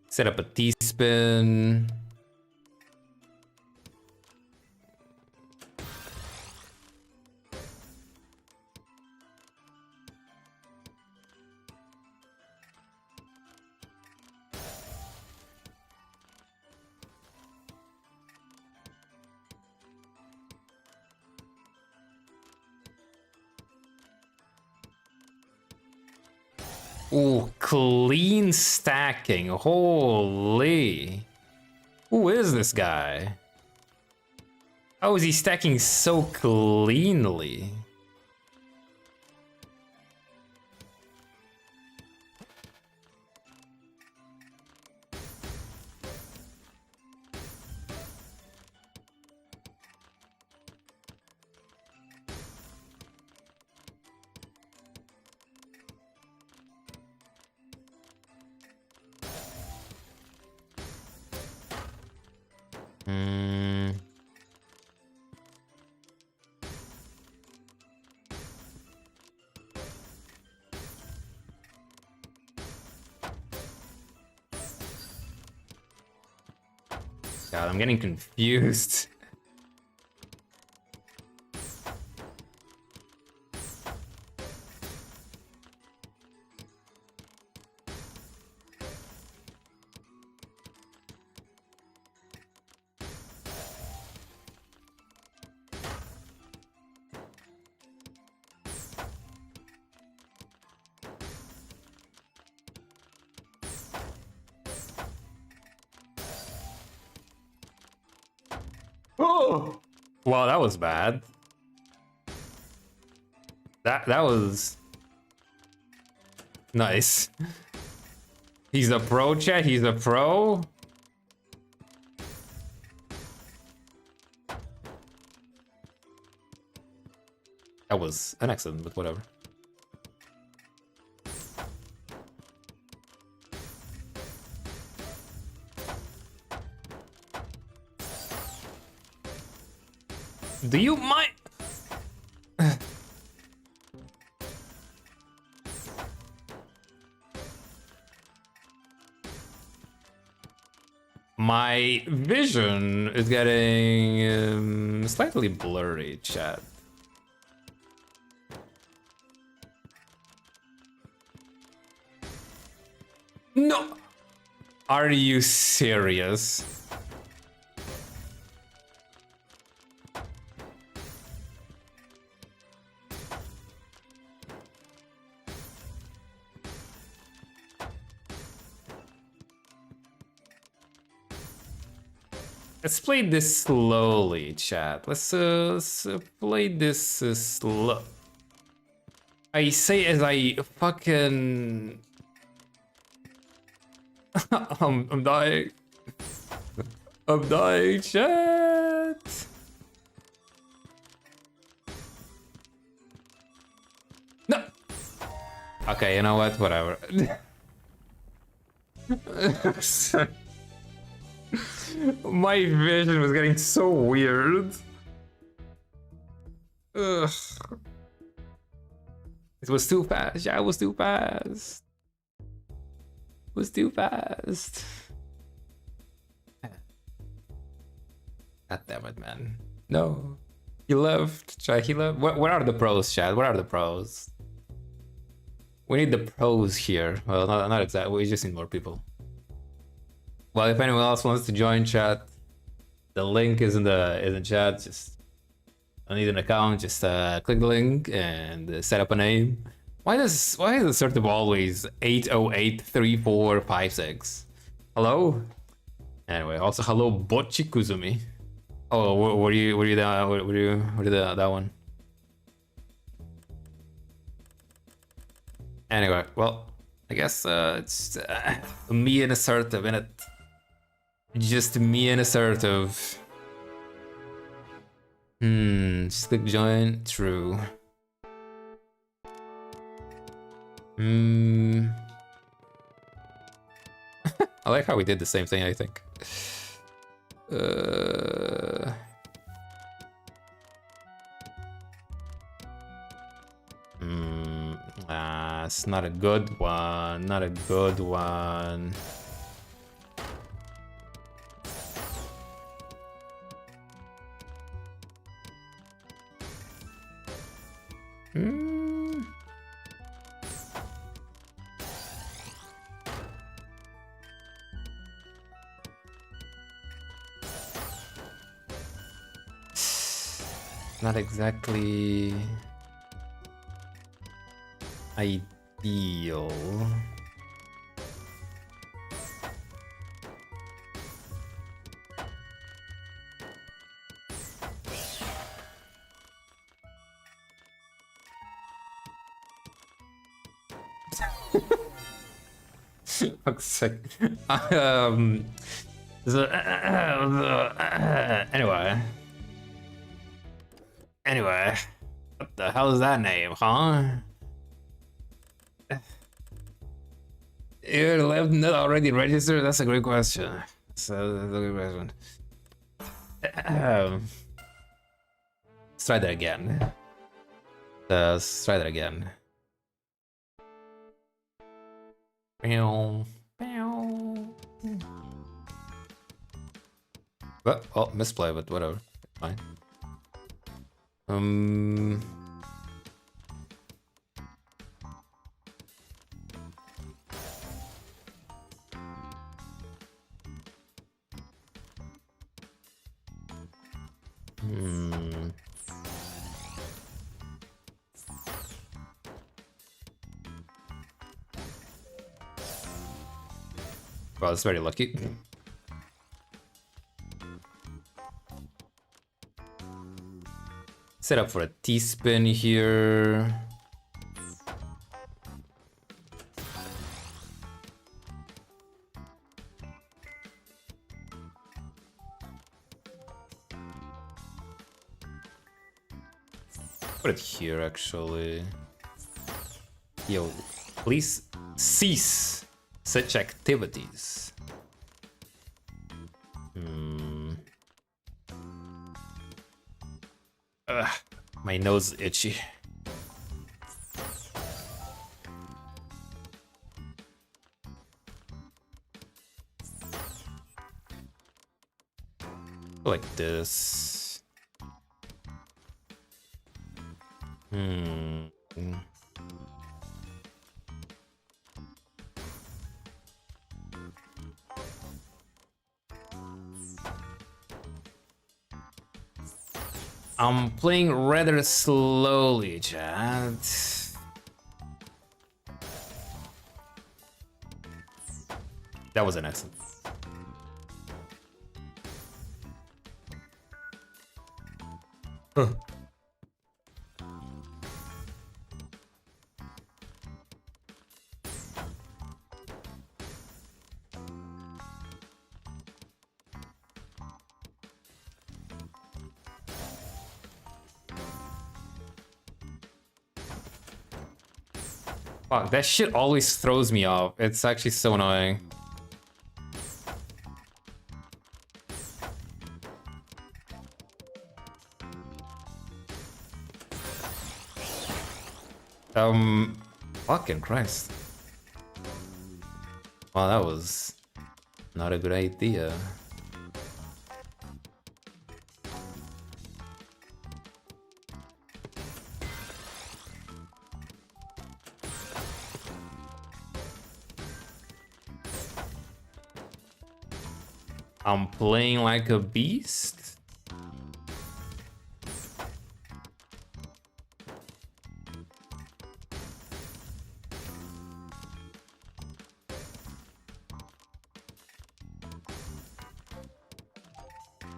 Set up a T-spin. Ooh, clean stacking. Holy. Who is this guy? How is he stacking so cleanly? God, I'm getting confused. Oh, well, that was bad. That was nice. He's a pro, chat. He's a pro. That was an accident, but whatever. Do you mind? My vision is getting slightly blurry, chat. No! Are you serious? Let's play this slowly, chat. Let's play this slow. I say as I fucking... I'm dying. I'm dying, chat. No. Okay, you know what? Whatever. My vision was getting so weird. Ugh. It was too fast. Yeah, it was too fast. It was too fast. God damn it, man. No. He left. Chad, he left. What are the pros, Chad? What are the pros? We need the pros here. Well, not exactly. We just need more people. Well, if anyone else wants to join chat, the link is in the chat. Just don't need an account. Just click the link and set up a name. Why is the sort of always 8083456? Hello. Anyway, also hello Bochi Kuzumi. Oh, were you that one? Anyway, well, I guess it's me and assertive, innit? Just me and assertive. Just click join. True. I like how we did the same thing, I think. It's not a good one. Not a good one. Not exactly Deal. Fuck's sake. Anyway. Anyway. What the hell is that name, huh? Your left not already registered? That's a great question. That's a great question. Let's try that again. Let's try that again. What? Oh, misplay, but whatever. Fine. Well, that's very lucky. Set up for a T-spin here. Put it here, actually. Yo, please cease such activities. My nose is itchy. Like this. I'm playing rather slowly, chat. That was an accident. Huh. Fuck, that shit always throws me off. It's actually so annoying. Fucking Christ. Wow, that was not a good idea. I'm playing like a beast.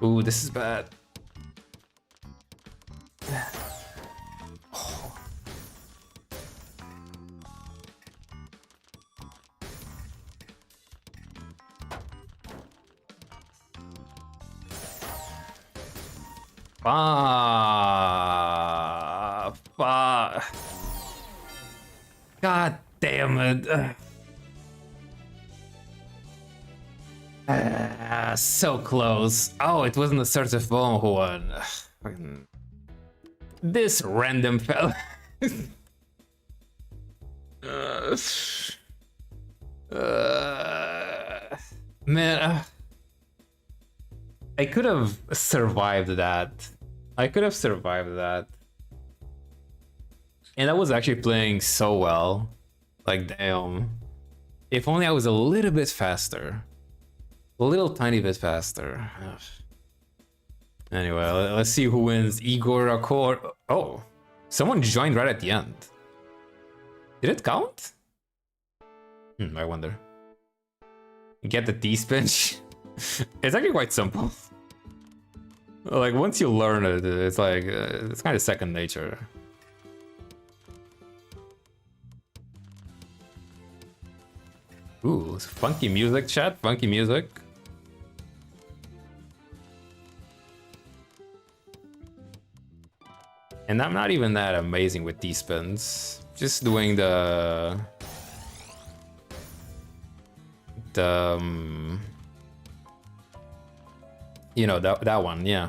Ooh, this is bad. Fuck. God damn it. So close. Oh, it wasn't the search of phone who won. This random fella. Man, I could have survived that. I could have survived that. And I was actually playing so well. Like, damn. If only I was a little bit faster. A little tiny bit faster. Ugh. Anyway, let's see who wins. IgorAkou. Oh, someone joined right at the end. Did it count? I wonder. Get the T-spin. It's actually quite simple. Like, once you learn it, it's like, it's kind of second nature. Ooh, funky music, chat. Funky music. And I'm not even that amazing with T-spins. Just doing the you know, that one, yeah.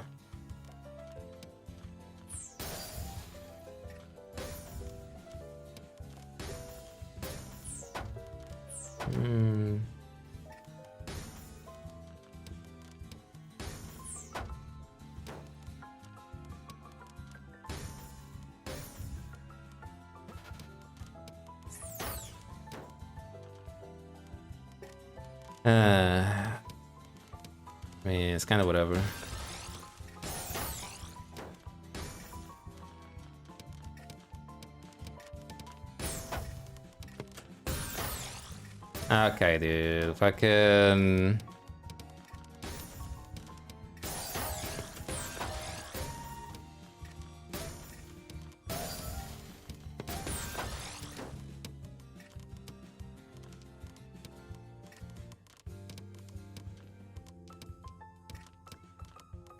I mean, it's kind of whatever. Okay, dude. Fucking.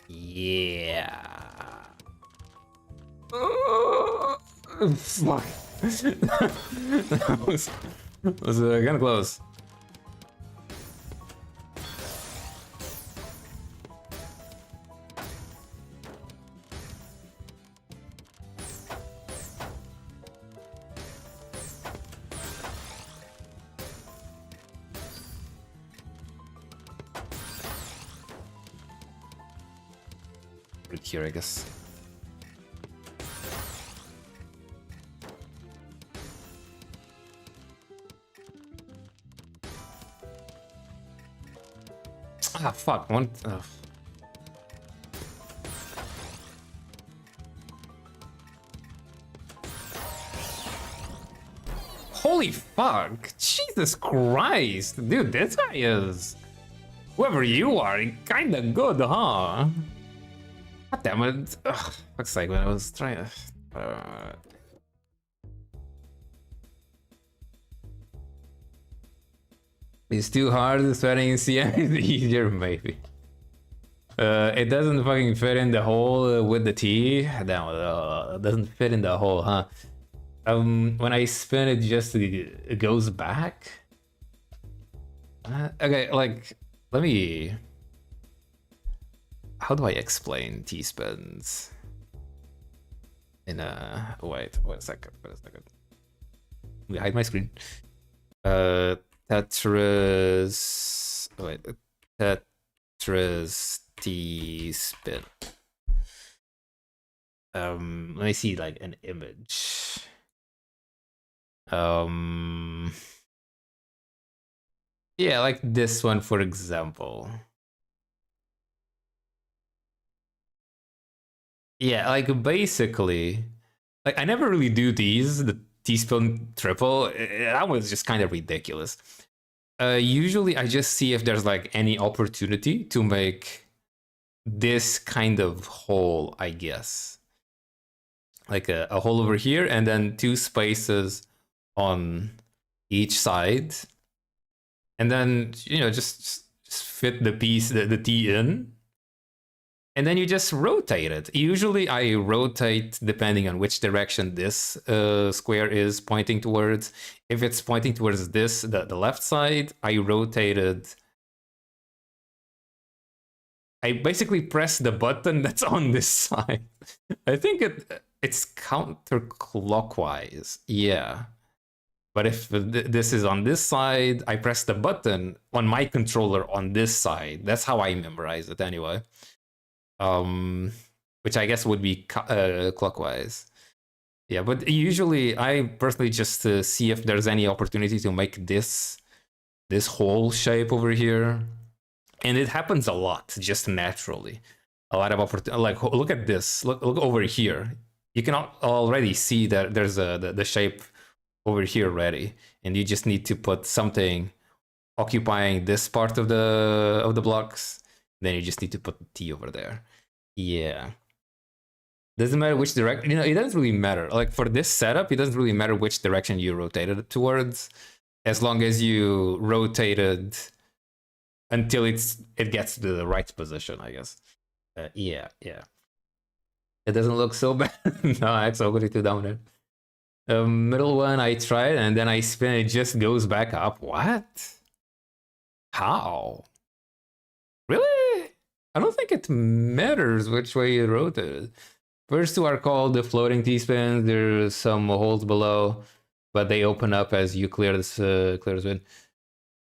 Yeah. Fuck. that was kind of close. Right here, I guess. Ah, fuck. One. Holy fuck. Jesus Christ. Dude, this guy is. Whoever you are, kinda good, huh? God damn it. Ugh, fuck's sake, when I was trying to. It's too hard, sweating in CM is easier, maybe. It doesn't fucking fit in the hole with the T. Damn, it doesn't fit in the hole, huh? When I spin it, just it goes back. Okay, like, let me. How do I explain T-spins? In a wait a second. Let me hide my screen. Tetris. Wait, Tetris T-spin. Let me see like an image. Yeah, like this one, for example. Yeah, like basically, like I never really do these, the T-spin triple. That was just kind of ridiculous. Usually I just see if there's like any opportunity to make this kind of hole, I guess. Like a hole over here and then 2 spaces on each side. And then, you know, just fit the piece, the T in. And then you just rotate it. Usually I rotate depending on which direction this square is pointing towards. If it's pointing towards this, the left side, I rotated. I basically press the button that's on this side. I think it's counterclockwise. Yeah. But if this is on this side, I press the button on my controller on this side. That's how I memorize it anyway. Which I guess would be clockwise. Yeah, but usually I personally just see if there's any opportunity to make this whole shape over here. And it happens a lot, just naturally. A lot of opportunity. Like, look at this. Look over here. You can already see that there's the shape over here ready, and you just need to put something occupying this part of the blocks. Then you just need to put the T over there. Yeah. Doesn't matter which direction, it doesn't really matter. Like for this setup, it doesn't really matter which direction you rotated it towards, as long as you rotated until it gets to the right position, I guess. Yeah. It doesn't look so bad. No, it's already too down there. The middle one I tried, and then I spin, it just goes back up. What? How? Really? I don't think it matters which way you rotate it. First two are called the floating T-spins. There's some holes below, but they open up as you clear this wind.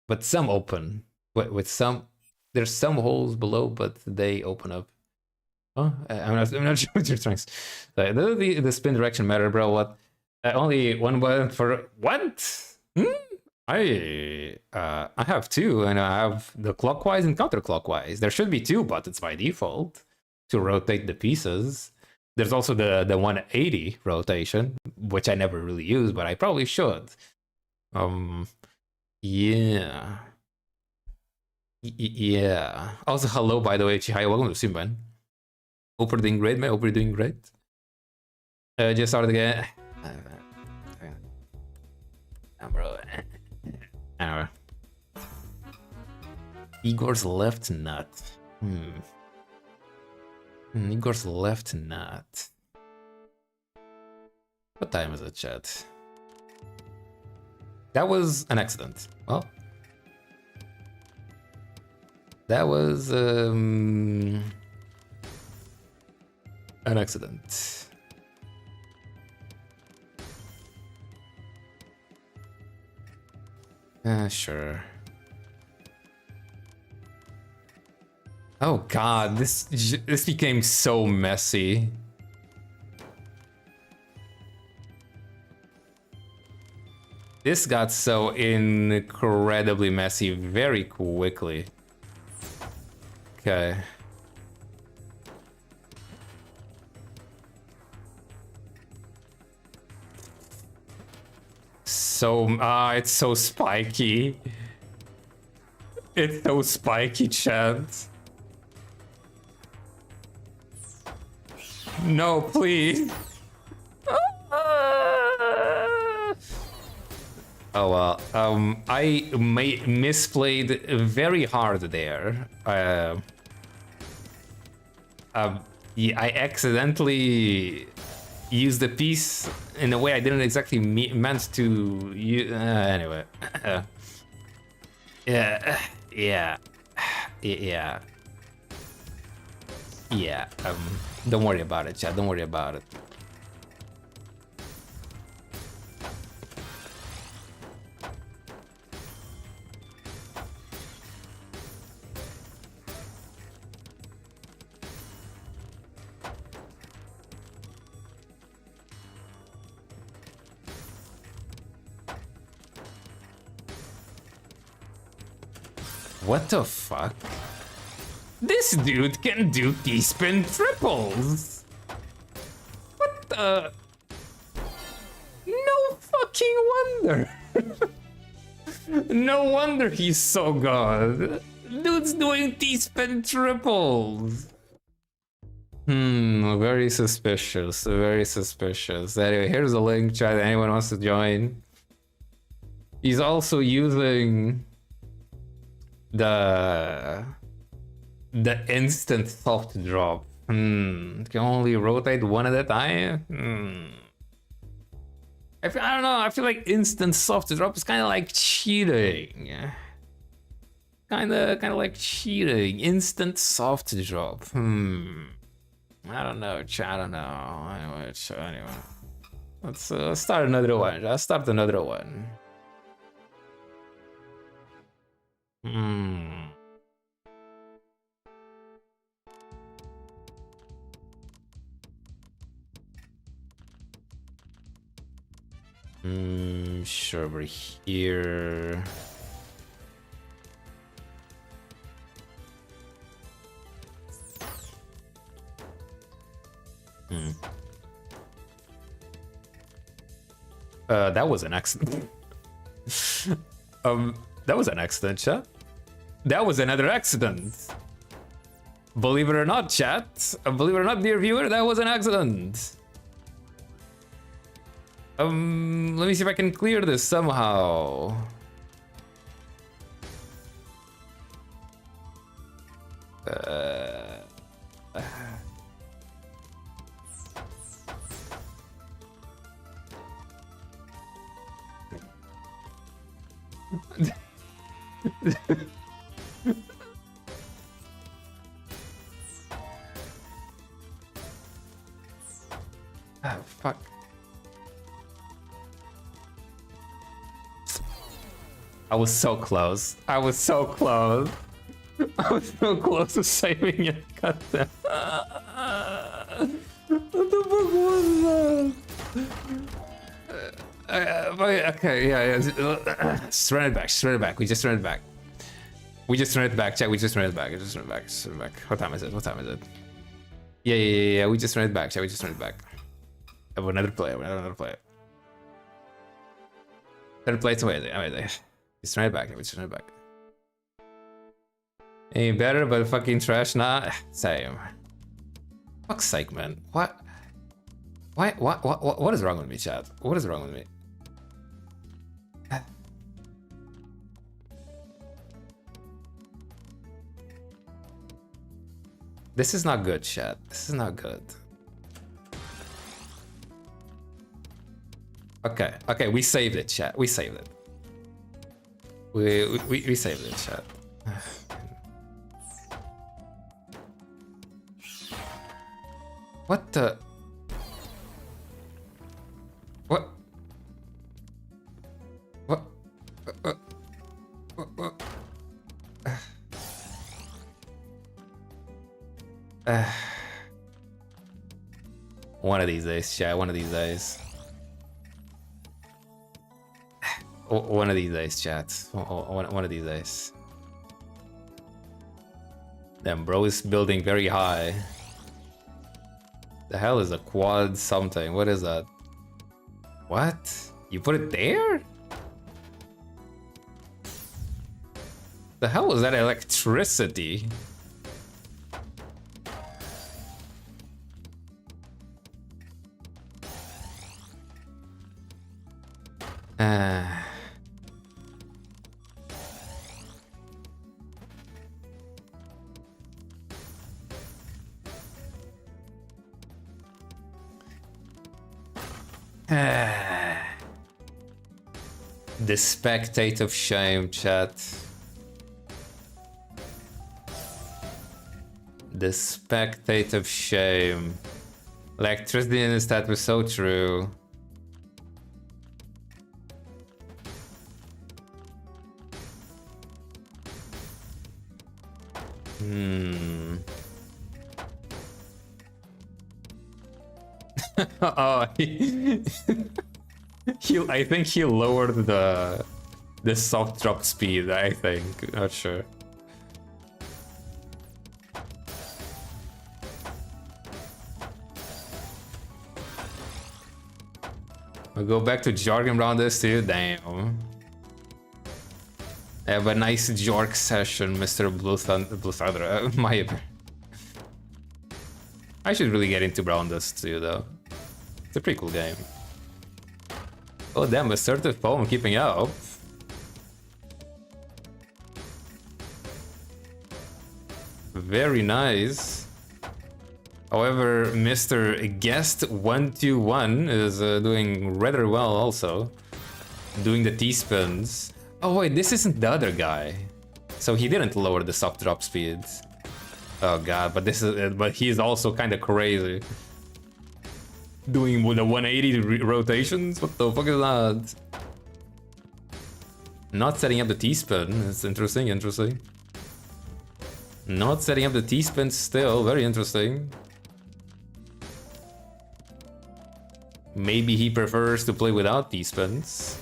But some open. With some, there's some holes below, but they open up. Oh, I'm not sure what you're trying to say. The spin direction matter, bro. What? Only one button for what? I have two, and I have the clockwise and counterclockwise. There should be two buttons by default to rotate the pieces. There's also the 180 rotation, which I never really use, but I probably should. Yeah. Yeah. Also, hello, by the way, Chihai. Welcome to stream, man. Hope you're doing great, man. Hope you're doing great. Just started again. Bro. Anyway. Igor's left nut. Igor's left nut. What time is it, chat? That was an accident. Well, that was an accident. Sure. Oh god, this became so messy. This got so incredibly messy very quickly. Okay. So, it's so spiky. It's so spiky, chat. No, please. Oh well. I misplayed very hard there. Yeah, I accidentally used the piece in a way I didn't exactly meant to use. Anyway. Yeah. Don't worry about it, chat. Don't worry about it. What the fuck? This dude can do T-spin triples! What the? No fucking wonder! No wonder he's so good! Dude's doing T-spin triples! Very suspicious, very suspicious. Anyway, here's a link, chat, anyone wants to join. He's also using the instant soft drop. Can only rotate one at a time. I don't know. I feel like instant soft drop is kind of like cheating. Kind of like cheating. Instant soft drop. I don't know. I don't know. Anyway, let's start another one. I'll start another one. Sure, over here. That was an accident. That was an accident, chat. That was another accident. Believe it or not, chat. Believe it or not, dear viewer, that was an accident. Let me see if I can clear this somehow. Ah, fuck. I was so close. I was so close. I was so close to saving it. God damn. What the fuck was that? Okay, yeah. Just run it back. Just run it back. We just run it back. We just run it back. Chat. We just run it back. Just run it back. Just run it back. What time is it? What time is it? Yeah. We just run it back. Chat. We just run it back. I have another player. Another player. Another player. Amazing. Just run it back. We just run it back. Ain't better, but fucking trash. Nah, same. Fuck's sake, man. What? Why? What is wrong with me, chat? What is wrong with me? This is not good, chat. This is not good. Okay, we saved it, chat. We saved it. We saved it, chat. What the? What? One of these days, chat. One of these days. One of these days, chat. One of these days. Damn, bro is building very high. The hell is a quad something? What is that? What? You put it there? The hell was that electricity? The spectate of shame, chat. The spectate of shame. Electricity in the stat was so true. Oh, I think he lowered the soft drop speed, I think. Not sure. We'll go back to jargon around this too. Damn. Have a nice jork session, Mr. Blue Thunder. I should really get into Brown Dust too, though. It's a pretty cool game. Oh damn, assertive poem keeping up. Very nice. However, Mr. Guest 121 is doing rather well also. Doing the T-spins. Oh wait, this isn't the other guy. So he didn't lower the soft drop speed. Oh god, but he's also kind of crazy. Doing the 180 rotations? What the fuck is that? Not setting up the T-spin. It's interesting. Not setting up the T-spin still. Very interesting. Maybe he prefers to play without T-spins.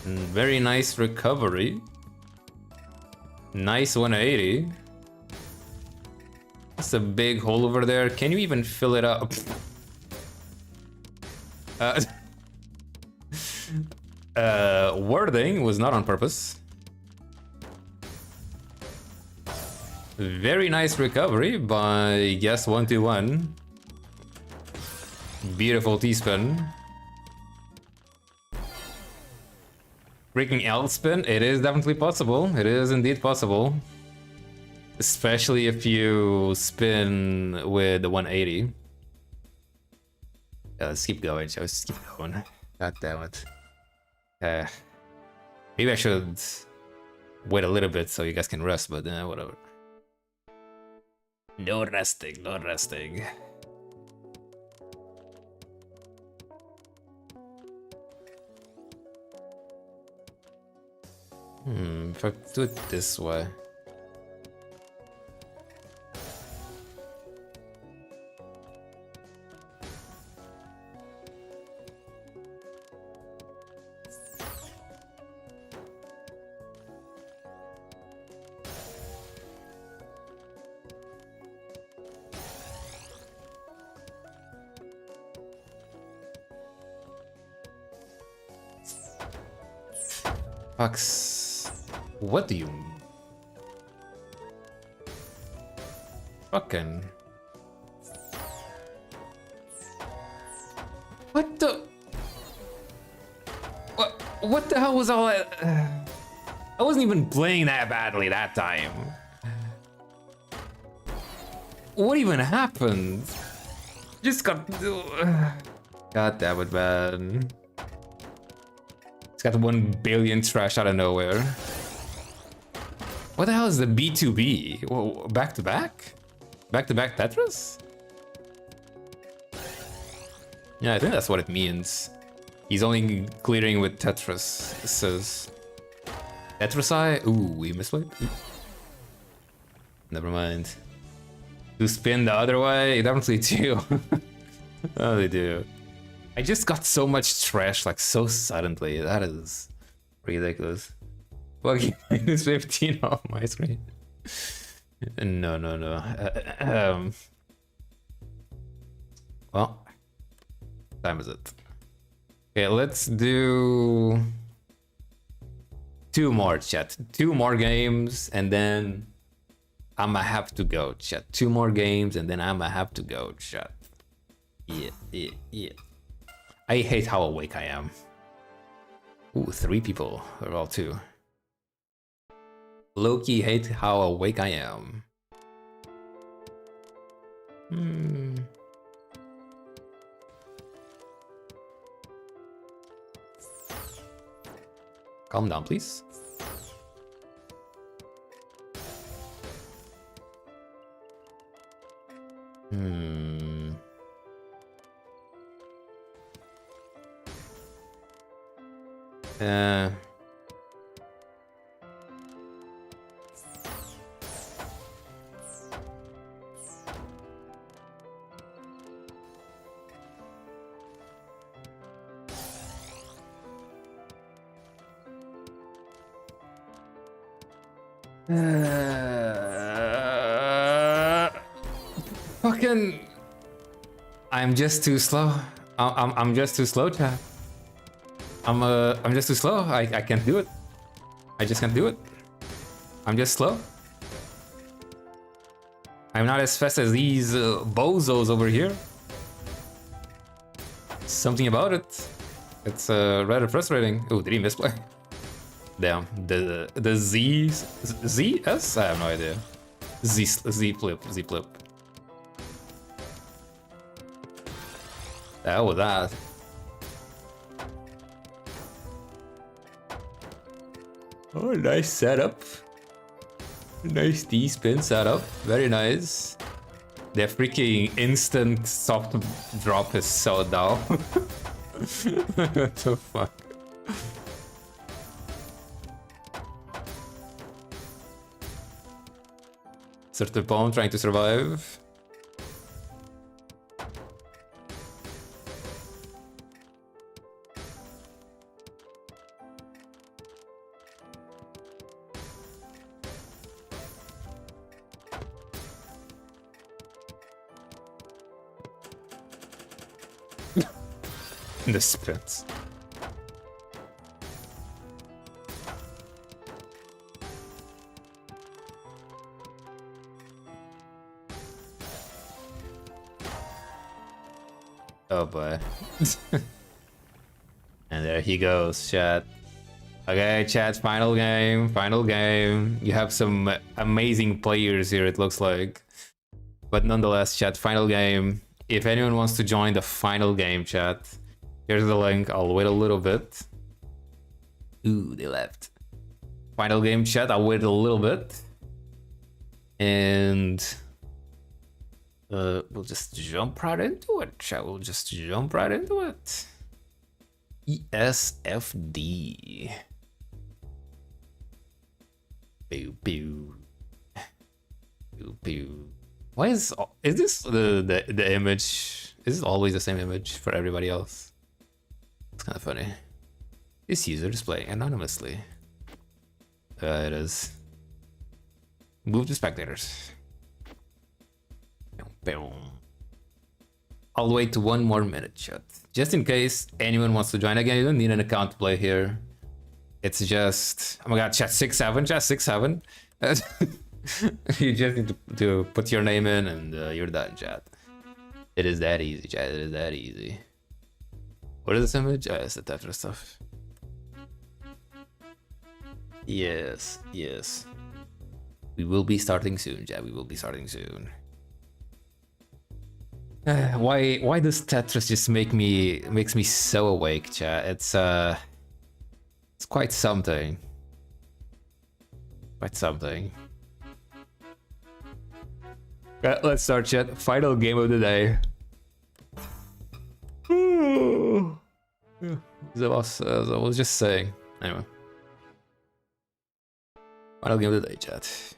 Very nice recovery. Nice 180. That's a big hole over there. Can you even fill it up? Wording was not on purpose. Very nice recovery by Guess 121. Beautiful T-spin. Freaking L spin, it is definitely possible. It is indeed possible. Especially if you spin with the 180. Yeah, let's keep going, shall we? Let's keep going. God damn it. Maybe I should wait a little bit so you guys can rest, but whatever. No resting, no resting. If I do it this way. Fox, what do you fucking what the what the hell was all that? I wasn't even playing that badly that time. What even happened? Just got God damn it, man. Got 1 billion trash out of nowhere. What the hell is the B2B? Whoa, back to back? Back to back Tetris? Yeah, I think that's what it means. He's only clearing with Tetris. It says Tetris I? Ooh, we misplayed? Never mind. To spin the other way? Definitely do. Oh, they do. I just got so much trash like so suddenly. That is ridiculous. Fucking minus 15 off my screen. No. Well, what time is it? Okay, let's do 2 more, chat. 2 more games, and then I'ma have to go, chat. 2 more games, and then I'ma have to go, chat. Yeah. I hate how awake I am. Ooh, 3 people, or all 2. Loki hate how awake I am. Calm down, please. Fucking, I'm just too slow. I'm just too slow, chat. I'm just too slow. I can't do it. I just can't do it. I'm just slow. I'm not as fast as these bozos over here. Something about it. It's rather frustrating. Oh, did he misplay? Damn. The ZS? I have no idea. Z flip. That was that. Oh, nice setup. Nice D-spin setup. Very nice. The freaking instant soft drop is so dull. What the fuck? Certain pawn trying to survive. The spins. Oh boy. And there he goes, chat. Okay, chat, final game, final game. You have some amazing players here, it looks like. But nonetheless, chat, final game. If anyone wants to join the final game, chat, here's the link. I'll wait a little bit. Ooh, they left. Final game, chat, I'll wait a little bit. And we'll just jump right into it, chat. We'll just jump right into it. ESFD. Pew pew. Pew pew. Why is this the image? Is it always the same image for everybody else? It's kind of funny. This user is playing anonymously. It is. Move to spectators. I'll wait 1 more minute, chat. Just in case anyone wants to join. Again, you don't need an account to play here. It's just, oh my god, chat 6-7, chat 6-7. You just need to put your name in and you're done, chat. It is that easy, chat. It is that easy. What is this image? Oh, it's the Tetris stuff. Yes, yes. We will be starting soon, chat. We will be starting soon. Why does Tetris just makes me so awake, chat? It's quite something. Quite something. Let's start, chat. Final game of the day. As I was just saying. Anyway. Final game of the day, chat.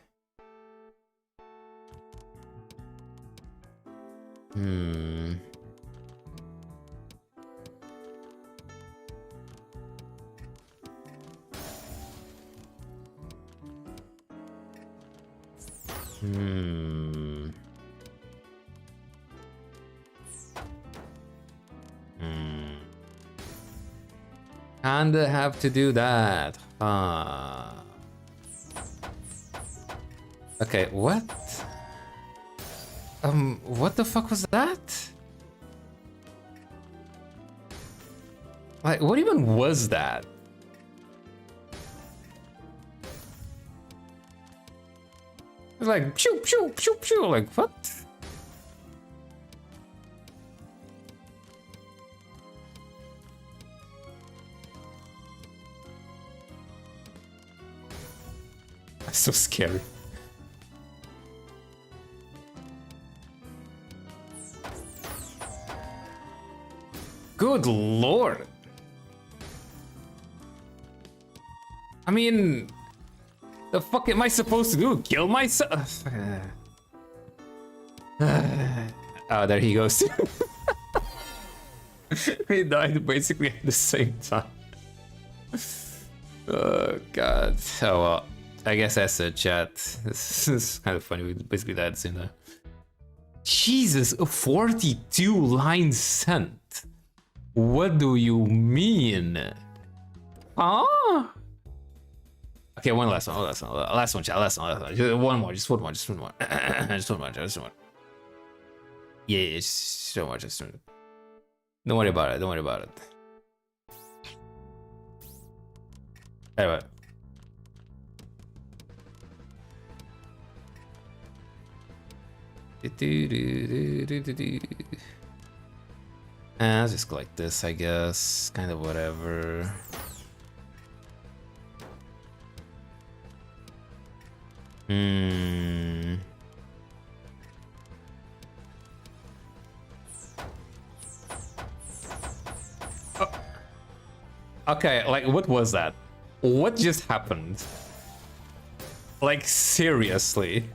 Kinda have to do that. Okay, what? What the fuck was that? Like, what even was that? It's like, pew, pew, pew, pew, like, what? That's so scary. Good lord. I mean, the fuck am I supposed to do? Kill myself? Oh, there he goes. We died basically at the same time. Oh god. Oh well. I guess that's a chat. This is kind of funny. We basically died at the same time. Jesus, 42 lines sent. What do you mean? Huh? Okay, one last one, last one, chat, last one. Just one more. Just one more. Just one more. Yeah, just one more. Just one. Don't worry about it. Don't worry about it. Anyway. I'll just collect this, I guess. Kind of whatever. Oh. Okay, like, what was that? What just happened? Like, seriously?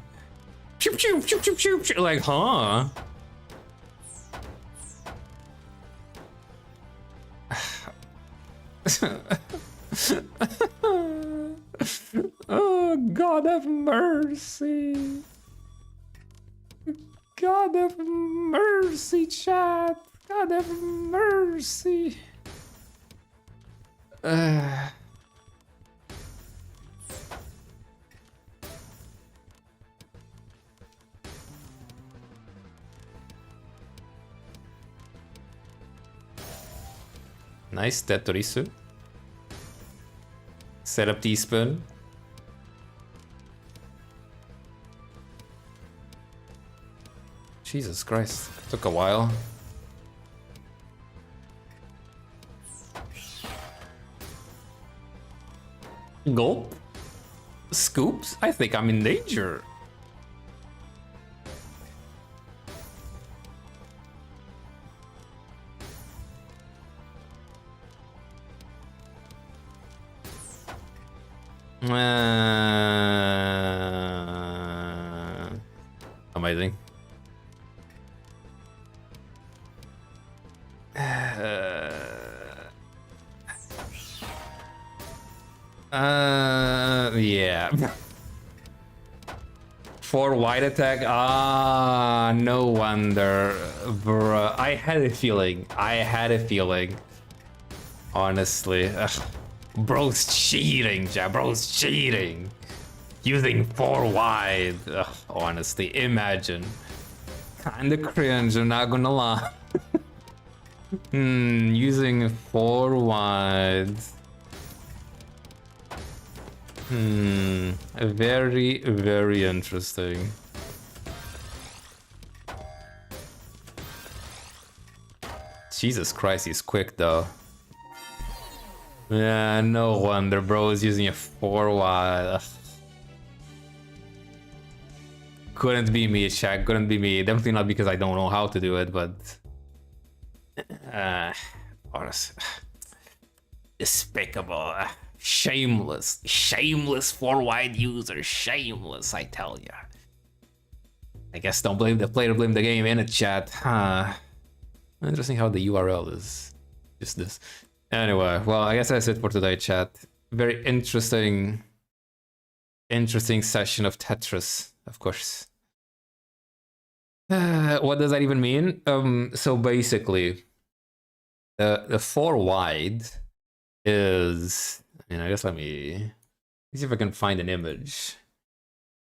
Pew, pew, pew, pew, pew, pew. Like, huh? Oh, God have mercy. God have mercy, chat. God have mercy. Nice, dead Torisu. Set up teaspoon. Jesus Christ, took a while. Gulp? Scoops? I think I'm in danger. Amazing. Yeah. 4 wide attack. Ah, no wonder, bruh. I had a feeling. Honestly, ugh. Bro's cheating, Jack. Bro's cheating. Using 4 wide. Ugh, honestly, imagine. Kinda cringe, I'm not gonna lie. Using 4 wide. Very, very interesting. Jesus Christ, he's quick though. Yeah, no wonder bro is using a 4 wide. Couldn't be me, Shaq. Couldn't be me. Definitely not because I don't know how to do it, but honestly, despicable, shameless 4 wide user, shameless. I tell ya. I guess don't blame the player, blame the game in a chat. Interesting how the URL is just this. Anyway, well, I guess that's it for today, chat. Very interesting session of Tetris, of course. What does that even mean? So basically, the 4 wide is, I guess let me see if I can find an image.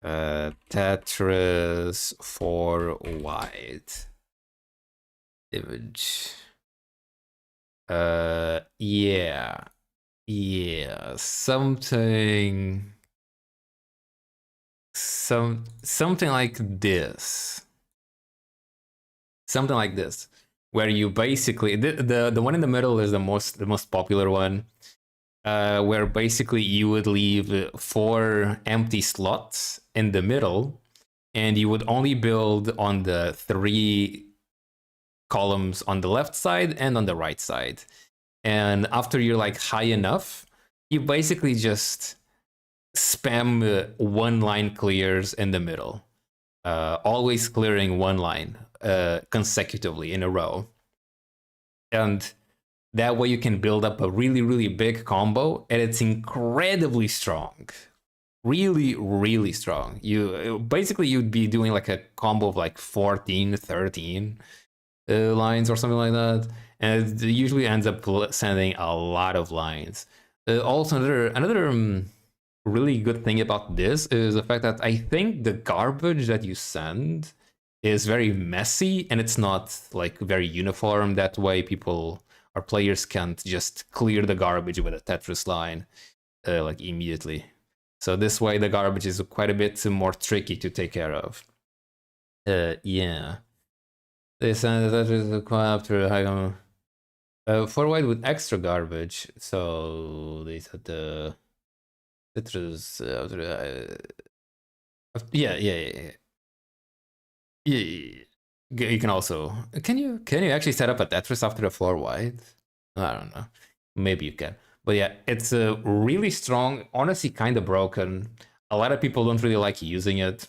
Tetris 4 wide image. Yeah, something like this. Something like this, where you basically the one in the middle is the most popular one, where basically you would leave 4 empty slots in the middle, and you would only build on the 3 columns on the left side and on the right side. And after you're like high enough, you basically just spam 1 line clears in the middle, always clearing 1 line consecutively in a row. And that way you can build up a really, really big combo, and it's incredibly strong. Really, really strong. You'd be doing like a combo of like 14, 13 lines or something like that, and it usually ends up sending a lot of lines. Also, another really good thing about this is the fact that I think the garbage that you send is very messy, and it's not like very uniform. That way players can't just clear the garbage with a Tetris line like immediately. So this way the garbage is quite a bit more tricky to take care of. Yeah. They send the Tetris after high 4 wide with extra garbage. So they said the Tetris yeah. You can also can you actually set up a Tetris after a 4 wide? I don't know. Maybe you can. But yeah, it's really strong. Honestly, kind of broken. A lot of people don't really like using it.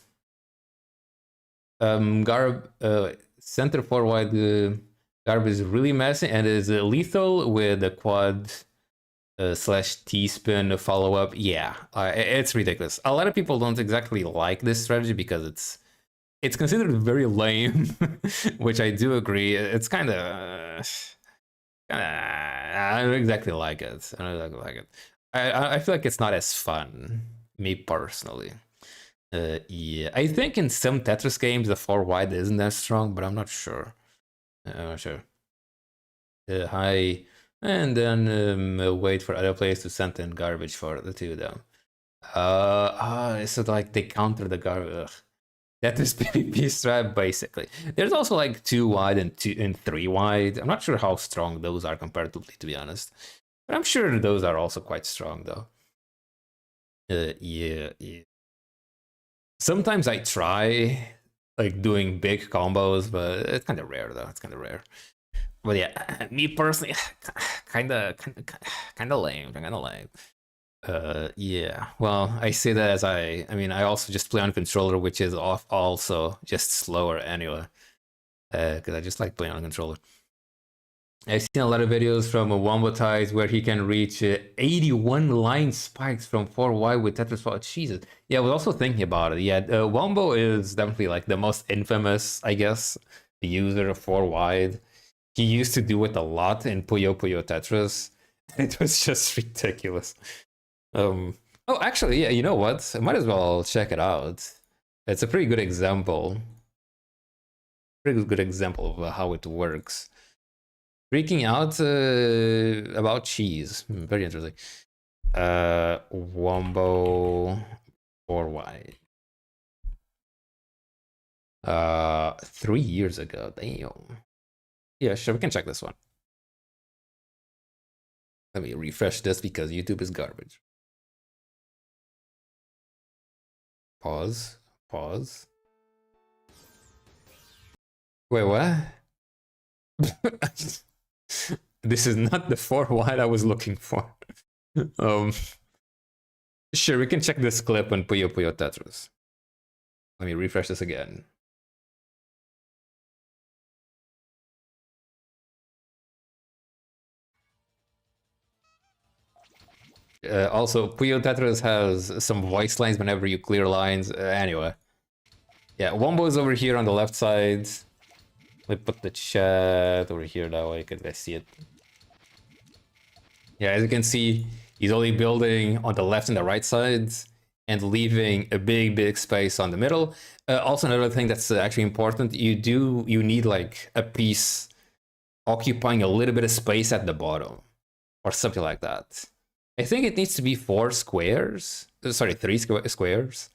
Center 4 wide garbage is really messy and is lethal with the quad / T-spin follow-up. Yeah, it's ridiculous. A lot of people don't exactly like this strategy because it's it's considered very lame, which I do agree. It's kind of, I don't exactly like it. I don't exactly like it. I feel like it's not as fun, me personally. Yeah, I think in some Tetris games the 4 wide isn't as strong, but I'm not sure. I'm not sure. High, and then wait for other players to send in garbage for the two of them. So like they counter the garbage. That is PvP strat basically. There's also like 2 wide and 3 wide. I'm not sure how strong those are comparatively, to be honest, but I'm sure those are also quite strong though. Yeah. Sometimes I try like doing big combos, but it's kind of rare though. It's kind of rare. But yeah, me personally, kind of lame. Kind of lame. Yeah. Well, I say that as I mean, I also just play on controller, which is also just slower anyway. Because I just like playing on controller. I've seen a lot of videos from Wombo Ties where he can reach 81 line spikes from 4Y with Tetris 4. Jesus. Yeah, I was also thinking about it. Yeah, Wombo is definitely like the most infamous, I guess, user of 4 wide. He used to do it a lot in Puyo Puyo Tetris. It was just ridiculous. Oh, actually, yeah, you know what? I might as well check it out. It's a pretty good example. Pretty good example of how it works. Freaking out about cheese. Very interesting. Wombo 4Y. 3 years ago. Damn. Yeah, sure, we can check this one. Let me refresh this because YouTube is garbage. Pause. Wait, what? This is not the 4 wide I was looking for. Sure, we can check this clip on Puyo Puyo Tetris. Let me refresh this again. Also, Puyo Tetris has some voice lines whenever you clear lines. Anyway. Yeah, Wombo is over here on the left side. Let me put the chat over here that way because I see it. Yeah, as you can see, he's only building on the left and the right sides and leaving a big space on the middle. Also, another thing that's actually important, you need like a piece occupying a little bit of space at the bottom or something like that. I think it needs to be 4 squares. Sorry, 3 squares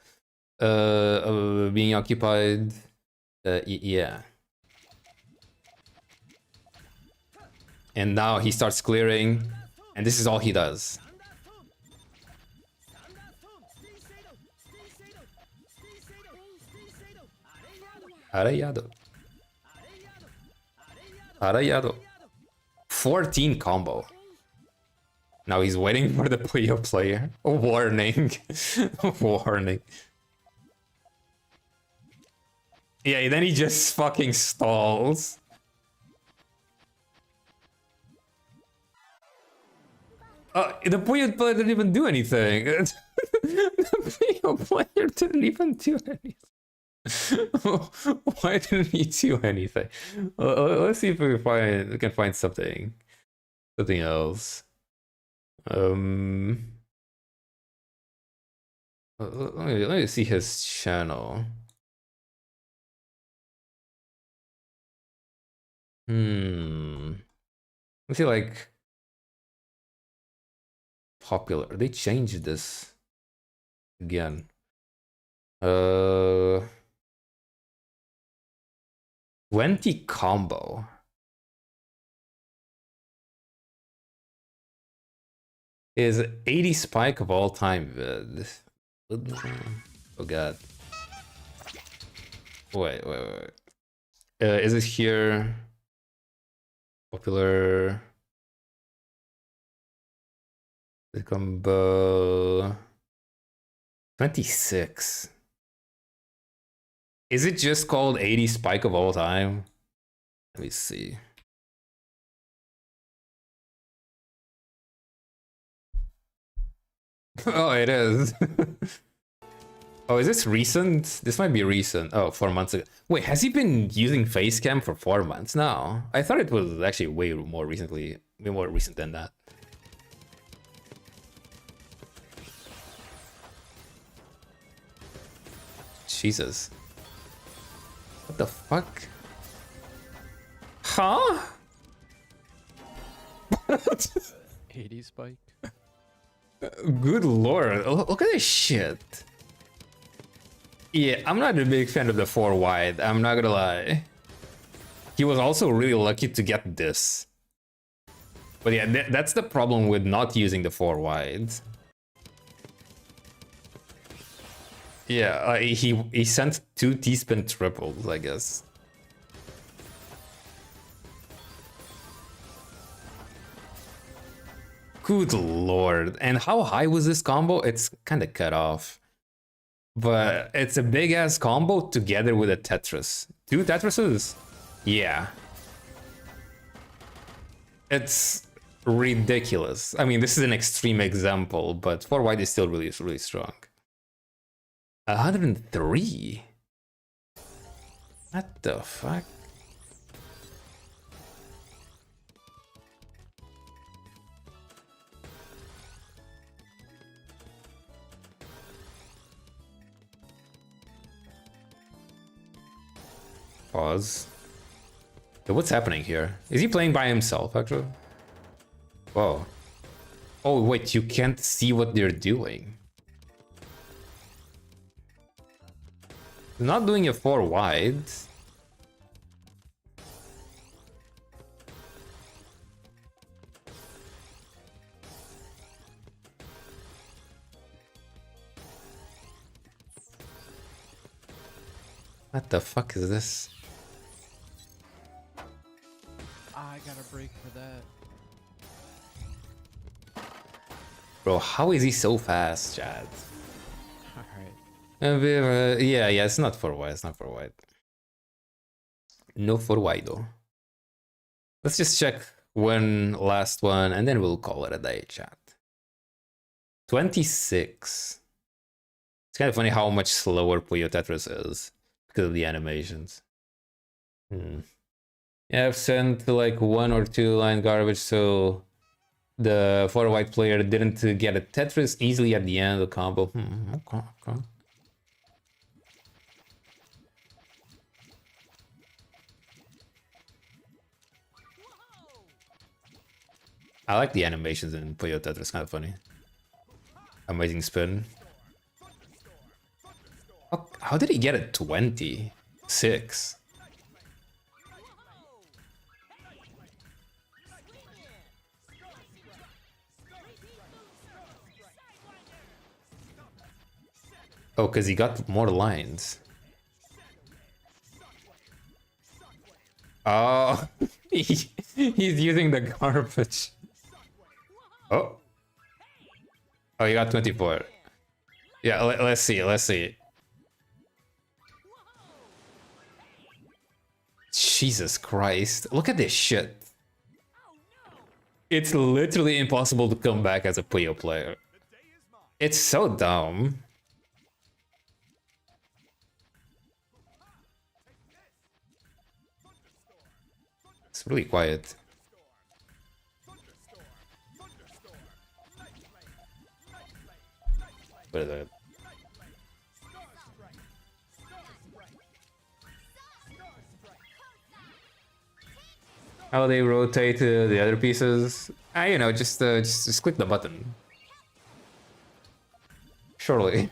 being occupied. Yeah. And now he starts clearing, and this is all he does. Arayado. 14 combo. Now he's waiting for the Puyo player. Warning. Warning. Yeah, then he just fucking stalls. The Puyo player didn't even do anything. The Puyo player didn't even do anything. Why didn't he do anything? Let's see if we can find something else. Let me see his channel. Let's see, like popular. They changed this again. 20 combo. Is 80 spike of all time vid. Oh god. Wait. Is it here? Popular. The combo. 26. Is it just called 80 spike of all time? Let me see. Oh, it is. Oh, is this recent? This might be recent. Oh, 4 months ago. Wait, has he been using face cam for 4 months now? I thought it was actually way more recent than that. Jesus. What the fuck? Huh? 80 spike. Good lord, look at this shit. Yeah, I'm not a big fan of the 4 wide, I'm not gonna lie. He was also really lucky to get this. But yeah, that's the problem with not using the 4 wide. Yeah, he sent 2 T-spin triples, I guess. Good lord. And how high was this combo? It's kind of cut off. But it's a big ass combo together with a Tetris. 2 Tetrises? Yeah. It's ridiculous. I mean, this is an extreme example, but 4 wide is still really strong. 103? What the fuck? Pause. So what's happening here? Is he playing by himself, actually? Whoa. Oh, wait, you can't see what they're doing. They're not doing a 4 wide. What the fuck is this? I got a break for that. Bro, how is he so fast, Chad? Alright. Yeah, it's not 4 wide, it's not 4 wide. No 4 wide though. Let's just check one last one and then we'll call it a day, chat. 26. It's kind of funny how much slower Puyo Tetris is because of the animations. Yeah, I've sent like 1 or 2 line garbage, so the 4 white player didn't get a Tetris easily at the end of the combo. Okay. I like the animations in Puyo Tetris, kind of funny. Amazing spin. How did he get a 26? Oh, because he got more lines. Oh, he's using the garbage. Oh. Oh, he got 24. Yeah, let's see. Jesus Christ. Look at this shit. It's literally impossible to come back as a Puyo player. It's so dumb. It's really quiet. What is that? How they rotate the other pieces? You know, just click the button. Surely.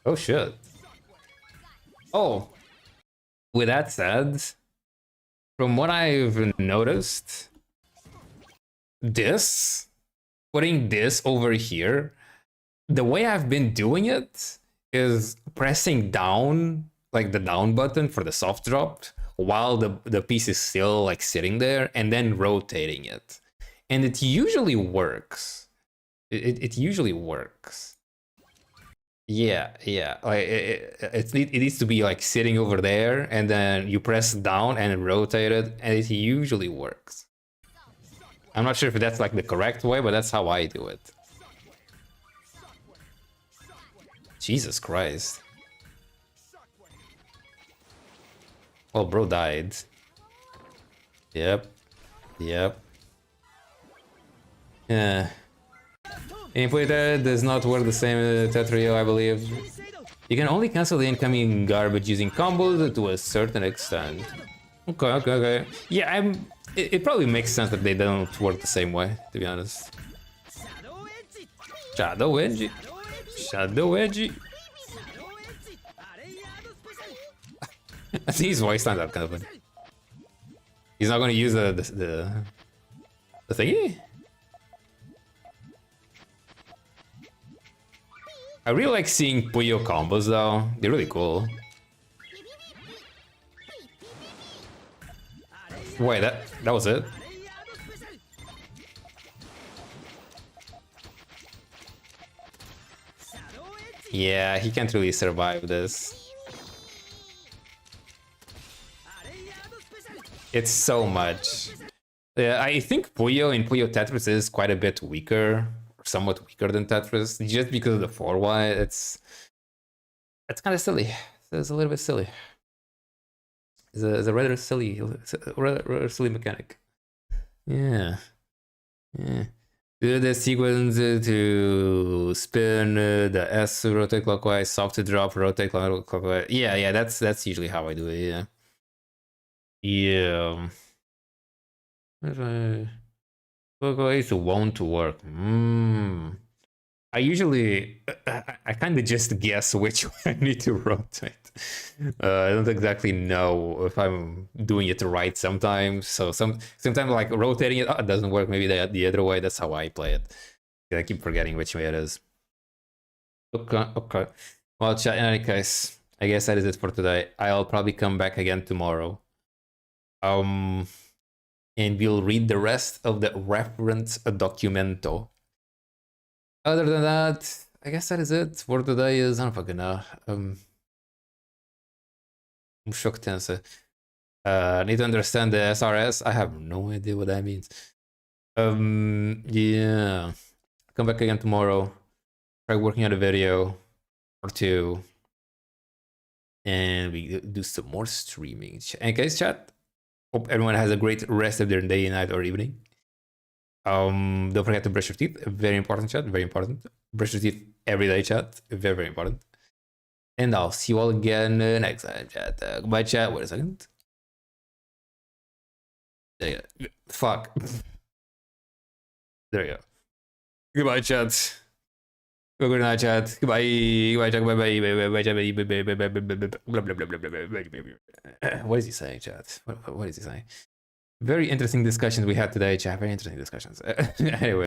Oh shit. Oh. With that said, from what I've noticed, putting this over here, the way I've been doing it is pressing down, like the down button for the soft drop, while the piece is still like sitting there, and then rotating it. And it usually works. It usually works. Yeah. Like it needs to be like sitting over there, and then you press down and rotate it, and it usually works. I'm not sure if that's like the correct way, but that's how I do it. Jesus Christ. Well, bro died. Yep. Yep. Yeah. Input does not work the same Tetrio, I believe. You can only cancel the incoming garbage using combos to a certain extent. Okay. Yeah, it probably makes sense that they don't work the same way, to be honest. Shadow Edgy. Shadow Edgy. I think his voice lines are kind of funny. He's not gonna use the thingy? I really like seeing Puyo combos though. They're really cool. Wait, that was it? Yeah, he can't really survive this. It's so much. Yeah, I think Puyo in Puyo Tetris is quite a bit weaker, somewhat weaker than Tetris, just because of the 4Y. It's kind of silly. It's a little bit silly. It's a rather silly mechanic. Yeah. Do the sequence to spin the S rotate clockwise, soft to drop, rotate clockwise. Yeah, that's usually how I do it. Yeah. Yeah. Clockwise won't work. I usually, I kind of just guess which way I need to rotate. I don't exactly know if I'm doing it right sometimes. So sometimes like rotating it, it doesn't work. Maybe the other way. That's how I play it. I keep forgetting which way it is. Okay. Well, chat, in any case, I guess that is it for today. I'll probably come back again tomorrow. And we'll read the rest of the reference documento. Other than that, I guess that is it for today. I don't fucking know. I'm shocked. Need to understand the SRS. I have no idea what that means. Yeah. Come back again tomorrow. Try working on a video or two. And we do some more streaming. And guys, chat. Hope everyone has a great rest of their day, night, or evening. Don't forget to brush your teeth. Very important, chat. Very important. Brush your teeth every day, chat. Very, very important. And I'll see you all again next time, chat. Goodbye, chat. Wait a second. There you go. Fuck. There you go. Goodbye, chat. Good night, chat. Goodbye. Goodbye, chat. Bye, bye, bye, bye, chat. Bye, bye, bye, bye, blah, blah, blah, blah, blah, blah. What is he saying, chat? What is he saying? Very interesting discussions we had today, chat. Very interesting discussions. Anyway.